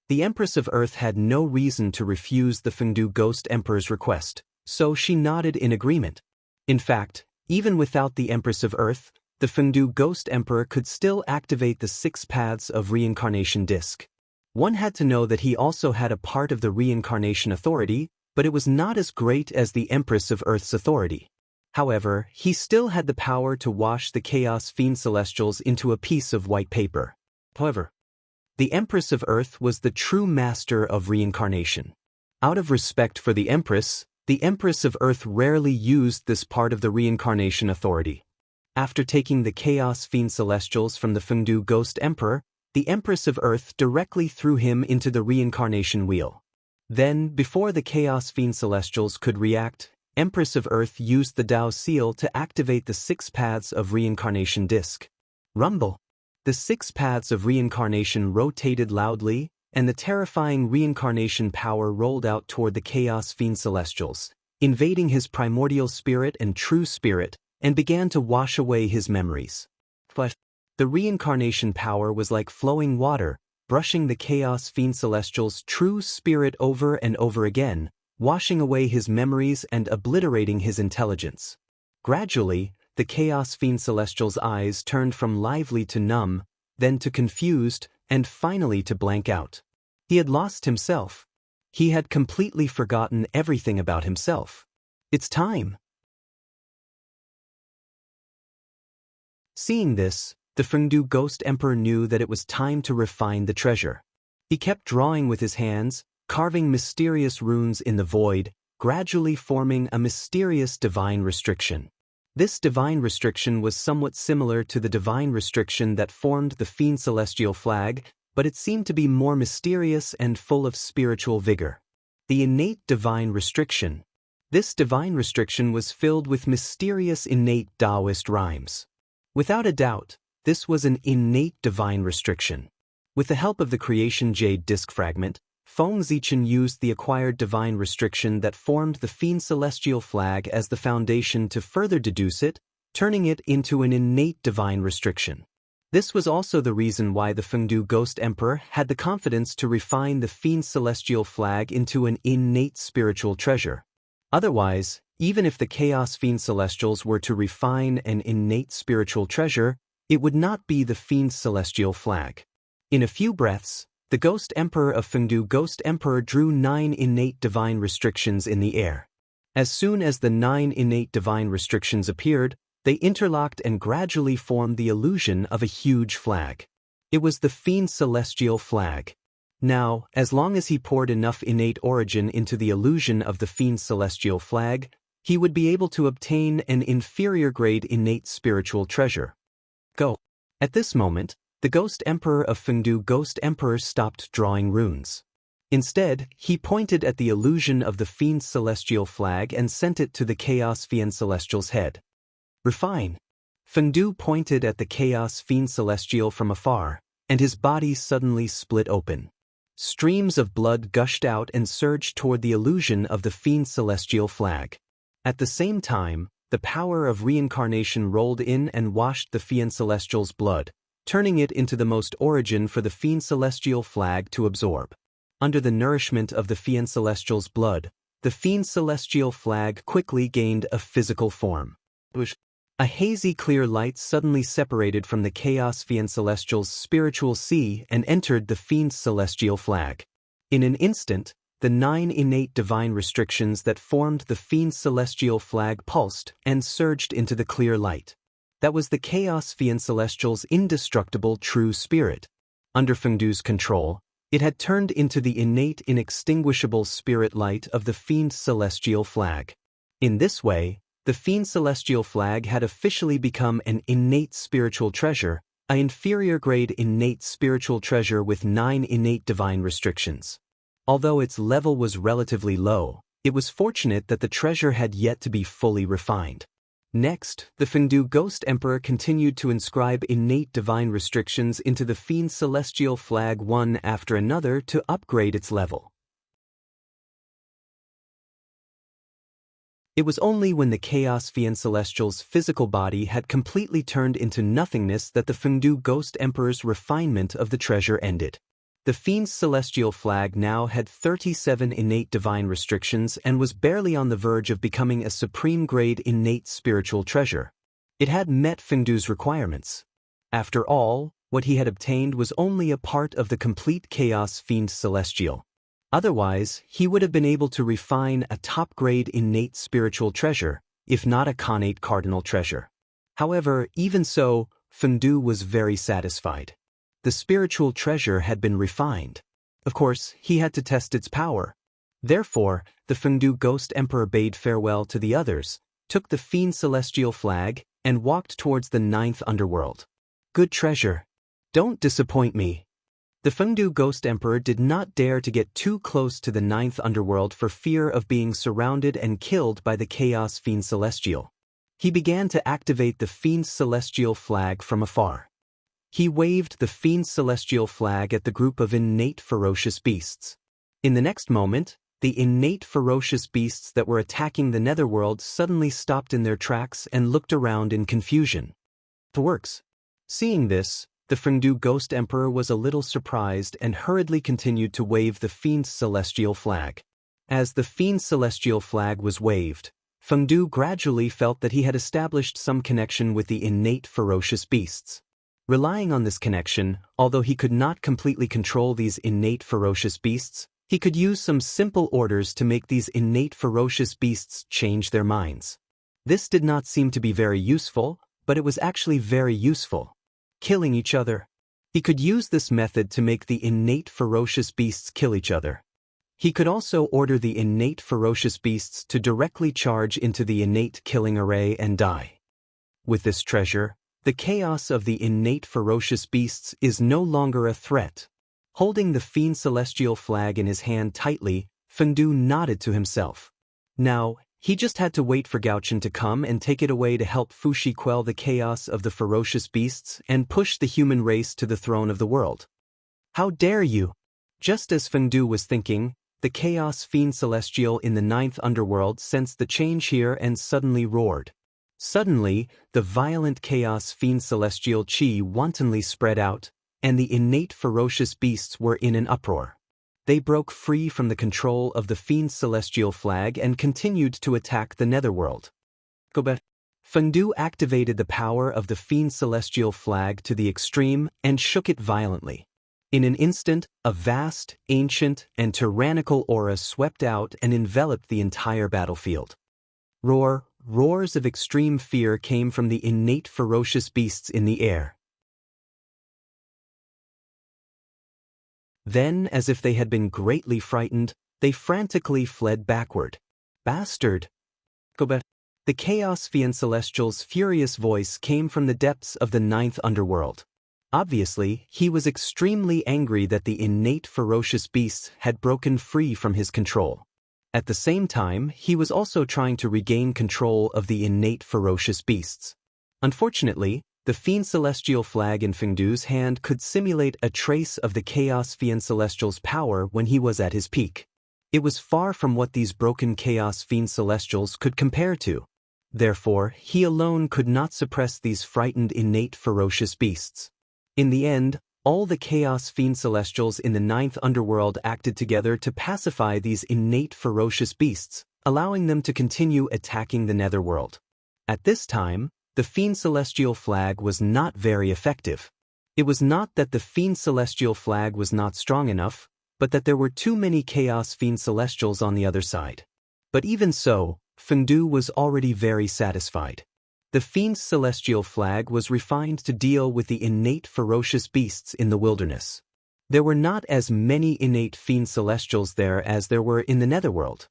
The Empress of Earth had no reason to refuse the Fengdu Ghost Emperor's request, so she nodded in agreement. In fact, even without the Empress of Earth, the Fengdu Ghost Emperor could still activate the 6 paths of reincarnation disc. One had to know that he also had a part of the reincarnation authority, but it was not as great as the Empress of Earth's authority. However, he still had the power to wash the Chaos Fiend Celestials into a piece of white paper. However, the Empress of Earth was the true master of reincarnation. Out of respect for the Empress of Earth rarely used this part of the reincarnation authority. After taking the Chaos Fiend Celestials from the Fengdu Ghost Emperor, the Empress of Earth directly threw him into the reincarnation wheel. Then, before the Chaos Fiend Celestials could react, Empress of Earth used the Tao Seal to activate the 6 paths of reincarnation disc. Rumble! The 6 paths of reincarnation rotated loudly, and the terrifying reincarnation power rolled out toward the Chaos Fiend Celestials, invading his primordial spirit and true spirit, and began to wash away his memories. But the reincarnation power was like flowing water, brushing the Chaos Fiend Celestial's true spirit over and over again, washing away his memories and obliterating his intelligence. Gradually, the Chaos Fiend Celestial's eyes turned from lively to numb, then to confused, and finally to blank out. He had lost himself. He had completely forgotten everything about himself. It's time. Seeing this, the Fengdu Ghost Emperor knew that it was time to refine the treasure. He kept drawing with his hands, carving mysterious runes in the void, gradually forming a mysterious divine restriction. This divine restriction was somewhat similar to the divine restriction that formed the Fiend Celestial flag, but it seemed to be more mysterious and full of spiritual vigor. The innate divine restriction. This divine restriction was filled with mysterious innate Taoist rhymes. Without a doubt, this was an innate divine restriction. With the help of the Creation Jade Disc Fragment, Feng Zichen used the acquired divine restriction that formed the Fiend Celestial flag as the foundation to further deduce it, turning it into an innate divine restriction. This was also the reason why the Fengdu Ghost Emperor had the confidence to refine the Fiend Celestial flag into an innate spiritual treasure. Otherwise, even if the Chaos Fiend Celestials were to refine an innate spiritual treasure, it would not be the Fiend Celestial flag. In a few breaths, the Ghost Emperor of Fengdu Ghost Emperor drew 9 innate divine restrictions in the air. As soon as the 9 innate divine restrictions appeared, they interlocked and gradually formed the illusion of a huge flag. It was the Fiend Celestial flag. Now, as long as he poured enough innate origin into the illusion of the Fiend Celestial flag, he would be able to obtain an inferior grade innate spiritual treasure. Go. At this moment, the Ghost Emperor of Fengdu Ghost Emperor stopped drawing runes. Instead, he pointed at the illusion of the Fiend Celestial flag and sent it to the Chaos Fiend Celestial's head. Refine. Fengdu pointed at the Chaos Fiend Celestial from afar, and his body suddenly split open. Streams of blood gushed out and surged toward the illusion of the Fiend Celestial flag. At the same time, the power of reincarnation rolled in and washed the Fiend Celestial's blood, turning it into the most origin for the Fiend Celestial flag to absorb. Under the nourishment of the Fiend Celestial's blood, the Fiend Celestial flag quickly gained a physical form. A hazy clear light suddenly separated from the Chaos Fiend Celestial's spiritual sea and entered the Fiend Celestial flag. In an instant, the 9 innate divine restrictions that formed the Fiend Celestial flag pulsed and surged into the clear light. That was the Chaos Fiend Celestial's indestructible true spirit. Under Fengdu's control, it had turned into the innate inextinguishable spirit light of the Fiend Celestial flag. In this way, the Fiend Celestial flag had officially become an innate spiritual treasure, an inferior grade innate spiritual treasure with 9 innate divine restrictions. Although its level was relatively low, it was fortunate that the treasure had yet to be fully refined. Next, the Fengdu Ghost Emperor continued to inscribe innate divine restrictions into the Fiend Celestial flag one after another to upgrade its level. It was only when the Chaos Fiend Celestial's physical body had completely turned into nothingness that the Fengdu Ghost Emperor's refinement of the treasure ended. The Fiend's Celestial flag now had 37 innate divine restrictions and was barely on the verge of becoming a supreme grade innate spiritual treasure. It had met Fengdu's requirements. After all, what he had obtained was only a part of the complete Chaos Fiend Celestial. Otherwise, he would have been able to refine a top-grade innate spiritual treasure, if not a connate cardinal treasure. However, even so, Fengdu was very satisfied. The spiritual treasure had been refined. Of course, he had to test its power. Therefore, the Fengdu Ghost Emperor bade farewell to the others, took the Fiend Celestial flag, and walked towards the 9th underworld. Good treasure. Don't disappoint me. The Fengdu Ghost Emperor did not dare to get too close to the 9th underworld for fear of being surrounded and killed by the Chaos Fiend Celestial. He began to activate the Fiend Celestial flag from afar. He waved the Fiend Celestial flag at the group of innate ferocious beasts. In the next moment, the innate ferocious beasts that were attacking the netherworld suddenly stopped in their tracks and looked around in confusion. It works. Seeing this, the Fengdu Ghost Emperor was a little surprised and hurriedly continued to wave the Fiend Celestial flag. As the Fiend Celestial flag was waved, Fengdu gradually felt that he had established some connection with the innate ferocious beasts. Relying on this connection, although he could not completely control these innate ferocious beasts, he could use some simple orders to make these innate ferocious beasts change their minds. This did not seem to be very useful, but it was actually very useful. Killing each other. He could use this method to make the innate ferocious beasts kill each other. He could also order the innate ferocious beasts to directly charge into the innate killing array and die. With this treasure, the chaos of the innate ferocious beasts is no longer a threat. Holding the Fiend Celestial flag in his hand tightly, Fengdu nodded to himself. Now, he just had to wait for Gaochen to come and take it away to help Fushi quell the chaos of the ferocious beasts and push the human race to the throne of the world. How dare you! Just as Fengdu was thinking, the Chaos Fiend Celestial in the 9th Underworld sensed the change here and suddenly roared. Suddenly, the violent Chaos Fiend Celestial chi wantonly spread out, and the innate ferocious beasts were in an uproar. They broke free from the control of the Fiend Celestial flag and continued to attack the Netherworld. Fengdu activated the power of the Fiend Celestial flag to the extreme and shook it violently. In an instant, a vast, ancient, and tyrannical aura swept out and enveloped the entire battlefield. Roars of extreme fear came from the innate ferocious beasts in the air. Then, as if they had been greatly frightened, they frantically fled backward. Bastard! The Chaos Fiend Celestial's furious voice came from the depths of the 9th Underworld. Obviously, he was extremely angry that the innate ferocious beasts had broken free from his control. At the same time, he was also trying to regain control of the innate ferocious beasts. Unfortunately, the Fiend Celestial flag in Fengdu's hand could simulate a trace of the Chaos Fiend Celestial's power when he was at his peak. It was far from what these broken Chaos Fiend Celestials could compare to. Therefore, he alone could not suppress these frightened innate ferocious beasts. In the end, all the Chaos Fiend Celestials in the 9th Underworld acted together to pacify these innate ferocious beasts, allowing them to continue attacking the Netherworld. At this time, the Fiend Celestial flag was not very effective. It was not that the Fiend Celestial flag was not strong enough, but that there were too many Chaos Fiend Celestials on the other side. But even so, Fengdu was already very satisfied. The Fiend Celestial flag was refined to deal with the innate ferocious beasts in the wilderness. There were not as many innate Fiend Celestials there as there were in the Netherworld.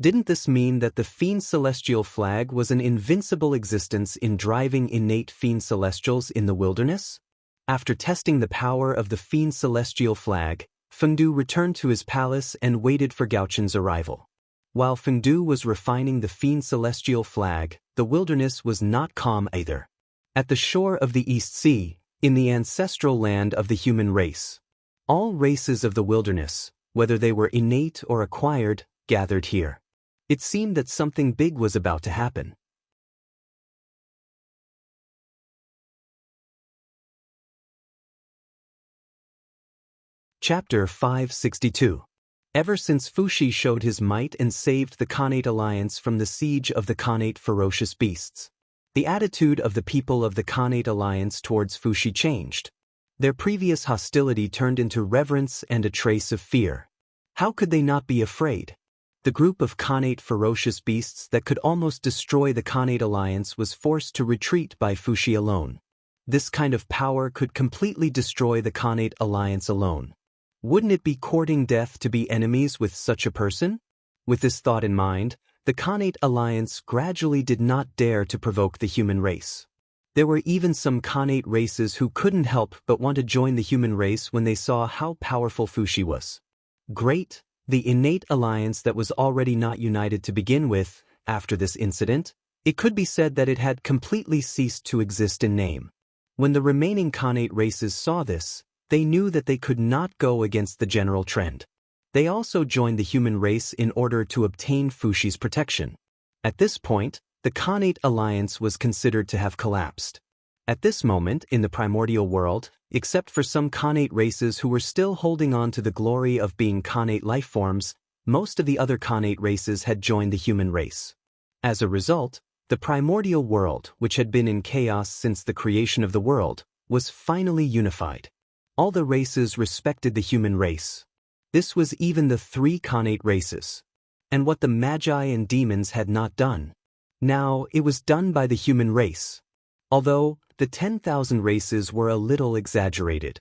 Didn't this mean that the Fiend Celestial flag was an invincible existence in driving innate Fiend Celestials in the wilderness? After testing the power of the Fiend Celestial flag, Fengdu returned to his palace and waited for Gaochen's arrival. While Fengdu was refining the Fiend Celestial flag, the wilderness was not calm either. At the shore of the East Sea, in the ancestral land of the human race, all races of the wilderness, whether they were innate or acquired, gathered here. It seemed that something big was about to happen. Chapter 562. Ever since Fushi showed his might and saved the Khanate Alliance from the siege of the Khanate ferocious beasts, the attitude of the people of the Khanate Alliance towards Fushi changed. Their previous hostility turned into reverence and a trace of fear. How could they not be afraid? The group of Khanate ferocious beasts that could almost destroy the Khanate Alliance was forced to retreat by Fushi alone. This kind of power could completely destroy the Khanate Alliance alone. Wouldn't it be courting death to be enemies with such a person? With this thought in mind, the Khanate Alliance gradually did not dare to provoke the human race. There were even some Khanate races who couldn't help but want to join the human race when they saw how powerful Fushi was. Great, the innate alliance that was already not united to begin with, after this incident, it could be said that it had completely ceased to exist in name. When the remaining Khanate races saw this, they knew that they could not go against the general trend. They also joined the human race in order to obtain Fushi's protection. At this point, the Khanate alliance was considered to have collapsed. At this moment in the primordial world, except for some Khanate races who were still holding on to the glory of being Khanate lifeforms, most of the other Khanate races had joined the human race. As a result, the primordial world, which had been in chaos since the creation of the world, was finally unified. All the races respected the human race. This was even the three connate races. And what the magi and demons had not done. Now, it was done by the human race. Although, the 10,000 races were a little exaggerated.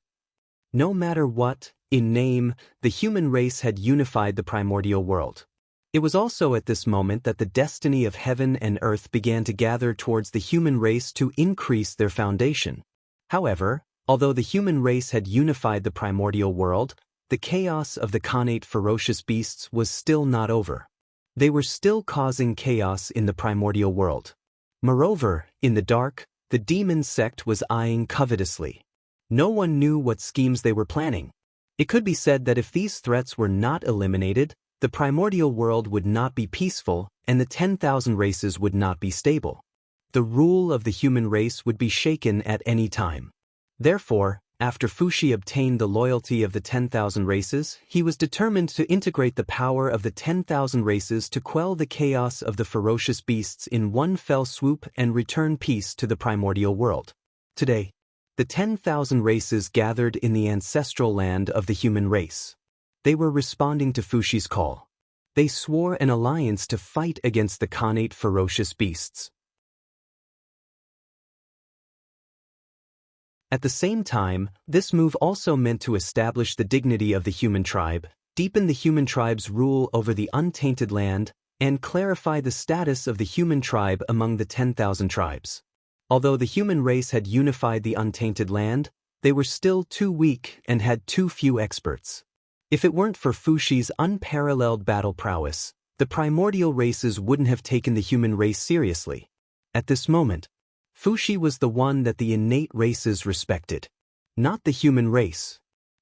No matter what, in name, the human race had unified the primordial world. It was also at this moment that the destiny of heaven and earth began to gather towards the human race to increase their foundation. However, although the human race had unified the primordial world, the chaos of the connate ferocious beasts was still not over. They were still causing chaos in the primordial world. Moreover, in the dark, the demon sect was eyeing covetously. No one knew what schemes they were planning. It could be said that if these threats were not eliminated, the primordial world would not be peaceful and the 10,000 races would not be stable. The rule of the human race would be shaken at any time. Therefore, after Fushi obtained the loyalty of the 10,000 races, he was determined to integrate the power of the 10,000 races to quell the chaos of the ferocious beasts in one fell swoop and return peace to the primordial world. Today, the 10,000 races gathered in the ancestral land of the human race. They were responding to Fushi's call. They swore an alliance to fight against the connate ferocious beasts. At the same time, this move also meant to establish the dignity of the human tribe, deepen the human tribe's rule over the untainted land, and clarify the status of the human tribe among the 10,000 tribes. Although the human race had unified the untainted land, they were still too weak and had too few experts. If it weren't for Fushi's unparalleled battle prowess, the primordial races wouldn't have taken the human race seriously. At this moment, Fushi was the one that the innate races respected, not the human race.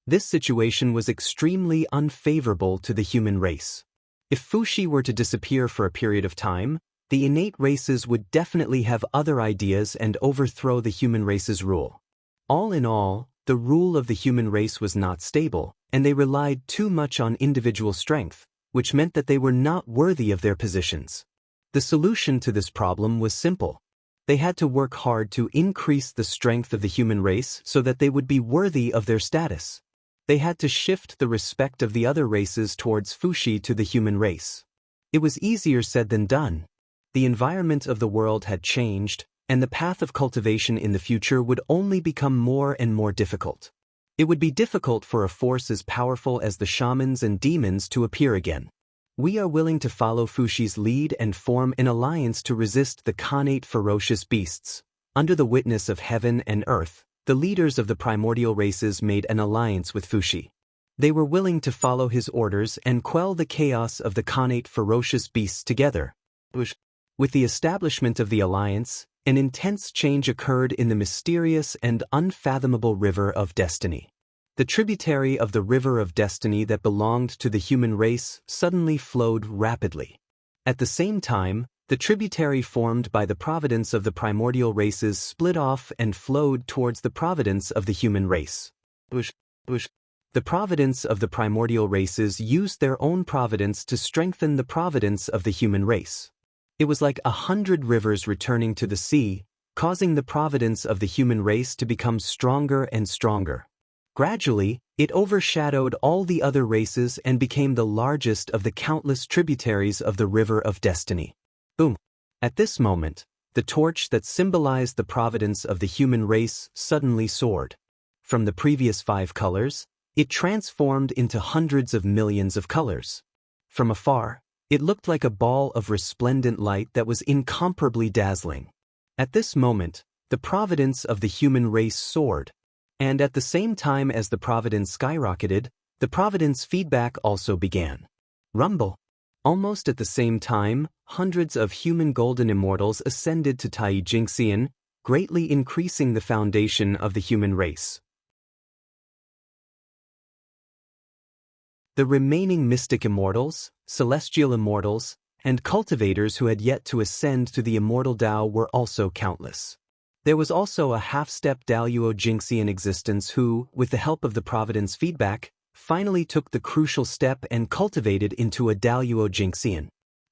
This situation was extremely unfavorable to the human race. If Fushi were to disappear for a period of time, the innate races would definitely have other ideas and overthrow the human race's rule. All in all, the rule of the human race was not stable, and they relied too much on individual strength, which meant that they were not worthy of their positions. The solution to this problem was simple. They had to work hard to increase the strength of the human race so that they would be worthy of their status. They had to shift the respect of the other races towards Fushi to the human race. It was easier said than done. The environment of the world had changed, and the path of cultivation in the future would only become more and more difficult. It would be difficult for a force as powerful as the shamans and demons to appear again. We are willing to follow Fushi's lead and form an alliance to resist the connate ferocious beasts. Under the witness of heaven and earth, the leaders of the primordial races made an alliance with Fushi. They were willing to follow his orders and quell the chaos of the connate ferocious beasts together. With the establishment of the alliance, an intense change occurred in the mysterious and unfathomable River of Destiny. The tributary of the River of Destiny that belonged to the human race suddenly flowed rapidly. At the same time, the tributary formed by the providence of the primordial races split off and flowed towards the providence of the human race. The providence of the primordial races used their own providence to strengthen the providence of the human race. It was like 100 rivers returning to the sea, causing the providence of the human race to become stronger and stronger. Gradually, it overshadowed all the other races and became the largest of the countless tributaries of the River of Destiny. Boom! At this moment, the torch that symbolized the providence of the human race suddenly soared. From the previous 5 colors, it transformed into hundreds of millions of colors. From afar, it looked like a ball of resplendent light that was incomparably dazzling. At this moment, the providence of the human race soared. And at the same time as the providence skyrocketed, the providence feedback also began. Rumble. Almost at the same time, hundreds of human golden immortals ascended to Tai Jingxian, greatly increasing the foundation of the human race. The remaining mystic immortals, celestial immortals, and cultivators who had yet to ascend to the immortal Tao were also countless. There was also a half-step Daluo Jingxian existence who, with the help of the providence feedback, finally took the crucial step and cultivated into a Daluo Jingxian.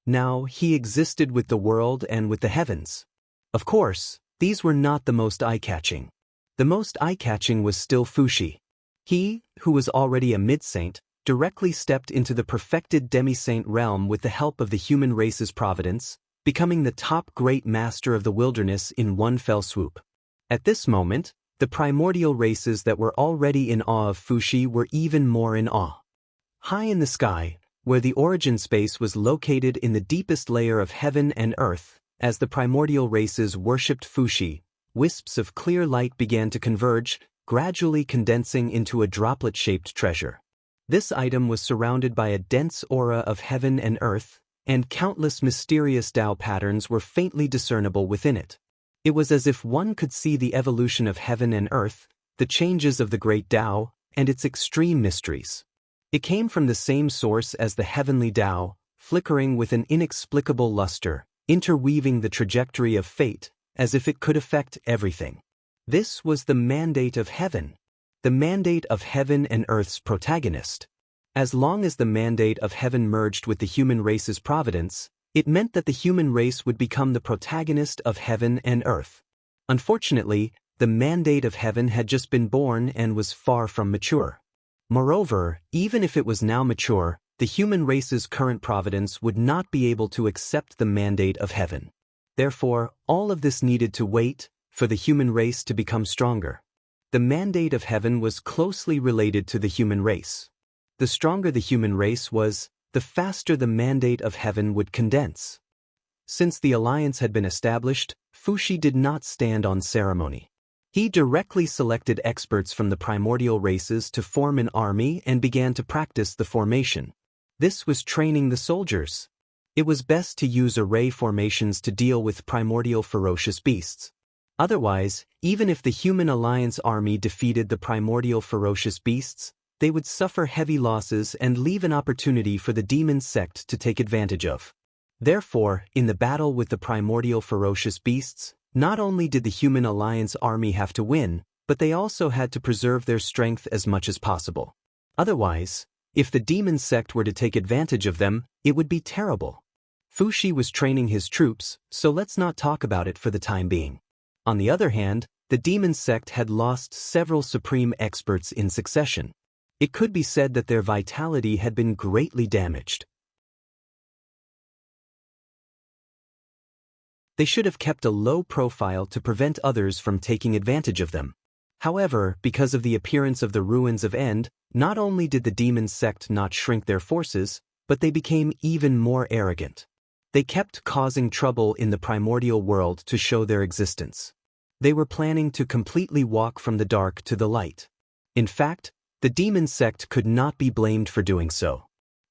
Now he existed with the world and with the heavens. Of course, these were not the most eye-catching. The most eye-catching was still Fuxi. He, who was already a mid-saint, directly stepped into the perfected demi-saint realm with the help of the human race's providence, becoming the top great master of the wilderness in one fell swoop. At this moment, the primordial races that were already in awe of Fuxi were even more in awe. High in the sky, where the origin space was located in the deepest layer of heaven and earth, as the primordial races worshipped Fuxi, wisps of clear light began to converge, gradually condensing into a droplet-shaped treasure. This item was surrounded by a dense aura of heaven and earth, and countless mysterious Tao patterns were faintly discernible within it. It was as if one could see the evolution of heaven and earth, the changes of the great Tao, and its extreme mysteries. It came from the same source as the heavenly Tao, flickering with an inexplicable luster, interweaving the trajectory of fate, as if it could affect everything. This was the mandate of heaven. The mandate of heaven and earth's protagonist. As long as the mandate of heaven merged with the human race's providence, it meant that the human race would become the protagonist of heaven and earth. Unfortunately, the mandate of heaven had just been born and was far from mature. Moreover, even if it was now mature, the human race's current providence would not be able to accept the mandate of heaven. Therefore, all of this needed to wait for the human race to become stronger. The mandate of heaven was closely related to the human race. The stronger the human race was, the faster the mandate of heaven would condense. Since the alliance had been established, Fuxi did not stand on ceremony. He directly selected experts from the primordial races to form an army and began to practice the formation. This was training the soldiers. It was best to use array formations to deal with primordial ferocious beasts. Otherwise, even if the human alliance army defeated the primordial ferocious beasts, they would suffer heavy losses and leave an opportunity for the demon sect to take advantage of. Therefore, in the battle with the primordial ferocious beasts, not only did the human alliance army have to win, but they also had to preserve their strength as much as possible. Otherwise, if the demon sect were to take advantage of them, it would be terrible. Fuxi was training his troops, so let's not talk about it for the time being. On the other hand, the demon sect had lost several supreme experts in succession. It could be said that their vitality had been greatly damaged. They should have kept a low profile to prevent others from taking advantage of them. However, because of the appearance of the ruins of End, not only did the demon sect not shrink their forces, but they became even more arrogant. They kept causing trouble in the primordial world to show their existence. They were planning to completely walk from the dark to the light. In fact, the demon sect could not be blamed for doing so.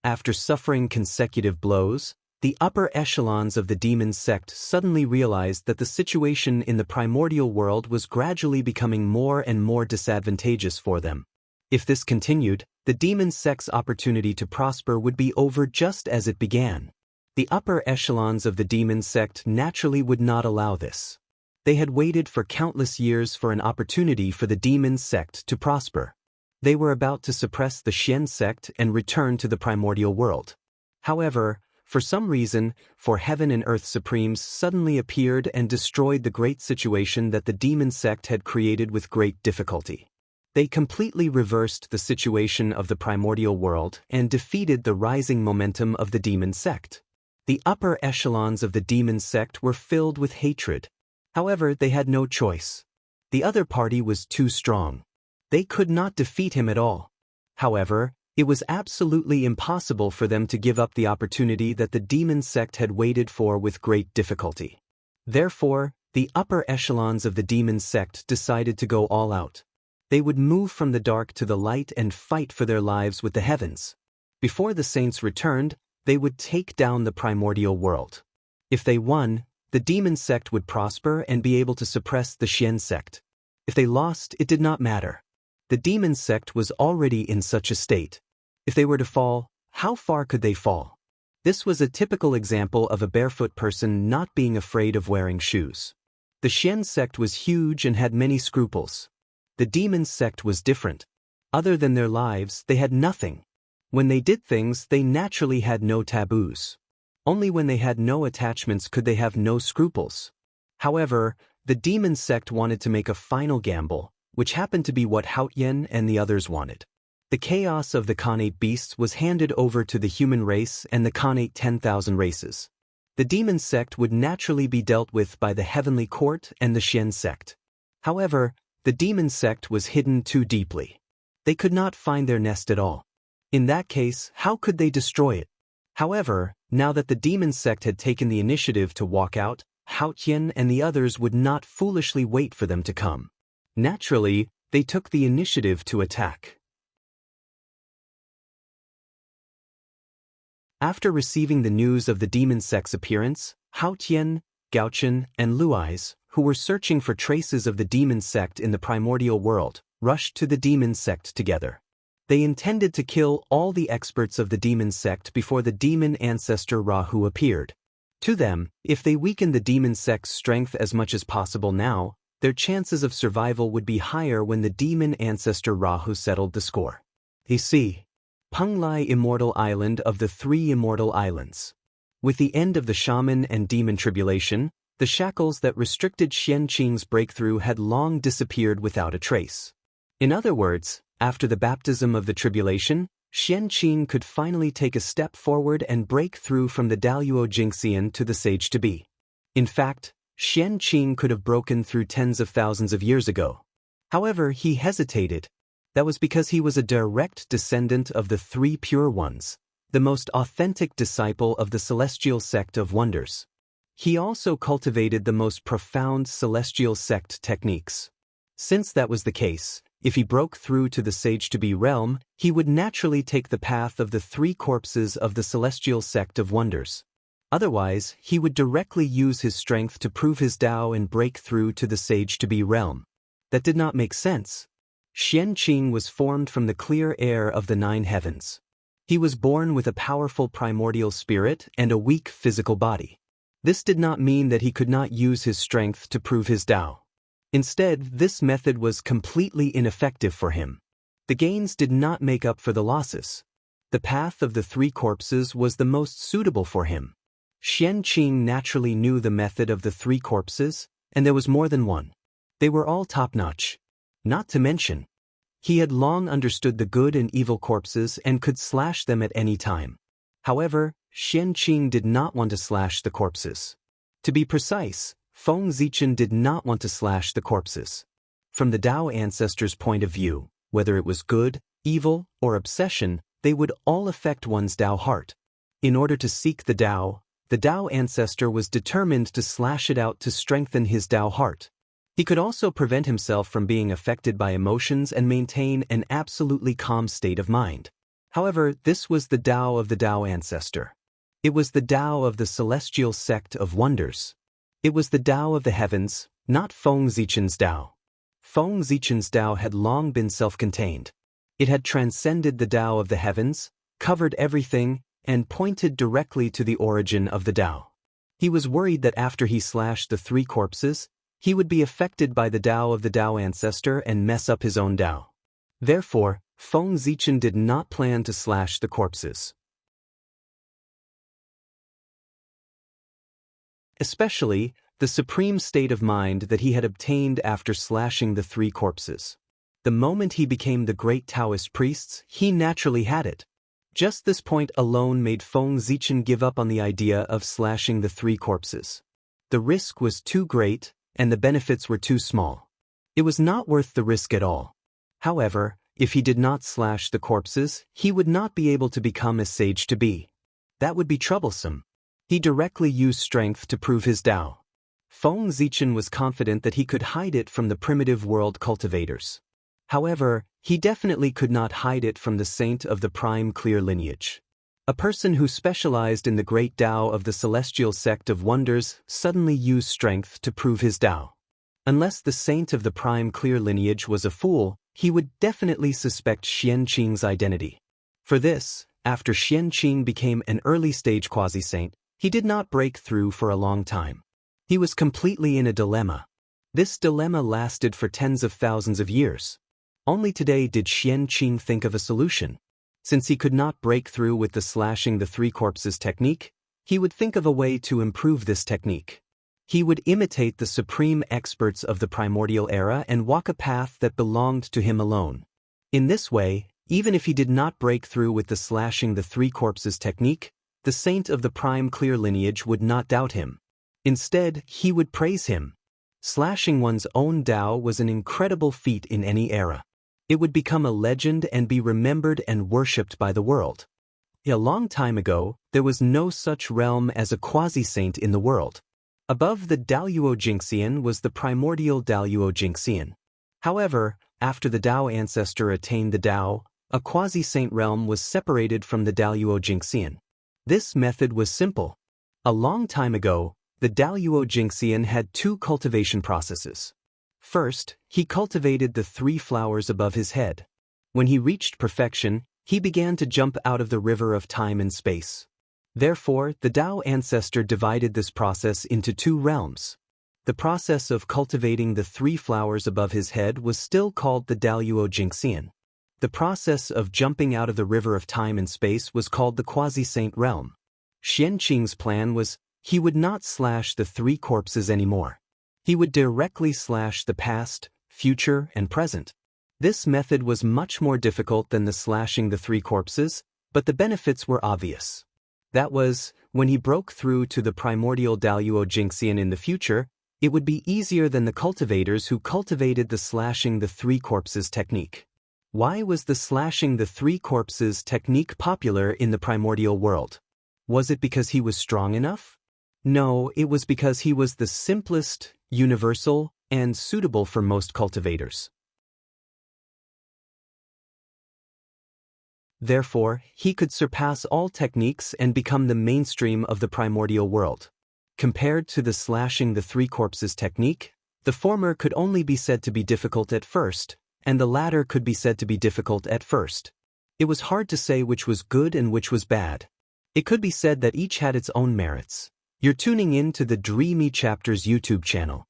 After suffering consecutive blows, the upper echelons of the demon sect suddenly realized that the situation in the primordial world was gradually becoming more and more disadvantageous for them. If this continued, the demon sect's opportunity to prosper would be over just as it began. The upper echelons of the demon sect naturally would not allow this. They had waited for countless years for an opportunity for the demon sect to prosper. They were about to suppress the Xian sect and return to the primordial world. However, for some reason, heaven and earth supremes suddenly appeared and destroyed the great situation that the demon sect had created with great difficulty. They completely reversed the situation of the primordial world and defeated the rising momentum of the demon sect. The upper echelons of the demon sect were filled with hatred. However, they had no choice. The other party was too strong. They could not defeat him at all. However, it was absolutely impossible for them to give up the opportunity that the demon sect had waited for with great difficulty. Therefore, the upper echelons of the demon sect decided to go all out. They would move from the dark to the light and fight for their lives with the heavens. Before the saints returned, they would take down the primordial world. If they won, the demon sect would prosper and be able to suppress the Xian sect. If they lost, it did not matter. The demon sect was already in such a state. If they were to fall, how far could they fall? This was a typical example of a barefoot person not being afraid of wearing shoes. The Xian sect was huge and had many scruples. The demon sect was different. Other than their lives, they had nothing. When they did things, they naturally had no taboos. Only when they had no attachments could they have no scruples. However, the demon sect wanted to make a final gamble, which happened to be what Haotian and the others wanted. The chaos of the Khanate beasts was handed over to the human race and the Khanate 10,000 races. The demon sect would naturally be dealt with by the heavenly court and the Xian sect. However, the demon sect was hidden too deeply. They could not find their nest at all. In that case, how could they destroy it? However, now that the demon sect had taken the initiative to walk out, Haotian and the others would not foolishly wait for them to come. Naturally, they took the initiative to attack. After receiving the news of the demon sect's appearance, Haotian, Gaochen, and Luais, who were searching for traces of the demon sect in the primordial world, rushed to the demon sect together. They intended to kill all the experts of the demon sect before the demon ancestor Rahu appeared. To them, if they weakened the demon sect's strength as much as possible now, their chances of survival would be higher when the demon ancestor Rahu settled the score. A.C. Penglai Immortal Island of the Three Immortal Islands. With the end of the shaman and demon tribulation, the shackles that restricted Xianqing's breakthrough had long disappeared without a trace. In other words, after the baptism of the tribulation, Xianqing could finally take a step forward and break through from the Daluo Jingxian to the sage-to-be. In fact, Xianqing could have broken through tens of thousands of years ago. However, he hesitated. That was because he was a direct descendant of the Three Pure Ones, the most authentic disciple of the celestial sect of wonders. He also cultivated the most profound celestial sect techniques. Since that was the case, if he broke through to the sage-to-be realm, he would naturally take the path of the three corpses of the celestial sect of wonders. Otherwise, he would directly use his strength to prove his Tao and break through to the sage-to-be realm. That did not make sense. Xianqing was formed from the clear air of the nine heavens. He was born with a powerful primordial spirit and a weak physical body. This did not mean that he could not use his strength to prove his Tao. Instead, this method was completely ineffective for him. The gains did not make up for the losses. The path of the three corpses was the most suitable for him. Xianqing naturally knew the method of the three corpses, and there was more than one. They were all top-notch. Not to mention, he had long understood the good and evil corpses and could slash them at any time. However, Xianqing did not want to slash the corpses. To be precise, Feng Zichen did not want to slash the corpses. From the Tao ancestors' point of view, whether it was good, evil, or obsession, they would all affect one's Tao heart. In order to seek the Tao ancestor was determined to slash it out to strengthen his Tao heart. He could also prevent himself from being affected by emotions and maintain an absolutely calm state of mind. However, this was the Tao of the Tao ancestor. It was the Tao of the celestial sect of wonders. It was the Tao of the heavens, not Feng Zichen's Tao. Feng Zichen's Tao had long been self-contained. It had transcended the Tao of the heavens, covered everything, and pointed directly to the origin of the Tao. He was worried that after he slashed the three corpses, he would be affected by the Tao of the Tao ancestor and mess up his own Tao. Therefore, Feng Zichen did not plan to slash the corpses. Especially, the supreme state of mind that he had obtained after slashing the three corpses. The moment he became the great Taoist priests, he naturally had it. Just this point alone made Feng Zichen give up on the idea of slashing the three corpses. The risk was too great, and the benefits were too small. It was not worth the risk at all. However, if he did not slash the corpses, he would not be able to become a sage-to-be. That would be troublesome. He directly used strength to prove his Tao. Feng Zichen was confident that he could hide it from the primitive world cultivators. However, he definitely could not hide it from the saint of the prime clear lineage. A person who specialized in the great Tao of the celestial sect of wonders suddenly used strength to prove his Tao. Unless the saint of the prime clear lineage was a fool, he would definitely suspect Xianqing's identity. For this, after Xianqing became an early-stage quasi-saint, he did not break through for a long time. He was completely in a dilemma. This dilemma lasted for tens of thousands of years. Only today did Xianqing think of a solution. Since he could not break through with the slashing the three corpses technique, He would think of a way to improve this technique. He would imitate the supreme experts of the primordial era and walk a path that belonged to him alone. In this way, even if he did not break through with the slashing the three corpses technique, the saint of the prime clear lineage would not doubt him. Instead, he would praise him. Slashing one's own Tao was an incredible feat in any era. It would become a legend and be remembered and worshipped by the world. A long time ago, there was no such realm as a quasi-saint in the world. Above the Daluo Jingxian was the primordial Daluo Jingxian. However, after the Tao ancestor attained the Tao, a quasi-saint realm was separated from the Daluo Jingxian. This method was simple. A long time ago, the Daluo Jingxian had two cultivation processes. First, he cultivated the three flowers above his head. When he reached perfection, he began to jump out of the river of time and space. Therefore, the Tao ancestor divided this process into two realms. The process of cultivating the three flowers above his head was still called the Daluo Jingxian. The process of jumping out of the river of time and space was called the quasi-saint realm. Xianqing's plan was, he would not slash the three corpses anymore. He would directly slash the past, future, and present. This method was much more difficult than the slashing the three corpses, but the benefits were obvious. That was, when he broke through to the primordial Daluo Jingxian in the future, it would be easier than the cultivators who cultivated the slashing the three corpses technique. Why was the slashing the three corpses technique popular in the primordial world? Was it because he was strong enough? No, it was because he was the simplest, universal, and suitable for most cultivators. Therefore, he could surpass all techniques and become the mainstream of the primordial world. Compared to the slashing the three corpses technique, the former could only be said to be difficult at first, and the latter could be said to be difficult at first. It was hard to say which was good and which was bad. It could be said that each had its own merits. You're tuning in to the Dreamy Chapters YouTube channel.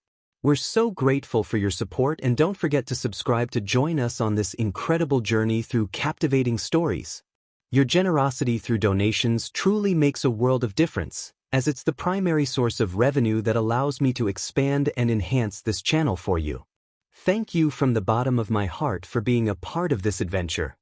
We're so grateful for your support, and don't forget to subscribe to join us on this incredible journey through captivating stories. Your generosity through donations truly makes a world of difference, as it's the primary source of revenue that allows me to expand and enhance this channel for you. Thank you from the bottom of my heart for being a part of this adventure.